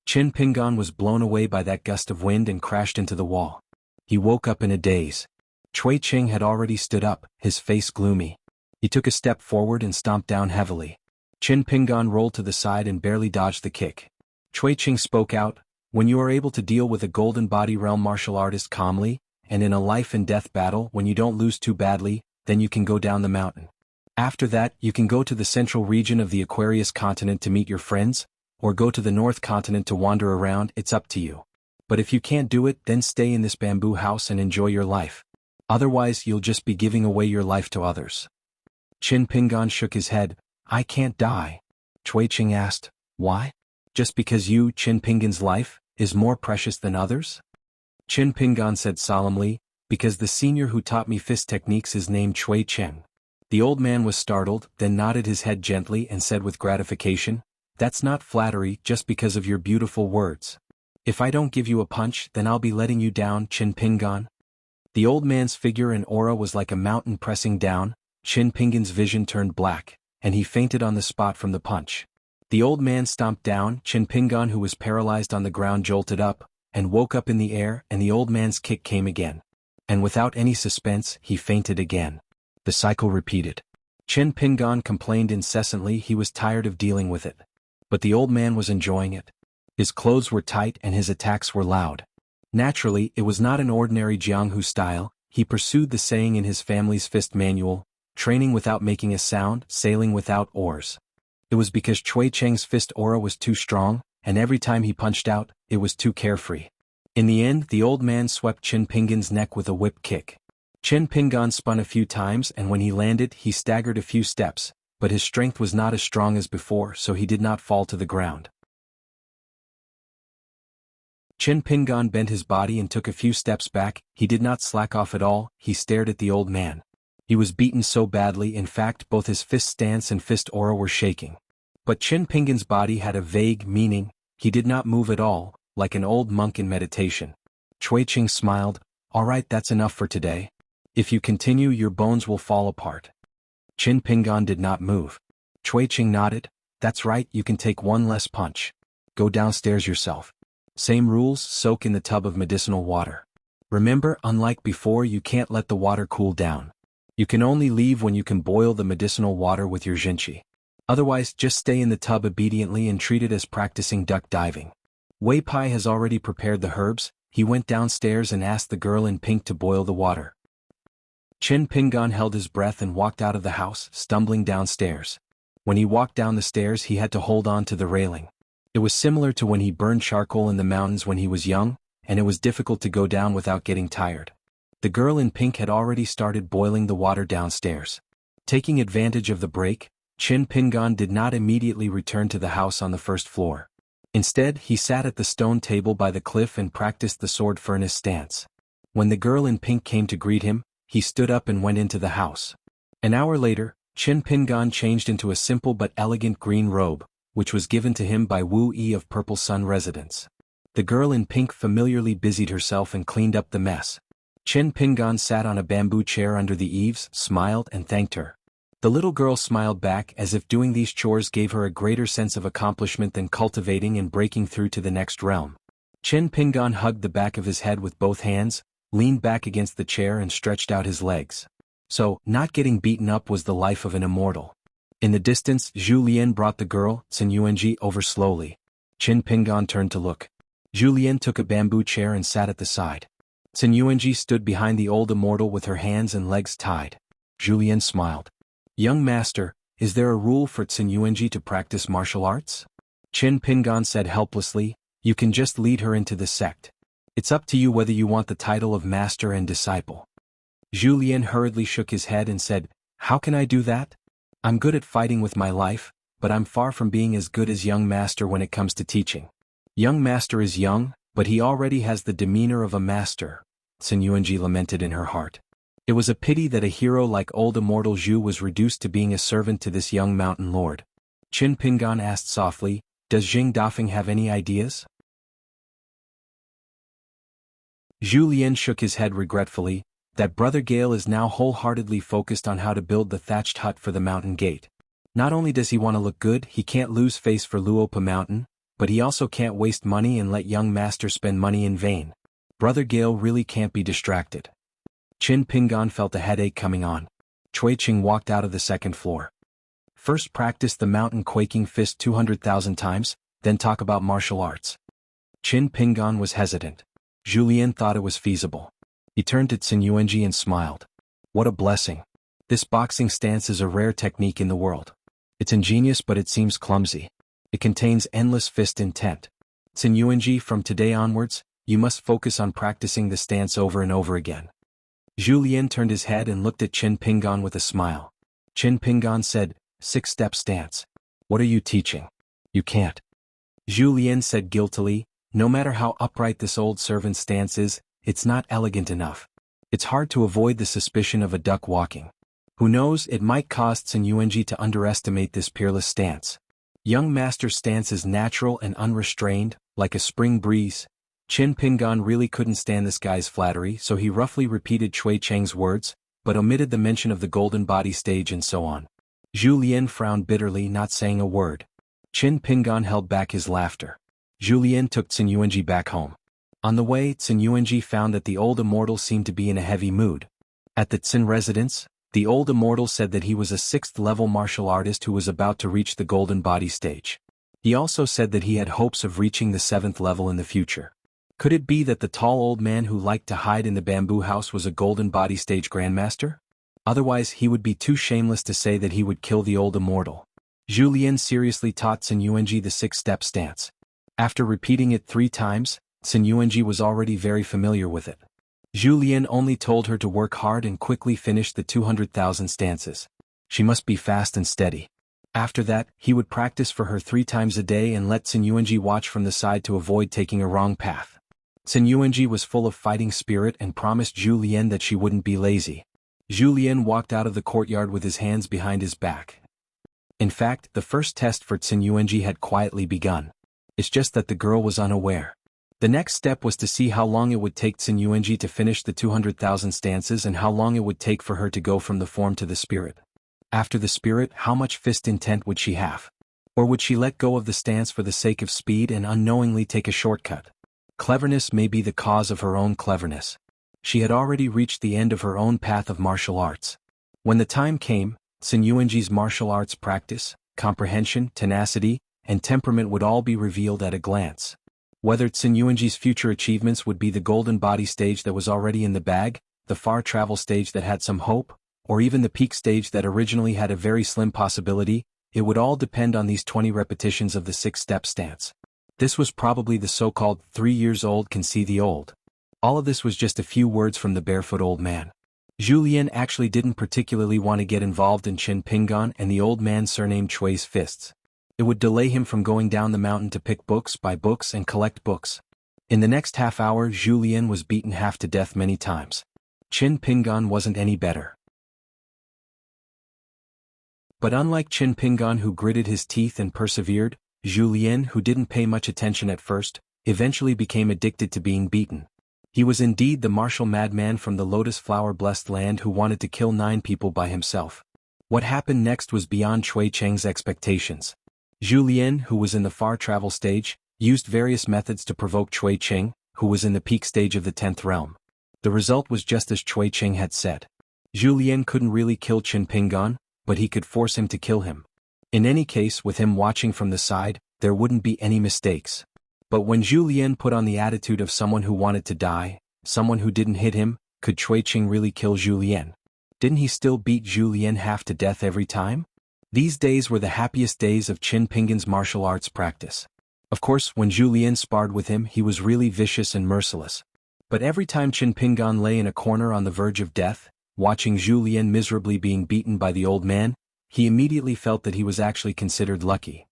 Chin Pingan was blown away by that gust of wind and crashed into the wall. He woke up in a daze. Cui Qing had already stood up, his face gloomy. He took a step forward and stomped down heavily. Chin Pingan rolled to the side and barely dodged the kick. Cui Qing spoke out, when you are able to deal with a golden body realm martial artist calmly, and in a life and death battle when you don't lose too badly, then you can go down the mountain. After that, you can go to the central region of the Aquarius continent to meet your friends, or go to the North continent to wander around, it's up to you. But if you can't do it, then stay in this bamboo house and enjoy your life. Otherwise, you'll just be giving away your life to others. Chin Pingan shook his head. I can't die. Cui Qing asked, why? Just because you, Chin Pingan's life, is more precious than others? Chin Pingan said solemnly, because the senior who taught me fist techniques is named Cui Qing. The old man was startled, then nodded his head gently and said with gratification, that's not flattery just because of your beautiful words. If I don't give you a punch, then I'll be letting you down, Chin Pingan. The old man's figure and aura was like a mountain pressing down. Chin Pingan's vision turned black, and he fainted on the spot from the punch. The old man stomped down. Chin Pingan, who was paralyzed on the ground, jolted up, and woke up in the air, and the old man's kick came again. And without any suspense, he fainted again. The cycle repeated. Chin Pingan complained incessantly he was tired of dealing with it. But the old man was enjoying it. His clothes were tight and his attacks were loud. Naturally, it was not an ordinary Jianghu style. He pursued the saying in his family's fist manual, training without making a sound, sailing without oars. It was because Cui Qing's fist aura was too strong, and every time he punched out, it was too carefree. In the end, the old man swept Chin Pingan's neck with a whip kick. Chin Pingan spun a few times, and when he landed, he staggered a few steps, but his strength was not as strong as before, so he did not fall to the ground. Qin Pingan bent his body and took a few steps back. He did not slack off at all. He stared at the old man. He was beaten so badly, in fact both his fist stance and fist aura were shaking. But Qin Pingan's body had a vague meaning. He did not move at all, like an old monk in meditation. Cui Qing smiled. All right, that's enough for today. If you continue, your bones will fall apart. Qin Pingan did not move. Cui Qing nodded. That's right, you can take one less punch. Go downstairs yourself. Same rules, soak in the tub of medicinal water. Remember, unlike before, you can't let the water cool down. You can only leave when you can boil the medicinal water with your jinchi. Otherwise, just stay in the tub obediently and treat it as practicing duck diving. Wei Pai has already prepared the herbs. He went downstairs and asked the girl in pink to boil the water. Qin Pingan held his breath and walked out of the house, stumbling downstairs. When he walked down the stairs, he had to hold on to the railing. It was similar to when he burned charcoal in the mountains when he was young, and it was difficult to go down without getting tired. The girl in pink had already started boiling the water downstairs. Taking advantage of the break, Qin Pingan did not immediately return to the house on the first floor. Instead, he sat at the stone table by the cliff and practiced the sword furnace stance. When the girl in pink came to greet him, he stood up and went into the house. An hour later, Qin Pingan changed into a simple but elegant green robe, which was given to him by Wu Yi of Purple Sun Residence. The girl in pink familiarly busied herself and cleaned up the mess. Qin Pingan sat on a bamboo chair under the eaves, smiled and thanked her. The little girl smiled back as if doing these chores gave her a greater sense of accomplishment than cultivating and breaking through to the next realm. Qin Pingan hugged the back of his head with both hands, leaned back against the chair and stretched out his legs. So, not getting beaten up was the life of an immortal. In the distance, Zhu Lian brought the girl, Xin Yuanji, over slowly. Qin Pingan turned to look. Zhu Lian took a bamboo chair and sat at the side. Xin Yuanji stood behind the old immortal with her hands and legs tied. Zhu Lian smiled. Young master, is there a rule for Xin Yuanji to practice martial arts? Qin Pingan said helplessly, you can just lead her into the sect. It's up to you whether you want the title of master and disciple. Zhu Lian hurriedly shook his head and said, how can I do that? I'm good at fighting with my life, but I'm far from being as good as young master when it comes to teaching. Young master is young, but he already has the demeanor of a master, Xin Yuanji lamented in her heart. It was a pity that a hero like old immortal Zhu was reduced to being a servant to this young mountain lord. Qin Pingan asked softly, does Jing Dafeng have any ideas? Zhu Lian shook his head regretfully. That brother Gale is now wholeheartedly focused on how to build the thatched hut for the mountain gate. Not only does he want to look good, he can't lose face for Luopa Mountain, but he also can't waste money and let young master spend money in vain. Brother Gale really can't be distracted. Qin Pingan felt a headache coming on. Cui Qing walked out of the second floor. First practice the mountain quaking fist 200,000 times, then talk about martial arts. Qin Pingan was hesitant. Zhu Lian thought it was feasible. He turned to Xin Yuanji and smiled. What a blessing. This boxing stance is a rare technique in the world. It's ingenious but it seems clumsy. It contains endless fist intent. Xin Yuanji, from today onwards, you must focus on practicing the stance over and over again. Zhu Lian turned his head and looked at Qin Pingan with a smile. Qin Pingan said, 6-step stance. What are you teaching? You can't. Zhu Lian said guiltily, no matter how upright this old servant stance is, it's not elegant enough. It's hard to avoid the suspicion of a duck walking. Who knows, it might cause Xin Yuanji to underestimate this peerless stance. Young master's stance is natural and unrestrained, like a spring breeze. Qin Pingan really couldn't stand this guy's flattery, so he roughly repeated Cui Cheng's words, but omitted the mention of the golden body stage and so on. Zhu Lian frowned bitterly, not saying a word. Qin Pingan held back his laughter. Zhu Lian took Xin Yuanji back home. On the way, Xin Yuanji found that the old immortal seemed to be in a heavy mood. At the Xin residence, the old immortal said that he was a 6th-level martial artist who was about to reach the golden body stage. He also said that he had hopes of reaching the 7th level in the future. Could it be that the tall old man who liked to hide in the bamboo house was a golden body stage grandmaster? Otherwise, he would be too shameless to say that he would kill the old immortal. Zhu Lian seriously taught Xin Yuanji the 6-step stance. After repeating it 3 times, Xin Yuanji was already very familiar with it. Zhu Lian only told her to work hard and quickly finish the 200,000 stances. She must be fast and steady. After that, he would practice for her 3 times a day and let Xin Yuanji watch from the side to avoid taking a wrong path. Sun Yuanji was full of fighting spirit and promised Zhu Lian that she wouldn't be lazy. Zhu Lian walked out of the courtyard with his hands behind his back. In fact, the first test for Sun Yuanji had quietly begun. It's just that the girl was unaware. The next step was to see how long it would take Sun Yuanji to finish the 200,000 stances and how long it would take for her to go from the form to the spirit. After the spirit, how much fist intent would she have? Or would she let go of the stance for the sake of speed and unknowingly take a shortcut? Cleverness may be the cause of her own cleverness. She had already reached the end of her own path of martial arts. When the time came, Sun Yuanji's martial arts practice, comprehension, tenacity, and temperament would all be revealed at a glance. Whether Sun Yuanji's future achievements would be the golden body stage that was already in the bag, the far travel stage that had some hope, or even the peak stage that originally had a very slim possibility, it would all depend on these 20 repetitions of the 6-step stance. This was probably the so-called 3 years old can see the old. All of this was just a few words from the barefoot old man. Zhu Lian actually didn't particularly want to get involved in Qin Pingan and the old man surnamed Chui's fists. It would delay him from going down the mountain to pick books, buy books, and collect books. In the next half hour, Zhu Lian was beaten half to death many times. Qin Pingan wasn't any better. But unlike Qin Pingan, who gritted his teeth and persevered, Zhu Lian, who didn't pay much attention at first, eventually became addicted to being beaten. He was indeed the martial madman from the lotus flower-blessed land who wanted to kill 9 people by himself. What happened next was beyond Cui Cheng's expectations. Zhu Lian, who was in the far travel stage, used various methods to provoke Cui Cheng, who was in the peak stage of the 10th realm. The result was just as Cui Cheng had said. Zhu Lian couldn't really kill Qin Pingan, but he could force him to kill him. In any case, with him watching from the side, there wouldn't be any mistakes. But when Zhu Lian put on the attitude of someone who wanted to die, someone who didn't hit him, could Cui Cheng really kill Zhu Lian? Didn't he still beat Zhu Lian half to death every time? These days were the happiest days of Qin Pingan's martial arts practice. Of course, when Zhu Lian sparred with him, he was really vicious and merciless. But every time Qin Pingan lay in a corner on the verge of death, watching Zhu Lian miserably being beaten by the old man, he immediately felt that he was actually considered lucky.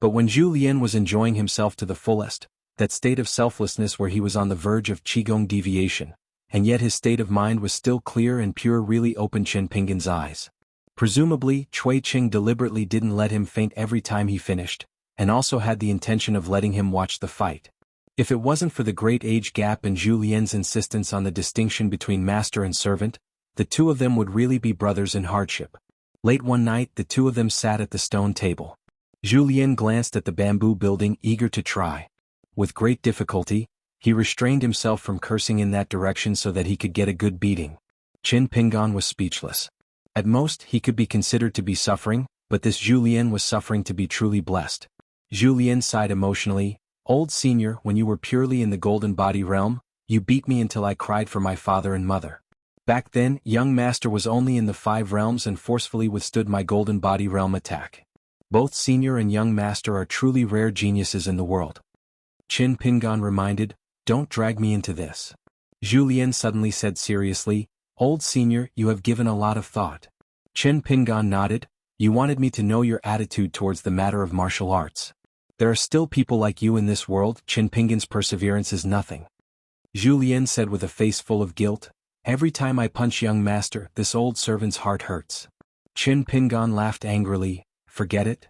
But when Zhu Lian was enjoying himself to the fullest, that state of selflessness where he was on the verge of qigong deviation, and yet his state of mind was still clear and pure, really opened Qin Pingan's eyes. Presumably, Cui Cheng deliberately didn't let him faint every time he finished, and also had the intention of letting him watch the fight. If it wasn't for the great age gap and Zhu Lian's insistence on the distinction between master and servant, the two of them would really be brothers in hardship. Late one night, the two of them sat at the stone table. Zhu Lian glanced at the bamboo building, eager to try. With great difficulty, he restrained himself from cursing in that direction so that he could get a good beating. Qin Pingan was speechless. At most, he could be considered to be suffering, but this Zhu Lian was suffering to be truly blessed. Zhu Lian sighed emotionally. Old senior, when you were purely in the golden body realm, you beat me until I cried for my father and mother. Back then, young master was only in the 5 realms and forcefully withstood my golden body realm attack. Both senior and young master are truly rare geniuses in the world. Qin Pingan reminded, don't drag me into this. Zhu Lian suddenly said seriously, old senior, you have given a lot of thought. Qin Pingan nodded, you wanted me to know your attitude towards the matter of martial arts. There are still people like you in this world. Qin Pingan's perseverance is nothing. Zhu Lian said with a face full of guilt, every time I punch young master, this old servant's heart hurts. Qin Pingan laughed angrily, forget it?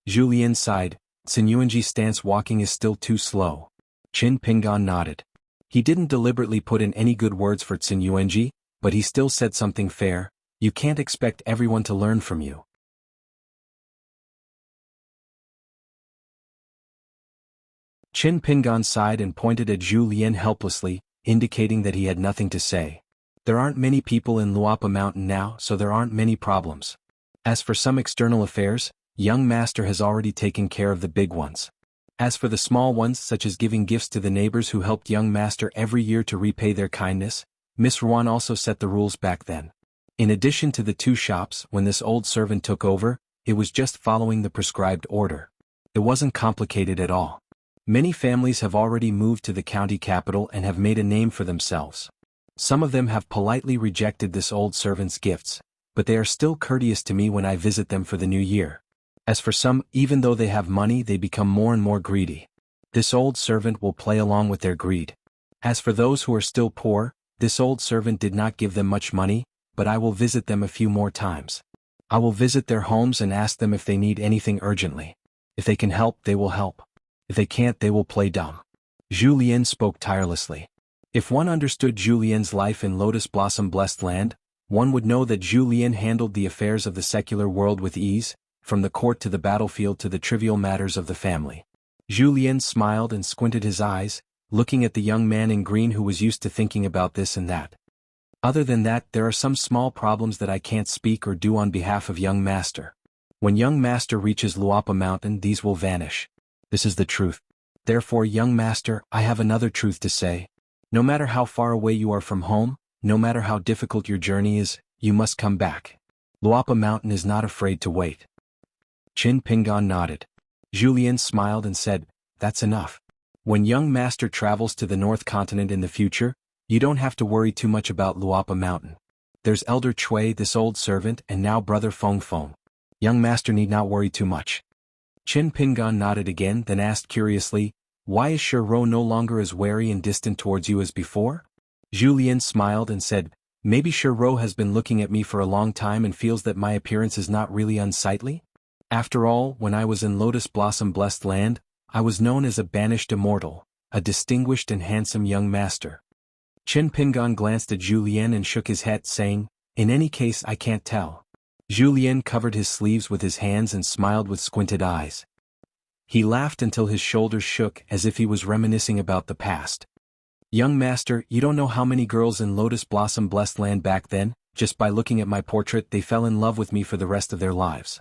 Zhu Lian sighed, Sun Yuanji's stance walking is still too slow. Qin Pingan nodded. He didn't deliberately put in any good words for Sun Yuanji, but he still said something fair, you can't expect everyone to learn from you. Qin Pingan sighed and pointed at Zhu Lian helplessly, indicating that he had nothing to say. There aren't many people in Luapa Mountain now, so there aren't many problems. As for some external affairs, young master has already taken care of the big ones. As for the small ones, such as giving gifts to the neighbors who helped young master every year to repay their kindness, Miss Ruan also set the rules back then. In addition to the 2 shops, when this old servant took over, it was just following the prescribed order. It wasn't complicated at all. Many families have already moved to the county capital and have made a name for themselves. Some of them have politely rejected this old servant's gifts, but they are still courteous to me when I visit them for the new year. As for some, even though they have money, they become more and more greedy. This old servant will play along with their greed. As for those who are still poor, this old servant did not give them much money, but I will visit them a few more times. I will visit their homes and ask them if they need anything urgently. If they can help, they will help. If they can't, they will play dumb. Julien spoke tirelessly. If one understood Julien's life in Lotus Blossom Blessed Land, one would know that Julien handled the affairs of the secular world with ease, from the court to the battlefield to the trivial matters of the family. Julien smiled and squinted his eyes, looking at the young man in green who was used to thinking about this and that. Other than that, there are some small problems that I can't speak or do on behalf of young master. When young master reaches Luapa Mountain, these will vanish. This is the truth. Therefore, young master, I have another truth to say. No matter how far away you are from home, no matter how difficult your journey is, you must come back. Luapa Mountain is not afraid to wait. Chin Pingan nodded. Julien smiled and said, "That's enough. When young master travels to the North Continent in the future, you don't have to worry too much about Luapa Mountain. There's Elder Chui, this old servant, and now Brother Fong Fong. Young master need not worry too much." Chin Pingan nodded again, then asked curiously, "Why is Shiro no longer as wary and distant towards you as before?" Julien smiled and said, "Maybe Shiro has been looking at me for a long time and feels that my appearance is not really unsightly? After all, when I was in Lotus Blossom Blessed Land, I was known as a banished immortal, a distinguished and handsome young master." Chin Pingan glanced at Julien and shook his head, saying, "In any case, I can't tell." Julien covered his sleeves with his hands and smiled with squinted eyes. He laughed until his shoulders shook as if he was reminiscing about the past. "Young master, you don't know how many girls in Lotus Blossom Blessed Land back then, just by looking at my portrait they fell in love with me for the rest of their lives."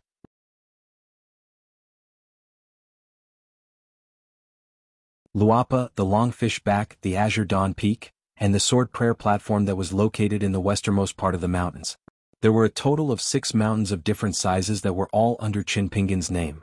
Luapa, the long fish back, the azure dawn peak, and the sword prayer platform that was located in the westernmost part of the mountains. There were a total of 6 mountains of different sizes that were all under Chin Pingan's name.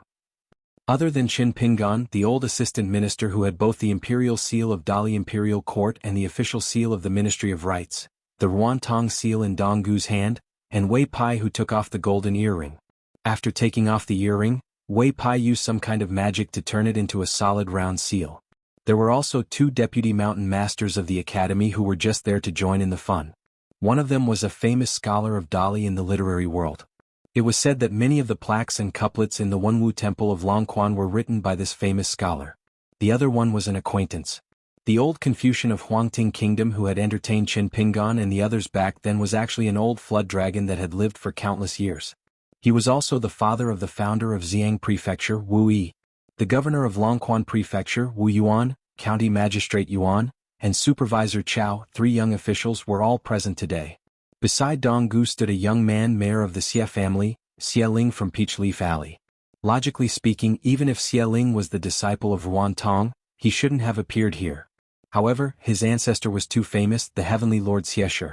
Other than Chin Pingan, the old assistant minister who had both the imperial seal of Dali Imperial Court and the official seal of the Ministry of Rights, the Ruantong seal in Donggu's hand, and Wei Pai who took off the golden earring. After taking off the earring, Wei Pai used some kind of magic to turn it into a solid round seal. There were also 2 deputy mountain masters of the academy who were just there to join in the fun. One of them was a famous scholar of Dali in the literary world. It was said that many of the plaques and couplets in the Wenwu Temple of Longquan were written by this famous scholar. The other one was an acquaintance. The old Confucian of Huangting Kingdom who had entertained Chin Pingan and the others back then was actually an old flood dragon that had lived for countless years. He was also the father of the founder of Xiang Prefecture, Wu Yi. The governor of Longquan Prefecture, Wu Yuan, county magistrate Yuan, and supervisor Chao, 3 young officials were all present today. Beside Donggu stood a young man, mayor of the Xie family, Xie Ling from Peachleaf Alley. Logically speaking, even if Xie Ling was the disciple of Ruan Tong, he shouldn't have appeared here. However, his ancestor was too famous, the heavenly lord Xie Shi.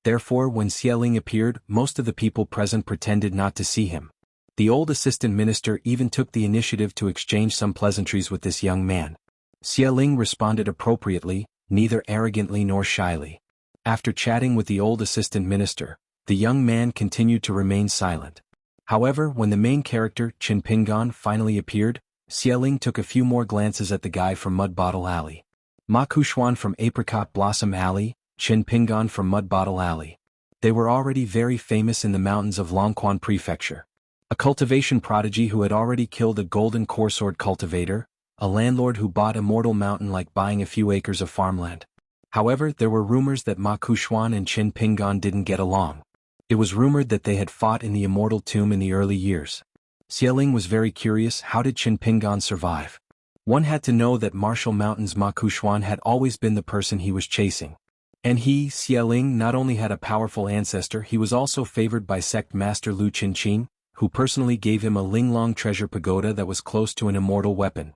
Therefore, when Xie Ling appeared, most of the people present pretended not to see him. The old assistant minister even took the initiative to exchange some pleasantries with this young man. Xie Ling responded appropriately, neither arrogantly nor shyly. After chatting with the old assistant minister, the young man continued to remain silent. However, when the main character, Chin Pingan, finally appeared, Xie Ling took a few more glances at the guy from Mud Bottle Alley. Ma Kuxuan from Apricot Blossom Alley, Chin Pingan from Mud Bottle Alley. They were already very famous in the mountains of Longquan Prefecture. A cultivation prodigy who had already killed a golden coresword cultivator, a landlord who bought Immortal Mountain like buying a few acres of farmland. However, there were rumors that Ma Kuxuan and Chin Pingan didn't get along. It was rumored that they had fought in the Immortal Tomb in the early years. Xie Ling was very curious, how did Chin Pingan survive? One had to know that Martial Mountain's Ma Kuxuan had always been the person he was chasing. And he, Xie Ling, not only had a powerful ancestor, he was also favored by sect master Lu Qinchin, who personally gave him a Linglong treasure pagoda that was close to an immortal weapon.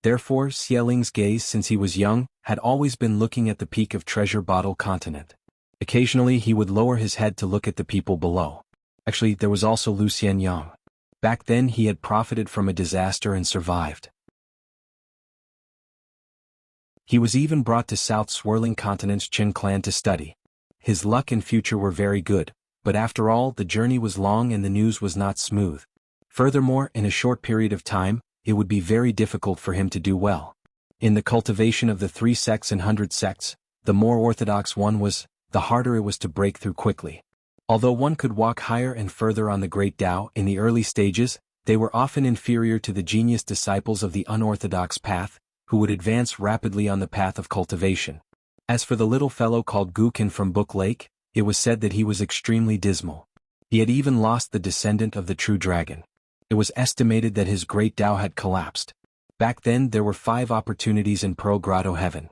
Therefore, Xie Ling's gaze since he was young had always been looking at the peak of Treasure Bottle Continent. Occasionally he would lower his head to look at the people below. Actually, there was also Lu Xianyang. Back then he had profited from a disaster and survived. He was even brought to South Swirling Continent's Qin clan to study. His luck and future were very good, but after all the journey was long and the news was not smooth. Furthermore, in a short period of time, it would be very difficult for him to do well. In the cultivation of the 3 sects and 100 sects, the more orthodox one was, the harder it was to break through quickly. Although one could walk higher and further on the great Tao in the early stages, they were often inferior to the genius disciples of the unorthodox path, who would advance rapidly on the path of cultivation. As for the little fellow called Gukin from Book Lake, it was said that he was extremely dismal. He had even lost the descendant of the true dragon. It was estimated that his great Tao had collapsed. Back then there were 5 opportunities in Pearl Grotto Heaven.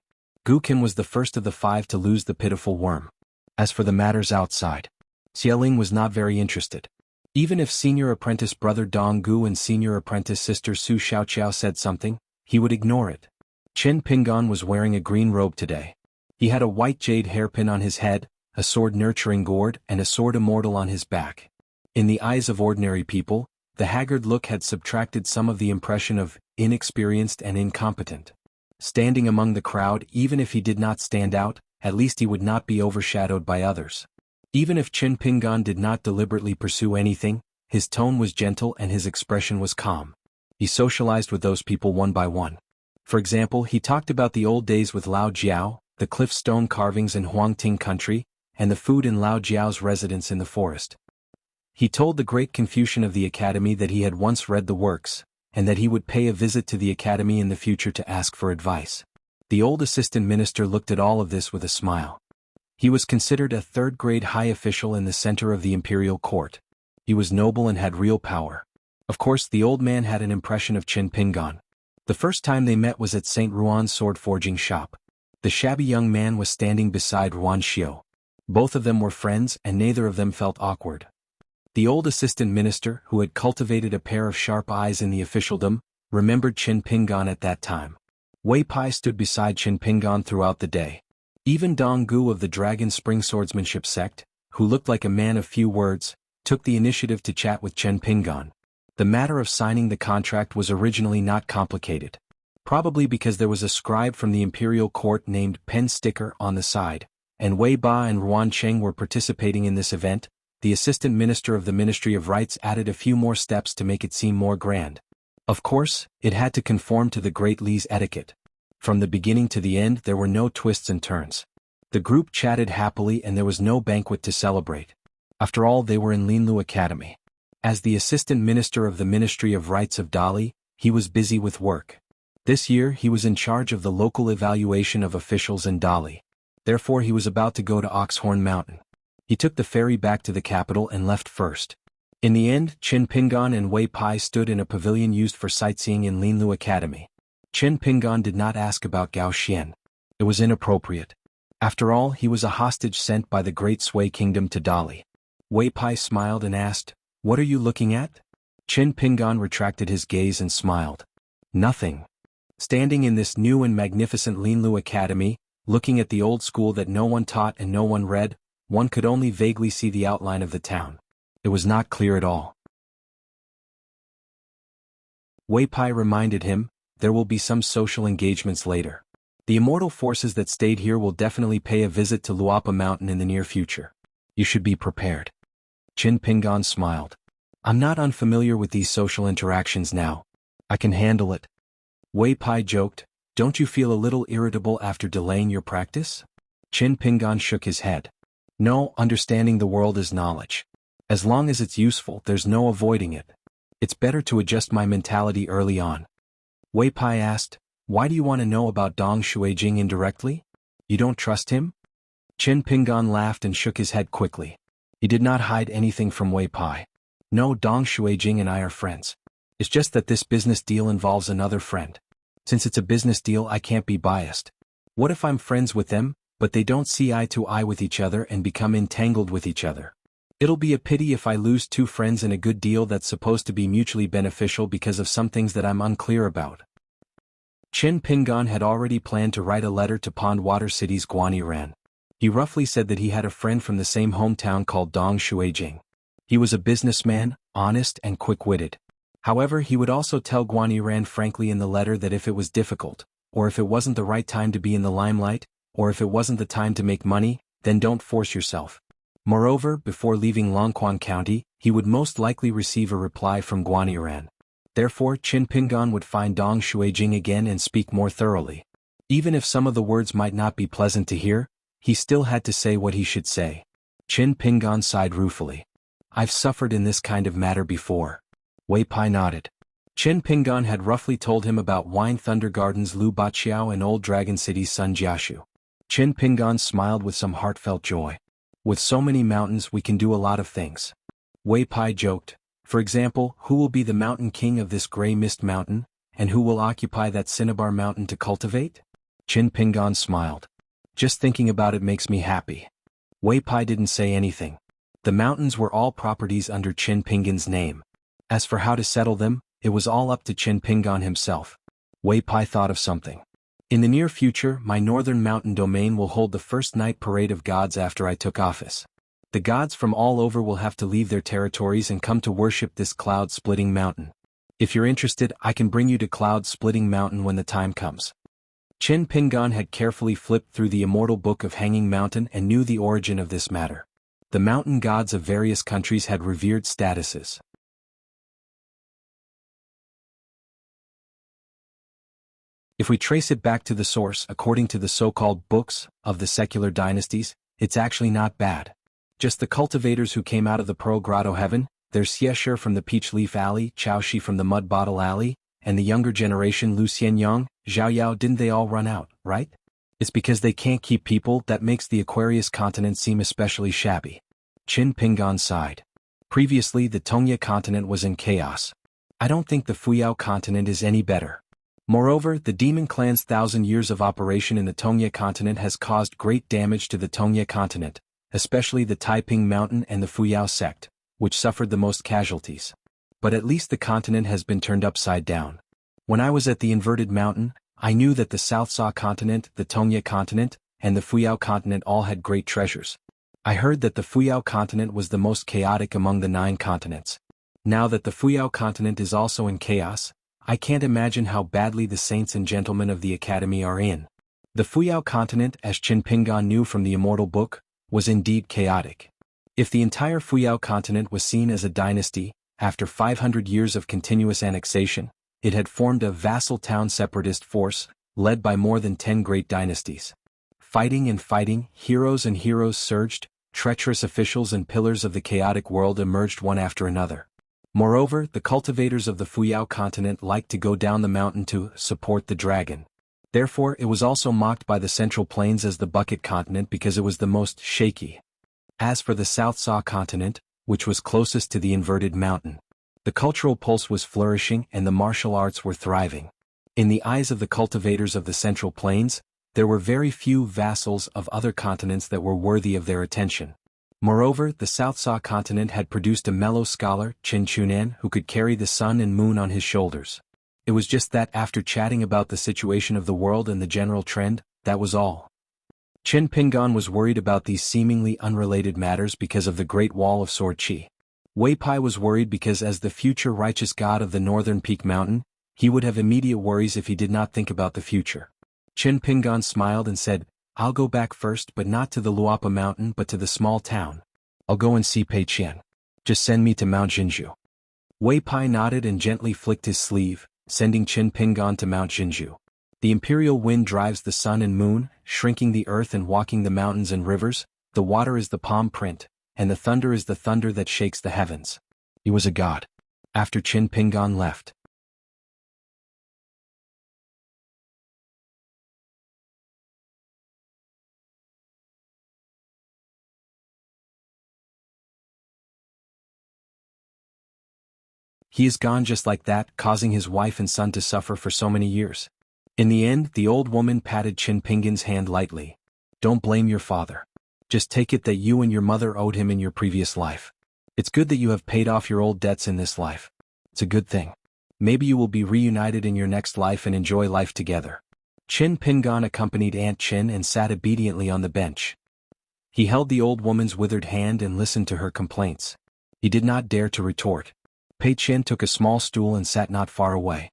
Gukin was the first of the 5 to lose the pitiful worm. As for the matters outside, Xiaoling was not very interested. Even if senior apprentice brother Dong Gu and senior apprentice sister Su Xiaoqiao said something, he would ignore it. Qin Pingan was wearing a green robe today. He had a white jade hairpin on his head, a sword nurturing gourd and a sword immortal on his back. In the eyes of ordinary people, the haggard look had subtracted some of the impression of inexperienced and incompetent. Standing among the crowd, even if he did not stand out, at least he would not be overshadowed by others. Even if Qin Pingan did not deliberately pursue anything, his tone was gentle and his expression was calm. He socialized with those people one by one. For example, he talked about the old days with Lao Jiao, the cliff stone carvings in Huangting country, and the food in Lao Jiao's residence in the forest. He told the great Confucian of the academy that he had once read the works, and that he would pay a visit to the academy in the future to ask for advice. The old assistant minister looked at all of this with a smile. He was considered a third-grade high official in the center of the imperial court. He was noble and had real power. Of course, the old man had an impression of Qin Pingan. The first time they met was at St. Ruan's sword-forging shop. The shabby young man was standing beside Ruan Xiu. Both of them were friends and neither of them felt awkward. The old assistant minister, who had cultivated a pair of sharp eyes in the officialdom, remembered Qin Pingan at that time. Wei Pai stood beside Qin Pingan throughout the day. Even Dong Gu of the Dragon Spring Swordsmanship sect, who looked like a man of few words, took the initiative to chat with Qin Pingan. The matter of signing the contract was originally not complicated. Probably because there was a scribe from the imperial court named Pen Sticker on the side, and Wei Ba and Ruan Cheng were participating in this event. The assistant minister of the Ministry of Rites added a few more steps to make it seem more grand. Of course, it had to conform to the Great Li's etiquette. From the beginning to the end there were no twists and turns. The group chatted happily and there was no banquet to celebrate. After all, they were in Linlu Academy. As the assistant minister of the Ministry of Rites of Dali, he was busy with work. This year he was in charge of the local evaluation of officials in Dali. Therefore he was about to go to Oxhorn Mountain. He took the ferry back to the capital and left first. In the end, Qin Pingan and Wei Pai stood in a pavilion used for sightseeing in Linlu Academy. Qin Pingan did not ask about Gao Xian. It was inappropriate. After all, he was a hostage sent by the Great Sui Kingdom to Dali. Wei Pai smiled and asked, "What are you looking at?" Qin Pingan retracted his gaze and smiled. "Nothing." Standing in this new and magnificent Linlu Academy, looking at the old school that no one taught and no one read, one could only vaguely see the outline of the town. It was not clear at all. Wei Pai reminded him, "There will be some social engagements later. The immortal forces that stayed here will definitely pay a visit to Luapa Mountain in the near future. You should be prepared." Qin Pingan smiled. "I'm not unfamiliar with these social interactions now. I can handle it." Wei Pai joked, "Don't you feel a little irritable after delaying your practice?" Qin Pingan shook his head. "No, understanding the world is knowledge. As long as it's useful, there's no avoiding it. It's better to adjust my mentality early on." Wei Pai asked, "Why do you want to know about Dong Shuijing indirectly? You don't trust him?" Qin Pingan laughed and shook his head quickly. He did not hide anything from Wei Pai. "No, Dong Shuijing and I are friends. It's just that this business deal involves another friend. Since it's a business deal, I can't be biased. What if I'm friends with them, but they don't see eye to eye with each other and become entangled with each other? It'll be a pity if I lose 2 friends in a good deal that's supposed to be mutually beneficial because of some things that I'm unclear about." Qin Pingan had already planned to write a letter to Pondwater City's Guaniran. He roughly said that he had a friend from the same hometown called Dong Shuijing. He was a businessman, honest and quick-witted. However, he would also tell Guaniran frankly in the letter that if it was difficult, or if it wasn't the right time to be in the limelight, or if it wasn't the time to make money, then don't force yourself. Moreover, before leaving Longquan County, he would most likely receive a reply from Guaniran. Therefore Qin Pingan would find Dong Shuijing again and speak more thoroughly. Even if some of the words might not be pleasant to hear, he still had to say what he should say. Qin Pingan sighed ruefully. I've suffered in this kind of matter before. Wei Pai nodded. Qin Pingan had roughly told him about Wine Thunder Gardens Lu Baqiao and Old Dragon City's Sun Jiashu. Qin Pingan smiled with some heartfelt joy. With so many mountains we can do a lot of things. Wei Pai joked. For example, who will be the mountain king of this gray mist mountain, and who will occupy that cinnabar mountain to cultivate? Qin Pingan smiled. Just thinking about it makes me happy. Wei Pai didn't say anything. The mountains were all properties under Qin Pingan's name. As for how to settle them, it was all up to Qin Pingan himself. Wei Pai thought of something. In the near future, my northern mountain domain will hold the first night parade of gods after I took office. The gods from all over will have to leave their territories and come to worship this cloud-splitting mountain. If you're interested, I can bring you to Cloud-Splitting Mountain when the time comes. Qin Pingan had carefully flipped through the immortal book of Hanging Mountain and knew the origin of this matter. The mountain gods of various countries had revered statuses. If we trace it back to the source, according to the so-called books of the secular dynasties, it's actually not bad. Just the cultivators who came out of the Pearl Grotto heaven, there's Xiesher from the Peach Leaf Alley, Chaoshi from the Mud Bottle Alley, and the younger generation Lu Xianyang, Zhao Yao, didn't they all run out, right? It's because they can't keep people that makes the Aquarius continent seem especially shabby. Qin Pingan sighed. Previously the Tongye continent was in chaos. I don't think the Fuyao continent is any better. Moreover, the Demon Clan's 1,000 years of operation in the Tongye continent has caused great damage to the Tongye continent, especially the Taiping Mountain and the Fuyao sect, which suffered the most casualties. But at least the continent has been turned upside down. When I was at the Inverted Mountain, I knew that the South Sa continent, the Tongye continent, and the Fuyao continent all had great treasures. I heard that the Fuyao continent was the most chaotic among the 9 continents. Now that the Fuyao continent is also in chaos, I can't imagine how badly the saints and gentlemen of the academy are in. The Fuyao continent, as Qin Pingan knew from the immortal book, was indeed chaotic. If the entire Fuyao continent was seen as a dynasty, after 500 years of continuous annexation, it had formed a vassal town separatist force, led by more than 10 great dynasties. Fighting and fighting, heroes and heroes surged, treacherous officials and pillars of the chaotic world emerged one after another. Moreover, the cultivators of the Fuyao continent liked to go down the mountain to support the dragon. Therefore it was also mocked by the Central Plains as the Bucket Continent because it was the most shaky. As for the South Sa continent, which was closest to the Inverted Mountain, the cultural pulse was flourishing and the martial arts were thriving. In the eyes of the cultivators of the Central Plains, there were very few vassals of other continents that were worthy of their attention. Moreover, the South Sa continent had produced a mellow scholar, Qin Chunan, who could carry the sun and moon on his shoulders. It was just that after chatting about the situation of the world and the general trend, that was all. Qin Pingan was worried about these seemingly unrelated matters because of the Great Wall of Sword Qi. Wei Pai was worried because as the future righteous god of the northern peak mountain, he would have immediate worries if he did not think about the future. Qin Pingan smiled and said, I'll go back first but not to the Luapa mountain but to the small town. I'll go and see Pei Qian. Just send me to Mount Jinju. Wei Pai nodded and gently flicked his sleeve, sending Qin Pingan to Mount Jinju. The imperial wind drives the sun and moon, shrinking the earth and walking the mountains and rivers, the water is the palm print, and the thunder is the thunder that shakes the heavens. He was a god. After Qin Pingan left, he is gone just like that, causing his wife and son to suffer for so many years. In the end, the old woman patted Qin Pingan's hand lightly. Don't blame your father. Just take it that you and your mother owed him in your previous life. It's good that you have paid off your old debts in this life. It's a good thing. Maybe you will be reunited in your next life and enjoy life together. Qin Pingan accompanied Aunt Qin and sat obediently on the bench. He held the old woman's withered hand and listened to her complaints. He did not dare to retort. Pei Qian took a small stool and sat not far away.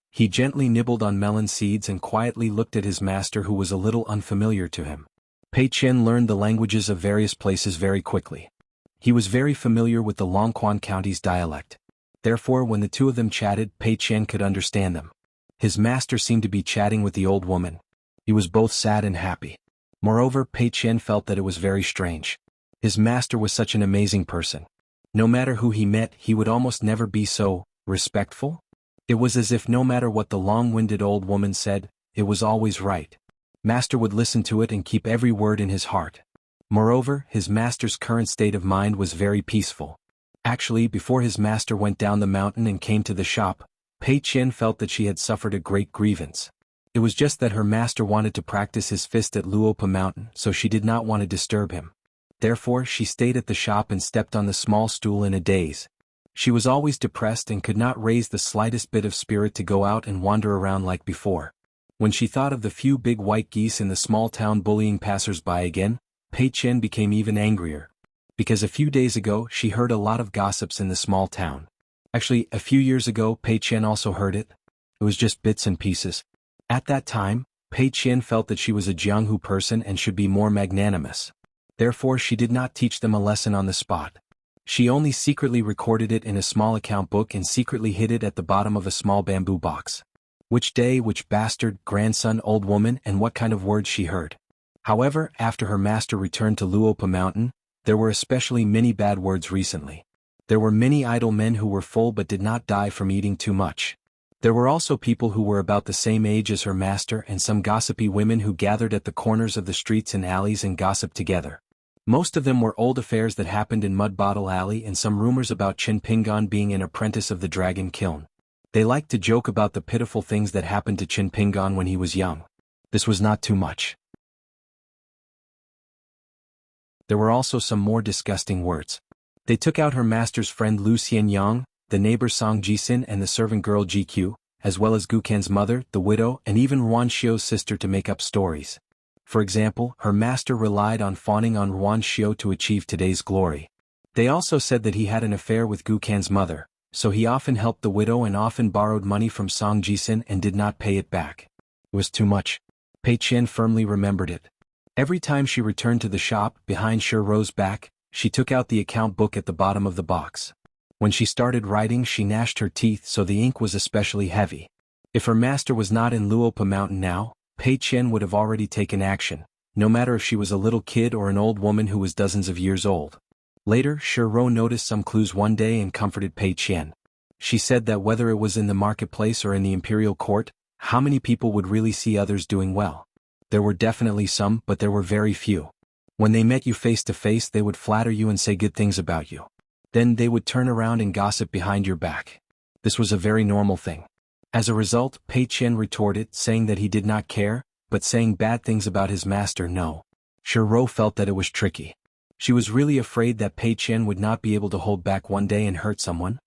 He gently nibbled on melon seeds and quietly looked at his master who was a little unfamiliar to him. Pei Qian learned the languages of various places very quickly. He was very familiar with the Longquan County's dialect. Therefore when the two of them chatted, Pei Qian could understand them. His master seemed to be chatting with the old woman. He was both sad and happy. Moreover, Pei Qian felt that it was very strange. His master was such an amazing person. No matter who he met, he would almost never be so respectful. It was as if no matter what the long-winded old woman said, it was always right. Master would listen to it and keep every word in his heart. Moreover, his master's current state of mind was very peaceful. Actually, before his master went down the mountain and came to the shop, Pei Qian felt that she had suffered a great grievance. It was just that her master wanted to practice his fist at Luopa Mountain, so she did not want to disturb him. Therefore she stayed at the shop and stepped on the small stool in a daze. She was always depressed and could not raise the slightest bit of spirit to go out and wander around like before. When she thought of the few big white geese in the small town bullying passers-by again, Pei Qian became even angrier. Because a few days ago she heard a lot of gossips in the small town. Actually, a few years ago Pei Qian also heard it. It was just bits and pieces. At that time, Pei Qian felt that she was a Jianghu person and should be more magnanimous. Therefore she did not teach them a lesson on the spot. She only secretly recorded it in a small account book and secretly hid it at the bottom of a small bamboo box. Which day, which bastard, grandson, old woman, and what kind of words she heard. However, after her master returned to Luopa Mountain, there were especially many bad words recently. There were many idle men who were full but did not die from eating too much. There were also people who were about the same age as her master and some gossipy women who gathered at the corners of the streets and alleys and gossiped together. Most of them were old affairs that happened in Mud Bottle Alley and some rumors about Qin Pingan being an apprentice of the Dragon Kiln. They liked to joke about the pitiful things that happened to Qin Pingan when he was young. This was not too much. There were also some more disgusting words. They took out her master's friend Lu Xianyang, the neighbor Song Jisin and the servant girl GQ, as well as Gukan's mother, the widow, and even Ruan Xiu's sister to make up stories. For example, her master relied on fawning on Ruan Xiu to achieve today's glory. They also said that he had an affair with Gukan's mother, so he often helped the widow and often borrowed money from Song Jisin and did not pay it back. It was too much. Pei Qian firmly remembered it. Every time she returned to the shop, behind Shi Ro's back, she took out the account book at the bottom of the box. When she started writing she gnashed her teeth so the ink was especially heavy. If her master was not in Luopa Mountain now, Pei Qian would have already taken action, no matter if she was a little kid or an old woman who was dozens of years old. Later, Shi Ro noticed some clues one day and comforted Pei Qian. She said that whether it was in the marketplace or in the imperial court, how many people would really see others doing well? There were definitely some, but there were very few. When they met you face to face they would flatter you and say good things about you. Then they would turn around and gossip behind your back. This was a very normal thing. As a result, Pei Qian retorted, saying that he did not care, but saying bad things about his master no. Shi Ro felt that it was tricky. She was really afraid that Pei Qian would not be able to hold back one day and hurt someone.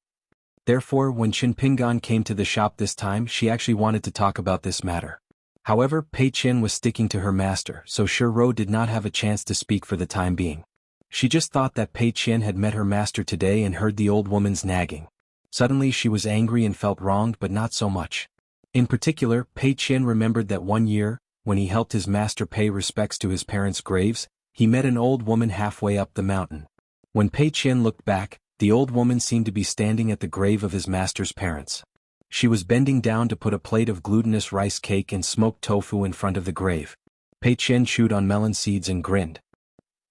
Therefore, when Qin Pingan came to the shop this time she actually wanted to talk about this matter. However, Pei Qian was sticking to her master, so Shi Ro did not have a chance to speak for the time being. She just thought that Pei Qian had met her master today and heard the old woman's nagging. Suddenly she was angry and felt wronged but not so much. In particular, Pei Qian remembered that one year, when he helped his master pay respects to his parents' graves, he met an old woman halfway up the mountain. When Pei Qian looked back, the old woman seemed to be standing at the grave of his master's parents. She was bending down to put a plate of glutinous rice cake and smoked tofu in front of the grave. Pei Qian chewed on melon seeds and grinned.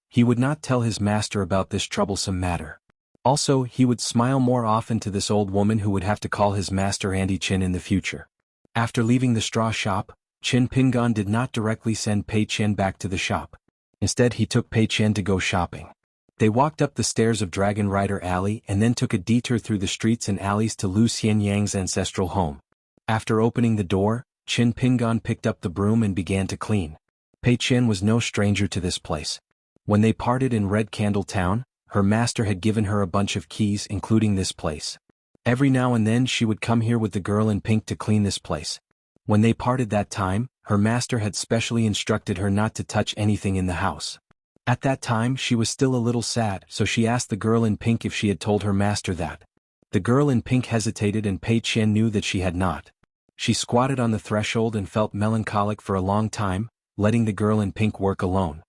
He would not tell his master about this troublesome matter. Also, he would smile more often to this old woman who would have to call his master Auntie Qin in the future. After leaving the straw shop, Qin Pingan did not directly send Pei Qian back to the shop. Instead he took Pei Qian to go shopping. They walked up the stairs of Dragon Rider Alley and then took a detour through the streets and alleys to Lu Xianyang's ancestral home. After opening the door, Qin Pingan picked up the broom and began to clean. Pei Qian was no stranger to this place. When they parted in Red Candle Town, her master had given her a bunch of keys including this place. Every now and then she would come here with the girl in pink to clean this place. When they parted that time, her master had specially instructed her not to touch anything in the house. At that time she was still a little sad, so she asked the girl in pink if she had told her master that. The girl in pink hesitated and Pei Qian knew that she had not. She squatted on the threshold and felt melancholic for a long time, letting the girl in pink work alone.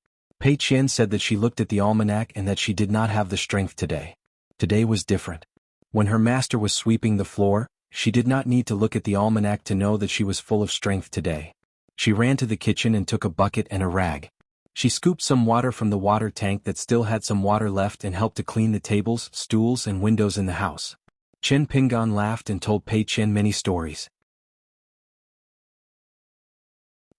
Pei Qian said that she looked at the almanac and that she did not have the strength today. Today was different. When her master was sweeping the floor, she did not need to look at the almanac to know that she was full of strength today. She ran to the kitchen and took a bucket and a rag. She scooped some water from the water tank that still had some water left and helped to clean the tables, stools and windows in the house. Chen Pingan laughed and told Pei Qian many stories.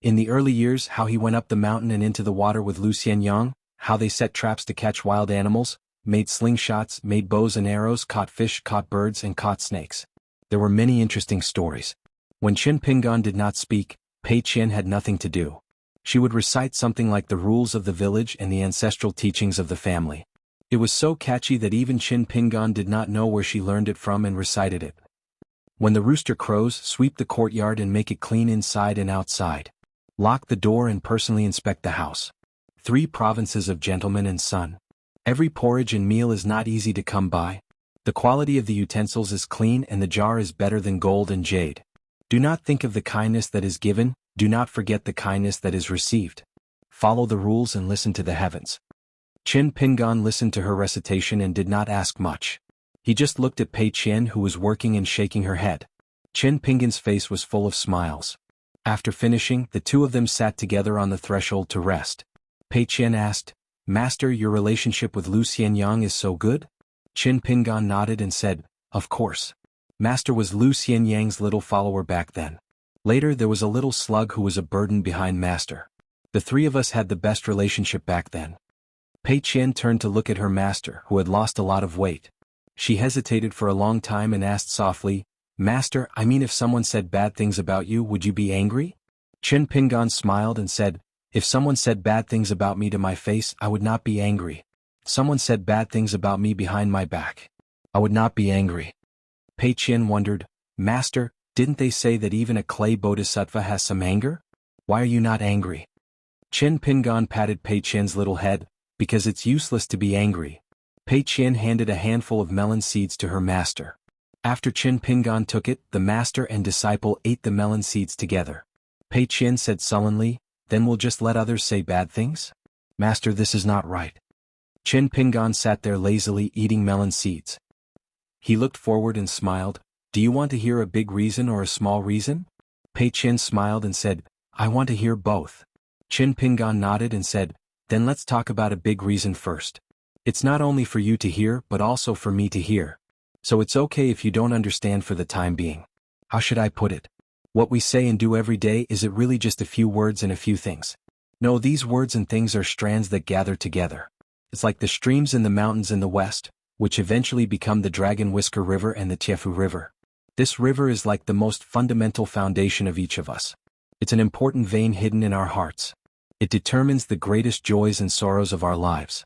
In the early years, how he went up the mountain and into the water with Lu Xianyang, how they set traps to catch wild animals, made slingshots, made bows and arrows, caught fish, caught birds and caught snakes. There were many interesting stories. When Chen Pingan did not speak, Pei Qian had nothing to do. She would recite something like the rules of the village and the ancestral teachings of the family. It was so catchy that even Chen Pingan did not know where she learned it from and recited it. When the rooster crows, sweep the courtyard and make it clean inside and outside. Lock the door and personally inspect the house. 3 provinces of gentleman and son. Every porridge and meal is not easy to come by. The quality of the utensils is clean and the jar is better than gold and jade. Do not think of the kindness that is given, do not forget the kindness that is received. Follow the rules and listen to the heavens. Chen Pingan listened to her recitation and did not ask much. He just looked at Pei Qian, who was working and shaking her head. Chen Pingan's face was full of smiles. After finishing, the two of them sat together on the threshold to rest. Pei Qian asked, "Master, your relationship with Lu Xianyang is so good?" Chen Pingan nodded and said, "Of course. Master was Lu Xianyang's little follower back then. Later there was a little slug who was a burden behind Master. The 3 of us had the best relationship back then." Pei Qian turned to look at her master, who had lost a lot of weight. She hesitated for a long time and asked softly, "Master, I mean if someone said bad things about you, would you be angry?" Chen Pingan smiled and said, "If someone said bad things about me to my face, I would not be angry. Someone said bad things about me behind my back. I would not be angry." Pei Qian wondered, "Master, didn't they say that even a clay bodhisattva has some anger? Why are you not angry?" Chen Pingan patted Pei Qian's little head, "Because it's useless to be angry." Pei Qian handed a handful of melon seeds to her master. After Chen Pingan took it, the master and disciple ate the melon seeds together. Pei Qian said sullenly, "Then we'll just let others say bad things? Master, this is not right." Chen Pingan sat there lazily eating melon seeds. He looked forward and smiled. "Do you want to hear a big reason or a small reason?" Pei Qian smiled and said, "I want to hear both." Chen Pingan nodded and said, "Then let's talk about a big reason first. It's not only for you to hear but also for me to hear. So it's okay if you don't understand for the time being. How should I put it? What we say and do every day, is it really just a few words and a few things? No, these words and things are strands that gather together. It's like the streams in the mountains in the west, which eventually become the Dragon Whisker River and the Tiefu River. This river is like the most fundamental foundation of each of us. It's an important vein hidden in our hearts. It determines the greatest joys and sorrows of our lives.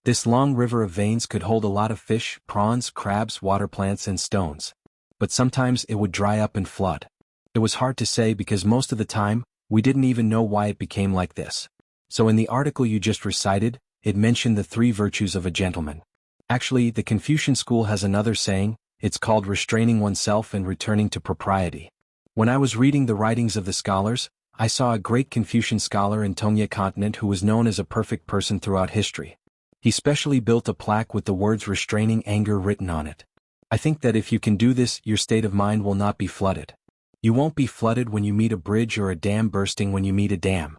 This long river of veins could hold a lot of fish, prawns, crabs, water plants and stones. But sometimes it would dry up and flood. It was hard to say because most of the time, we didn't even know why it became like this. So in the article you just recited, it mentioned the 3 virtues of a gentleman. Actually, the Confucian school has another saying, it's called restraining oneself and returning to propriety. When I was reading the writings of the scholars, I saw a great Confucian scholar in Tongye continent who was known as a perfect person throughout history. He specially built a plaque with the words restraining anger written on it. I think that if you can do this, your state of mind will not be flooded. You won't be flooded when you meet a bridge or a dam bursting when you meet a dam.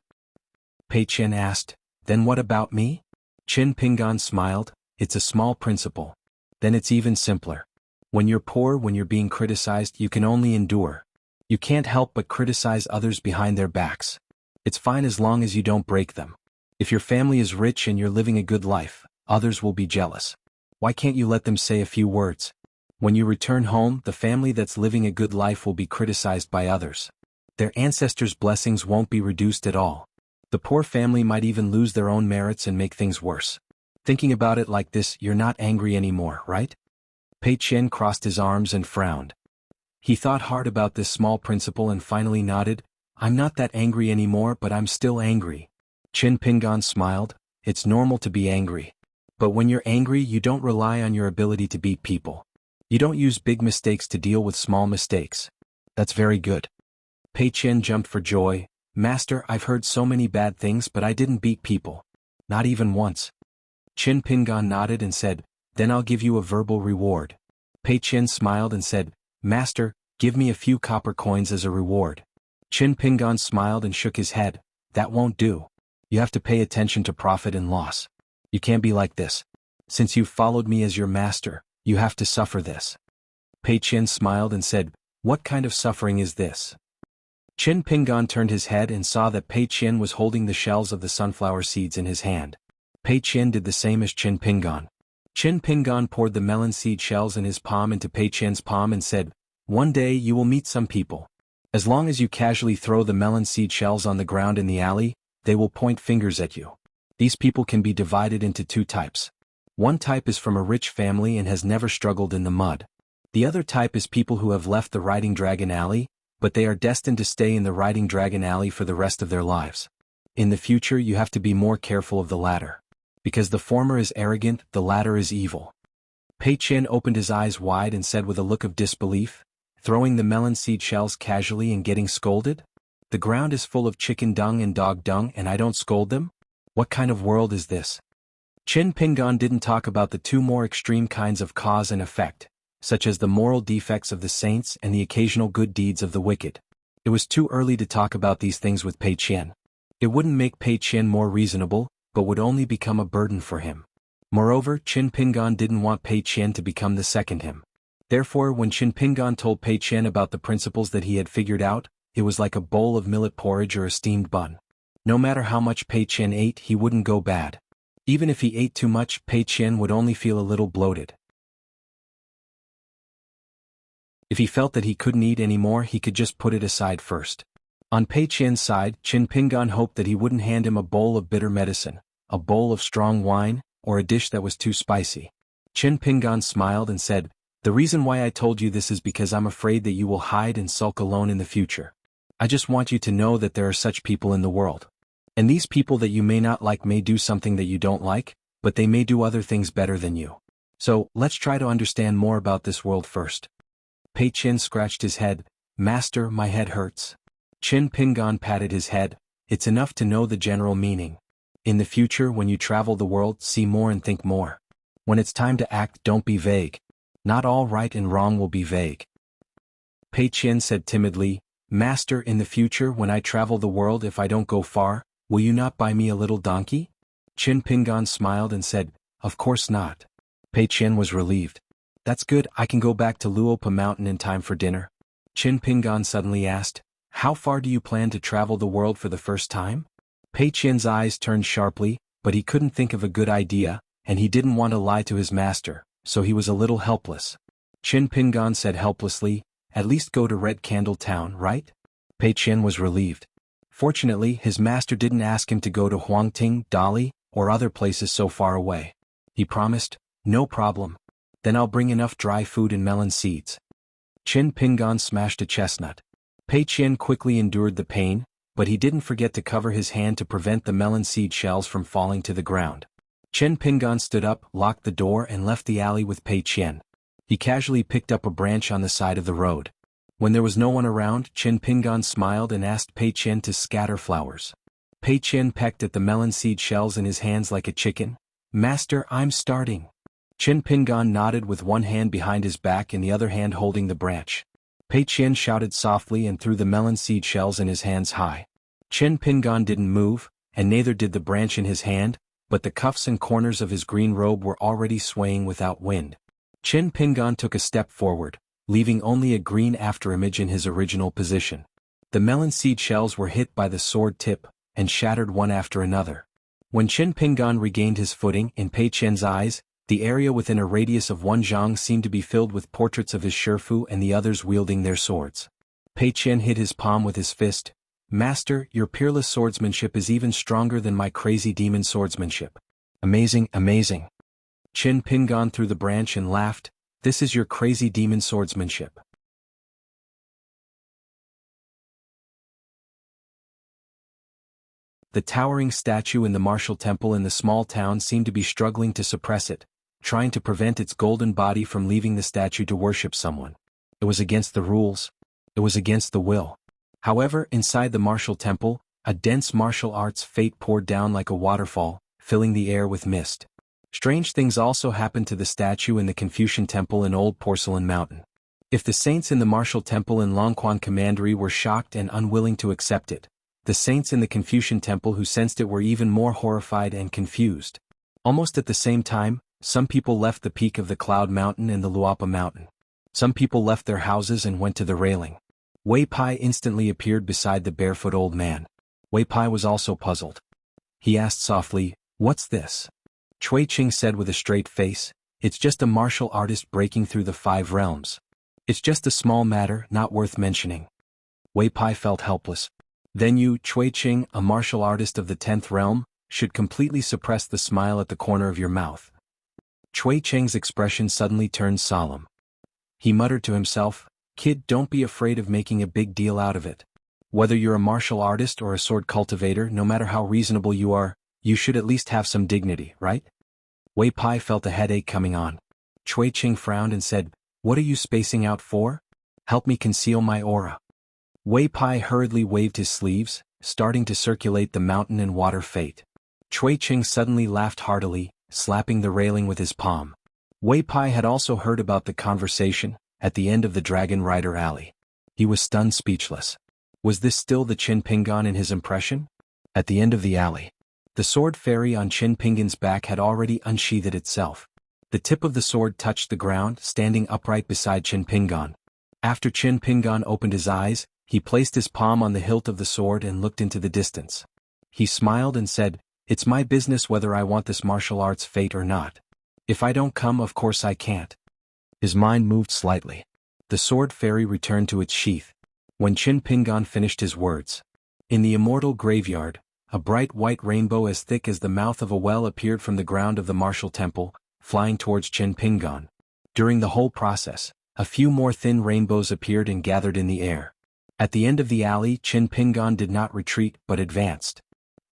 Pei Qian asked, "Then what about me?" Chen Pingan smiled, "It's a small principle. Then it's even simpler. When you're poor, when you're being criticized, you can only endure. You can't help but criticize others behind their backs. It's fine as long as you don't break them. If your family is rich and you're living a good life, others will be jealous. Why can't you let them say a few words? When you return home, the family that's living a good life will be criticized by others. Their ancestors' blessings won't be reduced at all. The poor family might even lose their own merits and make things worse. Thinking about it like this, you're not angry anymore, right?" Pei Qian crossed his arms and frowned. He thought hard about this small principle and finally nodded, "I'm not that angry anymore, but I'm still angry." Chen Pingan smiled, "It's normal to be angry. But when you're angry, you don't rely on your ability to beat people. You don't use big mistakes to deal with small mistakes. That's very good." Pei Qian jumped for joy, "Master, I've heard so many bad things but I didn't beat people. Not even once." Chen Pingan nodded and said, Then I'll give you a verbal reward. Pei Qian smiled and said, Master, give me a few copper coins as a reward. Qin Pingan smiled and shook his head. That won't do. You have to pay attention to profit and loss. You can't be like this. Since you've followed me as your master, you have to suffer this. Pei Qian smiled and said, What kind of suffering is this? Qin Pingan turned his head and saw that Pei Qian was holding the shells of the sunflower seeds in his hand. Pei Qian did the same as Qin Pingan. Qin Pingan poured the melon seed shells in his palm into Pei Qian's palm and said, One day you will meet some people. As long as you casually throw the melon seed shells on the ground in the alley, they will point fingers at you. These people can be divided into two types. One type is from a rich family and has never struggled in the mud. The other type is people who have left the Riding Dragon Alley, but they are destined to stay in the Riding Dragon Alley for the rest of their lives. In the future you have to be more careful of the latter. Because the former is arrogant, the latter is evil. Pei Qian opened his eyes wide and said with a look of disbelief, Throwing the melon seed shells casually and getting scolded? The ground is full of chicken dung and dog dung and I don't scold them? What kind of world is this? Qin Pingan didn't talk about the two more extreme kinds of cause and effect, such as the moral defects of the saints and the occasional good deeds of the wicked. It was too early to talk about these things with Pei Qian. It wouldn't make Pei Qian more reasonable, but would only become a burden for him. Moreover, Qin Pingan didn't want Pei Qian to become the second him. Therefore, when Qin Pingan told Pei Qian about the principles that he had figured out, it was like a bowl of millet porridge or a steamed bun. No matter how much Pei Qian ate, he wouldn't go bad. Even if he ate too much, Pei Qian would only feel a little bloated. If he felt that he couldn't eat anymore, he could just put it aside first. On Pei Qian's side, Qin Pingan hoped that he wouldn't hand him a bowl of bitter medicine, a bowl of strong wine, or a dish that was too spicy. Qin Pingan smiled and said, The reason why I told you this is because I'm afraid that you will hide and sulk alone in the future. I just want you to know that there are such people in the world. And these people that you may not like may do something that you don't like, but they may do other things better than you. So, let's try to understand more about this world first. Pei Qian scratched his head. Master, my head hurts. Qin Pingan patted his head. It's enough to know the general meaning. In the future, when you travel the world, see more and think more. When it's time to act, don't be vague. Not all right and wrong will be vague. Pei Qian said timidly, Master, in the future, when I travel the world, if I don't go far, will you not buy me a little donkey? Qin Pingan smiled and said, Of course not. Pei Qian was relieved. That's good, I can go back to Luopa Mountain in time for dinner. Qin Pingan suddenly asked, How far do you plan to travel the world for the first time? Pei Qian's eyes turned sharply, but he couldn't think of a good idea, and he didn't want to lie to his master, so he was a little helpless. Qin Pingan said helplessly, At least go to Red Candle Town, right? Pei Qian was relieved. Fortunately, his master didn't ask him to go to Huangting, Dali, or other places so far away. He promised, No problem. Then I'll bring enough dry food and melon seeds. Qin Pingan smashed a chestnut. Pei Qian quickly endured the pain, but he didn't forget to cover his hand to prevent the melon seed shells from falling to the ground. Qin Pingan stood up, locked the door and left the alley with Pei Qian. He casually picked up a branch on the side of the road. When there was no one around, Qin Pingan smiled and asked Pei Qian to scatter flowers. Pei Qian pecked at the melon seed shells in his hands like a chicken. Master, I'm starting. Qin Pingan nodded with one hand behind his back and the other hand holding the branch. Pei Qian shouted softly and threw the melon seed shells in his hands high. Qin Pingan didn't move, and neither did the branch in his hand, but the cuffs and corners of his green robe were already swaying without wind. Qin Pingan took a step forward, leaving only a green afterimage in his original position. The melon seed shells were hit by the sword tip, and shattered one after another. When Qin Pingan regained his footing, in Pei Qian's eyes, the area within a radius of one zhang seemed to be filled with portraits of his Shifu and the others wielding their swords. Pei Qian hit his palm with his fist. Master, your peerless swordsmanship is even stronger than my crazy demon swordsmanship. Amazing, amazing. Qin Pingan threw the branch and laughed. This is your crazy demon swordsmanship. The towering statue in the martial temple in the small town seemed to be struggling to suppress it, trying to prevent its golden body from leaving the statue to worship someone. It was against the rules. It was against the will. However, inside the martial temple, a dense martial arts fate poured down like a waterfall, filling the air with mist. Strange things also happened to the statue in the Confucian Temple in Old Porcelain Mountain. If the saints in the Martial Temple in Longquan Commandery were shocked and unwilling to accept it, the saints in the Confucian Temple who sensed it were even more horrified and confused. Almost at the same time, some people left the peak of the Cloud Mountain and the Luapa Mountain. Some people left their houses and went to the railing. Wei Pai instantly appeared beside the barefoot old man. Wei Pai was also puzzled. He asked softly, "What's this?" Cui Ching said with a straight face, "It's just a martial artist breaking through the 5 realms. It's just a small matter, not worth mentioning." Wei Pai felt helpless. "Then you, Cui Ching, a martial artist of the 10th realm, should completely suppress the smile at the corner of your mouth." Cui Ching's expression suddenly turned solemn. He muttered to himself, "Kid, don't be afraid of making a big deal out of it. Whether you're a martial artist or a sword cultivator, no matter how reasonable you are, you should at least have some dignity, right?" Wei Pai felt a headache coming on. Cui Ching frowned and said, "What are you spacing out for? Help me conceal my aura." Wei Pai hurriedly waved his sleeves, starting to circulate the mountain and water fate. Cui Ching suddenly laughed heartily, slapping the railing with his palm. Wei Pai had also heard about the conversation, at the end of the Dragon Rider Alley. He was stunned speechless. Was this still the Qin Pingan in his impression? At the end of the alley. The sword fairy on Qin Pingan's back had already unsheathed itself. The tip of the sword touched the ground, standing upright beside Qin Pingan. After Qin Pingan opened his eyes, he placed his palm on the hilt of the sword and looked into the distance. He smiled and said, "It's my business whether I want this martial arts fate or not. If I don't come, of course I can't." His mind moved slightly. The sword fairy returned to its sheath. When Qin Pingan finished his words, in the immortal graveyard, a bright white rainbow as thick as the mouth of a well appeared from the ground of the martial temple, flying towards Qin Pingan. During the whole process, a few more thin rainbows appeared and gathered in the air. At the end of the alley, Qin Pingan did not retreat but advanced.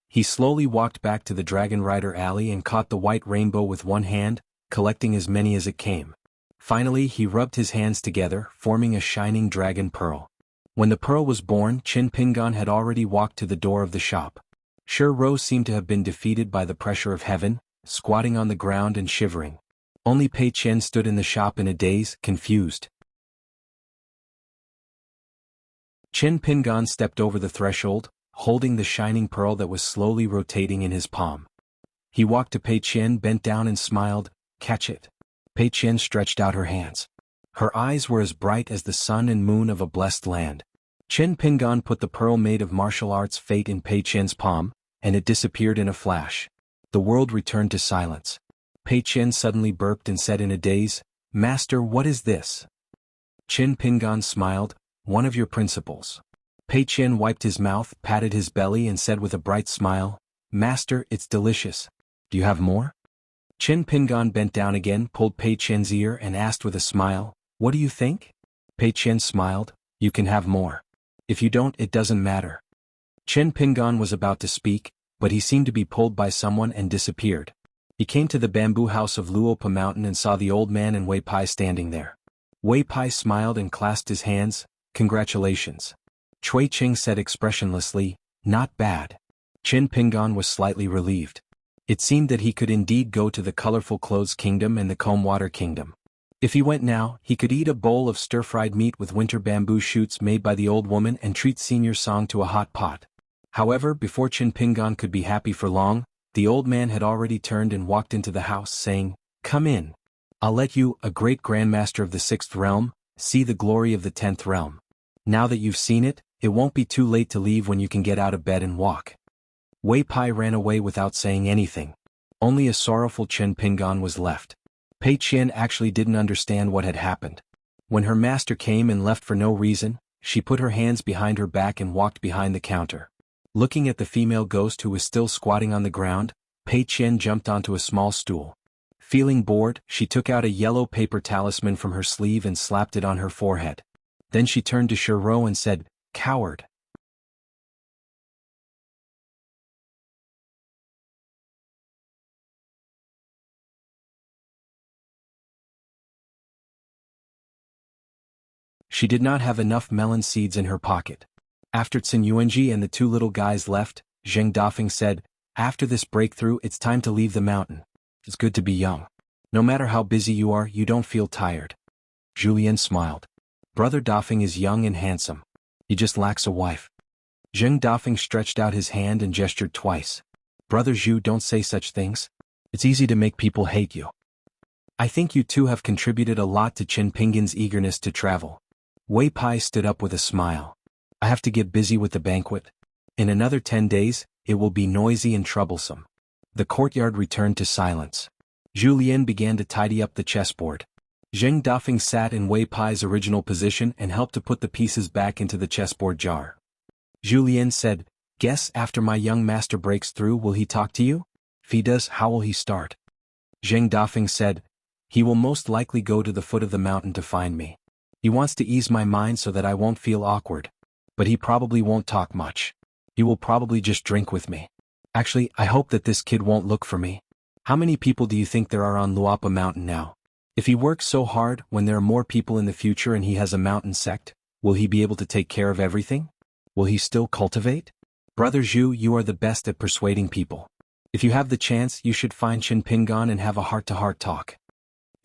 He slowly walked back to the Dragon Rider Alley and caught the white rainbow with one hand, collecting as many as it came. Finally, he rubbed his hands together, forming a shining dragon pearl. When the pearl was born, Qin Pingan had already walked to the door of the shop. Shi Rou seemed to have been defeated by the pressure of heaven, squatting on the ground and shivering. Only Pei Qian stood in the shop in a daze, confused. Qin Pingan stepped over the threshold, holding the shining pearl that was slowly rotating in his palm. He walked to Pei Qian, bent down and smiled, "Catch it." Pei Qian stretched out her hands. Her eyes were as bright as the sun and moon of a blessed land. Qin Pingan put the pearl made of martial arts fate in Pei Qian's palm, and it disappeared in a flash. The world returned to silence. Pei Qian suddenly burped and said in a daze, "Master, what is this?" Qin Pingan smiled, "One of your principles." Pei Qian wiped his mouth, patted his belly and said with a bright smile, "Master, it's delicious. Do you have more?" Qin Pingan bent down again, pulled Pei Qian's ear and asked with a smile, "What do you think?" Pei Qian smiled, "You can have more. If you don't, it doesn't matter." Qin Pingan was about to speak, but he seemed to be pulled by someone and disappeared. He came to the bamboo house of Luopa Mountain and saw the old man and Wei Pai standing there. Wei Pai smiled and clasped his hands, "Congratulations." Cui Ching said expressionlessly, "Not bad." Qin Pingan was slightly relieved. It seemed that he could indeed go to the colorful clothes kingdom and the comb water kingdom. If he went now, he could eat a bowl of stir-fried meat with winter bamboo shoots made by the old woman and treat Senior Song to a hot pot. However, before Qin Pingan could be happy for long, the old man had already turned and walked into the house saying, "Come in. I'll let you, a great grandmaster of the 6th realm, see the glory of the 10th realm. Now that you've seen it, it won't be too late to leave when you can get out of bed and walk." Wei Pai ran away without saying anything. Only a sorrowful Qin Pingan was left. Pei Qian actually didn't understand what had happened. When her master came and left for no reason, she put her hands behind her back and walked behind the counter. Looking at the female ghost who was still squatting on the ground, Pei Qian jumped onto a small stool. Feeling bored, she took out a yellow paper talisman from her sleeve and slapped it on her forehead. Then she turned to Shi Rou and said, "Coward." She did not have enough melon seeds in her pocket. After Tsin Yuanji and the 2 little guys left, Zheng Dafeng said, "After this breakthrough, it's time to leave the mountain." It's good to be young. No matter how busy you are, you don't feel tired. Julien smiled. Brother Dafeng is young and handsome. He just lacks a wife. Zheng Dafeng stretched out his hand and gestured twice. Brother Zhu, don't say such things. It's easy to make people hate you. I think you two have contributed a lot to Qin Pingan's eagerness to travel. Wei Pai stood up with a smile. I have to get busy with the banquet. In another 10 days, it will be noisy and troublesome. The courtyard returned to silence. Julien began to tidy up the chessboard. Zheng Dafeng sat in Wei Pai's original position and helped to put the pieces back into the chessboard jar. Julien said, Guess after my young master breaks through, will he talk to you? If he does, how will he start? Zheng Dafeng said, He will most likely go to the foot of the mountain to find me. He wants to ease my mind so that I won't feel awkward. But he probably won't talk much. He will probably just drink with me. Actually, I hope that this kid won't look for me. How many people do you think there are on Luapa Mountain now? If he works so hard, when there are more people in the future and he has a mountain sect, will he be able to take care of everything? Will he still cultivate? Brother Zhu, you are the best at persuading people. If you have the chance, you should find Qin Pingan and have a heart-to-heart talk.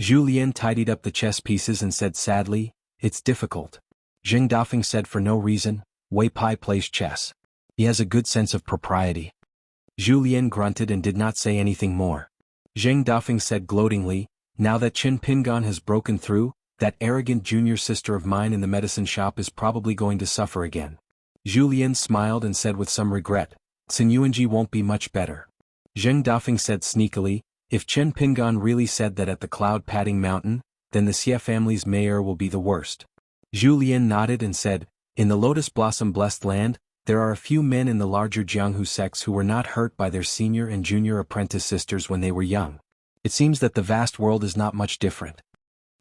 Julien tidied up the chess pieces and said sadly, It's difficult. Zheng Dafeng said for no reason, Wei Pai plays chess. He has a good sense of propriety. Julien grunted and did not say anything more. Zheng Dafeng said gloatingly, Now that Qin Pingan has broken through, that arrogant junior sister of mine in the medicine shop is probably going to suffer again. Julien smiled and said with some regret, Sun Yuanji won't be much better. Zheng Dafeng said sneakily, If Qin Pingan really said that at the cloud-padding mountain, then the Xie family's mayor will be the worst. Julien nodded and said, In the Lotus Blossom blessed land, there are a few men in the larger Jianghu sects who were not hurt by their senior and junior apprentice sisters when they were young. It seems that the vast world is not much different.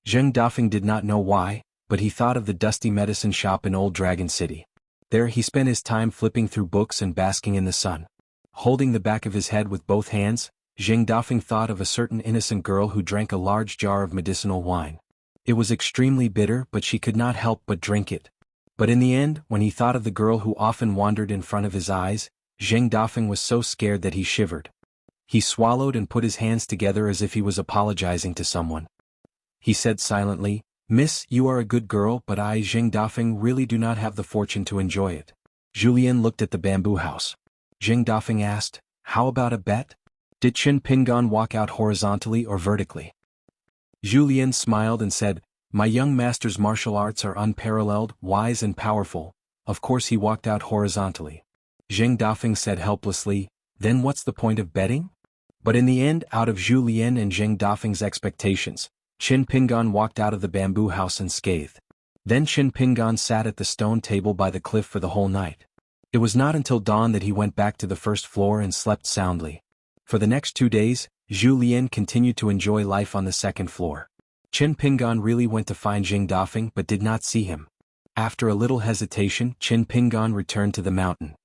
Zheng Dafeng did not know why, but he thought of the dusty medicine shop in Old Dragon City. There he spent his time flipping through books and basking in the sun. Holding the back of his head with both hands, Zheng Dafeng thought of a certain innocent girl who drank a large jar of medicinal wine. It was extremely bitter, but she could not help but drink it. But in the end, when he thought of the girl who often wandered in front of his eyes, Zheng Dafeng was so scared that he shivered. He swallowed and put his hands together as if he was apologizing to someone. He said silently, Miss, you are a good girl, but I, Zheng Dafeng, really do not have the fortune to enjoy it. Julien looked at the bamboo house. Zheng Dafeng asked, How about a bet? Did Qin Pingan walk out horizontally or vertically? Julien smiled and said, My young master's martial arts are unparalleled, wise and powerful. Of course he walked out horizontally. Zheng Dafeng said helplessly, Then what's the point of betting? But in the end, out of Julien and Zheng Dafeng's expectations, Qin Pingan walked out of the bamboo house unscathed. Then Qin Pingan sat at the stone table by the cliff for the whole night. It was not until dawn that he went back to the first floor and slept soundly. For the next 2 days, Julien continued to enjoy life on the second floor. Qin Pingan really went to find Zheng Dafeng but did not see him. After a little hesitation, Qin Pingan returned to the mountain.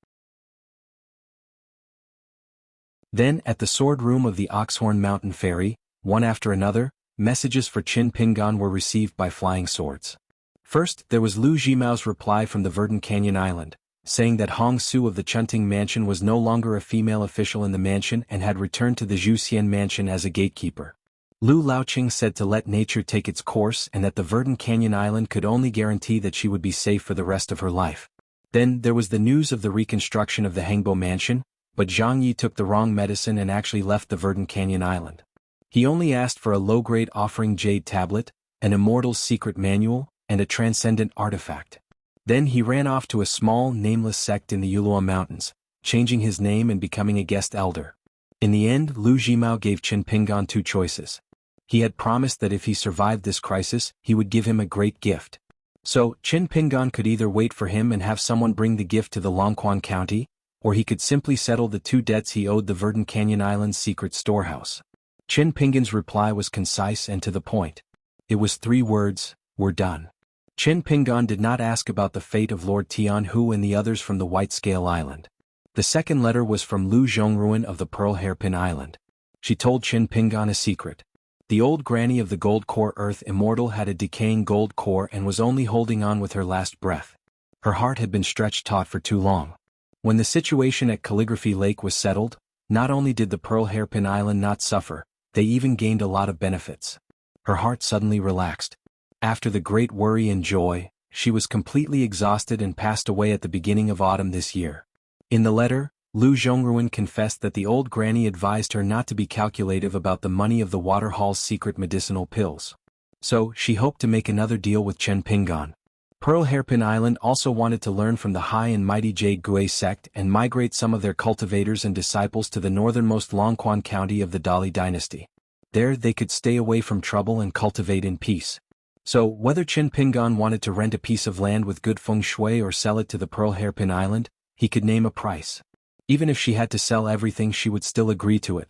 Then, at the sword room of the Oxhorn Mountain Ferry, one after another, messages for Qin Pingan were received by flying swords. First, there was Lu Jimao's reply from the Verdant Canyon Island, saying that Hong Su of the Chunting Mansion was no longer a female official in the mansion and had returned to the Zhuxian Mansion as a gatekeeper. Lu Laoqing said to let nature take its course and that the Verdant Canyon Island could only guarantee that she would be safe for the rest of her life. Then, there was the news of the reconstruction of the Hengbo Mansion, but Zhang Yi took the wrong medicine and actually left the Verdant Canyon Island. He only asked for a low-grade offering jade tablet, an immortal's secret manual, and a transcendent artifact. Then he ran off to a small, nameless sect in the Yulua Mountains, changing his name and becoming a guest elder. In the end, Lu Jimao gave Qin Pingan 2 choices. He had promised that if he survived this crisis, he would give him a great gift. So, Qin Pingan could either wait for him and have someone bring the gift to the Longquan County, or he could simply settle the 2 debts he owed the Verdant Canyon Island's secret storehouse. Qin Pingan's reply was concise and to the point. It was 3 words, We're done. Qin Pingan did not ask about the fate of Lord Tianhu and the others from the White Scale Island. The second letter was from Lu Zhongruan of the Pearl Hairpin Island. She told Qin Pingan a secret. The old granny of the Gold Core Earth Immortal had a decaying gold core and was only holding on with her last breath. Her heart had been stretched taut for too long. When the situation at Calligraphy Lake was settled, not only did the Pearl Hairpin Island not suffer, They even gained a lot of benefits. Her heart suddenly relaxed. After the great worry and joy, she was completely exhausted and passed away at the beginning of autumn this year. In the letter, Lu Zhongruan confessed that the old granny advised her not to be calculative about the money of the Waterhall's secret medicinal pills. So, she hoped to make another deal with Chen Pinggan. Pearl Hairpin Island also wanted to learn from the high and mighty Jade Gui sect and migrate some of their cultivators and disciples to the northernmost Longquan county of the Dali dynasty. There they could stay away from trouble and cultivate in peace. So, whether Chen Pinggan wanted to rent a piece of land with good feng shui or sell it to the Pearl Hairpin Island, he could name a price. Even if she had to sell everything, she would still agree to it.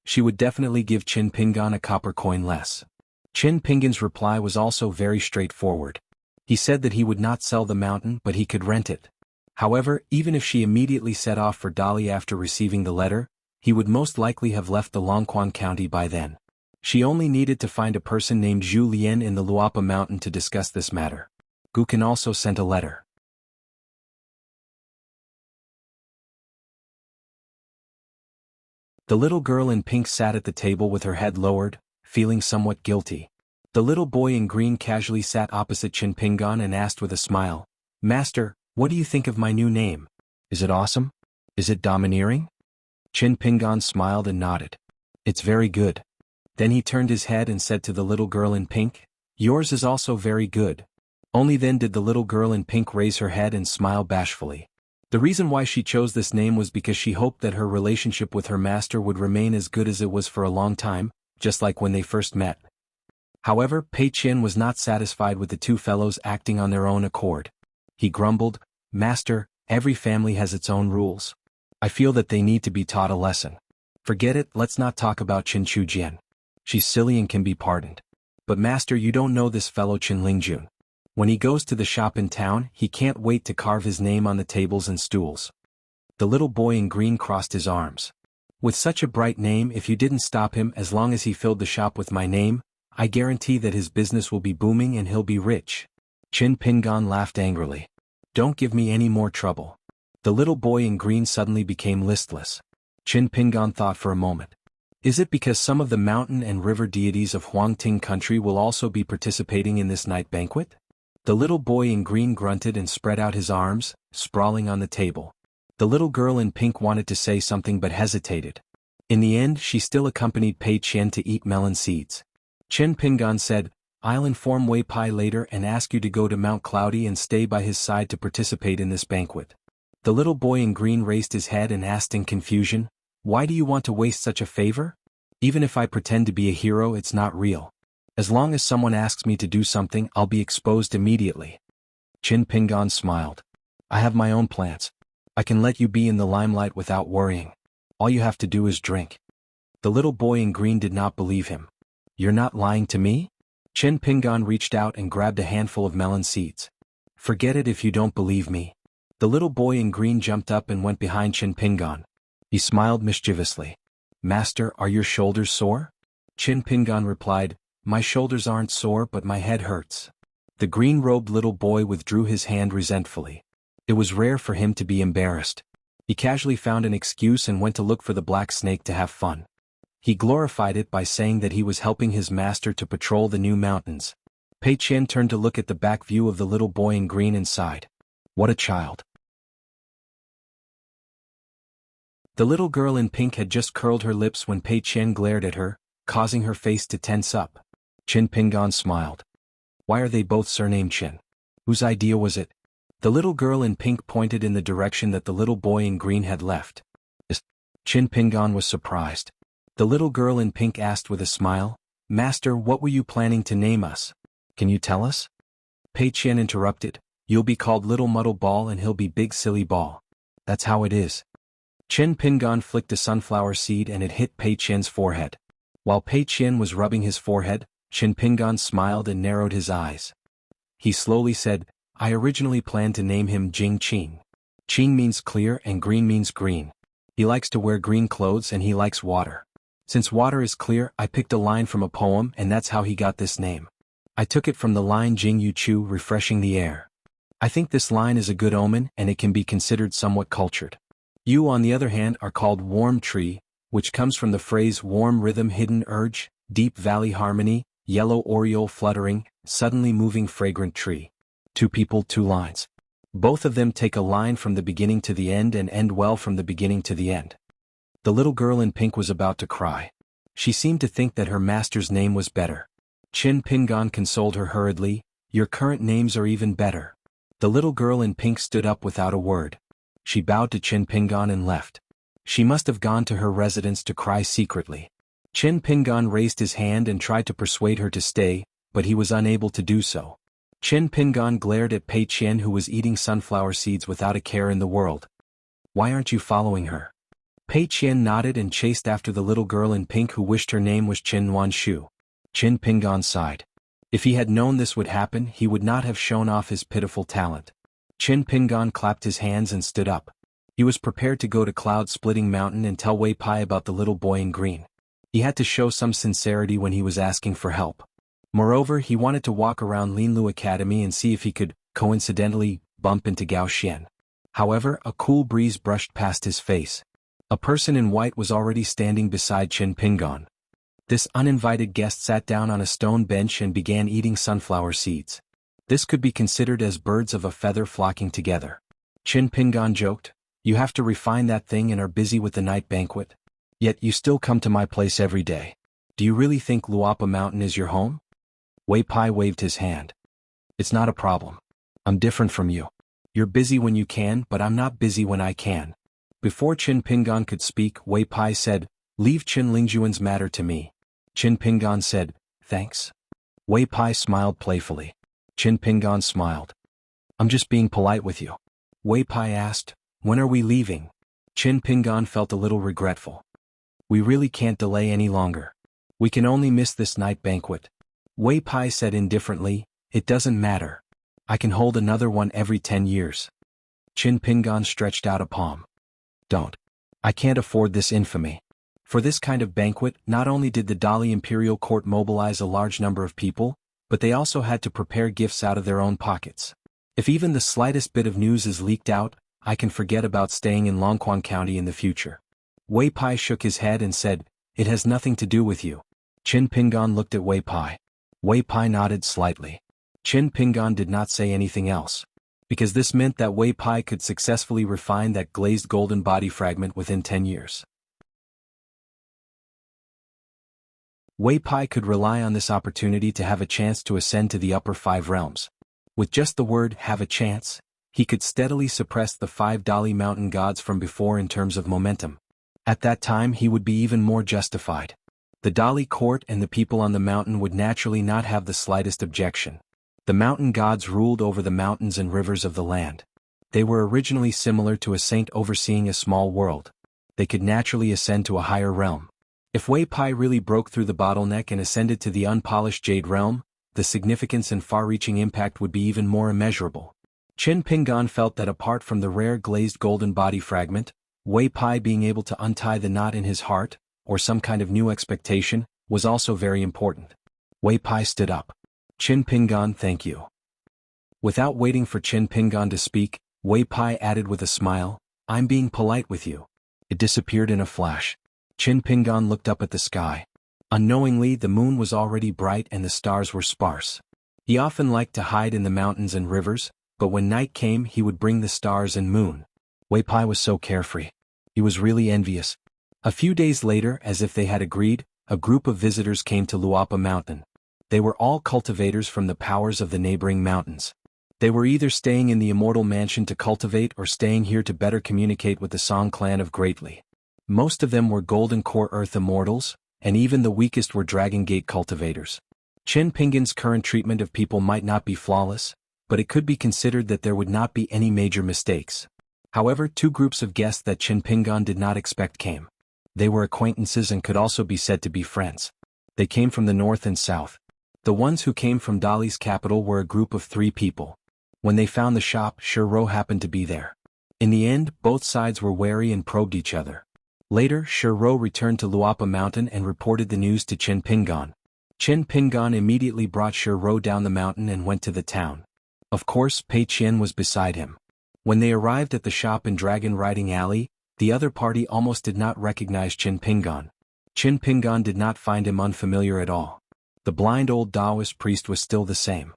She would definitely give Chen Pinggan a copper coin less. Chen Pinggan's reply was also very straightforward. He said that he would not sell the mountain but he could rent it. However, even if she immediately set off for Dali after receiving the letter, he would most likely have left the Longquan county by then. She only needed to find a person named Zhu Lian in the Luapa mountain to discuss this matter. Gukan also sent a letter. The little girl in pink sat at the table with her head lowered, feeling somewhat guilty. The little boy in green casually sat opposite Chen Pinggan and asked with a smile, "Master, what do you think of my new name? Is it awesome? Is it domineering?" Chen Pinggan smiled and nodded. "It's very good." Then he turned his head and said to the little girl in pink, "Yours is also very good." Only then did the little girl in pink raise her head and smile bashfully. The reason why she chose this name was because she hoped that her relationship with her master would remain as good as it was for a long time, just like when they first met. However, Pei Qian was not satisfied with the two fellows acting on their own accord. He grumbled, "Master, every family has its own rules. I feel that they need to be taught a lesson. Forget it, let's not talk about Qin Chujian. She's silly and can be pardoned. But master, you don't know this fellow Qin Lingjun. When he goes to the shop in town, he can't wait to carve his name on the tables and stools." The little boy in green crossed his arms. "With such a bright name, if you didn't stop him as long as he filled the shop with my name, I guarantee that his business will be booming and he'll be rich." Chen Pinggan laughed angrily. "Don't give me any more trouble." The little boy in green suddenly became listless. Chen Pinggan thought for a moment. Is it because some of the mountain and river deities of Huangting country will also be participating in this night banquet? The little boy in green grunted and spread out his arms, sprawling on the table. The little girl in pink wanted to say something but hesitated. In the end, she still accompanied Pei Qian to eat melon seeds. Chen Pinggan said, "I'll inform Wei Pai later and ask you to go to Mount Cloudy and stay by his side to participate in this banquet." The little boy in green raised his head and asked in confusion, "Why do you want to waste such a favor? Even if I pretend to be a hero, it's not real. As long as someone asks me to do something, I'll be exposed immediately." Chen Pinggan smiled. "I have my own plans. I can let you be in the limelight without worrying. All you have to do is drink." The little boy in green did not believe him. "You're not lying to me?" Chen Pinggan reached out and grabbed a handful of melon seeds. "Forget it if you don't believe me." The little boy in green jumped up and went behind Chen Pinggan. He smiled mischievously. "Master, are your shoulders sore?" Chen Pinggan replied, "My shoulders aren't sore but my head hurts." The green-robed little boy withdrew his hand resentfully. It was rare for him to be embarrassed. He casually found an excuse and went to look for the black snake to have fun. He glorified it by saying that he was helping his master to patrol the new mountains. Pei Qian turned to look at the back view of the little boy in green and sighed. What a child. The little girl in pink had just curled her lips when Pei Qian glared at her, causing her face to tense up. Chen Pinggan smiled. Why are they both surnamed Chen? Whose idea was it? The little girl in pink pointed in the direction that the little boy in green had left. Chen Pinggan was surprised. The little girl in pink asked with a smile, "Master, what were you planning to name us? Can you tell us?" Pei Qian interrupted, "You'll be called Little Muddle Ball and he'll be Big Silly Ball. That's how it is." Chen Pinggan flicked a sunflower seed and it hit Pei Qian's forehead. While Pei Qian was rubbing his forehead, Chen Pinggan smiled and narrowed his eyes. He slowly said, "I originally planned to name him Jing Qing. Qing means clear and green means green. He likes to wear green clothes and he likes water. Since water is clear, I picked a line from a poem and that's how he got this name. I took it from the line Jing Yu Chu, refreshing the air. I think this line is a good omen and it can be considered somewhat cultured. You, on the other hand, are called Warm Tree, which comes from the phrase warm rhythm hidden urge, deep valley harmony, yellow oriole fluttering, suddenly moving fragrant tree. Two people, two lines. Both of them take a line from the beginning to the end and end well from the beginning to the end. The little girl in pink was about to cry. She seemed to think that her master's name was better. Chin Pingan consoled her hurriedly, "Your current names are even better." The little girl in pink stood up without a word. She bowed to Chin Pingan and left. She must have gone to her residence to cry secretly. Chin Pingan raised his hand and tried to persuade her to stay, but he was unable to do so. Chin Pingan glared at Pei Qian, who was eating sunflower seeds without a care in the world. "Why aren't you following her?" Pei Qian nodded and chased after the little girl in pink who wished her name was Chin Wan Shu. Chin Pingan sighed. If he had known this would happen, he would not have shown off his pitiful talent. Chin Pingan clapped his hands and stood up. He was prepared to go to Cloud-Splitting Mountain and tell Wei Pai about the little boy in green. He had to show some sincerity when he was asking for help. Moreover, he wanted to walk around Linlu Academy and see if he could, coincidentally, bump into Gao Xian. However, a cool breeze brushed past his face. A person in white was already standing beside Chin Pingan. This uninvited guest sat down on a stone bench and began eating sunflower seeds. This could be considered as birds of a feather flocking together. Chin Pingan joked, "You have to refine that thing and are busy with the night banquet. Yet you still come to my place every day. Do you really think Luapa Mountain is your home?" Wei Pai waved his hand. "It's not a problem. I'm different from you. You're busy when you can, but I'm not busy when I can." Before Chin Pingan could speak, Wei Pai said, "Leave Chin Lingjuan's matter to me." Chin Pingan said, "Thanks." Wei Pai smiled playfully. Chin Pingan smiled. "I'm just being polite with you." Wei Pai asked, "When are we leaving?" Chin Pingan felt a little regretful. "We really can't delay any longer. We can only miss this night banquet." Wei Pai said indifferently, "It doesn't matter. I can hold another one every 10 years. Chin Pingan stretched out a palm. "Don't. I can't afford this infamy." For this kind of banquet, not only did the Dali Imperial Court mobilize a large number of people, but they also had to prepare gifts out of their own pockets. If even the slightest bit of news is leaked out, I can forget about staying in Longquan County in the future. Wei Pai shook his head and said, "It has nothing to do with you." Chin Pingan looked at Wei Pai. Wei Pai nodded slightly. Chin Pingan did not say anything else, because this meant that Wei Pai could successfully refine that glazed golden body fragment within 10 years. Wei Pai could rely on this opportunity to have a chance to ascend to the upper 5 realms. With just the word "have a chance," he could steadily suppress the 5 Dali mountain gods from before in terms of momentum. At that time he would be even more justified. The Dali court and the people on the mountain would naturally not have the slightest objection. The mountain gods ruled over the mountains and rivers of the land. They were originally similar to a saint overseeing a small world. They could naturally ascend to a higher realm. If Wei Pai really broke through the bottleneck and ascended to the unpolished Jade realm, the significance and far-reaching impact would be even more immeasurable. Chin Pingan felt that apart from the rare glazed golden body fragment, Wei Pai being able to untie the knot in his heart, or some kind of new expectation, was also very important. Wei Pai stood up. "Chin Pingan, thank you." Without waiting for Chin Pingan to speak, Wei Pai added with a smile, "I'm being polite with you." It disappeared in a flash. Chin Pingan looked up at the sky. Unknowingly, the moon was already bright and the stars were sparse. He often liked to hide in the mountains and rivers, but when night came he would bring the stars and moon. Wei Pai was so carefree. He was really envious. A few days later, as if they had agreed, a group of visitors came to Luapa Mountain. They were all cultivators from the powers of the neighboring mountains. They were either staying in the immortal mansion to cultivate or staying here to better communicate with the Song clan of Greatly. Most of them were Golden Core Earth immortals, and even the weakest were Dragon Gate cultivators. Chin Pingan's current treatment of people might not be flawless, but it could be considered that there would not be any major mistakes. However, 2 groups of guests that Chin Pingan did not expect came. They were acquaintances and could also be said to be friends. They came from the north and south. The ones who came from Dali's capital were a group of 3 people. When they found the shop, Shiro happened to be there. In the end, both sides were wary and probed each other. Later, Shiro returned to Luapa Mountain and reported the news to Chin Pingan. Chin Pingan immediately brought Shiro down the mountain and went to the town. Of course, Pei Qian was beside him. When they arrived at the shop in Dragon Riding Alley, The other party almost did not recognize Qin Pingan. Qin Pingan did not find him unfamiliar at all. The blind old Taoist priest was still the same.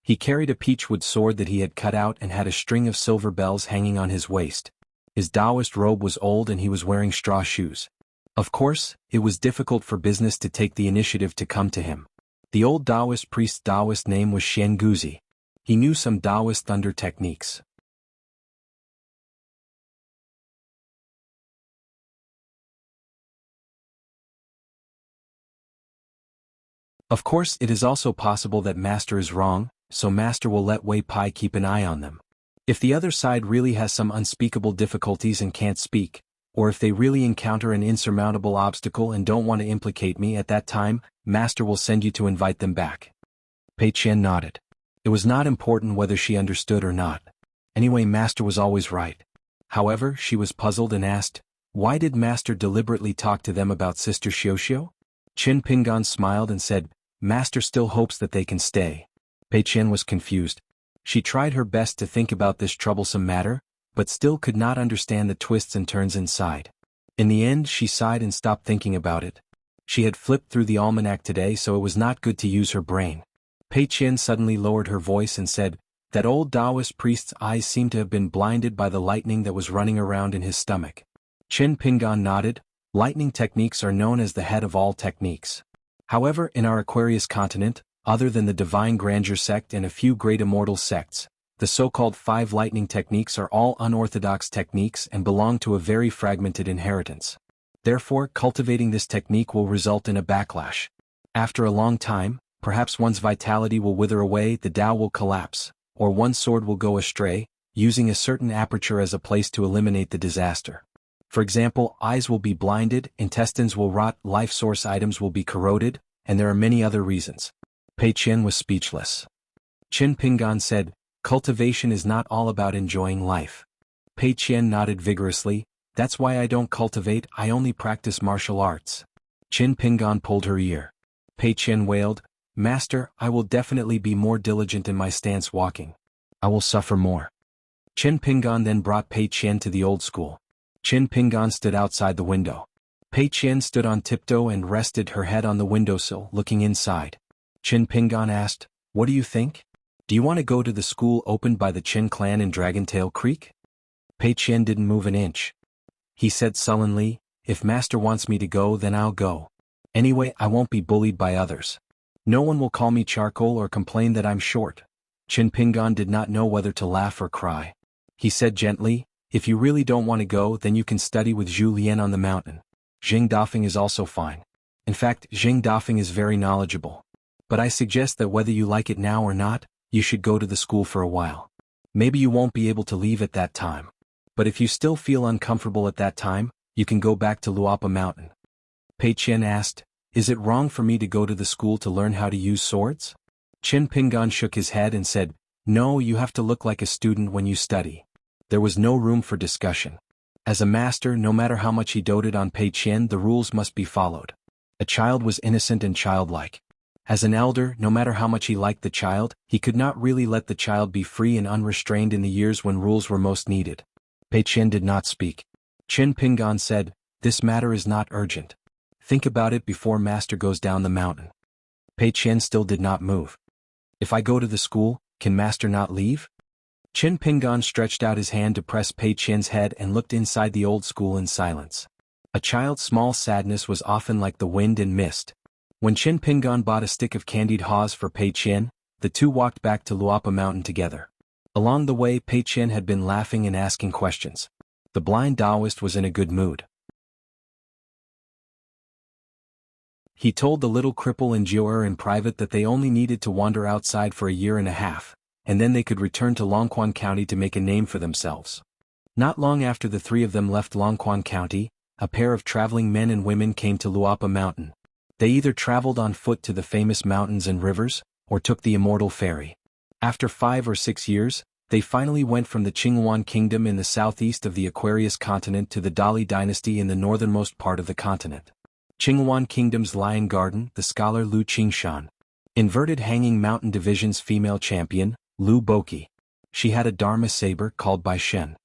He carried a peachwood sword that he had cut out and had a string of silver bells hanging on his waist. His Taoist robe was old and he was wearing straw shoes. Of course, it was difficult for business to take the initiative to come to him. The old Taoist priest's Taoist name was Xian Guzi. He knew some Taoist thunder techniques. Of course, it is also possible that Master is wrong, so Master will let Wei Pai keep an eye on them. If the other side really has some unspeakable difficulties and can't speak, or if they really encounter an insurmountable obstacle and don't want to implicate me at that time, Master will send you to invite them back. Pei Qian nodded. It was not important whether she understood or not. Anyway, Master was always right. However, she was puzzled and asked, why did Master deliberately talk to them about Sister Xiuxiu? Qin Pingan smiled and said, Master still hopes that they can stay. Pei Qian was confused. She tried her best to think about this troublesome matter, but still could not understand the twists and turns inside. In the end, she sighed and stopped thinking about it. She had flipped through the almanac today, so it was not good to use her brain. Pei Qian suddenly lowered her voice and said, that old Taoist priest's eyes seemed to have been blinded by the lightning that was running around in his stomach. Qin Pingan nodded. Lightning techniques are known as the head of all techniques. However, in our Aquarius continent, other than the Divine Grandeur sect and a few great immortal sects, the so-called 5 lightning techniques are all unorthodox techniques and belong to a very fragmented inheritance. Therefore, cultivating this technique will result in a backlash. After a long time, perhaps one's vitality will wither away, the Tao will collapse, or one's sword will go astray, using a certain aperture as a place to eliminate the disaster. For example, eyes will be blinded, intestines will rot, life source items will be corroded, and there are many other reasons. Pei Qian was speechless. Qin Pingan said, cultivation is not all about enjoying life. Pei Qian nodded vigorously, that's why I don't cultivate, I only practice martial arts. Qin Pingan pulled her ear. Pei Qian wailed, Master, I will definitely be more diligent in my stance walking. I will suffer more. Qin Pingan then brought Pei Qian to the old school. Qin Pingan stood outside the window. Pei Qian stood on tiptoe and rested her head on the windowsill, looking inside. Qin Pingan asked, what do you think? Do you want to go to the school opened by the Qin clan in Dragontail Creek? Pei Qian didn't move an inch. He said sullenly, if Master wants me to go, then I'll go. Anyway, I won't be bullied by others. No one will call me charcoal or complain that I'm short. Qin Pingan did not know whether to laugh or cry. He said gently, if you really don't want to go, then you can study with Zhu Lian on the mountain. Jing Dafeng is also fine. In fact, Jing Dafeng is very knowledgeable. But I suggest that whether you like it now or not, you should go to the school for a while. Maybe you won't be able to leave at that time. But if you still feel uncomfortable at that time, you can go back to Luapa Mountain. Pei Qian asked, is it wrong for me to go to the school to learn how to use swords? Qin Pingan shook his head and said, no, you have to look like a student when you study. There was no room for discussion. As a master, no matter how much he doted on Pei Qian, the rules must be followed. A child was innocent and childlike. As an elder, no matter how much he liked the child, he could not really let the child be free and unrestrained in the years when rules were most needed. Pei Qian did not speak. Qin Pingan said, this matter is not urgent. Think about it before Master goes down the mountain. Pei Qian still did not move. If I go to the school, can Master not leave? Qin Pingan stretched out his hand to press Pei Qian's head and looked inside the old school in silence. A child's small sadness was often like the wind and mist. When Qin Pingan bought a stick of candied haws for Pei Qian, the two walked back to Luapa Mountain together. Along the way, Pei Qian had been laughing and asking questions. The blind Taoist was in a good mood. He told the little cripple and Jiu'er in private that they only needed to wander outside for a year and a half, and then they could return to Longquan County to make a name for themselves. Not long after the three of them left Longquan County, a pair of traveling men and women came to Luapa Mountain. They either traveled on foot to the famous mountains and rivers, or took the immortal ferry. After 5 or 6 years, they finally went from the Qinghuan Kingdom in the southeast of the Aquarius continent to the Dali dynasty in the northernmost part of the continent. Qinghuan Kingdom's Lion Garden, the scholar Lu Qingshan. Inverted Hanging Mountain Division's female champion, Lu Boqi. She had a Dharma saber called Bai Shen.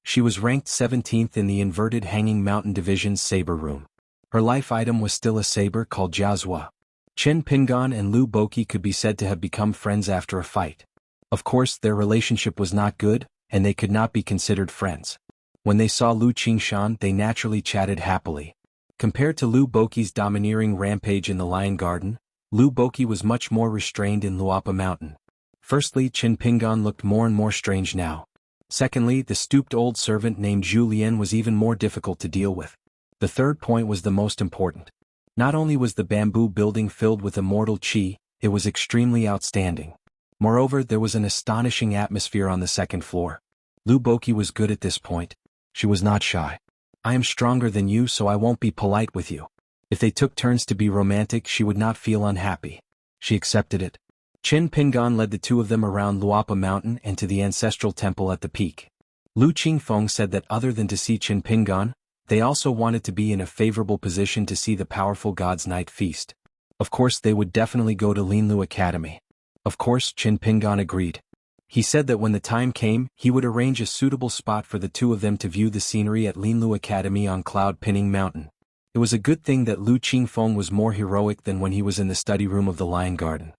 She was ranked 17th in the inverted hanging mountain division's saber room. Her life item was still a saber called Jiazhua. Chen Pingan and Lu Boqi could be said to have become friends after a fight. Of course, their relationship was not good, and they could not be considered friends. When they saw Lu Qingshan, they naturally chatted happily. Compared to Lu Boqi's domineering rampage in the Lion Garden, Lu Boqi was much more restrained in Luapa Mountain. Firstly, Chen Pingan looked more and more strange now. Secondly, the stooped old servant named Zhu Lian was even more difficult to deal with. The third point was the most important. Not only was the bamboo building filled with immortal qi, it was extremely outstanding. Moreover, there was an astonishing atmosphere on the second floor. Lu Boqi was good at this point. She was not shy. I am stronger than you, so I won't be polite with you. If they took turns to be romantic, she would not feel unhappy. She accepted it. Chen Pingan led the two of them around Luapa Mountain and to the ancestral temple at the peak. Lu Qingfeng said that other than to see Chen Pingan, they also wanted to be in a favorable position to see the powerful God's Night Feast. Of course, they would definitely go to Linlu Academy. Of course, Chen Pingan agreed. He said that when the time came, he would arrange a suitable spot for the two of them to view the scenery at Linlu Academy on Cloud Pinning Mountain. It was a good thing that Lu Qingfeng was more heroic than when he was in the study room of the Lion Garden.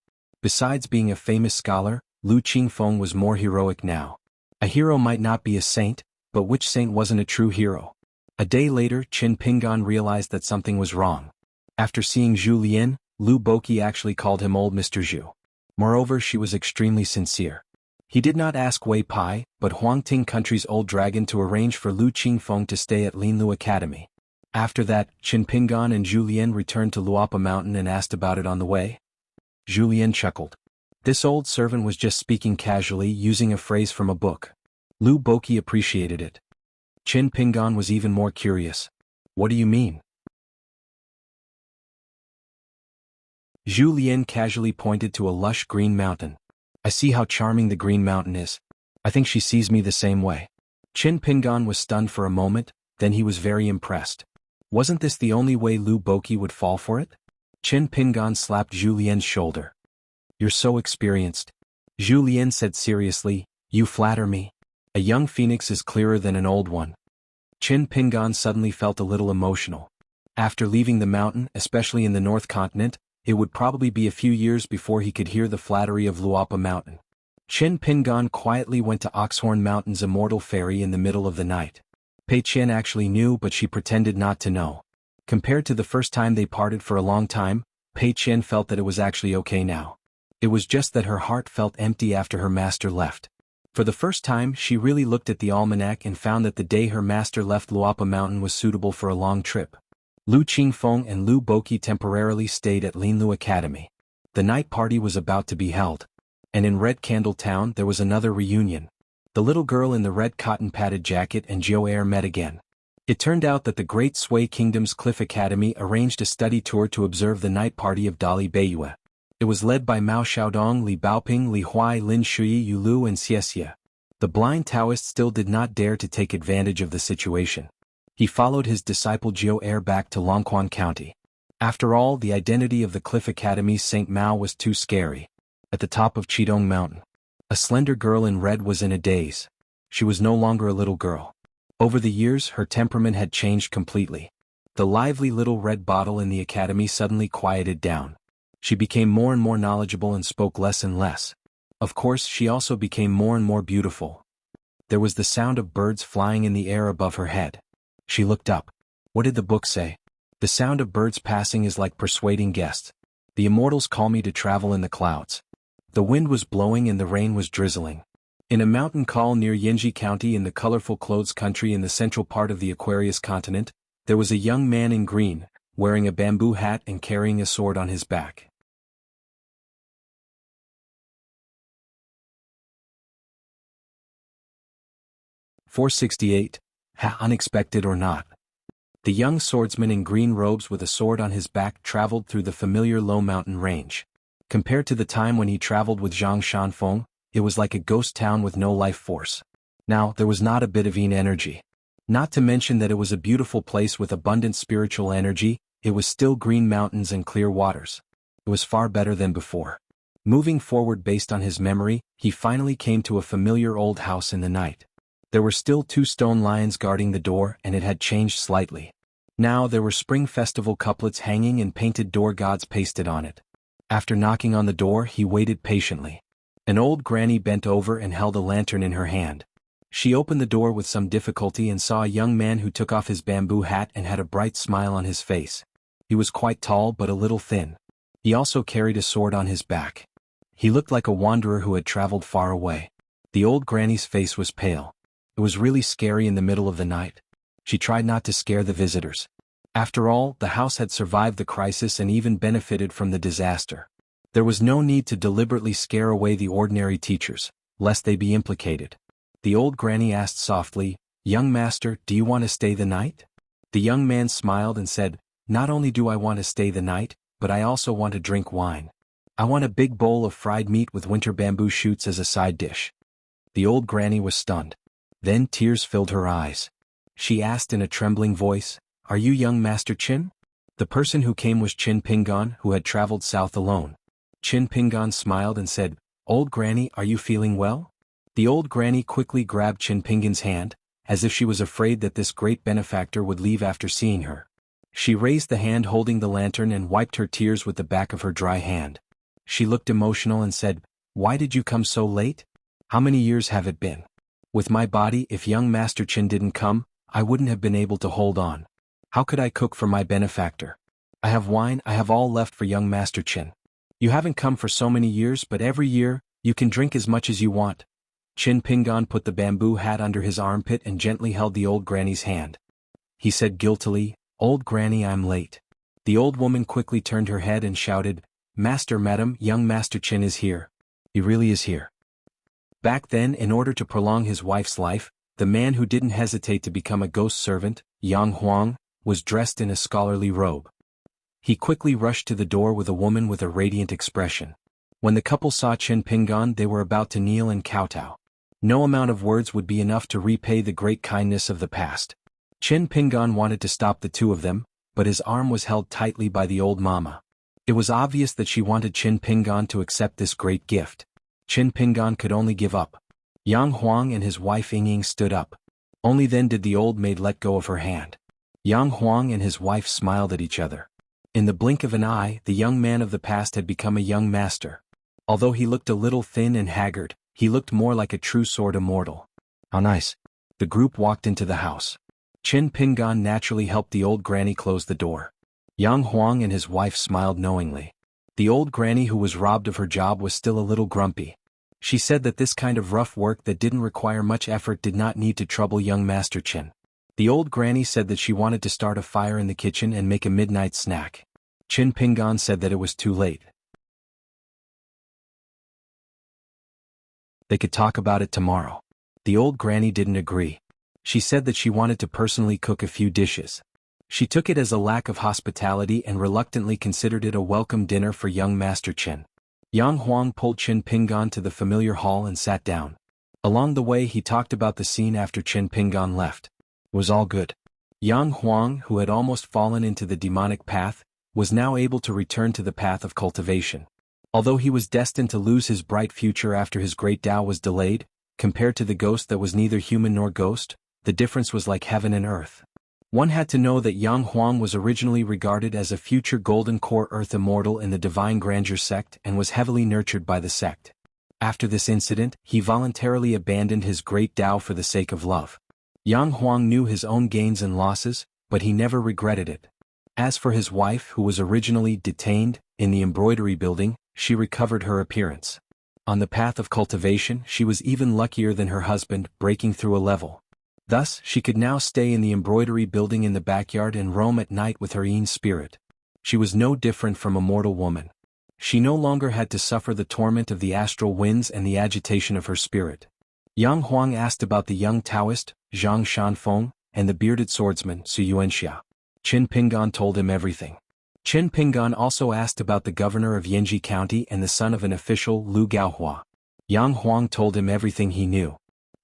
Besides being a famous scholar, Lu Qingfeng was more heroic now. A hero might not be a saint, but which saint wasn't a true hero? A day later, Chen Pingan realized that something was wrong. After seeing Zhu Lian, Lu Boqi actually called him old Mr. Zhu. Moreover, she was extremely sincere. He did not ask Wei Pai, but Huangting Country's old dragon to arrange for Lu Qingfeng to stay at Linlu Academy. After that, Chen Pingan and Zhu Lian returned to Luapa Mountain and asked about it on the way. Zhu Lian chuckled. This old servant was just speaking casually, using a phrase from a book. Lu Boqi appreciated it. Chen Pingan was even more curious. What do you mean? Zhu Lian casually pointed to a lush green mountain. I see how charming the green mountain is. I think she sees me the same way. Chen Pingan was stunned for a moment, then he was very impressed. Wasn't this the only way Lu Boqi would fall for it? Chen Pingan slapped Zhu Lian's shoulder. You're so experienced. Zhu Lian said seriously, you flatter me. A young phoenix is clearer than an old one. Chen Pingan suddenly felt a little emotional. After leaving the mountain, especially in the North Continent, it would probably be a few years before he could hear the flattery of Luapa Mountain. Chen Pingan quietly went to Oxhorn Mountain's immortal ferry in the middle of the night. Pei Qian actually knew, but she pretended not to know. Compared to the first time they parted for a long time, Pei Qian felt that it was actually okay now. It was just that her heart felt empty after her master left. For the first time, she really looked at the almanac and found that the day her master left Luapa Mountain was suitable for a long trip. Lu Qingfeng and Lu Boqi temporarily stayed at Linlu Academy. The night party was about to be held. And in Red Candle Town there was another reunion. The little girl in the red cotton-padded jacket and Jiao Er met again. It turned out that the Great Sui Kingdom's Cliff Academy arranged a study tour to observe the night party of Dali Beiyue. It was led by Mao Xiaodong, Li Baoping, Li Huai, Lin Shui, Yu Lu and Xie. The blind Taoist still did not dare to take advantage of the situation. He followed his disciple Jiao Er back to Longquan County. After all, the identity of the Cliff Academy's St. Mao was too scary. At the top of Qidong Mountain, a slender girl in red was in a daze. She was no longer a little girl. Over the years, her temperament had changed completely. The lively little red bottle in the academy suddenly quieted down. She became more and more knowledgeable and spoke less and less. Of course, she also became more and more beautiful. There was the sound of birds flying in the air above her head. She looked up. What did the book say? The sound of birds passing is like persuading guests. The immortals call me to travel in the clouds. The wind was blowing and the rain was drizzling. In a mountain call near Yinji County in the colorful clothes country in the central part of the Aquarius continent, there was a young man in green, wearing a bamboo hat and carrying a sword on his back. "468, unexpected or not." The young swordsman in green robes with a sword on his back traveled through the familiar low mountain range. Compared to the time when he traveled with Zhang Shanfeng, it was like a ghost town with no life force. Now, there was not a bit of energy. Not to mention that it was a beautiful place with abundant spiritual energy, it was still green mountains and clear waters. It was far better than before. Moving forward based on his memory, he finally came to a familiar old house in the night. There were still 2 stone lions guarding the door, and it had changed slightly. Now there were spring festival couplets hanging and painted door gods pasted on it. After knocking on the door, he waited patiently. An old granny bent over and held a lantern in her hand. She opened the door with some difficulty and saw a young man who took off his bamboo hat and had a bright smile on his face. He was quite tall but a little thin. He also carried a sword on his back. He looked like a wanderer who had traveled far away. The old granny's face was pale. It was really scary in the middle of the night. She tried not to scare the visitors. After all, the house had survived the crisis and even benefited from the disaster. There was no need to deliberately scare away the ordinary teachers, lest they be implicated. The old granny asked softly, "Young master, do you want to stay the night?" The young man smiled and said, "Not only do I want to stay the night, but I also want to drink wine. I want a big bowl of fried meat with winter bamboo shoots as a side dish." The old granny was stunned. Then tears filled her eyes. She asked in a trembling voice, "Are you young Master Chin?" The person who came was Chin Pingon, who had traveled south alone. Chin Pingon smiled and said, "Old granny, are you feeling well?" The old granny quickly grabbed Chin Pingon's hand, as if she was afraid that this great benefactor would leave after seeing her. She raised the hand holding the lantern and wiped her tears with the back of her dry hand. She looked emotional and said, "Why did you come so late? How many years have it been? With my body, if young Master Chin didn't come, I wouldn't have been able to hold on. How could I cook for my benefactor? I have wine, I have all left for young Master Chin. You haven't come for so many years, but every year, you can drink as much as you want." Chin Pingon put the bamboo hat under his armpit and gently held the old granny's hand. He said guiltily, "Old granny, I'm late." The old woman quickly turned her head and shouted, "Master, madam, young Master Chin is here. He really is here." Back then, in order to prolong his wife's life, the man who didn't hesitate to become a ghost servant, Yang Huang, was dressed in a scholarly robe. He quickly rushed to the door with a woman with a radiant expression. When the couple saw Chin Pingon, they were about to kneel and kowtow. No amount of words would be enough to repay the great kindness of the past. Chin Pingon wanted to stop the two of them, but his arm was held tightly by the old mama. It was obvious that she wanted Chin Pingon to accept this great gift. Chin Pingon could only give up. Yang Huang and his wife Ying stood up. Only then did the old maid let go of her hand. Yang Huang and his wife smiled at each other. In the blink of an eye, the young man of the past had become a young master. Although he looked a little thin and haggard, he looked more like a true sword immortal. How nice. The group walked into the house. Chin Pingon naturally helped the old granny close the door. Yang Huang and his wife smiled knowingly. The old granny who was robbed of her job was still a little grumpy. She said that this kind of rough work that didn't require much effort did not need to trouble young Master Chin. The old granny said that she wanted to start a fire in the kitchen and make a midnight snack. Chin Pingon said that it was too late. They could talk about it tomorrow. The old granny didn't agree. She said that she wanted to personally cook a few dishes. She took it as a lack of hospitality and reluctantly considered it a welcome dinner for young Master Chin. Yang Huang pulled Chin Pingon to the familiar hall and sat down. Along the way he talked about the scene after Chin Pingon left. It was all good. Yang Huang, who had almost fallen into the demonic path, was now able to return to the path of cultivation. Although he was destined to lose his bright future after his great Tao was delayed, compared to the ghost that was neither human nor ghost, the difference was like heaven and earth. One had to know that Yang Huang was originally regarded as a future golden core earth immortal in the Divine Grandeur sect and was heavily nurtured by the sect. After this incident, he voluntarily abandoned his great Tao for the sake of love. Yang Huang knew his own gains and losses, but he never regretted it. As for his wife, who was originally detained in the embroidery building, she recovered her appearance. On the path of cultivation, she was even luckier than her husband, breaking through a level. Thus, she could now stay in the embroidery building in the backyard and roam at night with her Yin spirit. She was no different from a mortal woman. She no longer had to suffer the torment of the astral winds and the agitation of her spirit. Yang Huang asked about the young Taoist, Zhang Shanfeng, and the bearded swordsman, Su Yuanxia. Chin Pingon told him everything. Chin Pingon also asked about the governor of Yanji County and the son of an official, Lu Gaohua. Yang Huang told him everything he knew.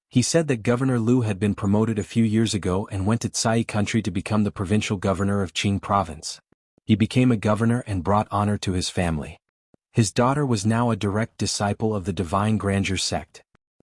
He said that Governor Lu had been promoted a few years ago and went to Tsai country to become the provincial governor of Qing province. He became a governor and brought honor to his family. His daughter was now a direct disciple of the Divine Grandeur sect.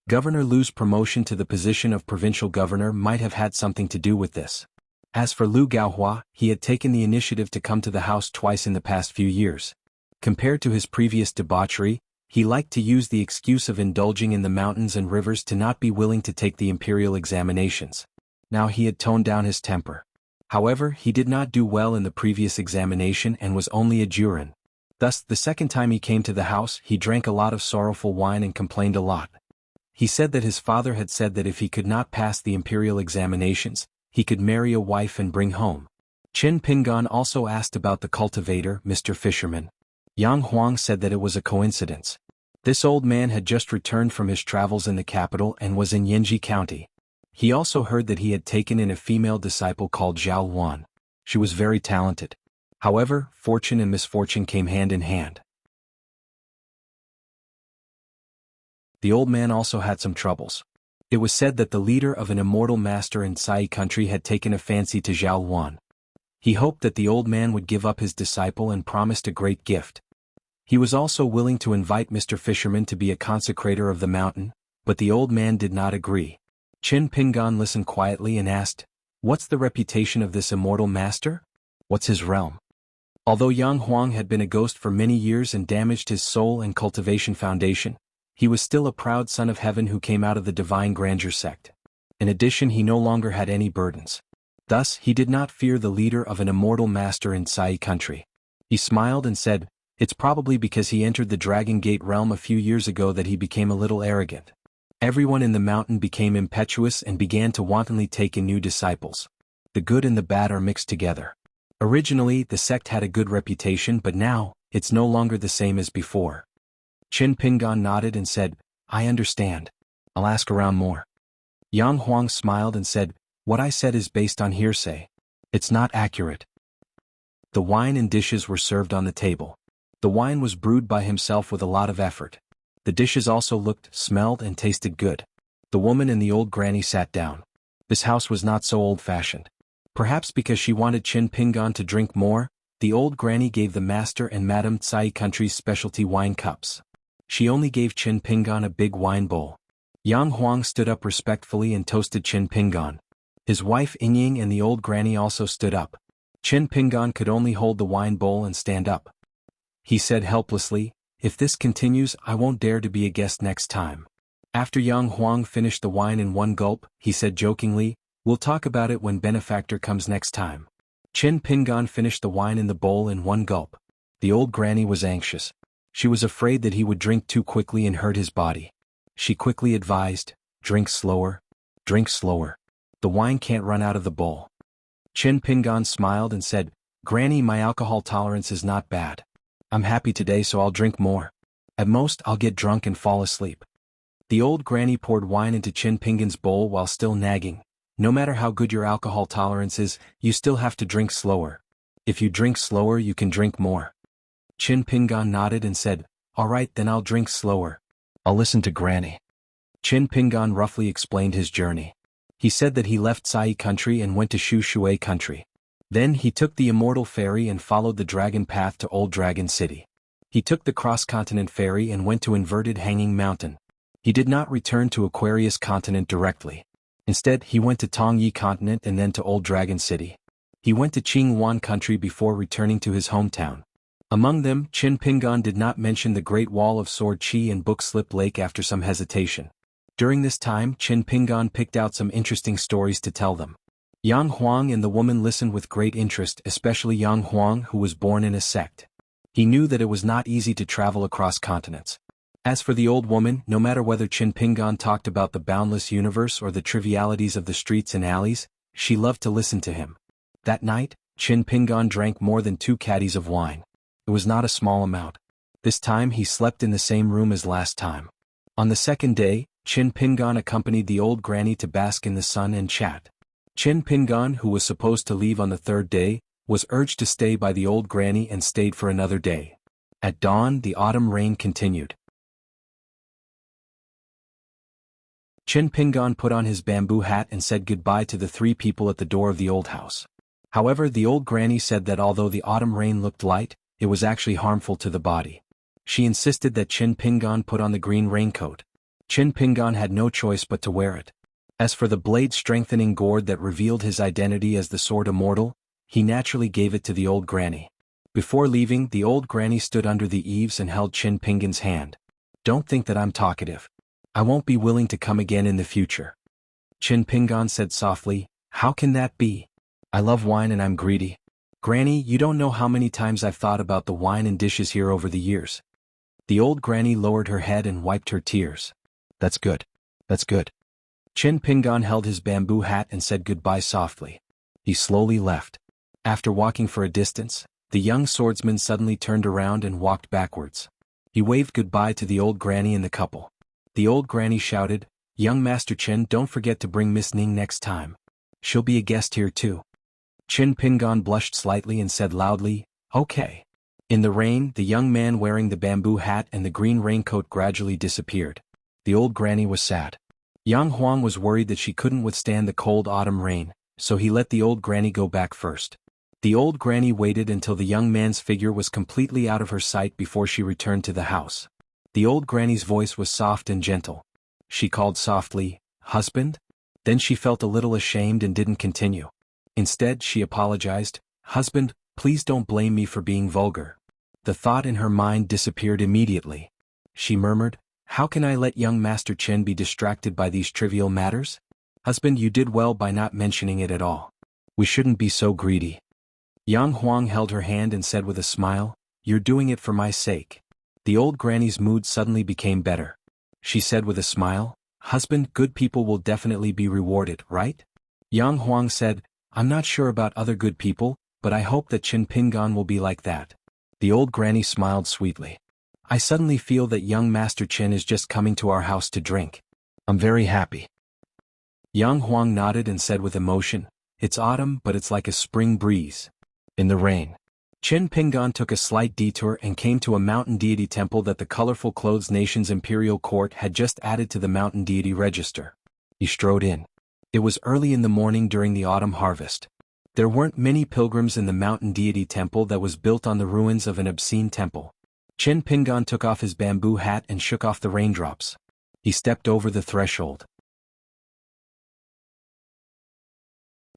Governor Lu's promotion to the position of provincial governor might have had something to do with this. As for Lu Gaohua, he had taken the initiative to come to the house twice in the past few years. Compared to his previous debauchery, he liked to use the excuse of indulging in the mountains and rivers to not be willing to take the imperial examinations. Now he had toned down his temper. However, he did not do well in the previous examination and was only a juror. Thus, the second time he came to the house, he drank a lot of sorrowful wine and complained a lot. He said that his father had said that if he could not pass the imperial examinations, he could marry a wife and bring home. Qin Pingan also asked about the cultivator, Mr. Fisherman. Yang Huang said that it was a coincidence. This old man had just returned from his travels in the capital and was in Yanji County. He also heard that he had taken in a female disciple called Zhao Luan. She was very talented. However, fortune and misfortune came hand in hand. The old man also had some troubles. It was said that the leader of an immortal master in Sai country had taken a fancy to Zhao Luan. He hoped that the old man would give up his disciple and promised a great gift. He was also willing to invite Mr. Fisherman to be a consecrator of the mountain, but the old man did not agree. Qin Pingan listened quietly and asked, "What's the reputation of this immortal master? What's his realm?" Although Yang Huang had been a ghost for many years and damaged his soul and cultivation foundation, he was still a proud son of heaven who came out of the divine grandeur sect. In addition, he no longer had any burdens. Thus, he did not fear the leader of an immortal master in Sai country. He smiled and said, "It's probably because he entered the Dragon Gate realm a few years ago that he became a little arrogant." Everyone in the mountain became impetuous and began to wantonly take in new disciples. The good and the bad are mixed together. Originally, the sect had a good reputation, but now, it's no longer the same as before. Qin Pingan nodded and said, "I understand. I'll ask around more." Yang Huang smiled and said, "What I said is based on hearsay. It's not accurate." The wine and dishes were served on the table. The wine was brewed by himself with a lot of effort. The dishes also looked, smelled, and tasted good. The woman and the old granny sat down. This house was not so old-fashioned. Perhaps because she wanted Qin Pingan to drink more, the old granny gave the master and Madame Tsai country's specialty wine cups. She only gave Qin Pingan a big wine bowl. Yang Huang stood up respectfully and toasted Qin Pingan. His wife Yingying and the old granny also stood up. Qin Pingan could only hold the wine bowl and stand up. He said helplessly, "If this continues, I won't dare to be a guest next time." After Yang Huang finished the wine in one gulp, he said jokingly, "We'll talk about it when benefactor comes next time." Qin Pingan finished the wine in the bowl in one gulp. The old granny was anxious. She was afraid that he would drink too quickly and hurt his body. She quickly advised, "Drink slower. Drink slower. The wine can't run out of the bowl." Qin Pingan smiled and said, "Granny, my alcohol tolerance is not bad. I'm happy today, so I'll drink more. At most, I'll get drunk and fall asleep." The old granny poured wine into Qin Pingan's bowl while still nagging, "No matter how good your alcohol tolerance is, you still have to drink slower. If you drink slower, you can drink more." Qin Pingan nodded and said, "All right, then I'll drink slower. I'll listen to Granny." Qin Pingan roughly explained his journey. He said that he left Sai country and went to Shu Shui country. Then he took the immortal ferry and followed the dragon path to Old Dragon City. He took the cross-continent ferry and went to Inverted Hanging Mountain. He did not return to Aquarius Continent directly. Instead, he went to Tongyi Continent and then to Old Dragon City. He went to Qingwan country before returning to his hometown. Among them, Qin Pingan did not mention the Great Wall of Sword Chi and Book Slip Lake after some hesitation. During this time, Qin Pingan picked out some interesting stories to tell them. Yang Huang and the woman listened with great interest, especially Yang Huang, who was born in a sect. He knew that it was not easy to travel across continents. As for the old woman, no matter whether Qin Pingan talked about the boundless universe or the trivialities of the streets and alleys, she loved to listen to him. That night, Qin Pingan drank more than 2 caddies of wine. It was not a small amount. This time he slept in the same room as last time. On the second day, Qin Pingan accompanied the old granny to bask in the sun and chat. Qin Pingan, who was supposed to leave on the third day, was urged to stay by the old granny and stayed for another day. At dawn, the autumn rain continued. Qin Pingan put on his bamboo hat and said goodbye to the 3 people at the door of the old house. However, the old granny said that although the autumn rain looked light, it was actually harmful to the body. She insisted that Qin Pingan put on the green raincoat. Chin Pingon had no choice but to wear it. As for the blade-strengthening gourd that revealed his identity as the Sword Immortal, he naturally gave it to the old granny. Before leaving, the old granny stood under the eaves and held Chin Pingon's hand. "Don't think that I'm talkative. I won't be willing to come again in the future." Chin Pingon said softly, "How can that be? I love wine and I'm greedy. Granny, you don't know how many times I've thought about the wine and dishes here over the years." The old granny lowered her head and wiped her tears. "That's good. That's good." Chin Pingon held his bamboo hat and said goodbye softly. He slowly left. After walking for a distance, the young swordsman suddenly turned around and walked backwards. He waved goodbye to the old granny and the couple. The old granny shouted, "Young Master Chin, don't forget to bring Miss Ning next time. She'll be a guest here too." Chin Pingon blushed slightly and said loudly, "Okay." In the rain, the young man wearing the bamboo hat and the green raincoat gradually disappeared. The old granny was sad. Yang Huang was worried that she couldn't withstand the cold autumn rain, so he let the old granny go back first. The old granny waited until the young man's figure was completely out of her sight before she returned to the house. The old granny's voice was soft and gentle. She called softly, "Husband?" Then she felt a little ashamed and didn't continue. Instead, she apologized, "Husband, please don't blame me for being vulgar." The thought in her mind disappeared immediately. She murmured, "How can I let young Master Chen be distracted by these trivial matters? Husband, you did well by not mentioning it at all. We shouldn't be so greedy." Yang Huang held her hand and said with a smile, "You're doing it for my sake." The old granny's mood suddenly became better. She said with a smile, "Husband, good people will definitely be rewarded, right?" Yang Huang said, "I'm not sure about other good people, but I hope that Chin Pingon will be like that." The old granny smiled sweetly. "I suddenly feel that young Master Chen is just coming to our house to drink. I'm very happy." Yang Huang nodded and said with emotion, "It's autumn, but it's like a spring breeze." In the rain, Chin Pingon took a slight detour and came to a mountain deity temple that the colorful clothes nation's imperial court had just added to the mountain deity register. He strode in. It was early in the morning during the autumn harvest. There weren't many pilgrims in the mountain deity temple that was built on the ruins of an obscene temple. Chin Pingon took off his bamboo hat and shook off the raindrops. He stepped over the threshold.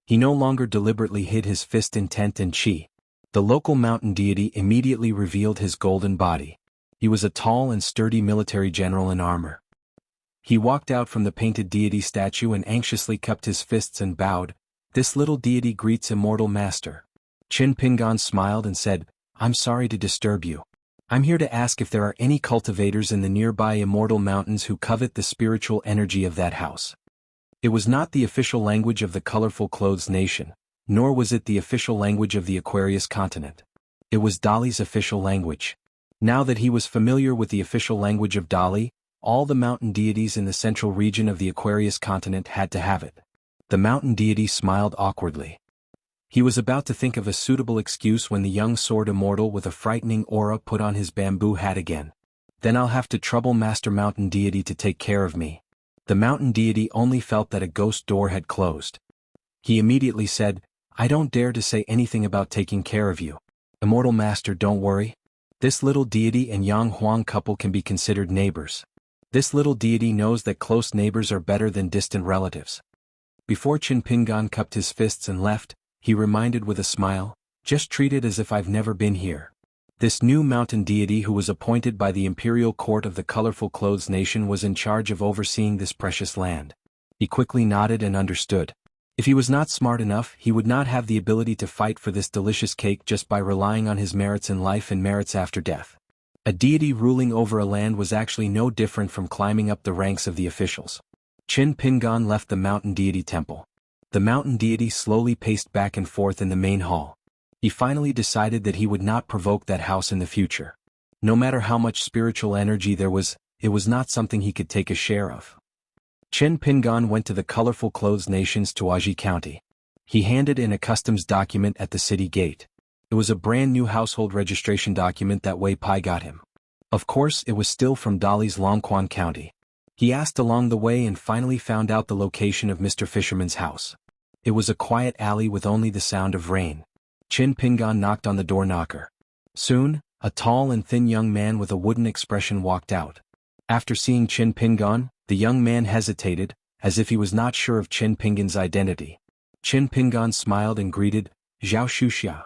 He no longer deliberately hid his fist intent and chi. The local mountain deity immediately revealed his golden body. He was a tall and sturdy military general in armor. He walked out from the painted deity statue and anxiously cupped his fists and bowed. "This little deity greets immortal master." Chin Pingon smiled and said, "I'm sorry to disturb you. I'm here to ask if there are any cultivators in the nearby immortal mountains who covet the spiritual energy of that house." It was not the official language of the colorful clothes nation, nor was it the official language of the Aquarius continent. It was Dali's official language. Now that he was familiar with the official language of Dali, all the mountain deities in the central region of the Aquarius continent had to have it. The mountain deity smiled awkwardly. He was about to think of a suitable excuse when the young sword immortal with a frightening aura put on his bamboo hat again. "Then I'll have to trouble Master Mountain Deity to take care of me." The mountain deity only felt that a ghost door had closed. He immediately said, "I don't dare to say anything about taking care of you. Immortal Master, don't worry. This little deity and Yang Huang couple can be considered neighbors. This little deity knows that close neighbors are better than distant relatives." Before Chin Pingon cupped his fists and left, he reminded with a smile, "Just treat it as if I've never been here." This new mountain deity who was appointed by the imperial court of the colorful clothes nation was in charge of overseeing this precious land. He quickly nodded and understood. If he was not smart enough, he would not have the ability to fight for this delicious cake just by relying on his merits in life and merits after death. A deity ruling over a land was actually no different from climbing up the ranks of the officials. Chin Pingon left the mountain deity temple. The mountain deity slowly paced back and forth in the main hall. He finally decided that he would not provoke that house in the future. No matter how much spiritual energy there was, it was not something he could take a share of. Chin Pingon went to the colorful clothes nation's Tuaji County. He handed in a customs document at the city gate. It was a brand new household registration document that Wei Pai got him. Of course, it was still from Dali's Longquan County. He asked along the way and finally found out the location of Mr. Fisherman's house. It was a quiet alley with only the sound of rain. Chin Pingon knocked on the door knocker. Soon, a tall and thin young man with a wooden expression walked out. After seeing Chin Pingon, The young man hesitated, as if he was not sure of Qin Pingan's identity. Qin Pingan smiled and greeted, Zhao Shuxia.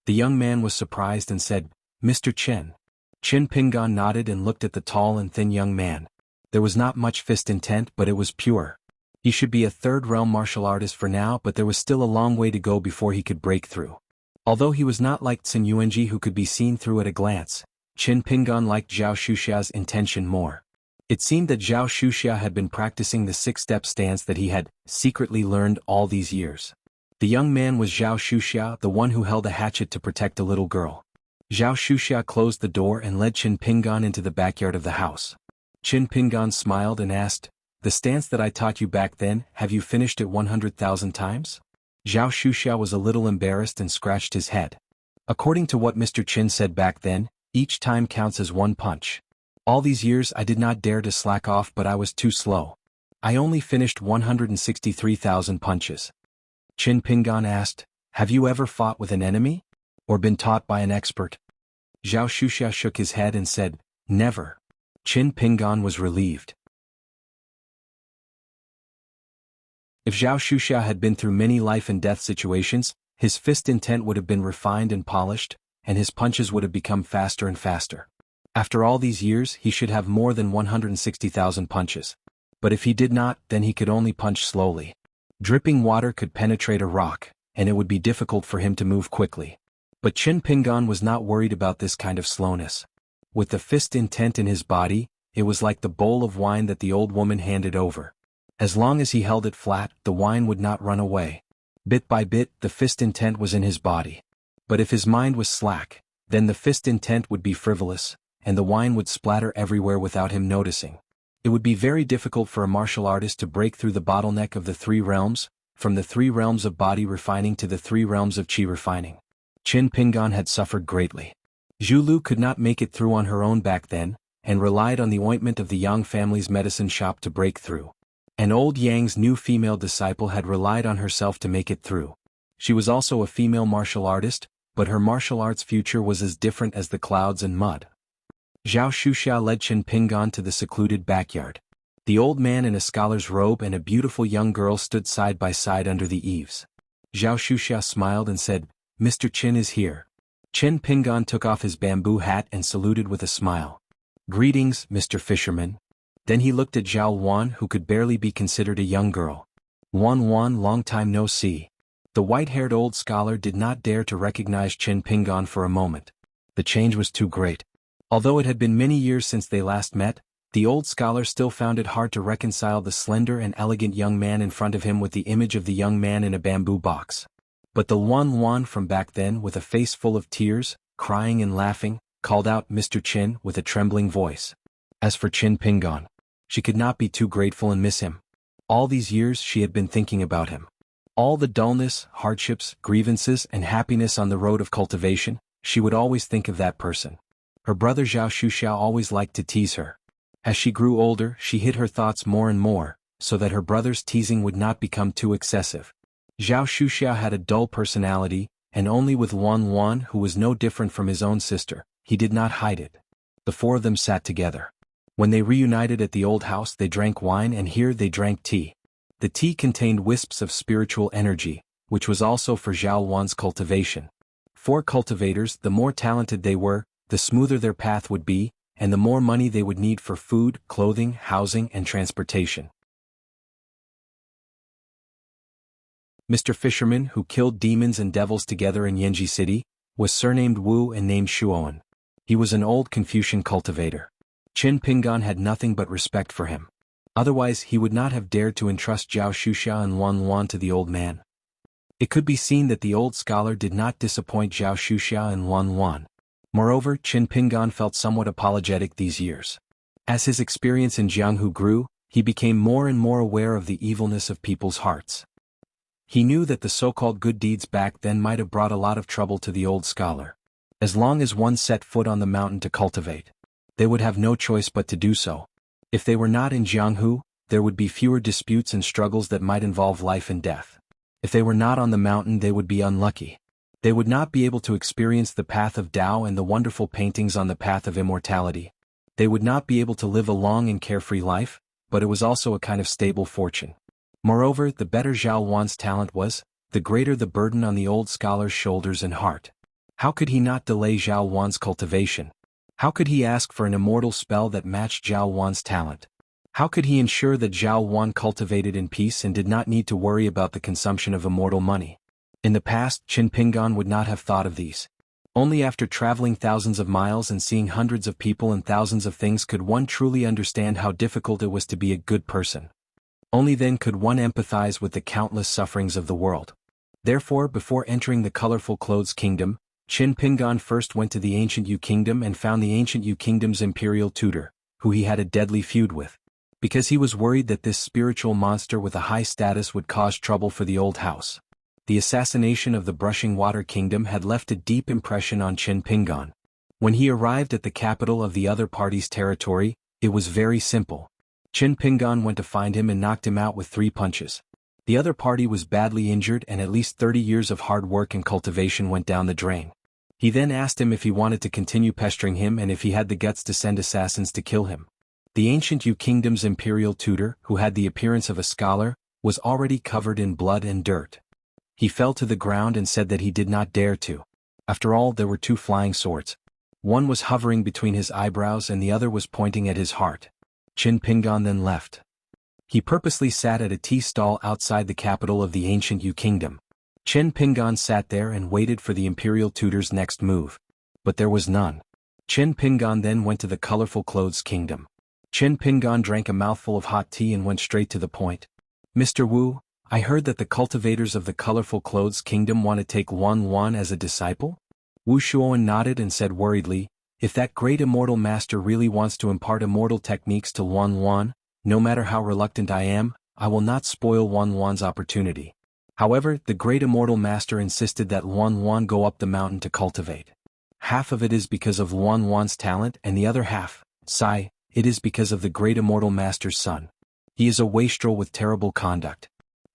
The young man was surprised and said, Mr. Qin. Qin Pingan nodded and looked at the tall and thin young man. There was not much fist intent, but it was pure. He should be a third-realm martial artist for now, but there was still a long way to go before he could break through. Although he was not like Sun Yuanji, who could be seen through at a glance, Qin Pingan liked Zhao Shuxia's intention more. It seemed that Zhao Shuxia had been practicing the six-step stance that he had secretly learned all these years. The young man was Zhao Shuxia, the one who held a hatchet to protect a little girl. Zhao Shuxia closed the door and led Qin Pingan into the backyard of the house. Qin Pingan smiled and asked, The stance that I taught you back then, have you finished it 100,000 times? Zhao Shuxia was a little embarrassed and scratched his head. According to what Mr. Qin said back then, each time counts as one punch. All these years I did not dare to slack off, but I was too slow. I only finished 163,000 punches. Qin Pingan asked, Have you ever fought with an enemy? Or been taught by an expert? Zhao Shuxia shook his head and said, Never. Qin Pingan was relieved. If Zhao Shuxia had been through many life and death situations, his fist intent would have been refined and polished, and his punches would have become faster and faster. After all these years, he should have more than 160,000 punches. But if he did not, then he could only punch slowly. Dripping water could penetrate a rock, and it would be difficult for him to move quickly. But Qin Pingan was not worried about this kind of slowness. With the fist intent in his body, it was like the bowl of wine that the old woman handed over. As long as he held it flat, the wine would not run away. Bit by bit, the fist intent was in his body. But if his mind was slack, then the fist intent would be frivolous, and the wine would splatter everywhere without him noticing. It would be very difficult for a martial artist to break through the bottleneck of the three realms, from the three realms of body refining to the three realms of qi refining. Qin Pingan had suffered greatly. Zhu Lu could not make it through on her own back then, and relied on the ointment of the Yang family's medicine shop to break through. And old Yang's new female disciple had relied on herself to make it through. She was also a female martial artist, but her martial arts future was as different as the clouds and mud. Zhao Shuxia led Qin Pingan to the secluded backyard. The old man in a scholar's robe and a beautiful young girl stood side by side under the eaves. Zhao Shuxia smiled and said, Mr. Qin is here. Qin Pingan took off his bamboo hat and saluted with a smile. Greetings, Mr. Fisherman. Then he looked at Zhao Wan, who could barely be considered a young girl. Wan, long time no see. The white-haired old scholar did not dare to recognize Qin Pingan for a moment. The change was too great. Although it had been many years since they last met, the old scholar still found it hard to reconcile the slender and elegant young man in front of him with the image of the young man in a bamboo box. But the Wan from back then, with a face full of tears, crying and laughing, called out Mr. Qin with a trembling voice. As for Qin Pingan, she could not be too grateful and miss him. All these years she had been thinking about him. All the dullness, hardships, grievances, and happiness on the road of cultivation, she would always think of that person. Her brother Zhao Shuxia always liked to tease her. As she grew older, she hid her thoughts more and more, so that her brother's teasing would not become too excessive. Zhao Shuxia had a dull personality, and only with Wan, who was no different from his own sister, he did not hide it. The four of them sat together. When they reunited at the old house, they drank wine, and here they drank tea. The tea contained wisps of spiritual energy, which was also for Zhao Wan's cultivation. For cultivators, the more talented they were, the smoother their path would be, and the more money they would need for food, clothing, housing, and transportation. Mr. Fisherman, who killed demons and devils together in Yanji City, was surnamed Wu and named Shuoan. He was an old Confucian cultivator. Qin Pingan had nothing but respect for him. Otherwise he would not have dared to entrust Zhao Shuxia and Wan to the old man. It could be seen that the old scholar did not disappoint Zhao Shuxia and Wan. Moreover, Qin Pingan felt somewhat apologetic these years. As his experience in Jianghu grew, he became more and more aware of the evilness of people's hearts. He knew that the so-called good deeds back then might have brought a lot of trouble to the old scholar. As long as one set foot on the mountain to cultivate, they would have no choice but to do so. If they were not in Jianghu, there would be fewer disputes and struggles that might involve life and death. If they were not on the mountain, they would be unlucky. They would not be able to experience the path of Tao and the wonderful paintings on the path of immortality. They would not be able to live a long and carefree life, but it was also a kind of stable fortune. Moreover, the better Zhao Wan's talent was, the greater the burden on the old scholar's shoulders and heart. How could he not delay Zhao Wan's cultivation? How could he ask for an immortal spell that matched Zhao Wan's talent? How could he ensure that Zhao Wan cultivated in peace and did not need to worry about the consumption of immortal money? In the past, Qin Pingan would not have thought of these. Only after traveling thousands of miles and seeing hundreds of people and thousands of things could one truly understand how difficult it was to be a good person. Only then could one empathize with the countless sufferings of the world. Therefore, before entering the colorful clothes kingdom, Qin Pingan first went to the ancient Yu kingdom and found the ancient Yu kingdom's imperial tutor, who he had a deadly feud with. Because he was worried that this spiritual monster with a high status would cause trouble for the old house. The assassination of the Brushing Water Kingdom had left a deep impression on Qin Pingan. When he arrived at the capital of the other party's territory, it was very simple. Qin Pingan went to find him and knocked him out with 3 punches. The other party was badly injured and at least 30 years of hard work and cultivation went down the drain. He then asked him if he wanted to continue pestering him and if he had the guts to send assassins to kill him. The ancient Yu kingdom's imperial tutor, who had the appearance of a scholar, was already covered in blood and dirt. He fell to the ground and said that he did not dare to. After all, there were 2 flying swords. One was hovering between his eyebrows and the other was pointing at his heart. Qin Pingan then left. He purposely sat at a tea stall outside the capital of the ancient Yu kingdom. Qin Pingan sat there and waited for the imperial tutor's next move. But there was none. Qin Pingan then went to the colorful clothes kingdom. Qin Pingan drank a mouthful of hot tea and went straight to the point. Mr. Wu, I heard that the cultivators of the colorful clothes kingdom want to take Wan Wan as a disciple? Wu Shuoan nodded and said worriedly, if that great immortal master really wants to impart immortal techniques to Wan Wan, no matter how reluctant I am, I will not spoil Wan Wan's opportunity. However, the great immortal master insisted that Wan Wan go up the mountain to cultivate. Half of it is because of Wan Wan's talent and the other half, Sai, it is because of the great immortal master's son. He is a wastrel with terrible conduct.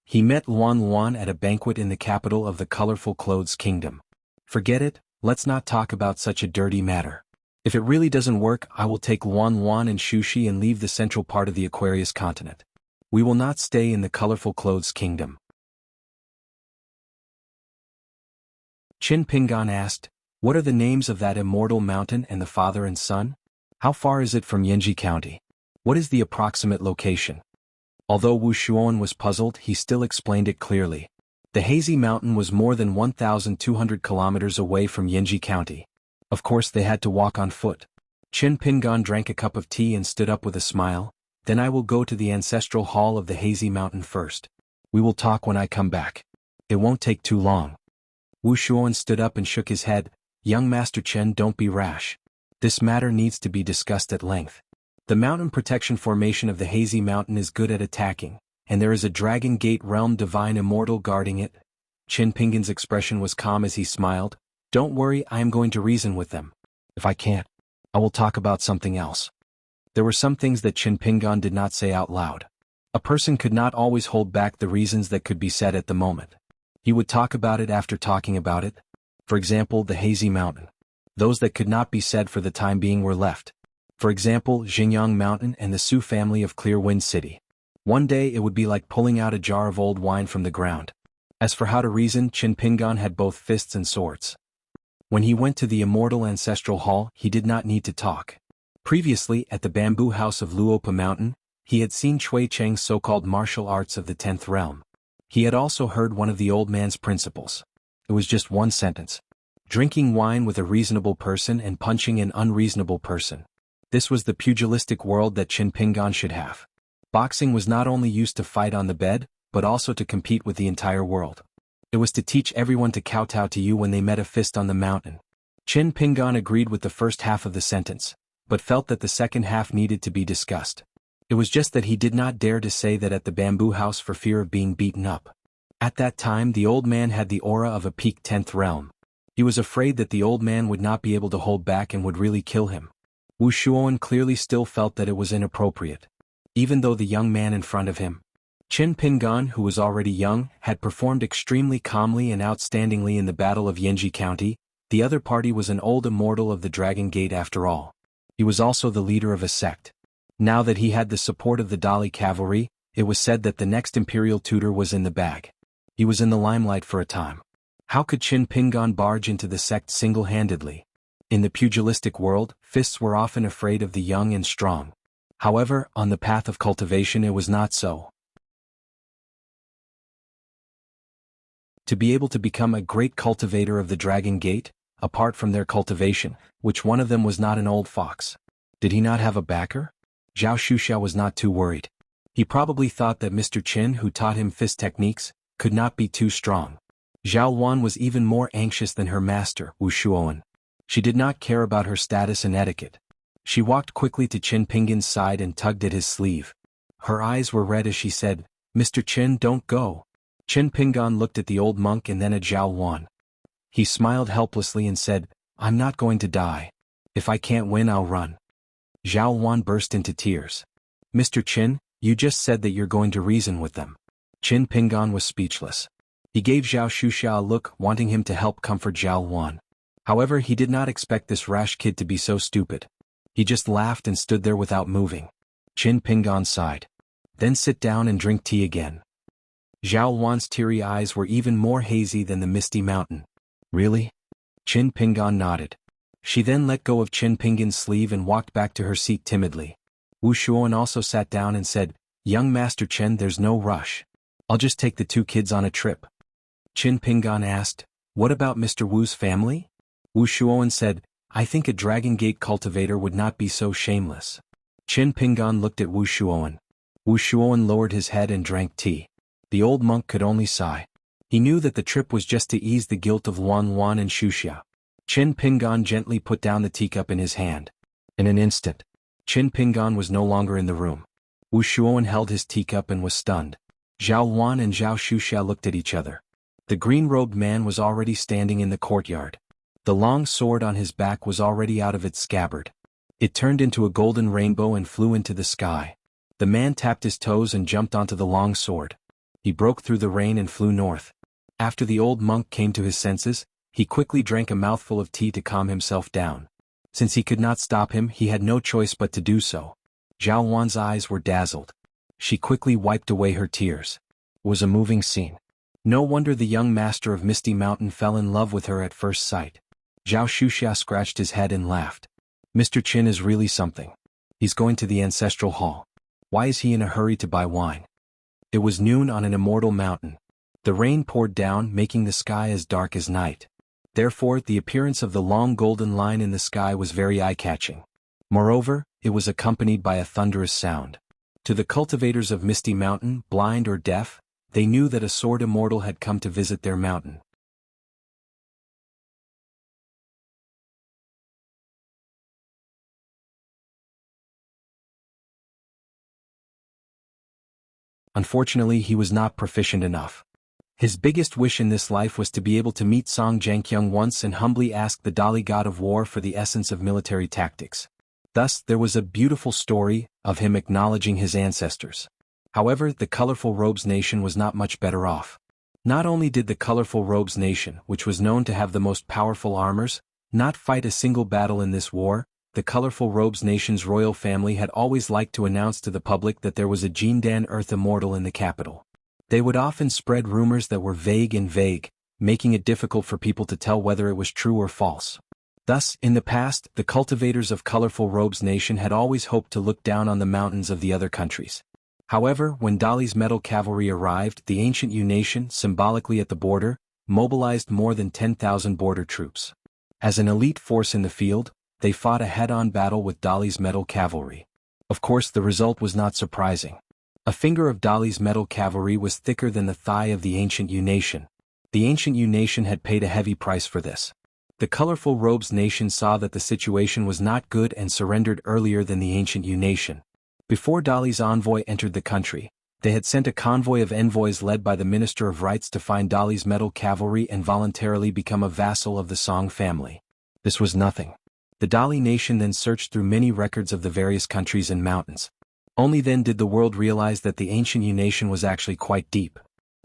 He met Wan Wan at a banquet in the capital of the colorful clothes kingdom. Forget it, let's not talk about such a dirty matter. If it really doesn't work, I will take Wan Wan and Shushi and leave the central part of the Aquarius continent. We will not stay in the colorful clothes kingdom. Qin Pingan asked, what are the names of that immortal mountain and the father and son? How far is it from Yanji County? What is the approximate location? Although Wu Shuoan was puzzled, he still explained it clearly. The hazy mountain was more than 1,200 kilometers away from Yanji County. Of course they had to walk on foot. Qin Pingan drank a cup of tea and stood up with a smile. Then I will go to the ancestral hall of the hazy mountain first. We will talk when I come back. It won't take too long. Wu Shuoan stood up and shook his head. Young Master Chen, don't be rash. This matter needs to be discussed at length. The mountain protection formation of the hazy mountain is good at attacking, and there is a Dragon Gate realm divine immortal guarding it. Qin Pingan's expression was calm as he smiled. Don't worry, I am going to reason with them. If I can't, I will talk about something else. There were some things that Qin Pingan did not say out loud. A person could not always hold back the reasons that could be said at the moment. He would talk about it after talking about it. For example, the hazy mountain. Those that could not be said for the time being were left. For example, Xinjiang Mountain and the Su family of Clear Wind City. One day it would be like pulling out a jar of old wine from the ground. As for how to reason, Qin Pingan had both fists and swords. When he went to the immortal ancestral hall, he did not need to talk. Previously, at the bamboo house of Luopa Mountain, he had seen Chui Cheng's so-called martial arts of the 10th realm. He had also heard one of the old man's principles. It was just one sentence. Drinking wine with a reasonable person and punching an unreasonable person. This was the pugilistic world that Qin Pingan should have. Boxing was not only used to fight on the bed, but also to compete with the entire world. It was to teach everyone to kowtow to you when they met a fist on the mountain. Qin Pingan agreed with the first half of the sentence, but felt that the second half needed to be discussed. It was just that he did not dare to say that at the bamboo house for fear of being beaten up. At that time the old man had the aura of a peak 10th realm. He was afraid that the old man would not be able to hold back and would really kill him. Wu Shuoan clearly still felt that it was inappropriate. Even though the young man in front of him, Qin Pingan, who was already young, had performed extremely calmly and outstandingly in the Battle of Yanji County, the other party was an old immortal of the Dragon Gate after all. He was also the leader of a sect. Now that he had the support of the Dali cavalry, it was said that the next imperial tutor was in the bag. He was in the limelight for a time. How could Qin Pingan barge into the sect single-handedly? In the pugilistic world, fists were often afraid of the young and strong. However, on the path of cultivation it was not so. To be able to become a great cultivator of the Dragon Gate, apart from their cultivation, which one of them was not an old fox? Did he not have a backer? Zhao Shuxia was not too worried. He probably thought that Mr. Qin, who taught him fist techniques, could not be too strong. Zhao Luan was even more anxious than her master, Wu Shuowen. She did not care about her status and etiquette. She walked quickly to Qin Pingan's side and tugged at his sleeve. Her eyes were red as she said, "Mr. Qin, don't go." Qin Pingan looked at the old monk and then at Zhao Luan. He smiled helplessly and said, "I'm not going to die. If I can't win, I'll run." Zhao Luan burst into tears. "Mr. Qin, you just said that you're going to reason with them." Qin Pingan was speechless. He gave Zhao Shuxia a look, wanting him to help comfort Zhao Luan. However, he did not expect this rash kid to be so stupid. He just laughed and stood there without moving. Qin Pingan sighed. "Then sit down and drink tea again." Zhao Luan's teary eyes were even more hazy than the misty mountain. "Really?" Qin Pingan nodded. She then let go of Qin Pingan's sleeve and walked back to her seat timidly. Wu Shuowen also sat down and said, "Young Master Chen, there's no rush. I'll just take the two kids on a trip." Qin Pingan asked, "What about Mr. Wu's family?" Wu Shuowen said, "I think a Dragon Gate cultivator would not be so shameless." Qin Pingan looked at Wu Shuowen. Wu Shuowen lowered his head and drank tea. The old monk could only sigh. He knew that the trip was just to ease the guilt of Luan Luan and Shuxia. Qin Pingan gently put down the teacup in his hand. In an instant, Qin Pingan was no longer in the room. Wu Shuowen held his teacup and was stunned. Zhao Luan and Zhao Shuxia looked at each other. The green-robed man was already standing in the courtyard. The long sword on his back was already out of its scabbard. It turned into a golden rainbow and flew into the sky. The man tapped his toes and jumped onto the long sword. He broke through the rain and flew north. After the old monk came to his senses, he quickly drank a mouthful of tea to calm himself down. Since he could not stop him, he had no choice but to do so. Zhao Luan's eyes were dazzled. She quickly wiped away her tears. It was a moving scene. No wonder the young master of Misty Mountain fell in love with her at first sight. Zhao Shuxia scratched his head and laughed. "Mr. Qin is really something. He's going to the ancestral hall. Why is he in a hurry to buy wine?" It was noon on an immortal mountain. The rain poured down, making the sky as dark as night. Therefore, the appearance of the long golden line in the sky was very eye-catching. Moreover, it was accompanied by a thunderous sound. To the cultivators of Misty Mountain, blind or deaf, they knew that a sword immortal had come to visit their mountain. Unfortunately, he was not proficient enough. His biggest wish in this life was to be able to meet Song Jianqiang once and humbly ask the Dali god of war for the essence of military tactics. Thus, there was a beautiful story of him acknowledging his ancestors. However, the Colorful Robes Nation was not much better off. Not only did the Colorful Robes Nation, which was known to have the most powerful armors, not fight a single battle in this war, the Colorful Robes Nation's royal family had always liked to announce to the public that there was a Jindan Earth Immortal in the capital. They would often spread rumors that were vague, making it difficult for people to tell whether it was true or false. Thus, in the past, the cultivators of Colorful Robes Nation had always hoped to look down on the mountains of the other countries. However, when Dali's metal cavalry arrived, the ancient Yu nation, symbolically at the border, mobilized more than 10,000 border troops. As an elite force in the field, they fought a head-on battle with Dali's metal cavalry. Of course, the result was not surprising. A finger of Dali's metal cavalry was thicker than the thigh of the ancient Yu nation. The ancient Yu nation had paid a heavy price for this. The Colorful Robes Nation saw that the situation was not good and surrendered earlier than the ancient Yu nation. Before Dali's envoy entered the country, they had sent a convoy of envoys led by the Minister of Rights to find Dali's metal cavalry and voluntarily become a vassal of the Song family. This was nothing. The Dali nation then searched through many records of the various countries and mountains. Only then did the world realize that the ancient Yu nation was actually quite deep.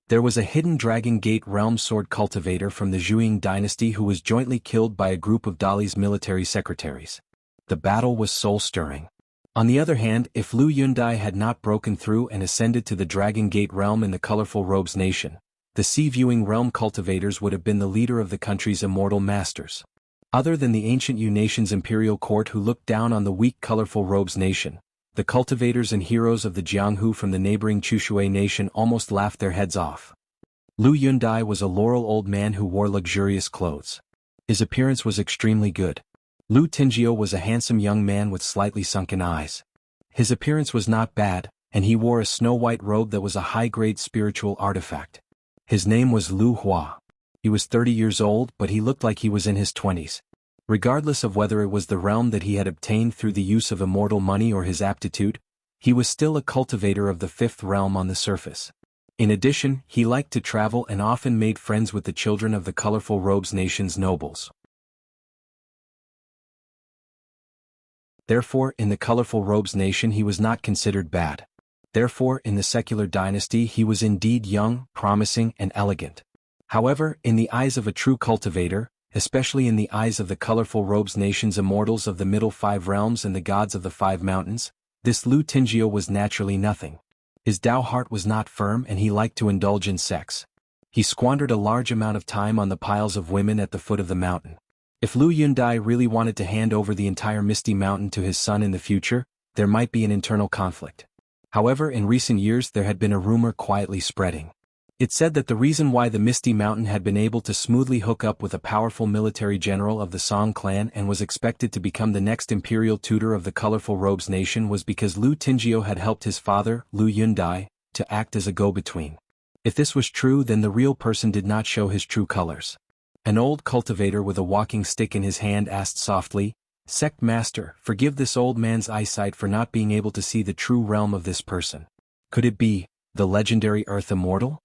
There was a hidden Dragon Gate realm sword cultivator from the Zhuiying dynasty who was jointly killed by a group of Dali's military secretaries. The battle was soul-stirring. On the other hand, if Lu Yundai had not broken through and ascended to the Dragon Gate realm in the Colorful Robes Nation, the Sea-Viewing Realm cultivators would have been the leader of the country's immortal masters. Other than the ancient Yu Nation's imperial court who looked down on the weak Colorful Robes Nation, the cultivators and heroes of the Jianghu from the neighboring Chushui Nation almost laughed their heads off. Lu Yundai was a laurel old man who wore luxurious clothes. His appearance was extremely good. Lu Tingjio was a handsome young man with slightly sunken eyes. His appearance was not bad, and he wore a snow-white robe that was a high-grade spiritual artifact. His name was Lu Hua. He was 30 years old, but he looked like he was in his 20s. Regardless of whether it was the realm that he had obtained through the use of immortal money or his aptitude, he was still a cultivator of the fifth realm on the surface. In addition, he liked to travel and often made friends with the children of the Colorful Robes Nation's nobles. Therefore, in the Colorful Robes Nation he was not considered bad. Therefore, in the secular dynasty he was indeed young, promising, and elegant. However, in the eyes of a true cultivator, especially in the eyes of the Colorful Robes Nation's immortals of the Middle Five Realms and the gods of the Five Mountains, this Lu Tingjio was naturally nothing. His Dao heart was not firm and he liked to indulge in sex. He squandered a large amount of time on the piles of women at the foot of the mountain. If Lu Yundai really wanted to hand over the entire Misty Mountain to his son in the future, there might be an internal conflict. However, in recent years there had been a rumor quietly spreading. It said that the reason why the Misty Mountain had been able to smoothly hook up with a powerful military general of the Song clan and was expected to become the next imperial tutor of the Colorful Robes Nation was because Lu Tingjio had helped his father, Lu Yundai, to act as a go-between. If this was true, then the real person did not show his true colors. An old cultivator with a walking stick in his hand asked softly, "Sect Master, forgive this old man's eyesight for not being able to see the true realm of this person. Could it be the legendary Earth Immortal?"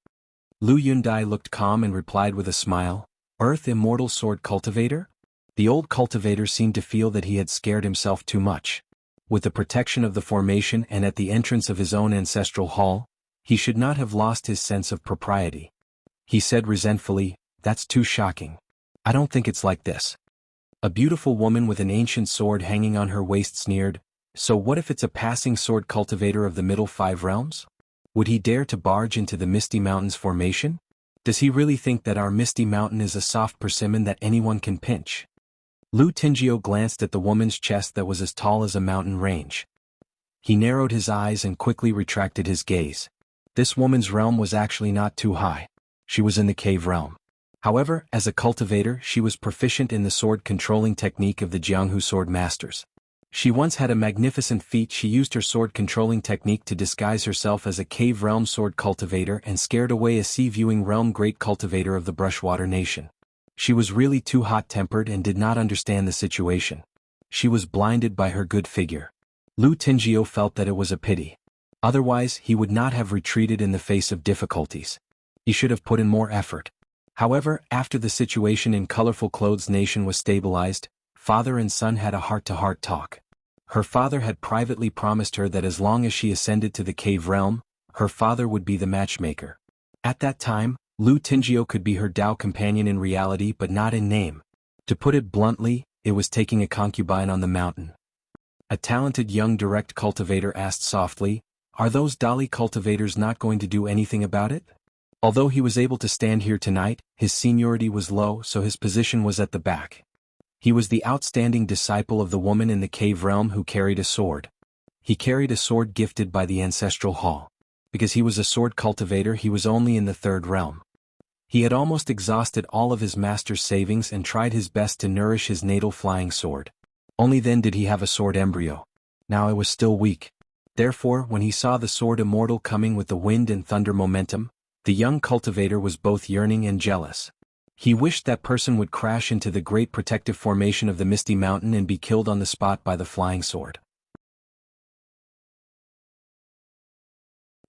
Lu Yundai looked calm and replied with a smile, "Earth Immortal Sword Cultivator?" The old cultivator seemed to feel that he had scared himself too much. With the protection of the formation and at the entrance of his own ancestral hall, he should not have lost his sense of propriety. He said resentfully, "That's too shocking. I don't think it's like this." A beautiful woman with an ancient sword hanging on her waist sneered, "So what if it's a passing sword cultivator of the Middle Five Realms? Would he dare to barge into the Misty Mountain's formation? Does he really think that our Misty Mountain is a soft persimmon that anyone can pinch?" Lu Tingjio glanced at the woman's chest that was as tall as a mountain range. He narrowed his eyes and quickly retracted his gaze. This woman's realm was actually not too high. She was in the cave realm. However, as a cultivator she was proficient in the sword-controlling technique of the Jianghu sword masters. She once had a magnificent feat. She used her sword-controlling technique to disguise herself as a cave realm sword cultivator and scared away a sea-viewing realm great cultivator of the Brushwater Nation. She was really too hot-tempered and did not understand the situation. She was blinded by her good figure. Lu Tingjio felt that it was a pity. Otherwise, he would not have retreated in the face of difficulties. He should have put in more effort. However, after the situation in Colorful Clothes Nation was stabilized, father and son had a heart-to-heart talk. Her father had privately promised her that as long as she ascended to the cave realm, her father would be the matchmaker. At that time, Lu Tingjio could be her Dao companion in reality but not in name. To put it bluntly, it was taking a concubine on the mountain. A talented young direct cultivator asked softly, "Are those Dali cultivators not going to do anything about it?" Although he was able to stand here tonight, his seniority was low, so his position was at the back. He was the outstanding disciple of the woman in the cave realm who carried a sword. He carried a sword gifted by the ancestral hall. Because he was a sword cultivator, he was only in the third realm. He had almost exhausted all of his master's savings and tried his best to nourish his natal flying sword. Only then did he have a sword embryo. Now it was still weak. Therefore, when he saw the sword immortal coming with the wind and thunder momentum, the young cultivator was both yearning and jealous. He wished that person would crash into the great protective formation of the Misty Mountain and be killed on the spot by the flying sword.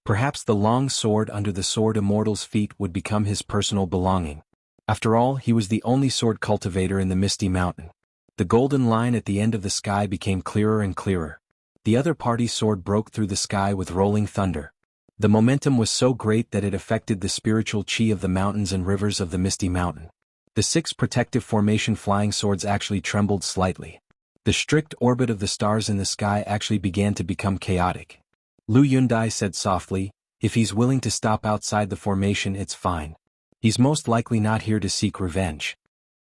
Perhaps the long sword under the sword immortal's feet would become his personal belonging. After all, he was the only sword cultivator in the Misty Mountain. The golden line at the end of the sky became clearer and clearer. The other party's sword broke through the sky with rolling thunder. The momentum was so great that it affected the spiritual chi of the mountains and rivers of the Misty Mountain. The 6 protective formation flying swords actually trembled slightly. The strict orbit of the stars in the sky actually began to become chaotic. Lu Yundai said softly, "If he's willing to stop outside the formation, it's fine. He's most likely not here to seek revenge."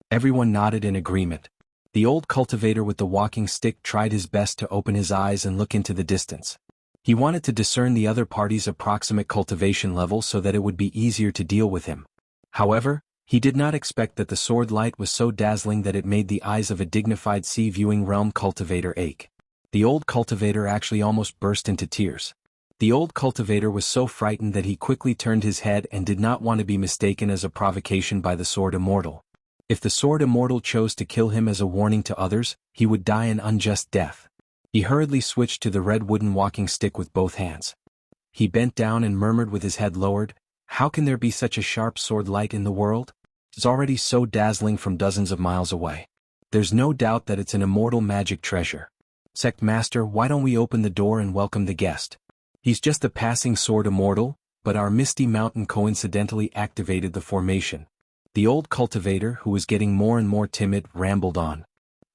Everyone nodded in agreement. The old cultivator with the walking stick tried his best to open his eyes and look into the distance. He wanted to discern the other party's approximate cultivation level so that it would be easier to deal with him. However, he did not expect that the sword light was so dazzling that it made the eyes of a dignified sea-viewing realm cultivator ache. The old cultivator actually almost burst into tears. The old cultivator was so frightened that he quickly turned his head and did not want to be mistaken as a provocation by the sword immortal. If the sword immortal chose to kill him as a warning to others, he would die an unjust death. He hurriedly switched to the red wooden walking stick with both hands. He bent down and murmured with his head lowered, "How can there be such a sharp sword light in the world? It's already so dazzling from dozens of miles away. There's no doubt that it's an immortal magic treasure. Sect Master, why don't we open the door and welcome the guest? He's just a passing sword immortal, but our Misty Mountain coincidentally activated the formation." The old cultivator, who was getting more and more timid, rambled on.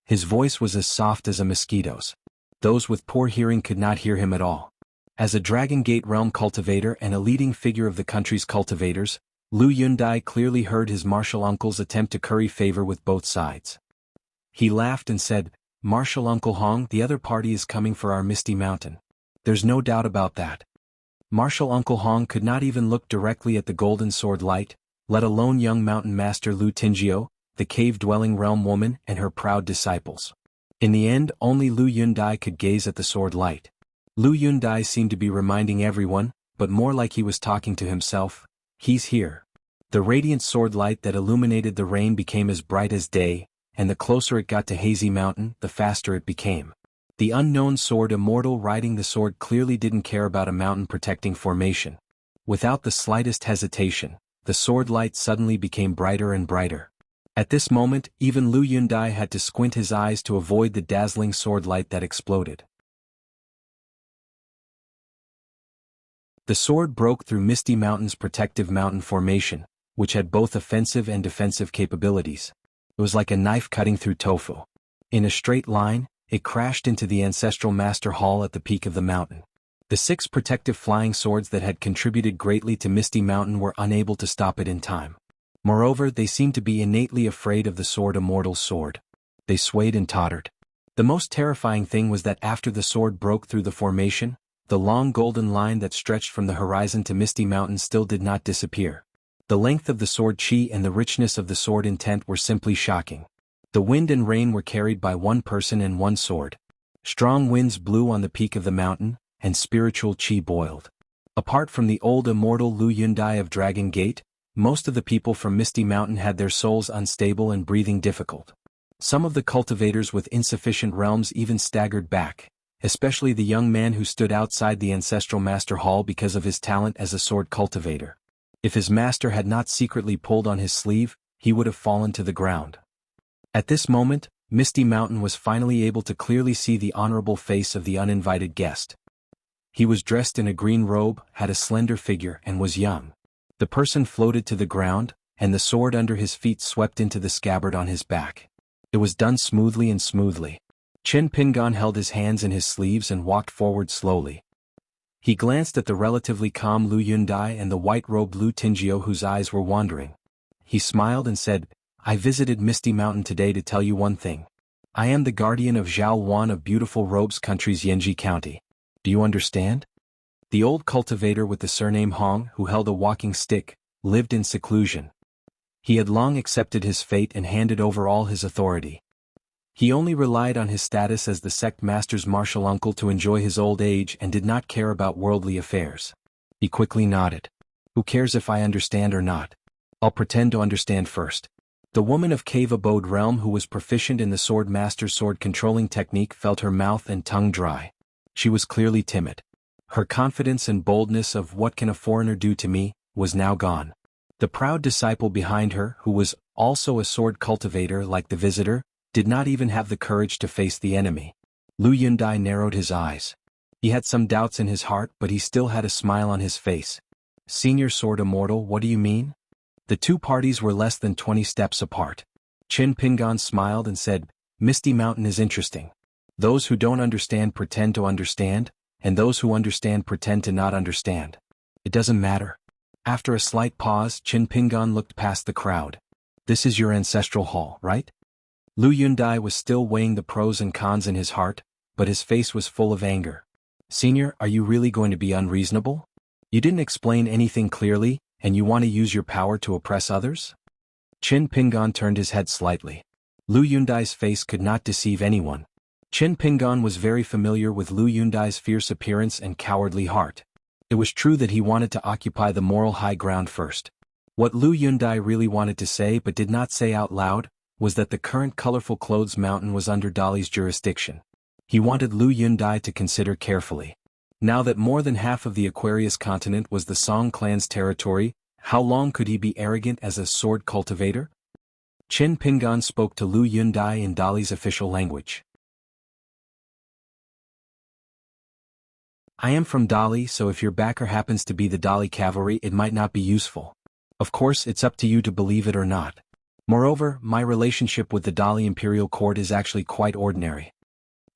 His voice was as soft as a mosquito's. Those with poor hearing could not hear him at all. As a Dragon Gate realm cultivator and a leading figure of the country's cultivators, Lu Yundai clearly heard his martial uncle's attempt to curry favor with both sides. He laughed and said, "Martial Uncle Hong, the other party is coming for our Misty Mountain. There's no doubt about that." Martial Uncle Hong could not even look directly at the golden sword light, let alone young mountain master Lu Tingio, the cave-dwelling realm woman and her proud disciples. In the end, only Lu Yundai could gaze at the sword light. Lu Yundai seemed to be reminding everyone, but more like he was talking to himself, "He's here." The radiant sword light that illuminated the rain became as bright as day, and the closer it got to Hazy Mountain, the faster it became. The unknown sword immortal riding the sword clearly didn't care about a mountain-protecting formation. Without the slightest hesitation, the sword light suddenly became brighter and brighter. At this moment, even Lu Yundai had to squint his eyes to avoid the dazzling sword light that exploded. The sword broke through Misty Mountain's protective mountain formation, which had both offensive and defensive capabilities. It was like a knife cutting through tofu. In a straight line, it crashed into the ancestral master hall at the peak of the mountain. The 6 protective flying swords that had contributed greatly to Misty Mountain were unable to stop it in time. Moreover, they seemed to be innately afraid of the sword immortal's sword. They swayed and tottered. The most terrifying thing was that after the sword broke through the formation, the long golden line that stretched from the horizon to Misty Mountain still did not disappear. The length of the sword chi and the richness of the sword intent were simply shocking. The wind and rain were carried by one person and one sword. Strong winds blew on the peak of the mountain, and spiritual chi boiled. Apart from the old immortal Lu Yundai of Dragon Gate, most of the people from Misty Mountain had their souls unstable and breathing difficult. Some of the cultivators with insufficient realms even staggered back, especially the young man who stood outside the ancestral master hall because of his talent as a sword cultivator. If his master had not secretly pulled on his sleeve, he would have fallen to the ground. At this moment, Misty Mountain was finally able to clearly see the honorable face of the uninvited guest. He was dressed in a green robe, had a slender figure, and was young. The person floated to the ground, and the sword under his feet swept into the scabbard on his back. It was done smoothly and smoothly. Chen Pingon held his hands in his sleeves and walked forward slowly. He glanced at the relatively calm Lu Yundai and the white-robed Lu Tingio whose eyes were wandering. He smiled and said, "I visited Misty Mountain today to tell you one thing. I am the guardian of Zhao Wan of Beautiful Robes Country's Yanji County. Do you understand?" The old cultivator with the surname Hong, who held a walking stick, lived in seclusion. He had long accepted his fate and handed over all his authority. He only relied on his status as the sect master's martial uncle to enjoy his old age and did not care about worldly affairs. He quickly nodded. "Who cares if I understand or not? I'll pretend to understand first." The woman of Cave Abode realm who was proficient in the sword master's sword controlling technique felt her mouth and tongue dry. She was clearly timid. Her confidence and boldness of "what can a foreigner do to me" was now gone. The proud disciple behind her, who was also a sword cultivator like the visitor, did not even have the courage to face the enemy. Lu Yundai narrowed his eyes. He had some doubts in his heart, but he still had a smile on his face. "Senior Sword Immortal, what do you mean?" The two parties were less than 20 steps apart. Chin Pingon smiled and said, Misty Mountain is interesting. Those who don't understand pretend to understand, and those who understand pretend to not understand. It doesn't matter. After a slight pause, Qin Pingan looked past the crowd. This is your ancestral hall, right? Lu Yundai was still weighing the pros and cons in his heart, but his face was full of anger. Senior, are you really going to be unreasonable? You didn't explain anything clearly, and you want to use your power to oppress others? Qin Pingan turned his head slightly. Lu Yundai's face could not deceive anyone. Qin Pingan was very familiar with Lu Yundai's fierce appearance and cowardly heart. It was true that he wanted to occupy the moral high ground first. What Lu Yundai really wanted to say but did not say out loud was that the current colorful clothes mountain was under Dali's jurisdiction. He wanted Lu Yundai to consider carefully. Now that more than half of the Aquarius continent was the Song clan's territory, how long could he be arrogant as a sword cultivator? Qin Pingan spoke to Lu Yundai in Dali's official language. I am from Dali, so if your backer happens to be the Dali cavalry, it might not be useful. Of course, it's up to you to believe it or not. Moreover, my relationship with the Dali imperial court is actually quite ordinary.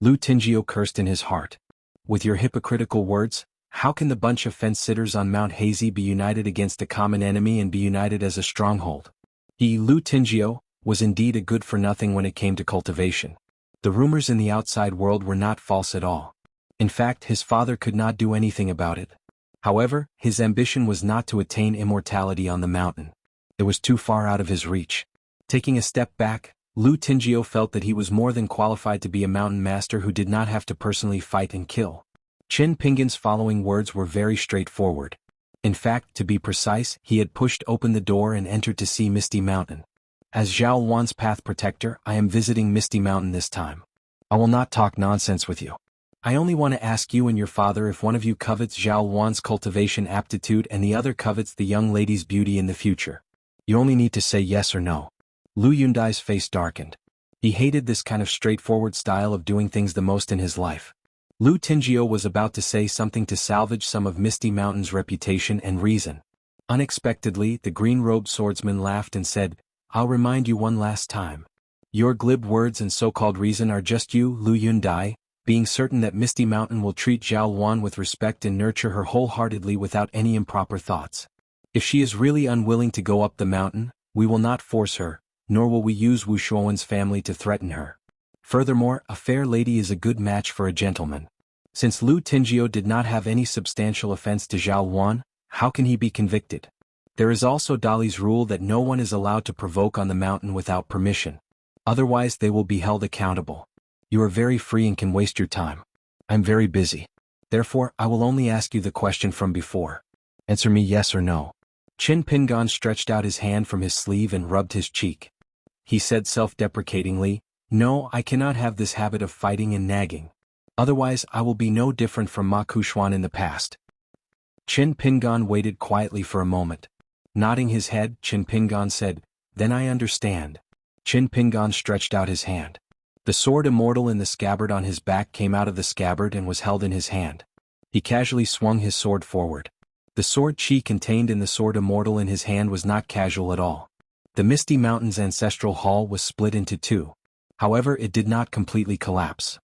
Lu Tingio cursed in his heart. With your hypocritical words, how can the bunch of fence-sitters on Mount Hazy be united against a common enemy and be united as a stronghold? Lu Tingio was indeed a good-for-nothing when it came to cultivation. The rumors in the outside world were not false at all. In fact, his father could not do anything about it. However, his ambition was not to attain immortality on the mountain. It was too far out of his reach. Taking a step back, Lu Tingio felt that he was more than qualified to be a mountain master who did not have to personally fight and kill. Qin Pingan's following words were very straightforward. In fact, to be precise, he had pushed open the door and entered to see Misty Mountain. As Zhao Wan's path protector, I am visiting Misty Mountain this time. I will not talk nonsense with you. I only want to ask you and your father if one of you covets Zhao Wan's cultivation aptitude and the other covets the young lady's beauty in the future. You only need to say yes or no. Lu Yundai's face darkened. He hated this kind of straightforward style of doing things the most in his life. Lu Tingio was about to say something to salvage some of Misty Mountain's reputation and reason. Unexpectedly, the green-robed swordsman laughed and said, I'll remind you one last time. Your glib words and so-called reason are just you, Lu Yundai, being certain that Misty Mountain will treat Zhao Wan with respect and nurture her wholeheartedly without any improper thoughts. If she is really unwilling to go up the mountain, we will not force her, nor will we use Wu Shuowen's family to threaten her. Furthermore, a fair lady is a good match for a gentleman. Since Lu Tingio did not have any substantial offense to Zhao Wan, how can he be convicted? There is also Dali's rule that no one is allowed to provoke on the mountain without permission. Otherwise they will be held accountable. You are very free and can waste your time. I'm very busy. Therefore, I will only ask you the question from before. Answer me yes or no. Qin Pingan stretched out his hand from his sleeve and rubbed his cheek. He said self-deprecatingly, No, I cannot have this habit of fighting and nagging. Otherwise, I will be no different from Ma Kuxuan in the past. Qin Pingan waited quietly for a moment. Nodding his head, Qin Pingan said, Then I understand. Qin Pingan stretched out his hand. The sword immortal in the scabbard on his back came out of the scabbard and was held in his hand. He casually swung his sword forward. The sword chi contained in the sword immortal in his hand was not casual at all. The Misty Mountain's ancestral hall was split into two. However, it did not completely collapse.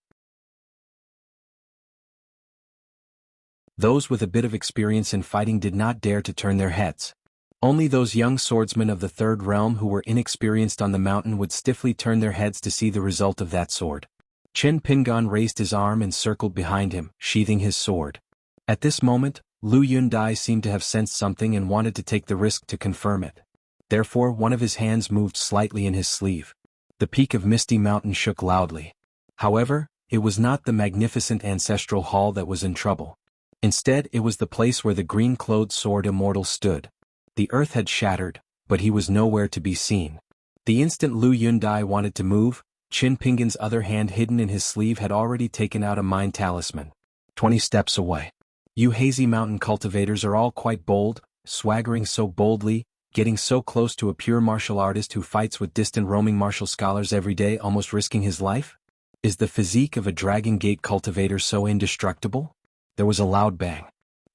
Those with a bit of experience in fighting did not dare to turn their heads. Only those young swordsmen of the Third Realm who were inexperienced on the mountain would stiffly turn their heads to see the result of that sword. Qin Pingan raised his arm and circled behind him, sheathing his sword. At this moment, Lu Yundai seemed to have sensed something and wanted to take the risk to confirm it. Therefore, one of his hands moved slightly in his sleeve. The peak of Misty Mountain shook loudly. However, it was not the magnificent ancestral hall that was in trouble. Instead, it was the place where the green-clothed sword immortal stood. The earth had shattered, but he was nowhere to be seen. The instant Lu Yundai wanted to move, Qin Pingan's other hand hidden in his sleeve had already taken out a mind talisman. 20 steps away. You hazy mountain cultivators are all quite bold, swaggering so boldly, getting so close to a pure martial artist who fights with distant roaming martial scholars every day, almost risking his life? Is the physique of a Dragon Gate cultivator so indestructible? There was a loud bang.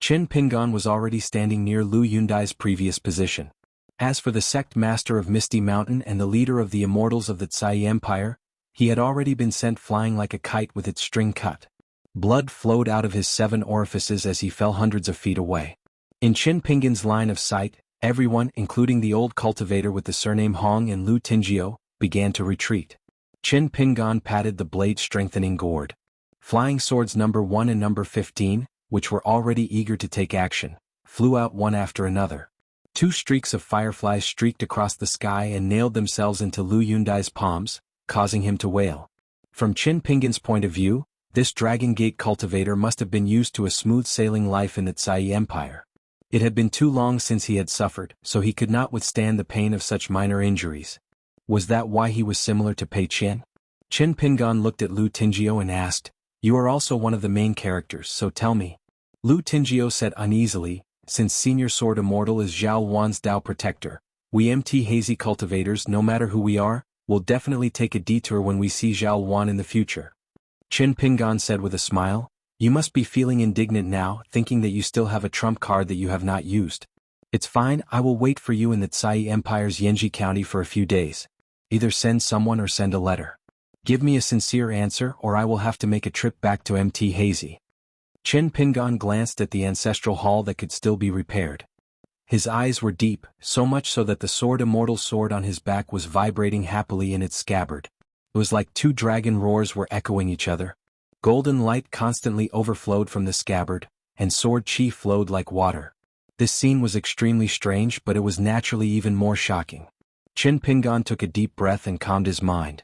Qin Pingan was already standing near Lu Yundai's previous position. As for the sect master of Misty Mountain and the leader of the immortals of the Tsai Empire, He had already been sent flying like a kite with its string cut. Blood flowed out of his 7 orifices as he fell hundreds of feet away. In Qin Pingan's line of sight, everyone, including the old cultivator with the surname Hong and Lu Tingjio, began to retreat. Qin Pingan patted the blade-strengthening gourd. Flying swords number 1 and number 15, which were already eager to take action, flew out one after another. 2 streaks of fireflies streaked across the sky and nailed themselves into Lu Yundai's palms, causing him to wail. From Qin Pingan's point of view, this Dragon Gate cultivator must have been used to a smooth-sailing life in the Tsai Empire. It had been too long since he had suffered, so he could not withstand the pain of such minor injuries. Was that why he was similar to Pei Qian? Qin Pingan looked at Lu Tingjio and asked, "You are also one of the main characters, so tell me." Lu Tingjio said uneasily, "Since Senior Sword Immortal is Zhao Wan's Dao Protector, we MT Hazy cultivators, no matter who we are, will definitely take a detour when we see Zhao Wan in the future." Qin Pingan said with a smile, "You must be feeling indignant now, thinking that you still have a trump card that you have not used. It's fine, I will wait for you in the Tsai Empire's Yanji County for a few days. Either send someone or send a letter. Give me a sincere answer or I will have to make a trip back to MT Hazy." Qin Pingan glanced at the ancestral hall that could still be repaired. His eyes were deep, so much so that the sword immortal sword on his back was vibrating happily in its scabbard. It was like 2 dragon roars were echoing each other. Golden light constantly overflowed from the scabbard, and sword chi flowed like water. This scene was extremely strange, but it was naturally even more shocking. Qin Pingan took a deep breath and calmed his mind.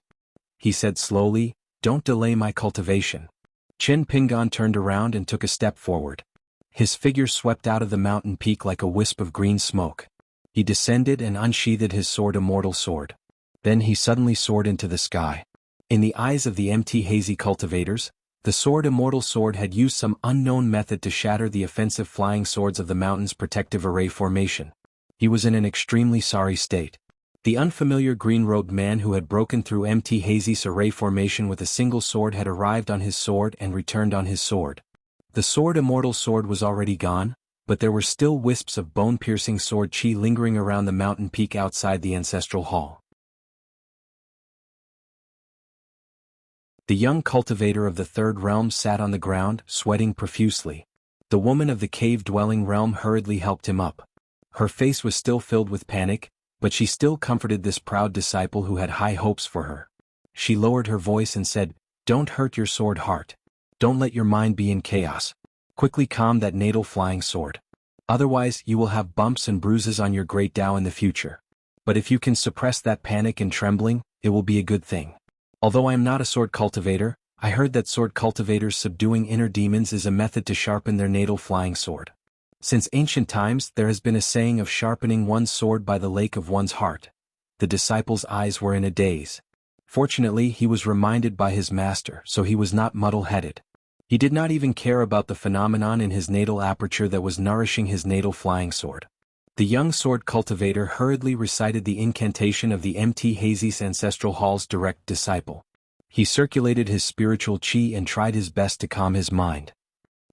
He said slowly, "Don't delay my cultivation." Qin Pingan turned around and took a step forward. His figure swept out of the mountain peak like a wisp of green smoke. He descended and unsheathed his sword immortal sword. Then he suddenly soared into the sky. In the eyes of the MT Hazy cultivators, the sword immortal sword had used some unknown method to shatter the offensive flying swords of the mountain's protective array formation. He was in an extremely sorry state. The unfamiliar green-robed man who had broken through MT Hazy's array formation with a single sword had arrived on his sword and returned on his sword. The sword immortal sword was already gone, but there were still wisps of bone-piercing sword chi lingering around the mountain peak outside the ancestral hall. The young cultivator of the 3rd realm sat on the ground, sweating profusely. The woman of the cave-dwelling realm hurriedly helped him up. Her face was still filled with panic, but she still comforted this proud disciple who had high hopes for her. She lowered her voice and said, "Don't hurt your sword heart. Don't let your mind be in chaos. Quickly calm that natal flying sword. Otherwise you will have bumps and bruises on your great Tao in the future. But if you can suppress that panic and trembling, it will be a good thing. Although I am not a sword cultivator, I heard that sword cultivators subduing inner demons is a method to sharpen their natal flying sword. Since ancient times there has been a saying of sharpening one's sword by the lake of one's heart." The disciple's eyes were in a daze. Fortunately he was reminded by his master, so he was not muddle-headed. He did not even care about the phenomenon in his natal aperture that was nourishing his natal flying sword. The young sword cultivator hurriedly recited the incantation of the MT Hazy's ancestral hall's direct disciple. He circulated his spiritual chi and tried his best to calm his mind.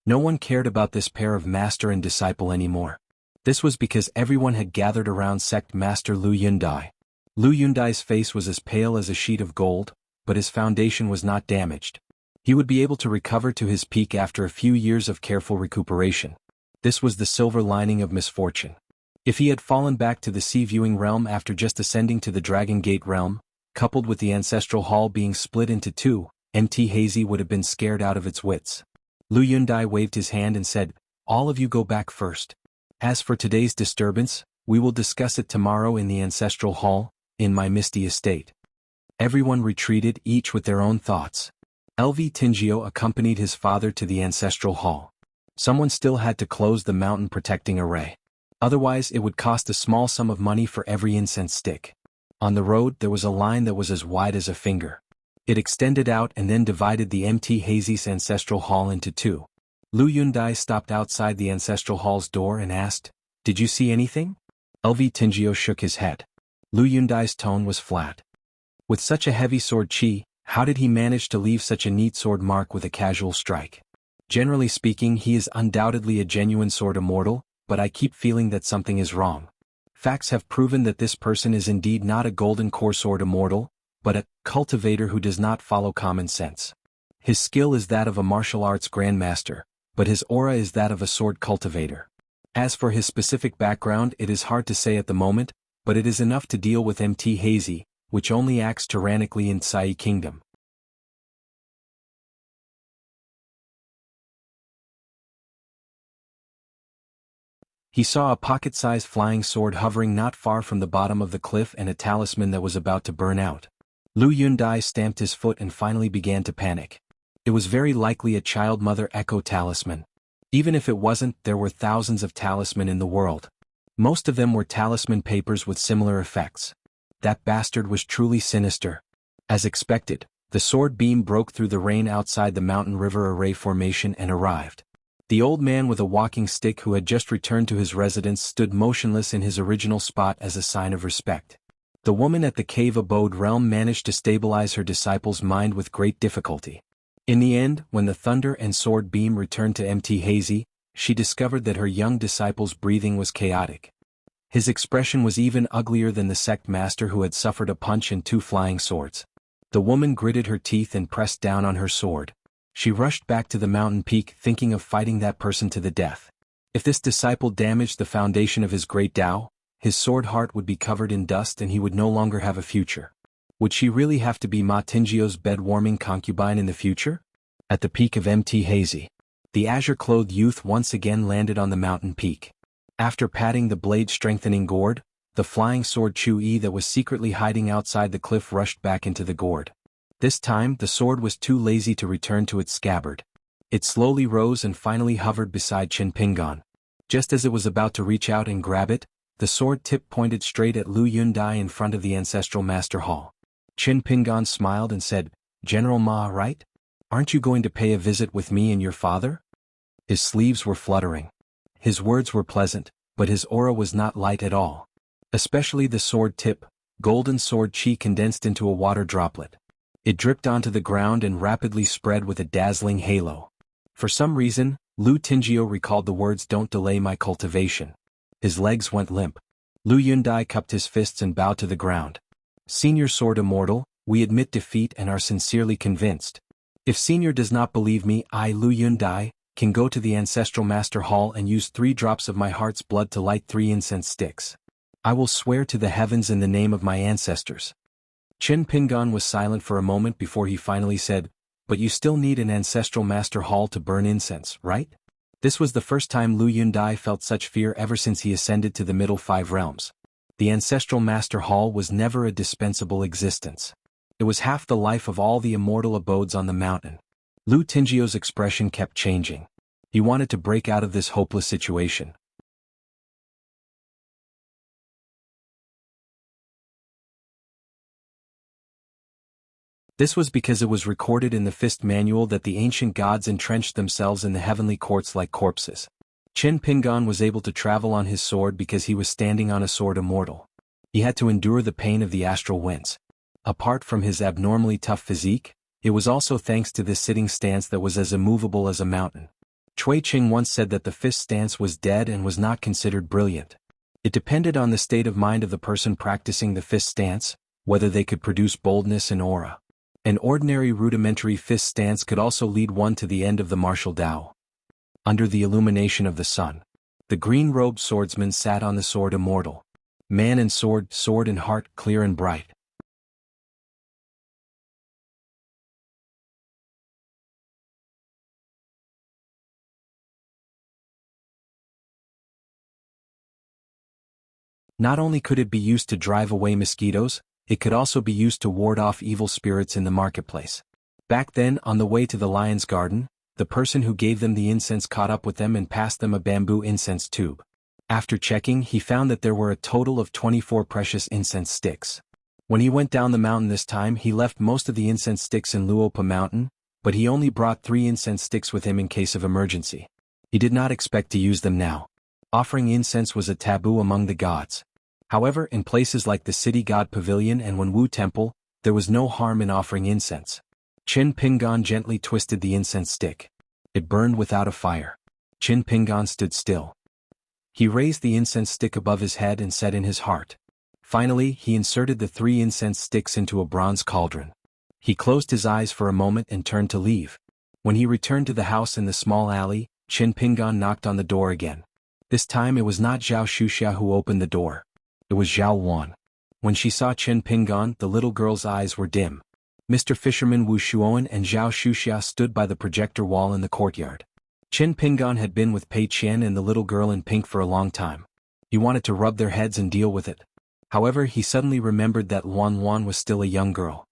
No one cared about this pair of master and disciple anymore. This was because everyone had gathered around sect master Lu Yundai. Lu Yundai's face was as pale as a sheet of gold, but his foundation was not damaged. He would be able to recover to his peak after a few years of careful recuperation. This was the silver lining of misfortune. If he had fallen back to the sea-viewing realm after just ascending to the Dragon Gate realm, coupled with the ancestral hall being split into 2, MT Hazy would have been scared out of its wits. Lu Yundai waved his hand and said, "All of you go back first. As for today's disturbance, we will discuss it tomorrow in the ancestral hall, in my misty estate." Everyone retreated, each with their own thoughts. LV Tingjio accompanied his father to the ancestral hall. Someone still had to close the mountain protecting array. Otherwise it would cost a small sum of money for every incense stick. On the road there was a line that was as wide as a finger. It extended out and then divided the MT Hazy's ancestral hall into 2. Lu Yundai stopped outside the ancestral hall's door and asked, "Did you see anything?" LV Tingjio shook his head. Lu Yundai's tone was flat. With such a heavy sword chi, how did he manage to leave such a neat sword mark with a casual strike? Generally speaking, he is undoubtedly a genuine sword immortal, but I keep feeling that something is wrong. Facts have proven that this person is indeed not a golden core sword immortal, but a cultivator who does not follow common sense. His skill is that of a martial arts grandmaster, but his aura is that of a sword cultivator. As for his specific background, it is hard to say at the moment, but it is enough to deal with Mt. Hazy, which only acts tyrannically in Sai Kingdom. He saw a pocket-sized flying sword hovering not far from the bottom of the cliff and a talisman that was about to burn out. Lu Yundai stamped his foot and finally began to panic. It was very likely a child mother echo talisman. Even if it wasn't, there were thousands of talisman in the world. Most of them were talisman papers with similar effects. That bastard was truly sinister. As expected, the sword beam broke through the rain outside the mountain river array formation and arrived. The old man with a walking stick who had just returned to his residence stood motionless in his original spot as a sign of respect. The woman at the cave abode realm managed to stabilize her disciple's mind with great difficulty. In the end, when the thunder and sword beam returned to Mt. Hazy, she discovered that her young disciple's breathing was chaotic. His expression was even uglier than the sect master who had suffered a punch and 2 flying swords. The woman gritted her teeth and pressed down on her sword. She rushed back to the mountain peak thinking of fighting that person to the death. If this disciple damaged the foundation of his great Tao, his sword heart would be covered in dust and he would no longer have a future. Would she really have to be Ma Tingio's bed-warming concubine in the future? At the peak of Mt. Hazy, the azure-clothed youth once again landed on the mountain peak. After patting the blade-strengthening gourd, the flying sword Chu-Yi that was secretly hiding outside the cliff rushed back into the gourd. This time, the sword was too lazy to return to its scabbard. It slowly rose and finally hovered beside Qin Pingan. Just as it was about to reach out and grab it, the sword tip pointed straight at Lu Yundai in front of the Ancestral Master Hall. Qin Pingan smiled and said, "General Ma, right? Aren't you going to pay a visit with me and your father?" His sleeves were fluttering. His words were pleasant, but his aura was not light at all. Especially the sword tip, golden sword chi condensed into a water droplet. It dripped onto the ground and rapidly spread with a dazzling halo. For some reason, Lu Tingio recalled the words "Don't delay my cultivation." His legs went limp. Lu Yundai cupped his fists and bowed to the ground. "Senior Sword Immortal, we admit defeat and are sincerely convinced. If Senior does not believe me, I, Lu Yundai, can go to the Ancestral Master Hall and use 3 drops of my heart's blood to light 3 incense sticks. I will swear to the heavens in the name of my ancestors." Qin Pingan was silent for a moment before he finally said, "But you still need an Ancestral Master Hall to burn incense, right?" This was the first time Lu Yundai felt such fear ever since he ascended to the Middle 5 realms. The Ancestral Master Hall was never a dispensable existence. It was half the life of all the immortal abodes on the mountain. Lu Tingio's expression kept changing. He wanted to break out of this hopeless situation. This was because it was recorded in the Fist Manual that the ancient gods entrenched themselves in the heavenly courts like corpses. Qin Pingan was able to travel on his sword because he was standing on a sword immortal. He had to endure the pain of the astral winds. Apart from his abnormally tough physique, it was also thanks to this sitting stance that was as immovable as a mountain. Cui Qing once said that the fist stance was dead and was not considered brilliant. It depended on the state of mind of the person practicing the fist stance, whether they could produce boldness and aura. An ordinary rudimentary fist stance could also lead one to the end of the martial Tao. Under the illumination of the sun, the green-robed swordsman sat on the sword immortal. Man and sword, sword and heart clear and bright. Not only could it be used to drive away mosquitoes, it could also be used to ward off evil spirits in the marketplace. Back then, on the way to the lion's garden, the person who gave them the incense caught up with them and passed them a bamboo incense tube. After checking, he found that there were a total of 24 precious incense sticks. When he went down the mountain this time, he left most of the incense sticks in Luopa Mountain, but he only brought 3 incense sticks with him in case of emergency. He did not expect to use them now. Offering incense was a taboo among the gods. However, in places like the City God Pavilion and Wenwu Temple, there was no harm in offering incense. Qin Pingan gently twisted the incense stick. It burned without a fire. Qin Pingan stood still. He raised the incense stick above his head and said in his heart, Finally, he inserted the 3 incense sticks into a bronze cauldron. He closed his eyes for a moment and turned to leave. When he returned to the house in the small alley, Qin Pingan knocked on the door again. This time it was not Zhao Shuxia who opened the door. It was Zhao Wan. When she saw Qin Pingan, the little girl's eyes were dim. Mr. Fisherman Wu Shuowen and Zhao Shuxia stood by the projector wall in the courtyard. Qin Pingan had been with Pei Qian and the little girl in pink for a long time. He wanted to rub their heads and deal with it. However, he suddenly remembered that Luan Wan was still a young girl.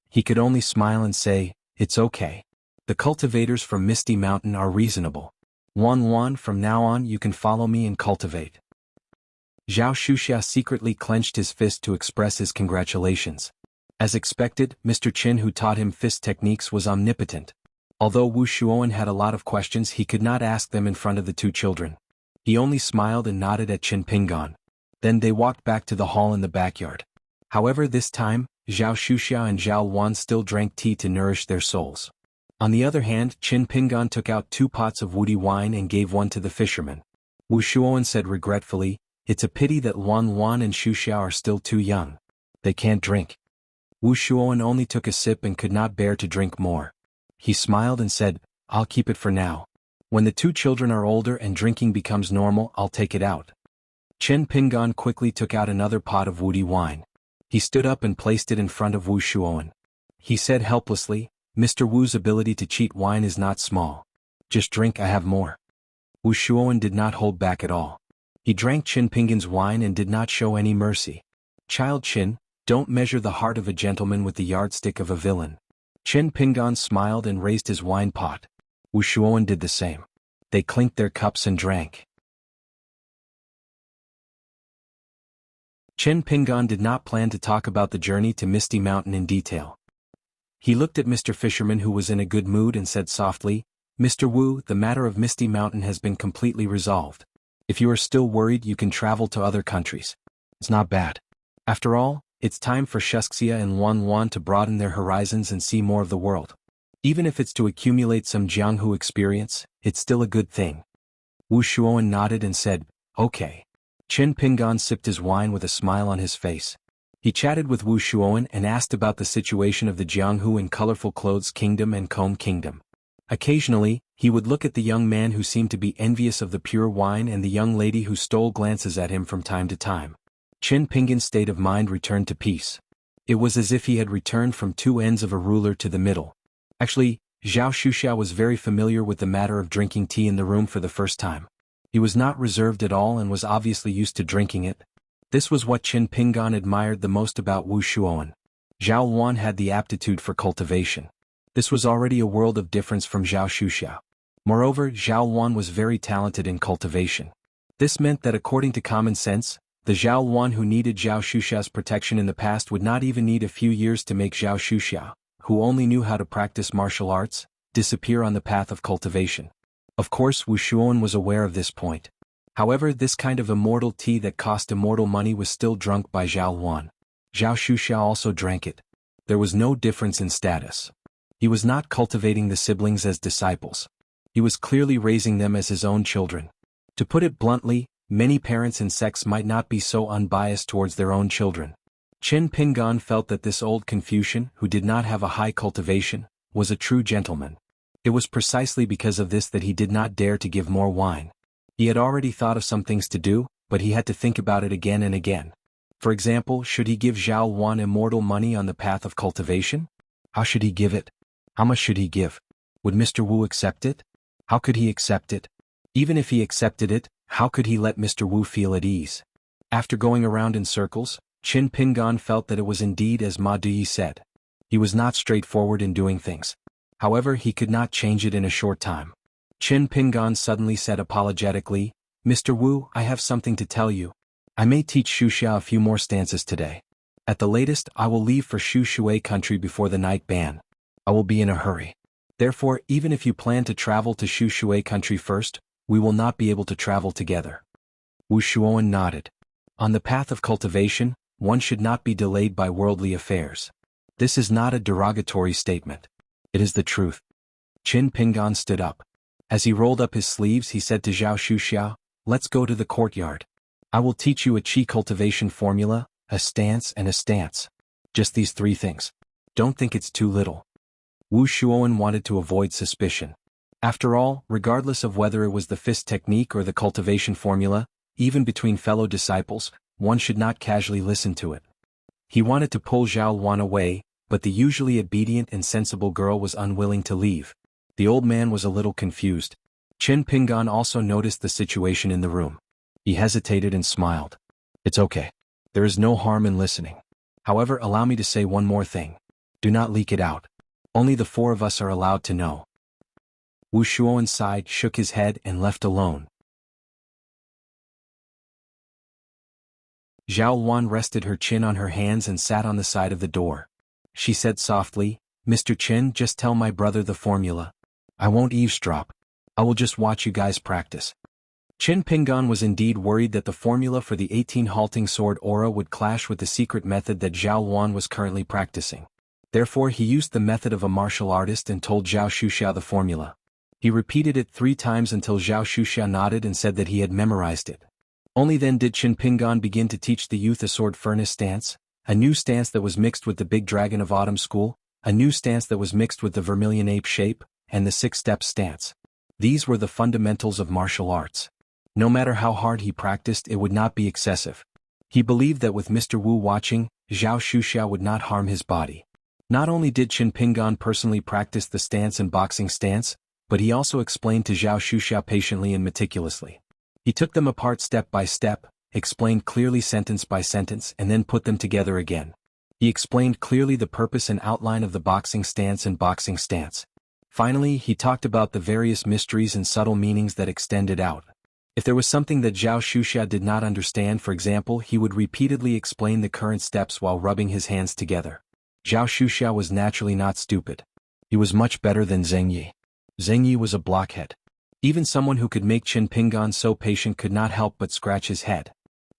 He could only smile and say, "It's okay. The cultivators from Misty Mountain are reasonable. Luan Wan, from now on you can follow me and cultivate." Zhao Shuxia secretly clenched his fist to express his congratulations. As expected, Mr. Qin, who taught him fist techniques, was omnipotent. Although Wu Shuowen had a lot of questions, he could not ask them in front of the 2 children. He only smiled and nodded at Qin Pingan. Then they walked back to the hall in the backyard. However, this time, Zhao Shuxia and Zhao Wan still drank tea to nourish their souls. On the other hand, Qin Pingan took out 2 pots of woody wine and gave one to the fisherman. Wu Shuowen said regretfully, "It's a pity that Luan Wan and Shuxia are still too young. They can't drink." Wu Shuowen only took a sip and could not bear to drink more. He smiled and said, "I'll keep it for now. When the 2 children are older and drinking becomes normal, I'll take it out." Qin Pingan quickly took out another pot of woody wine. He stood up and placed it in front of Wu Shuowen. He said helplessly, "Mr. Wu's ability to cheat wine is not small. Just drink, I have more." Wu Shuowen did not hold back at all. He drank Qin Pingan's wine and did not show any mercy. "Child Qin, don't measure the heart of a gentleman with the yardstick of a villain." Qin Pingan smiled and raised his wine pot. Wu Shuowen did the same. They clinked their cups and drank. Qin Pingan did not plan to talk about the journey to Misty Mountain in detail. He looked at Mr. Fisherman, who was in a good mood, and said softly, "Mr. Wu, the matter of Misty Mountain has been completely resolved. If you are still worried, you can travel to other countries. It's not bad. After all, it's time for Shuxia and Luan Wan to broaden their horizons and see more of the world. Even if it's to accumulate some Jianghu experience, it's still a good thing." Wu Shuowen nodded and said, "Okay." Qin Pingan sipped his wine with a smile on his face. He chatted with Wu Shuowen and asked about the situation of the Jianghu and Colorful Clothes Kingdom and Comb Kingdom. Occasionally, he would look at the young man who seemed to be envious of the pure wine and the young lady who stole glances at him from time to time. Qin Pingan's state of mind returned to peace. It was as if he had returned from 2 ends of a ruler to the middle. Actually, Zhao Shuxia was very familiar with the matter of drinking tea in the room for the first time. He was not reserved at all and was obviously used to drinking it. This was what Qin Pingan admired the most about Wu Shuowen. Zhao Wan had the aptitude for cultivation. This was already a world of difference from Zhao Shuxia. Moreover, Zhao Wan was very talented in cultivation. This meant that according to common sense, the Zhao Wan who needed Zhao Shuxia's protection in the past would not even need a few years to make Zhao Shuxia, who only knew how to practice martial arts, disappear on the path of cultivation. Of course, Wu Shuowen was aware of this point. However, this kind of immortal tea that cost immortal money was still drunk by Zhao Wan. Zhao Shuxia also drank it. There was no difference in status. He was not cultivating the siblings as disciples. He was clearly raising them as his own children. To put it bluntly, many parents and sects might not be so unbiased towards their own children. Qin Pingan felt that this old Confucian, who did not have a high cultivation, was a true gentleman. It was precisely because of this that he did not dare to give more wine. He had already thought of some things to do, but he had to think about it again and again. For example, should he give Zhao Wan immortal money on the path of cultivation? How should he give it? How much should he give? Would Mr. Wu accept it? How could he accept it? Even if he accepted it, how could he let Mr. Wu feel at ease? After going around in circles, Qin Pingan felt that it was indeed as Ma Duyi said. He was not straightforward in doing things. However, he could not change it in a short time. Qin Pingan suddenly said apologetically, "Mr. Wu, I have something to tell you. I may teach Shuxia a few more stances today. At the latest, I will leave for Shu Shui country before the night ban. I will be in a hurry. Therefore, even if you plan to travel to Shu Shui country first, we will not be able to travel together." Wu Shuowen nodded. On the path of cultivation, one should not be delayed by worldly affairs. This is not a derogatory statement. It is the truth. Qin Pingan stood up. As he rolled up his sleeves, he said to Zhao Shuxia, "Let's go to the courtyard. I will teach you a qi cultivation formula, a stance and a stance. Just these 3 things. Don't think it's too little. Wu Shuowen wanted to avoid suspicion. After all, regardless of whether it was the fist technique or the cultivation formula, even between fellow disciples, one should not casually listen to it. He wanted to pull Zhao Luan away, but the usually obedient and sensible girl was unwilling to leave. The old man was a little confused. Qin Pingan also noticed the situation in the room. He hesitated and smiled. It's okay. There is no harm in listening. However, allow me to say one more thing. Do not leak it out. Only the 4 of us are allowed to know. Wu Shuowen sighed, shook his head, and left alone. Zhao Luan rested her chin on her hands and sat on the side of the door. She said softly, Mr. Qin, just tell my brother the formula. I won't eavesdrop. I will just watch you guys practice. Qin Pingan was indeed worried that the formula for the 18 halting sword aura would clash with the secret method that Zhao Luan was currently practicing. Therefore he used the method of a martial artist and told Zhao Xuxia the formula. He repeated it 3 times until Zhao Xuxia nodded and said that he had memorized it. Only then did Qin Pingan begin to teach the youth a sword furnace stance, a new stance that was mixed with the big dragon of autumn school, a new stance that was mixed with the vermilion ape shape, and the 6-step stance. These were the fundamentals of martial arts. No matter how hard he practiced, it would not be excessive. He believed that with Mr. Wu watching, Zhao Xuxia would not harm his body. Not only did Qin Pingan personally practice the stance and boxing stance, but he also explained to Zhao Xuxia patiently and meticulously. He took them apart step by step, explained clearly sentence by sentence, and then put them together again. He explained clearly the purpose and outline of the boxing stance and boxing stance. Finally, he talked about the various mysteries and subtle meanings that extended out. If there was something that Zhao Xuxia did not understand, for example, he would repeatedly explain the current steps while rubbing his hands together. Zhao Xuxia was naturally not stupid. He was much better than Zheng Yi. Zheng Yi was a blockhead. Even someone who could make Qin Pingan so patient could not help but scratch his head.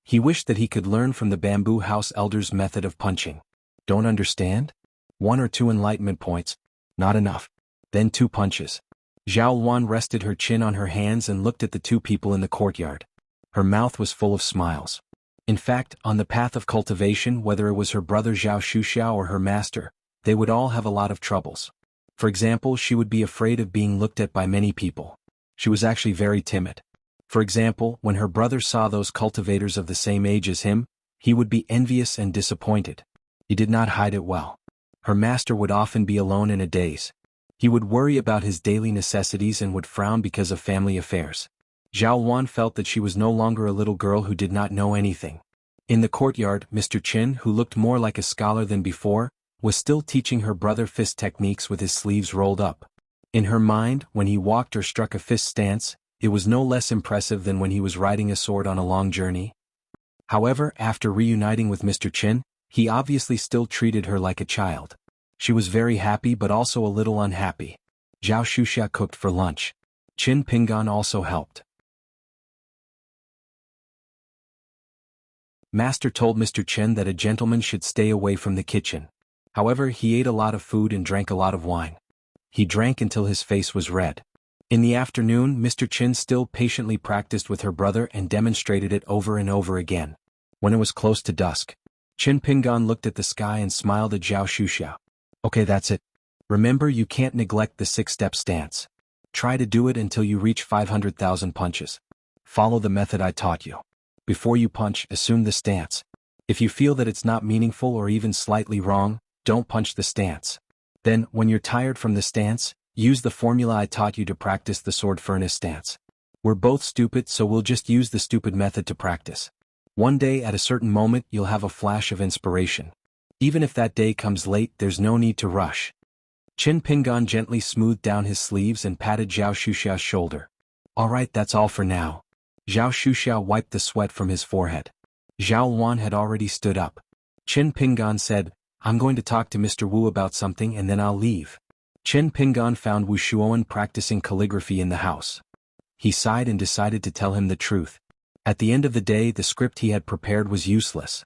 He wished that he could learn from the Bamboo House Elder's method of punching. Don't understand? 1 or 2 enlightenment points. Not enough. Then 2 punches. Zhao Luan rested her chin on her hands and looked at the 2 people in the courtyard. Her mouth was full of smiles. In fact, on the path of cultivation, whether it was her brother Zhao Xuxia or her master, they would all have a lot of troubles. For example, she would be afraid of being looked at by many people. She was actually very timid. For example, when her brother saw those cultivators of the same age as him, he would be envious and disappointed. He did not hide it well. Her master would often be alone in a daze. He would worry about his daily necessities and would frown because of family affairs. Zhao Luan felt that she was no longer a little girl who did not know anything. In the courtyard, Mr. Qin, who looked more like a scholar than before, was still teaching her brother fist techniques with his sleeves rolled up. In her mind, when he walked or struck a fist stance, it was no less impressive than when he was riding a sword on a long journey. However, after reuniting with Mr. Qin, he obviously still treated her like a child. She was very happy but also a little unhappy. Zhao Xuxia cooked for lunch. Qin Pingan also helped. Master told Mr. Chen that a gentleman should stay away from the kitchen. However, he ate a lot of food and drank a lot of wine. He drank until his face was red. In the afternoon, Mr. Chen still patiently practiced with her brother and demonstrated it over and over again. When it was close to dusk, Qin Pingan looked at the sky and smiled at Zhao Xuxia. Okay, that's it. Remember, you can't neglect the 6-step stance. Try to do it until you reach 500,000 punches. Follow the method I taught you. Before you punch, assume the stance. If you feel that it's not meaningful or even slightly wrong, don't punch the stance. Then, when you're tired from the stance, use the formula I taught you to practice the sword furnace stance. We're both stupid, so we'll just use the stupid method to practice. One day, at a certain moment, you'll have a flash of inspiration. Even if that day comes late, there's no need to rush. Qin Pingan gently smoothed down his sleeves and patted Zhao Xuxia's shoulder. All right, that's all for now. Zhao Xuxia wiped the sweat from his forehead. Zhao Luan had already stood up. Qin Pingan said, I'm going to talk to Mr. Wu about something and then I'll leave. Qin Pingan found Wu Shuowen practicing calligraphy in the house. He sighed and decided to tell him the truth. At the end of the day, the script he had prepared was useless.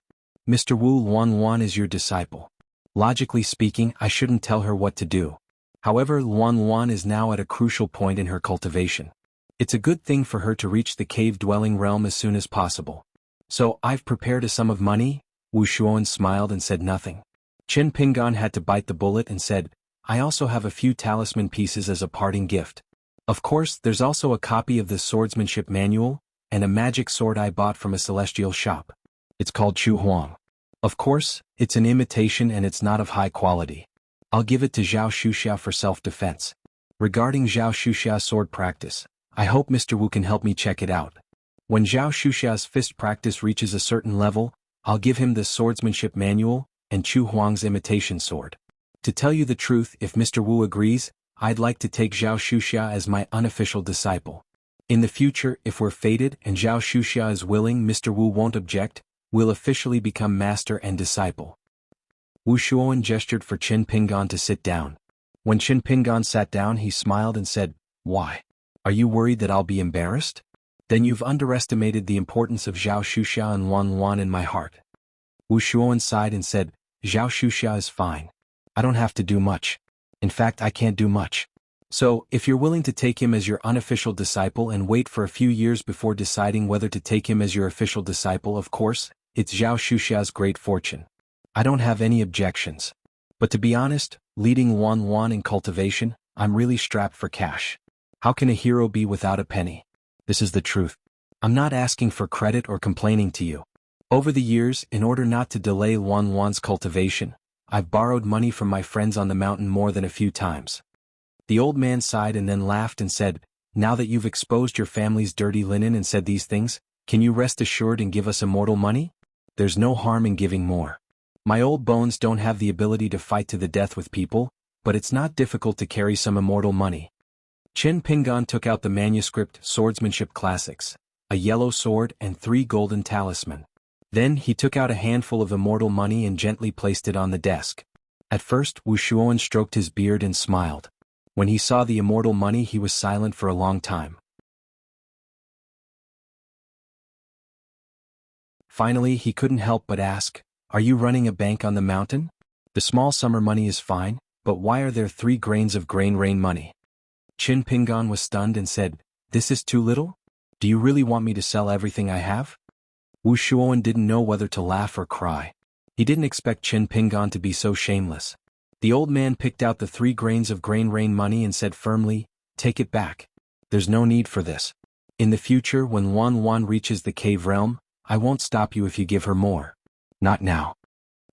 Mr. Wu Luan is your disciple. Logically speaking, I shouldn't tell her what to do. However, Luan is now at a crucial point in her cultivation. It's a good thing for her to reach the cave-dwelling realm as soon as possible. So, I've prepared a sum of money, Wu Shuoan smiled and said nothing. Qin Pingan had to bite the bullet and said, I also have a few talisman pieces as a parting gift. Of course, there's also a copy of the swordsmanship manual, and a magic sword I bought from a celestial shop. It's called Chu Huang. Of course, it's an imitation and it's not of high quality. I'll give it to Zhao Shuxia for self-defense. Regarding Zhao Shuxia's sword practice, I hope Mr. Wu can help me check it out. When Zhao Shuxia's fist practice reaches a certain level, I'll give him the swordsmanship manual and Chu Huang's imitation sword. To tell you the truth, if Mr. Wu agrees, I'd like to take Zhao Shuxia as my unofficial disciple. In the future, if we're fated and Zhao Shuxia is willing, Mr. Wu won't object, we'll officially become master and disciple. Wu Shuoan gestured for Qin Pingan to sit down. When Qin Pingan sat down, he smiled and said, Why? Are you worried that I'll be embarrassed? Then you've underestimated the importance of Zhao Shuxia and Wan Wan in my heart. Wu Shuoan sighed and said, Zhao Shuxia is fine. I don't have to do much. In fact, I can't do much. So, if you're willing to take him as your unofficial disciple and wait for a few years before deciding whether to take him as your official disciple, of course, it's Zhao Shuxia's great fortune. I don't have any objections. But to be honest, leading Wan Wan in cultivation, I'm really strapped for cash. How can a hero be without a penny? This is the truth. I'm not asking for credit or complaining to you. Over the years, in order not to delay Wan Wan's cultivation, I've borrowed money from my friends on the mountain more than a few times. The old man sighed and then laughed and said, Now that you've exposed your family's dirty linen and said these things, can you rest assured and give us immortal money? There's no harm in giving more. My old bones don't have the ability to fight to the death with people, but it's not difficult to carry some immortal money. Qin Pingan took out the manuscript Swordsmanship Classics, a yellow sword and 3 golden talisman. Then he took out a handful of immortal money and gently placed it on the desk. At first, Wu Shuoan stroked his beard and smiled. When he saw the immortal money, he was silent for a long time. Finally, he couldn't help but ask, Are you running a bank on the mountain? The small summer money is fine, but why are there 3 grains of grain rain money? Qin Pingan was stunned and said, This is too little? Do you really want me to sell everything I have? Wu Shuoan didn't know whether to laugh or cry. He didn't expect Qin Pingan to be so shameless. The old man picked out the 3 grains of grain rain money and said firmly, Take it back. There's no need for this. In the future, when Wan Wan reaches the cave realm, I won't stop you if you give her more. Not now.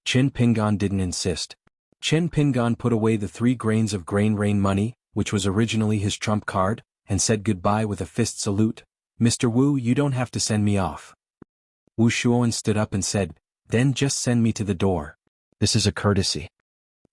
Qin Pingan didn't insist. Qin Pingan put away the 3 grains of grain rain money, which was originally his trump card, and said goodbye with a fist salute. Mr. Wu, you don't have to send me off. Wu Shuoan stood up and said, Then just send me to the door. This is a courtesy.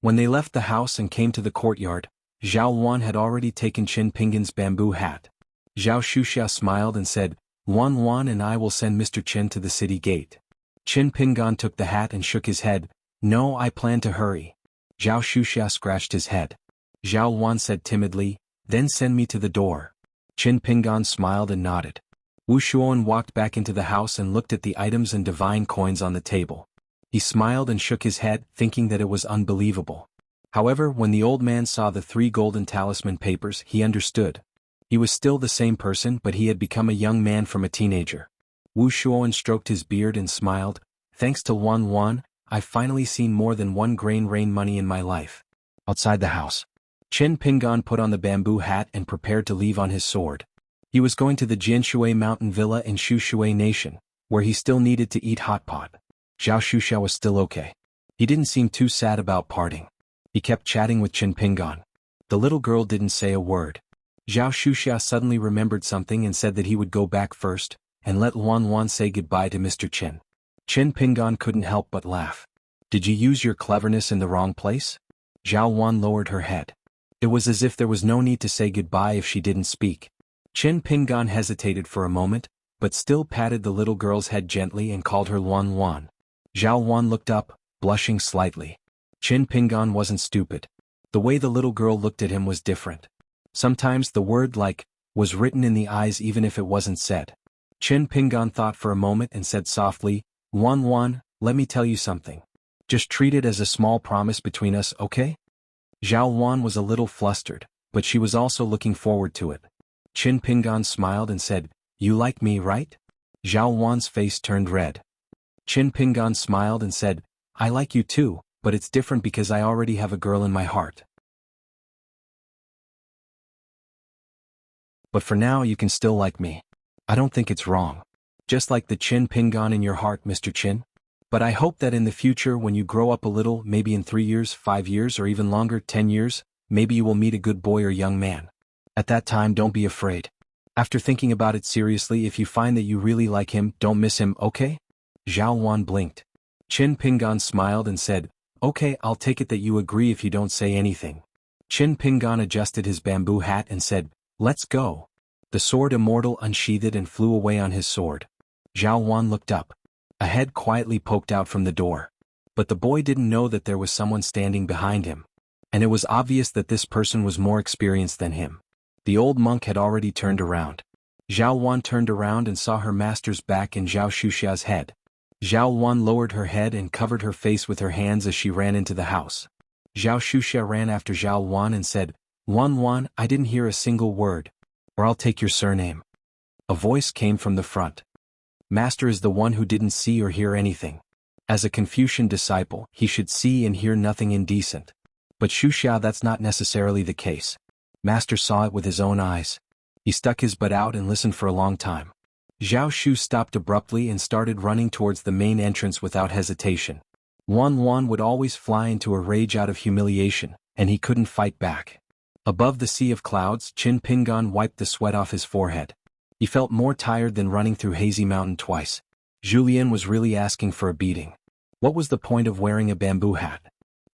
When they left the house and came to the courtyard, Zhao Wan had already taken Qin Pingan's bamboo hat. Zhao Shuxia smiled and said, Wan Wan and I will send Mr. Qin to the city gate. Qin Pingan took the hat and shook his head. No, I plan to hurry. Zhao Shuxia scratched his head. Zhao Wan said timidly, Then send me to the door. Qin Pingan smiled and nodded. Wu Shuoan walked back into the house and looked at the items and divine coins on the table. He smiled and shook his head, thinking that it was unbelievable. However, when the old man saw the 3 golden talisman papers, he understood. He was still the same person, but he had become a young man from a teenager. Wu Shuoan stroked his beard and smiled. Thanks to Wan Wan, I've finally seen more than 1 grain rain money in my life. Outside the house, Qin Pingan put on the bamboo hat and prepared to leave on his sword. He was going to the Jianshui mountain villa in Shushui Nation, where he still needed to eat hot pot. Zhao Shuxia was still okay. He didn't seem too sad about parting. He kept chatting with Qin Pingan. The little girl didn't say a word. Zhao Shuxia suddenly remembered something and said that he would go back first, and let Wan Wan say goodbye to Mr. Qin. Qin Pingan couldn't help but laugh. Did you use your cleverness in the wrong place? Zhao Wan lowered her head. It was as if there was no need to say goodbye if she didn't speak. Qin Pingan hesitated for a moment, but still patted the little girl's head gently and called her Wan Wan. Zhao Wan looked up, blushing slightly. Qin Pingan wasn't stupid. The way the little girl looked at him was different. Sometimes the word like was written in the eyes even if it wasn't said. Qin Pingan thought for a moment and said softly, Wan Wan, let me tell you something. Just treat it as a small promise between us, okay? Zhao Wan was a little flustered, but she was also looking forward to it. Qin Pingan smiled and said, You like me, right? Zhao Wan's face turned red. Chin Pingan smiled and said, I like you too, but it's different because I already have a girl in my heart. But for now you can still like me. I don't think it's wrong. Just like the Chin Pingan in your heart, Mr. Chin. But I hope that in the future when you grow up a little, maybe in 3 years, 5 years or even longer, 10 years, maybe you will meet a good boy or young man. At that time don't be afraid. After thinking about it seriously, if you find that you really like him, don't miss him, okay? Zhao Wan blinked. Chin Pingan smiled and said, okay, I'll take it that you agree if you don't say anything. Chin Pingan adjusted his bamboo hat and said, let's go. The sword immortal unsheathed and flew away on his sword. Zhao Wan looked up. A head quietly poked out from the door. But the boy didn't know that there was someone standing behind him. And it was obvious that this person was more experienced than him. The old monk had already turned around. Zhao Wan turned around and saw her master's back and Zhao Shuxia's head. Zhao Wan lowered her head and covered her face with her hands as she ran into the house. Zhao Shuxia ran after Zhao Wan and said, Wan, I didn't hear a single word. Or I'll take your surname. A voice came from the front. Master is the one who didn't see or hear anything. As a Confucian disciple, he should see and hear nothing indecent. But Shuxia, that's not necessarily the case. Master saw it with his own eyes. He stuck his butt out and listened for a long time. Zhao Shu stopped abruptly and started running towards the main entrance without hesitation. Wan would always fly into a rage out of humiliation, and he couldn't fight back. Above the sea of clouds, Chin Pingan wiped the sweat off his forehead. He felt more tired than running through Hazy Mountain twice. Julien was really asking for a beating. What was the point of wearing a bamboo hat?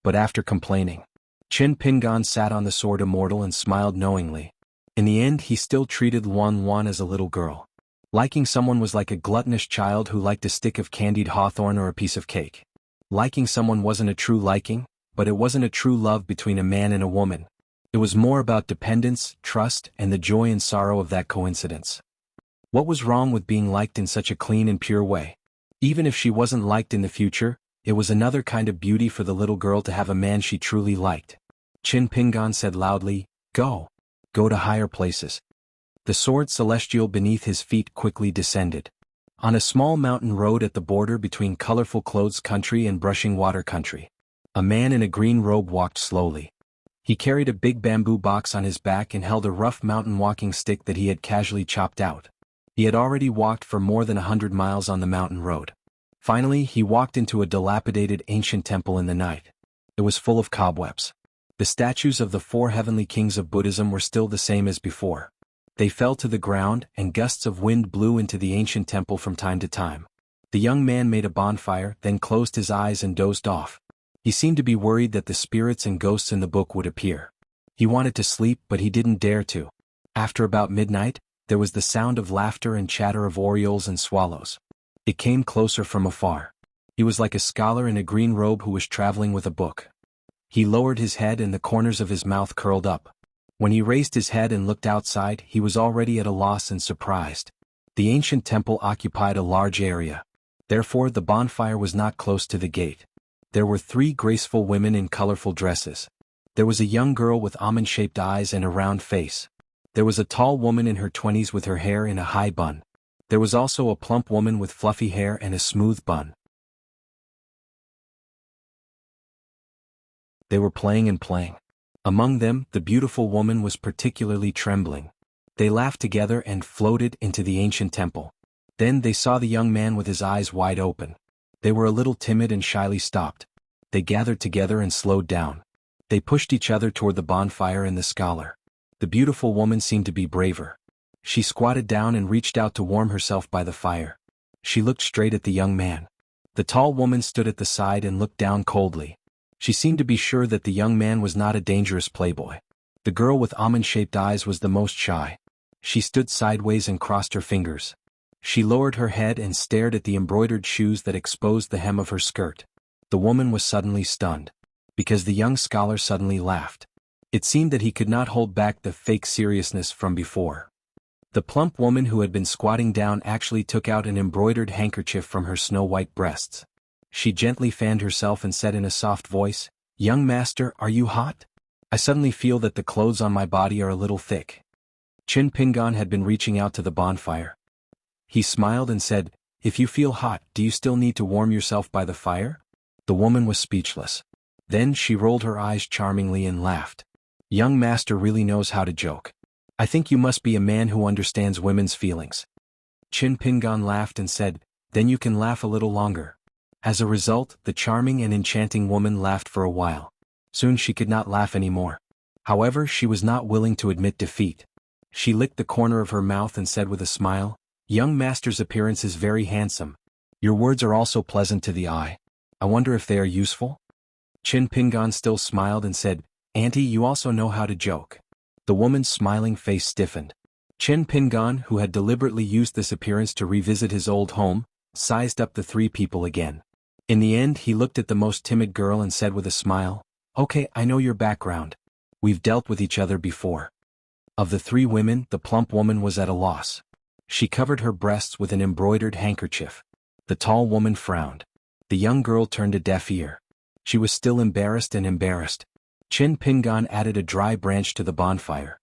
But after complaining, Chin Pingan sat on the sword immortal and smiled knowingly. In the end he still treated Wan as a little girl. Liking someone was like a gluttonous child who liked a stick of candied hawthorn or a piece of cake. Liking someone wasn't a true liking, but it wasn't a true love between a man and a woman. It was more about dependence, trust, and the joy and sorrow of that coincidence. What was wrong with being liked in such a clean and pure way? Even if she wasn't liked in the future, it was another kind of beauty for the little girl to have a man she truly liked. Chin Pingan said loudly, Go to higher places. The sword celestial beneath his feet quickly descended. On a small mountain road at the border between colorful clothes country and brushing water country, a man in a green robe walked slowly. He carried a big bamboo box on his back and held a rough mountain walking stick that he had casually chopped out. He had already walked for more than 100 miles on the mountain road. Finally, he walked into a dilapidated ancient temple in the night. It was full of cobwebs. The statues of the 4 heavenly kings of Buddhism were still the same as before. They fell to the ground, and gusts of wind blew into the ancient temple from time to time. The young man made a bonfire, then closed his eyes and dozed off. He seemed to be worried that the spirits and ghosts in the book would appear. He wanted to sleep, but he didn't dare to. After about midnight, there was the sound of laughter and chatter of orioles and swallows. It came closer from afar. He was like a scholar in a green robe who was traveling with a book. He lowered his head and the corners of his mouth curled up. When he raised his head and looked outside, he was already at a loss and surprised. The ancient temple occupied a large area. Therefore, the bonfire was not close to the gate. There were 3 graceful women in colorful dresses. There was a young girl with almond-shaped eyes and a round face. There was a tall woman in her 20s with her hair in a high bun. There was also a plump woman with fluffy hair and a smooth bun. They were playing and playing. Among them, the beautiful woman was particularly trembling. They laughed together and floated into the ancient temple. Then they saw the young man with his eyes wide open. They were a little timid and shyly stopped. They gathered together and slowed down. They pushed each other toward the bonfire and the scholar. The beautiful woman seemed to be braver. She squatted down and reached out to warm herself by the fire. She looked straight at the young man. The tall woman stood at the side and looked down coldly. She seemed to be sure that the young man was not a dangerous playboy. The girl with almond-shaped eyes was the most shy. She stood sideways and crossed her fingers. She lowered her head and stared at the embroidered shoes that exposed the hem of her skirt. The woman was suddenly stunned. Because the young scholar suddenly laughed. It seemed that he could not hold back the fake seriousness from before. The plump woman who had been squatting down actually took out an embroidered handkerchief from her snow-white breasts. She gently fanned herself and said in a soft voice, "Young master, are you hot? I suddenly feel that the clothes on my body are a little thick." Chin Pingan had been reaching out to the bonfire. He smiled and said, If you feel hot, do you still need to warm yourself by the fire? The woman was speechless. Then she rolled her eyes charmingly and laughed. Young master really knows how to joke. I think you must be a man who understands women's feelings. Chin Pingan laughed and said, then you can laugh a little longer. As a result, the charming and enchanting woman laughed for a while. Soon she could not laugh anymore. However, she was not willing to admit defeat. She licked the corner of her mouth and said with a smile, young master's appearance is very handsome. Your words are also pleasant to the eye. I wonder if they are useful? Chin Pingan still smiled and said, Auntie, you also know how to joke. The woman's smiling face stiffened. Chin Pingan, who had deliberately used this appearance to revisit his old home, sized up the three people again. In the end, he looked at the most timid girl and said with a smile, okay, I know your background. We've dealt with each other before. Of the three women, the plump woman was at a loss. She covered her breasts with an embroidered handkerchief. The tall woman frowned. The young girl turned a deaf ear. She was still embarrassed and embarrassed. Chin Pingan added a dry branch to the bonfire.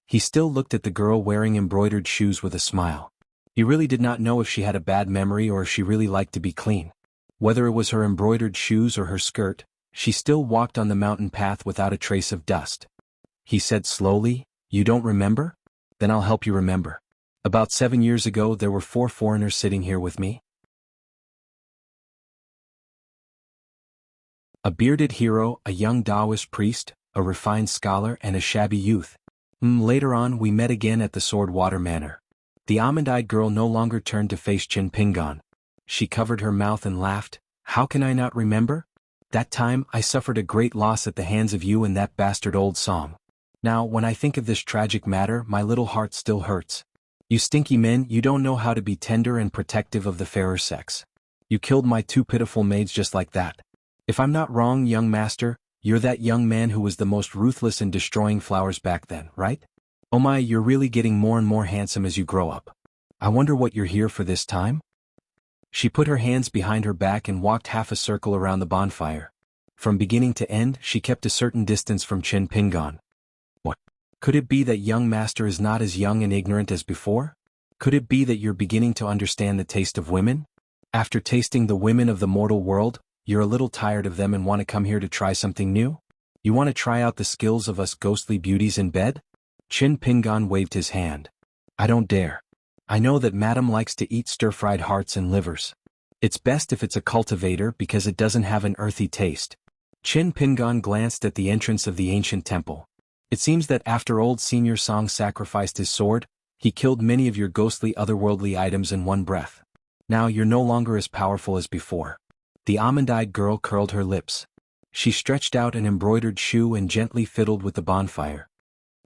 He still looked at the girl wearing embroidered shoes with a smile. He really did not know if she had a bad memory or if she really liked to be clean. Whether it was her embroidered shoes or her skirt, she still walked on the mountain path without a trace of dust. He said slowly, you don't remember? Then I'll help you remember. About 7 years ago there were 4 foreigners sitting here with me. A bearded hero, a young Taoist priest, a refined scholar and a shabby youth. Later on we met again at the Sword Water Manor. The almond-eyed girl no longer turned to face Chin Pingan. She covered her mouth and laughed. How can I not remember? That time I suffered a great loss at the hands of you and that bastard old song. Now when I think of this tragic matter my little heart still hurts. You stinky men, you don't know how to be tender and protective of the fairer sex. You killed my 2 pitiful maids just like that. If I'm not wrong, young master, you're that young man who was the most ruthless in destroying flowers back then, right? Oh my, you're really getting more and more handsome as you grow up. I wonder what you're here for this time? She put her hands behind her back and walked half a circle around the bonfire. From beginning to end, she kept a certain distance from Chin Pingan. What? Could it be that young master is not as young and ignorant as before? Could it be that you're beginning to understand the taste of women? After tasting the women of the mortal world, you're a little tired of them and want to come here to try something new? You want to try out the skills of us ghostly beauties in bed? Chin Pingan waved his hand. I don't dare. I know that madam likes to eat stir-fried hearts and livers. It's best if it's a cultivator because it doesn't have an earthy taste. Chin Pingan glanced at the entrance of the ancient temple. It seems that after old Senior Song sacrificed his sword, he killed many of your ghostly otherworldly items in one breath. Now you're no longer as powerful as before. The almond-eyed girl curled her lips. She stretched out an embroidered shoe and gently fiddled with the bonfire.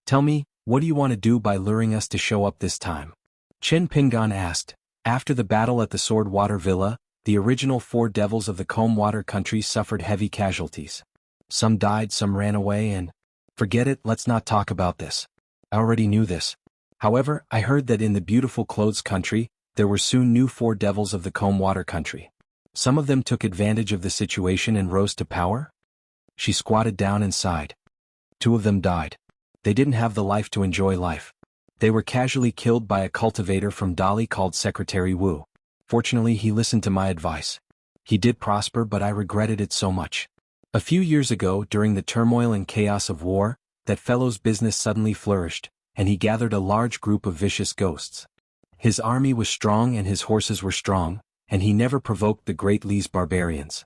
Tell me, what do you want to do by luring us to show up this time? Chin Pingan asked. After the battle at the Sword Water Villa, the original 4 devils of the Comb Water country suffered heavy casualties. Some died, some ran away and... Forget it, let's not talk about this. I already knew this. However, I heard that in the beautiful Clothes country, there were soon new 4 devils of the Comb Water country. Some of them took advantage of the situation and rose to power? She squatted down and sighed. 2 of them died. They didn't have the life to enjoy life. They were casually killed by a cultivator from Dali called Secretary Wu. Fortunately, he listened to my advice. He did prosper, but I regretted it so much. A few years ago, during the turmoil and chaos of war, that fellow's business suddenly flourished, and he gathered a large group of vicious ghosts. His army was strong and his horses were strong, and he never provoked the great Li's barbarians.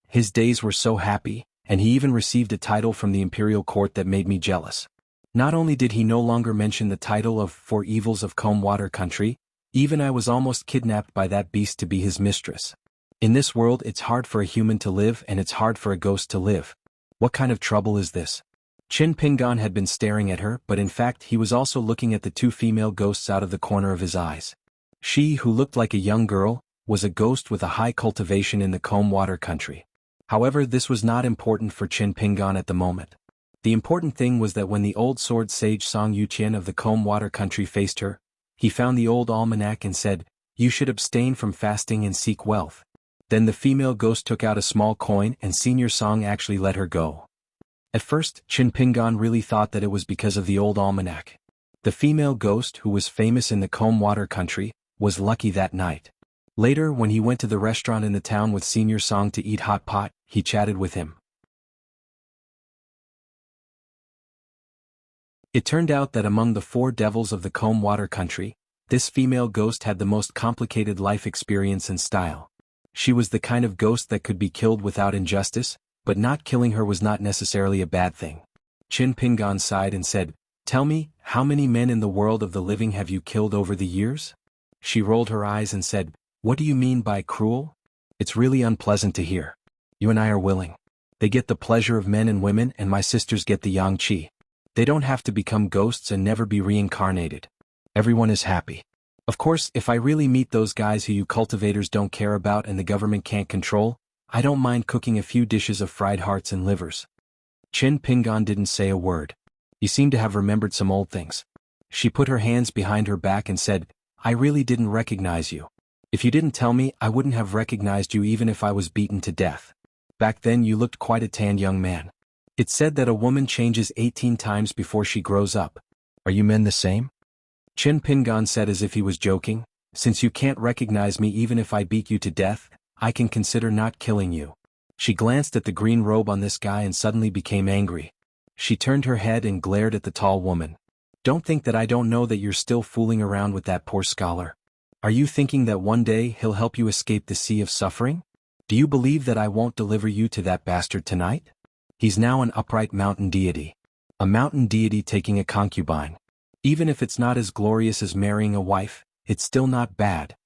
His days were so happy, and he even received a title from the imperial court that made me jealous. Not only did he no longer mention the title of 4 evils of Comb Water country, even I was almost kidnapped by that beast to be his mistress. In this world it's hard for a human to live and it's hard for a ghost to live. What kind of trouble is this? Chin Pingan had been staring at her, but in fact he was also looking at the 2 female ghosts out of the corner of his eyes. She, who looked like a young girl, was a ghost with a high cultivation in the Comb Water country. However, this was not important for Chin Pingan at the moment. The important thing was that when the old sword sage Song Yuqian of the Comb Water country faced her, he found the old almanac and said, "You should abstain from fasting and seek wealth." Then the female ghost took out a small coin and Senior Song actually let her go. At first, Chin Pingan really thought that it was because of the old almanac. The female ghost, who was famous in the Comb Water country, was lucky that night. Later, when he went to the restaurant in the town with Senior Song to eat hot pot, he chatted with him. It turned out that among the 4 devils of the Comb Water Country, this female ghost had the most complicated life experience and style. She was the kind of ghost that could be killed without injustice, but not killing her was not necessarily a bad thing. Chin Pingan sighed and said, "Tell me, how many men in the world of the living have you killed over the years?" She rolled her eyes and said, "What do you mean by cruel? It's really unpleasant to hear. You and I are willing. They get the pleasure of men and women, and my sisters get the yang qi. They don't have to become ghosts and never be reincarnated. Everyone is happy. Of course, if I really meet those guys who you cultivators don't care about and the government can't control, I don't mind cooking a few dishes of fried hearts and livers." Chin Pingan didn't say a word. He seemed to have remembered some old things. She put her hands behind her back and said, "I really didn't recognize you. If you didn't tell me, I wouldn't have recognized you even if I was beaten to death. Back then you looked quite a tanned young man. It's said that a woman changes 18 times before she grows up. Are you men the same?" Chin Pingan said as if he was joking, "Since you can't recognize me even if I beat you to death, I can consider not killing you." She glanced at the green robe on this guy and suddenly became angry. She turned her head and glared at the tall woman. "Don't think that I don't know that you're still fooling around with that poor scholar. Are you thinking that one day he'll help you escape the sea of suffering? Do you believe that I won't deliver you to that bastard tonight? He's now an upright mountain deity. A mountain deity taking a concubine. Even if it's not as glorious as marrying a wife, it's still not bad."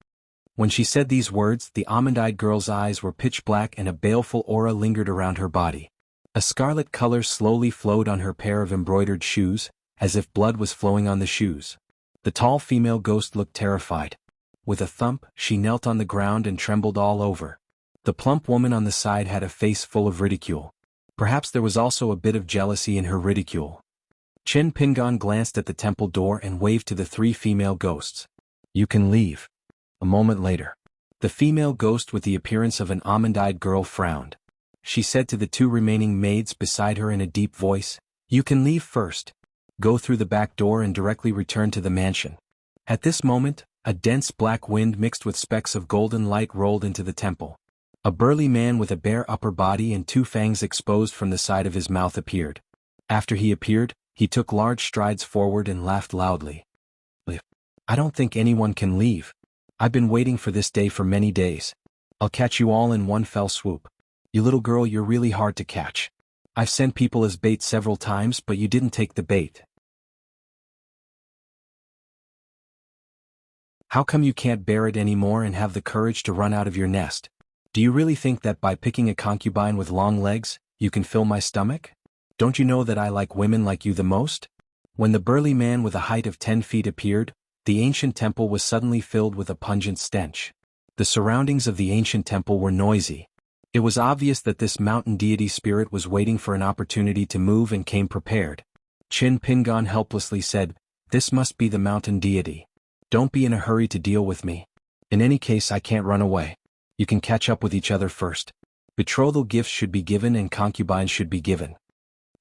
When she said these words, the almond-eyed girl's eyes were pitch black and a baleful aura lingered around her body. A scarlet color slowly flowed on her pair of embroidered shoes, as if blood was flowing on the shoes. The tall female ghost looked terrified. With a thump, she knelt on the ground and trembled all over. The plump woman on the side had a face full of ridicule. Perhaps there was also a bit of jealousy in her ridicule. Chin Pingan glanced at the temple door and waved to the 3 female ghosts. "You can leave." A moment later, the female ghost with the appearance of an almond-eyed girl frowned. She said to the 2 remaining maids beside her in a deep voice, "You can leave first. Go through the back door and directly return to the mansion." At this moment, a dense black wind mixed with specks of golden light rolled into the temple. A burly man with a bare upper body and 2 fangs exposed from the side of his mouth appeared. After he appeared, he took large strides forward and laughed loudly. "I don't think anyone can leave. I've been waiting for this day for many days. I'll catch you all in one fell swoop. You little girl, you're really hard to catch. I've sent people as bait several times, but you didn't take the bait. How come you can't bear it anymore and have the courage to run out of your nest? Do you really think that by picking a concubine with long legs, you can fill my stomach? Don't you know that I like women like you the most?" When the burly man with a height of 10 feet appeared, the ancient temple was suddenly filled with a pungent stench. The surroundings of the ancient temple were noisy. It was obvious that this mountain deity spirit was waiting for an opportunity to move and came prepared. Chin Pingan helplessly said, "This must be the mountain deity. Don't be in a hurry to deal with me. In any case, I can't run away. You can catch up with each other first. Betrothal gifts should be given and concubines should be given."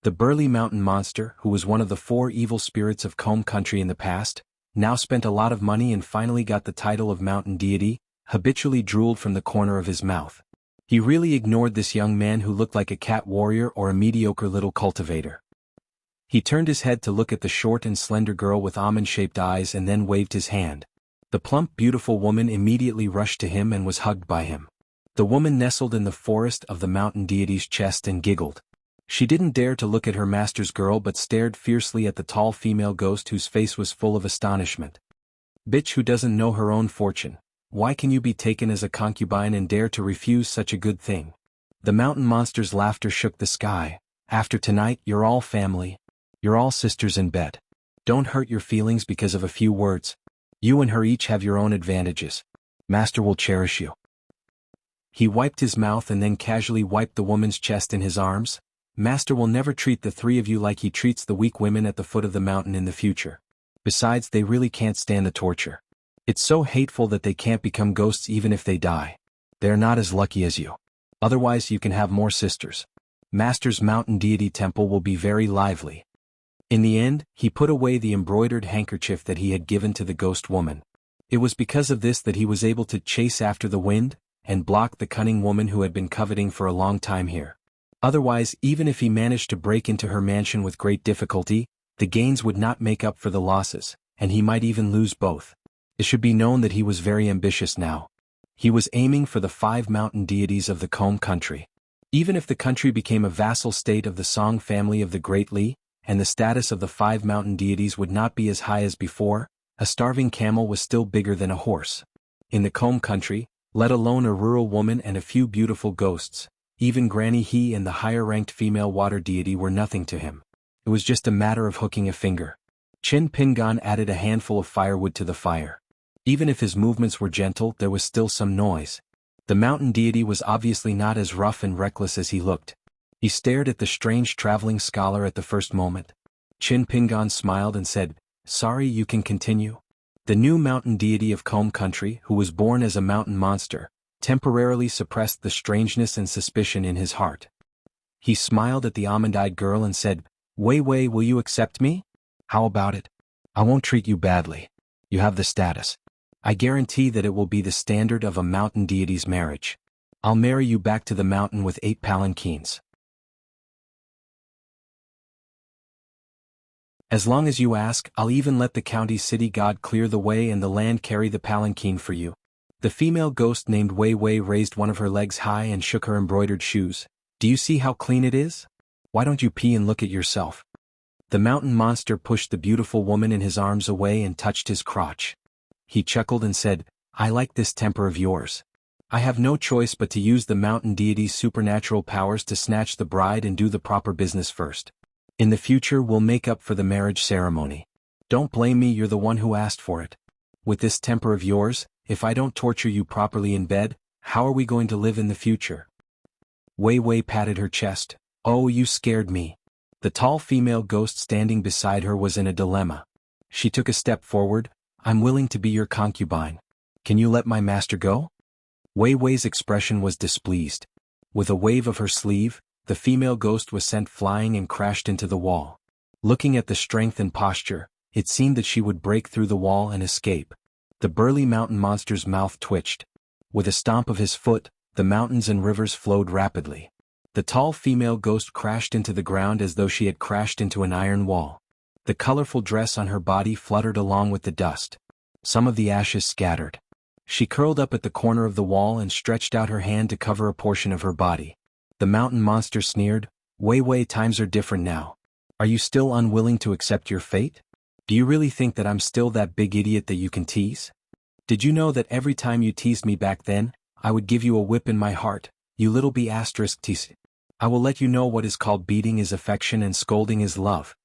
The burly mountain monster, who was one of the 4 evil spirits of Comb Country in the past, now spent a lot of money and finally got the title of mountain deity, habitually drooled from the corner of his mouth. He really ignored this young man who looked like a cat warrior or a mediocre little cultivator. He turned his head to look at the short and slender girl with almond-shaped eyes and then waved his hand. The plump, beautiful woman immediately rushed to him and was hugged by him. The woman nestled in the forest of the mountain deity's chest and giggled. She didn't dare to look at her master's girl but stared fiercely at the tall female ghost whose face was full of astonishment. "Bitch who doesn't know her own fortune. Why can you be taken as a concubine and dare to refuse such a good thing?" The mountain monster's laughter shook the sky. "After tonight, you're all family. You're all sisters in bed. Don't hurt your feelings because of a few words. You and her each have your own advantages. Master will cherish you." He wiped his mouth and then casually wiped the woman's chest in his arms. "Master will never treat the 3 of you like he treats the weak women at the foot of the mountain in the future. Besides, they really can't stand the torture. It's so hateful that they can't become ghosts even if they die. They're not as lucky as you. Otherwise you can have more sisters. Master's mountain deity temple will be very lively." In the end, he put away the embroidered handkerchief that he had given to the ghost woman. It was because of this that he was able to chase after the wind and block the cunning woman who had been coveting for a long time here. Otherwise, even if he managed to break into her mansion with great difficulty, the gains would not make up for the losses, and he might even lose both. It should be known that he was very ambitious now. He was aiming for the 5 mountain deities of the Combe country. Even if the country became a vassal state of the Song family of the Great Li, and the status of the 5 mountain deities would not be as high as before, a starving camel was still bigger than a horse. In the Combe country, let alone a rural woman and a few beautiful ghosts, even Granny He and the higher-ranked female water deity were nothing to him. It was just a matter of hooking a finger. Qin Pingan added a handful of firewood to the fire. Even if his movements were gentle, there was still some noise. The mountain deity was obviously not as rough and reckless as he looked. He stared at the strange traveling scholar at the first moment. Qin Pingan smiled and said, "Sorry, you can continue." The new mountain deity of Combe country, who was born as a mountain monster, temporarily suppressed the strangeness and suspicion in his heart. He smiled at the almond-eyed girl and said, "Wei Wei, will you accept me? How about it? I won't treat you badly. You have the status. I guarantee that it will be the standard of a mountain deity's marriage. I'll marry you back to the mountain with 8 palanquins. As long as you ask, I'll even let the county city god clear the way and the land carry the palanquin for you." The female ghost named Wei Wei raised one of her legs high and shook her embroidered shoes. "Do you see how clean it is? Why don't you pee and look at yourself?" The mountain monster pushed the beautiful woman in his arms away and touched his crotch. He chuckled and said, "I like this temper of yours. I have no choice but to use the mountain deity's supernatural powers to snatch the bride and do the proper business first. In the future we'll make up for the marriage ceremony. Don't blame me, you're the one who asked for it. With this temper of yours, if I don't torture you properly in bed, how are we going to live in the future?" Wei Wei patted her chest. "Oh, you scared me." The tall female ghost standing beside her was in a dilemma. She took a step forward. "I'm willing to be your concubine. Can you let my master go?" Wei Wei's expression was displeased. With a wave of her sleeve, the female ghost was sent flying and crashed into the wall. Looking at the strength and posture, it seemed that she would break through the wall and escape. The burly mountain monster's mouth twitched. With a stomp of his foot, the mountains and rivers flowed rapidly. The tall female ghost crashed into the ground as though she had crashed into an iron wall. The colorful dress on her body fluttered along with the dust. Some of the ashes scattered. She curled up at the corner of the wall and stretched out her hand to cover a portion of her body. The mountain monster sneered, "Wei Wei, times are different now. Are you still unwilling to accept your fate? Do you really think that I'm still that big idiot that you can tease? Did you know that every time you teased me back then, I would give you a whip in my heart, you little b***** tease? I will let you know what is called beating is affection and scolding is love."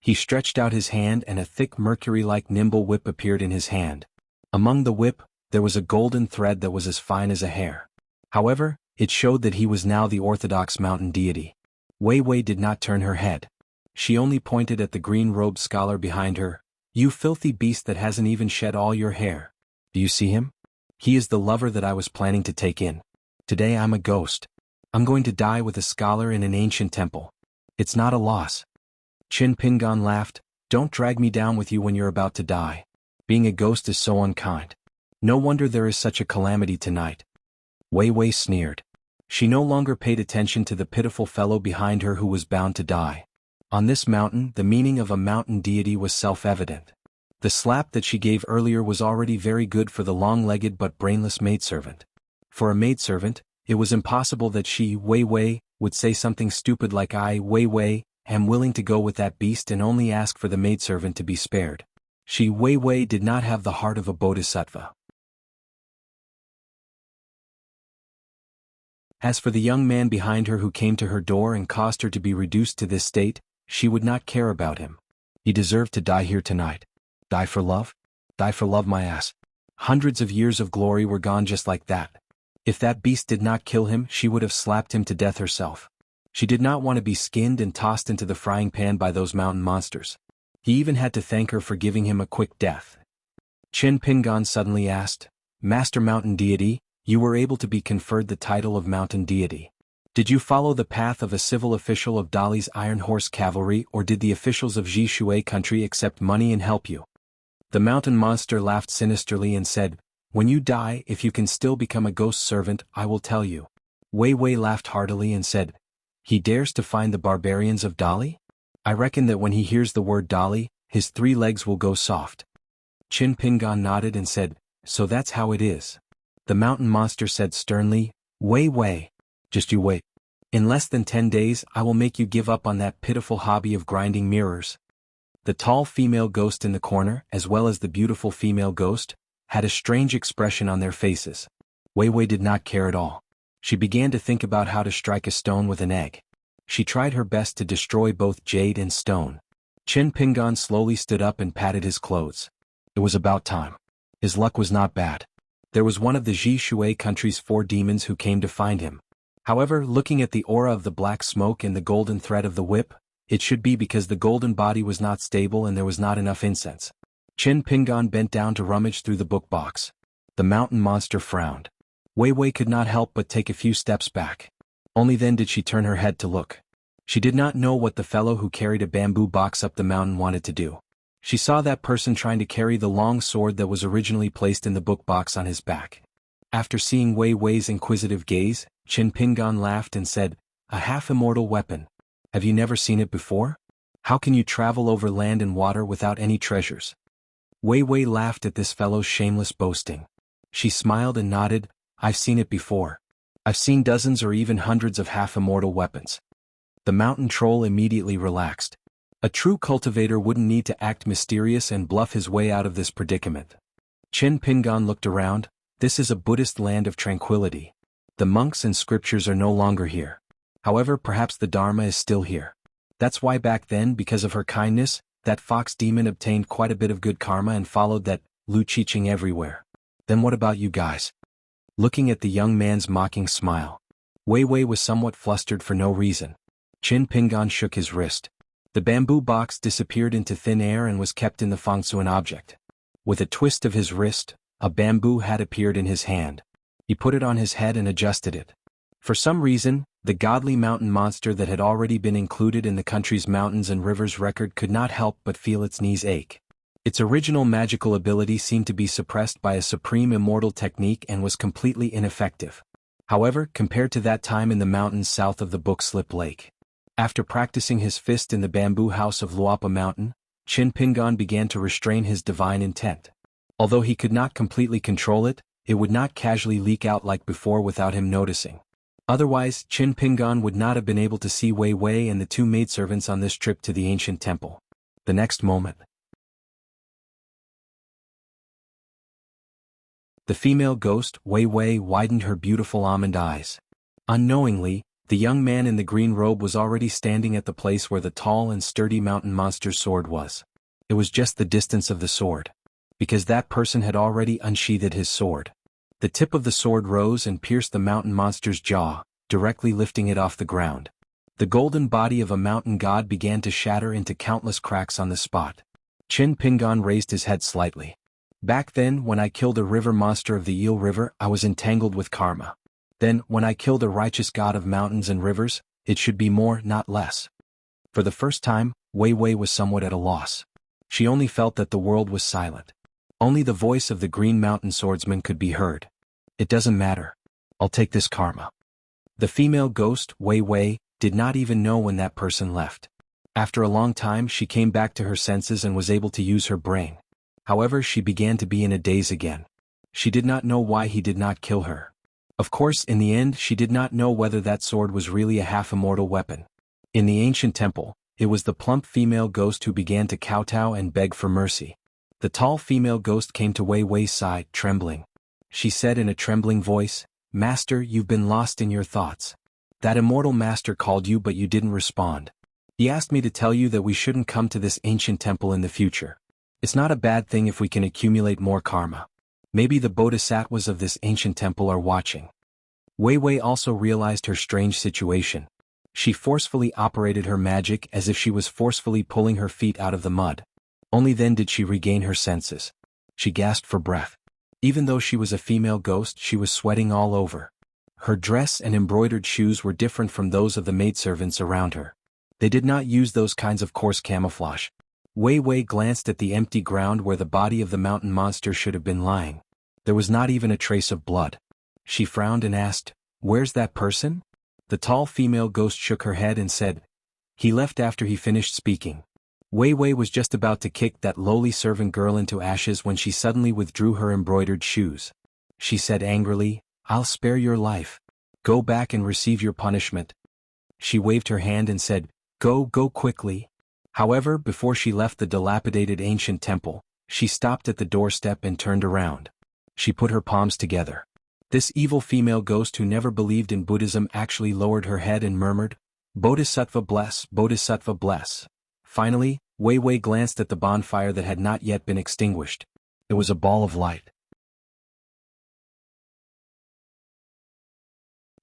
He stretched out his hand and a thick mercury-like nimble whip appeared in his hand. Among the whip, there was a golden thread that was as fine as a hair. However, it showed that he was now the orthodox mountain deity. Wei Wei did not turn her head. She only pointed at the green-robed scholar behind her. "You filthy beast that hasn't even shed all your hair. Do you see him? He is the lover that I was planning to take in. Today I'm a ghost. I'm going to die with a scholar in an ancient temple. It's not a loss." Qin Pingan laughed. "Don't drag me down with you when you're about to die. Being a ghost is so unkind. No wonder there is such a calamity tonight." Wei Wei sneered. She no longer paid attention to the pitiful fellow behind her who was bound to die. On this mountain, the meaning of a mountain deity was self-evident. The slap that she gave earlier was already very good for the long-legged but brainless maidservant. For a maidservant, it was impossible that she, Wei Wei, would say something stupid like "I, Wei Wei, am willing to go with that beast," and only ask for the maidservant to be spared. She, Wei Wei, did not have the heart of a bodhisattva. As for the young man behind her who came to her door and caused her to be reduced to this state, she would not care about him. He deserved to die here tonight. Die for love? Die for love, my ass. Hundreds of years of glory were gone just like that. If that beast did not kill him, she would have slapped him to death herself. She did not want to be skinned and tossed into the frying pan by those mountain monsters. He even had to thank her for giving him a quick death. Qin Pingan suddenly asked, "Master Mountain Deity, you were able to be conferred the title of Mountain Deity. Did you follow the path of a civil official of Dali's Iron Horse Cavalry, or did the officials of Ji Shui country accept money and help you?" The mountain monster laughed sinisterly and said, "When you die, if you can still become a ghost servant, I will tell you." Wei Wei laughed heartily and said, "He dares to find the barbarians of Dali? I reckon that when he hears the word Dali, his 3 legs will go soft." Qin Pingan nodded and said, "So that's how it is." The mountain monster said sternly, "Wei Wei, just you wait. In less than 10 days I will make you give up on that pitiful hobby of grinding mirrors." The tall female ghost in the corner, as well as the beautiful female ghost, had a strange expression on their faces. Wei Wei did not care at all. She began to think about how to strike a stone with an egg. She tried her best to destroy both jade and stone. Qin Pingan slowly stood up and patted his clothes. It was about time. His luck was not bad. There was one of the Ji Shui country's 4 demons who came to find him. However, looking at the aura of the black smoke and the golden thread of the whip, it should be because the golden body was not stable and there was not enough incense. Qin Pingan bent down to rummage through the book box. The mountain monster frowned. Wei Wei could not help but take a few steps back. Only then did she turn her head to look. She did not know what the fellow who carried a bamboo box up the mountain wanted to do. She saw that person trying to carry the long sword that was originally placed in the book box on his back. After seeing Wei Wei's inquisitive gaze, Qin Pingan laughed and said, "A half-immortal weapon. Have you never seen it before? How can you travel over land and water without any treasures?" Wei Wei laughed at this fellow's shameless boasting. She smiled and nodded, "I've seen it before. I've seen dozens or even hundreds of half-immortal weapons." The mountain troll immediately relaxed. A true cultivator wouldn't need to act mysterious and bluff his way out of this predicament. Qin Pingan looked around. This is a Buddhist land of tranquility. The monks and scriptures are no longer here. However, perhaps the Dharma is still here. That's why back then, because of her kindness, that fox demon obtained quite a bit of good karma and followed that Lu Chiching everywhere. Then what about you guys? Looking at the young man's mocking smile, Wei Wei was somewhat flustered for no reason. Qin Pingan shook his wrist. The bamboo box disappeared into thin air and was kept in the Fangsuan object. With a twist of his wrist, a bamboo hat appeared in his hand. He put it on his head and adjusted it. For some reason, the godly mountain monster that had already been included in the country's mountains and rivers record could not help but feel its knees ache. Its original magical ability seemed to be suppressed by a supreme immortal technique and was completely ineffective. However, compared to that time in the mountains south of the Book Slip Lake. After practicing his fist in the bamboo house of Luapa Mountain, Qin Pingan began to restrain his divine intent. Although he could not completely control it, it would not casually leak out like before without him noticing. Otherwise, Qin Pingan would not have been able to see Wei Wei and the 2 maidservants on this trip to the ancient temple. The next moment, the female ghost, Wei Wei, widened her beautiful almond eyes. Unknowingly, the young man in the green robe was already standing at the place where the tall and sturdy mountain monster's sword was. It was just the distance of the sword. Because that person had already unsheathed his sword. The tip of the sword rose and pierced the mountain monster's jaw, directly lifting it off the ground. The golden body of a mountain god began to shatter into countless cracks on the spot. Qin Pingan raised his head slightly. "Back then, when I killed a river monster of the Eel River, I was entangled with karma. Then, when I killed a righteous god of mountains and rivers, it should be more, not less." For the first time, Wei Wei was somewhat at a loss. She only felt that the world was silent. Only the voice of the Green Mountain swordsman could be heard. "It doesn't matter. I'll take this karma." The female ghost, Wei Wei, did not even know when that person left. After a long time she came back to her senses and was able to use her brain. However, she began to be in a daze again. She did not know why he did not kill her. Of course, in the end, she did not know whether that sword was really a half-immortal weapon. In the ancient temple, it was the plump female ghost who began to kowtow and beg for mercy. The tall female ghost came to Wei Wei's side, trembling. She said in a trembling voice, "Master, you've been lost in your thoughts. That immortal master called you but you didn't respond. He asked me to tell you that we shouldn't come to this ancient temple in the future. It's not a bad thing if we can accumulate more karma. Maybe the bodhisattvas of this ancient temple are watching." Wei Wei also realized her strange situation. She forcefully operated her magic as if she was forcefully pulling her feet out of the mud. Only then did she regain her senses. She gasped for breath. Even though she was a female ghost, she was sweating all over. Her dress and embroidered shoes were different from those of the maidservants around her. They did not use those kinds of coarse camouflage. Wei Wei glanced at the empty ground where the body of the mountain monster should have been lying. There was not even a trace of blood. She frowned and asked, "Where's that person?" The tall female ghost shook her head and said, "He left after he finished speaking." Wei Wei was just about to kick that lowly servant girl into ashes when she suddenly withdrew her embroidered shoes. She said angrily, "I'll spare your life. Go back and receive your punishment." She waved her hand and said, Go quickly." However, before she left the dilapidated ancient temple, she stopped at the doorstep and turned around. She put her palms together. This evil female ghost who never believed in Buddhism actually lowered her head and murmured, "Bodhisattva bless, Bodhisattva bless." Finally, Wei Wei glanced at the bonfire that had not yet been extinguished. It was a ball of light.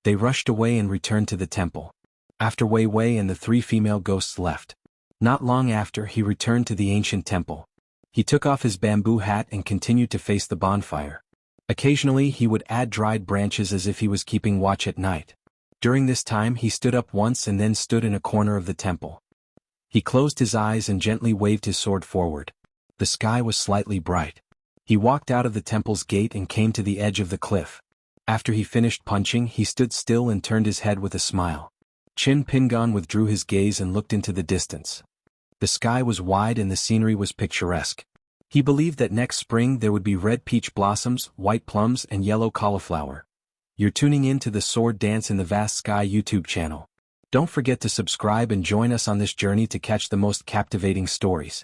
They rushed away and returned to the temple. After Wei Wei and the three female ghosts left. Not long after, he returned to the ancient temple. He took off his bamboo hat and continued to face the bonfire. Occasionally he would add dried branches as if he was keeping watch at night. During this time he stood up once and then stood in a corner of the temple. He closed his eyes and gently waved his sword forward. The sky was slightly bright. He walked out of the temple's gate and came to the edge of the cliff. After he finished punching, he stood still and turned his head with a smile. Qin Pingan withdrew his gaze and looked into the distance. The sky was wide and the scenery was picturesque. He believed that next spring there would be red peach blossoms, white plums and yellow cauliflower. You're tuning in to the Sword Dance in the Vast Sky YouTube channel. Don't forget to subscribe and join us on this journey to catch the most captivating stories.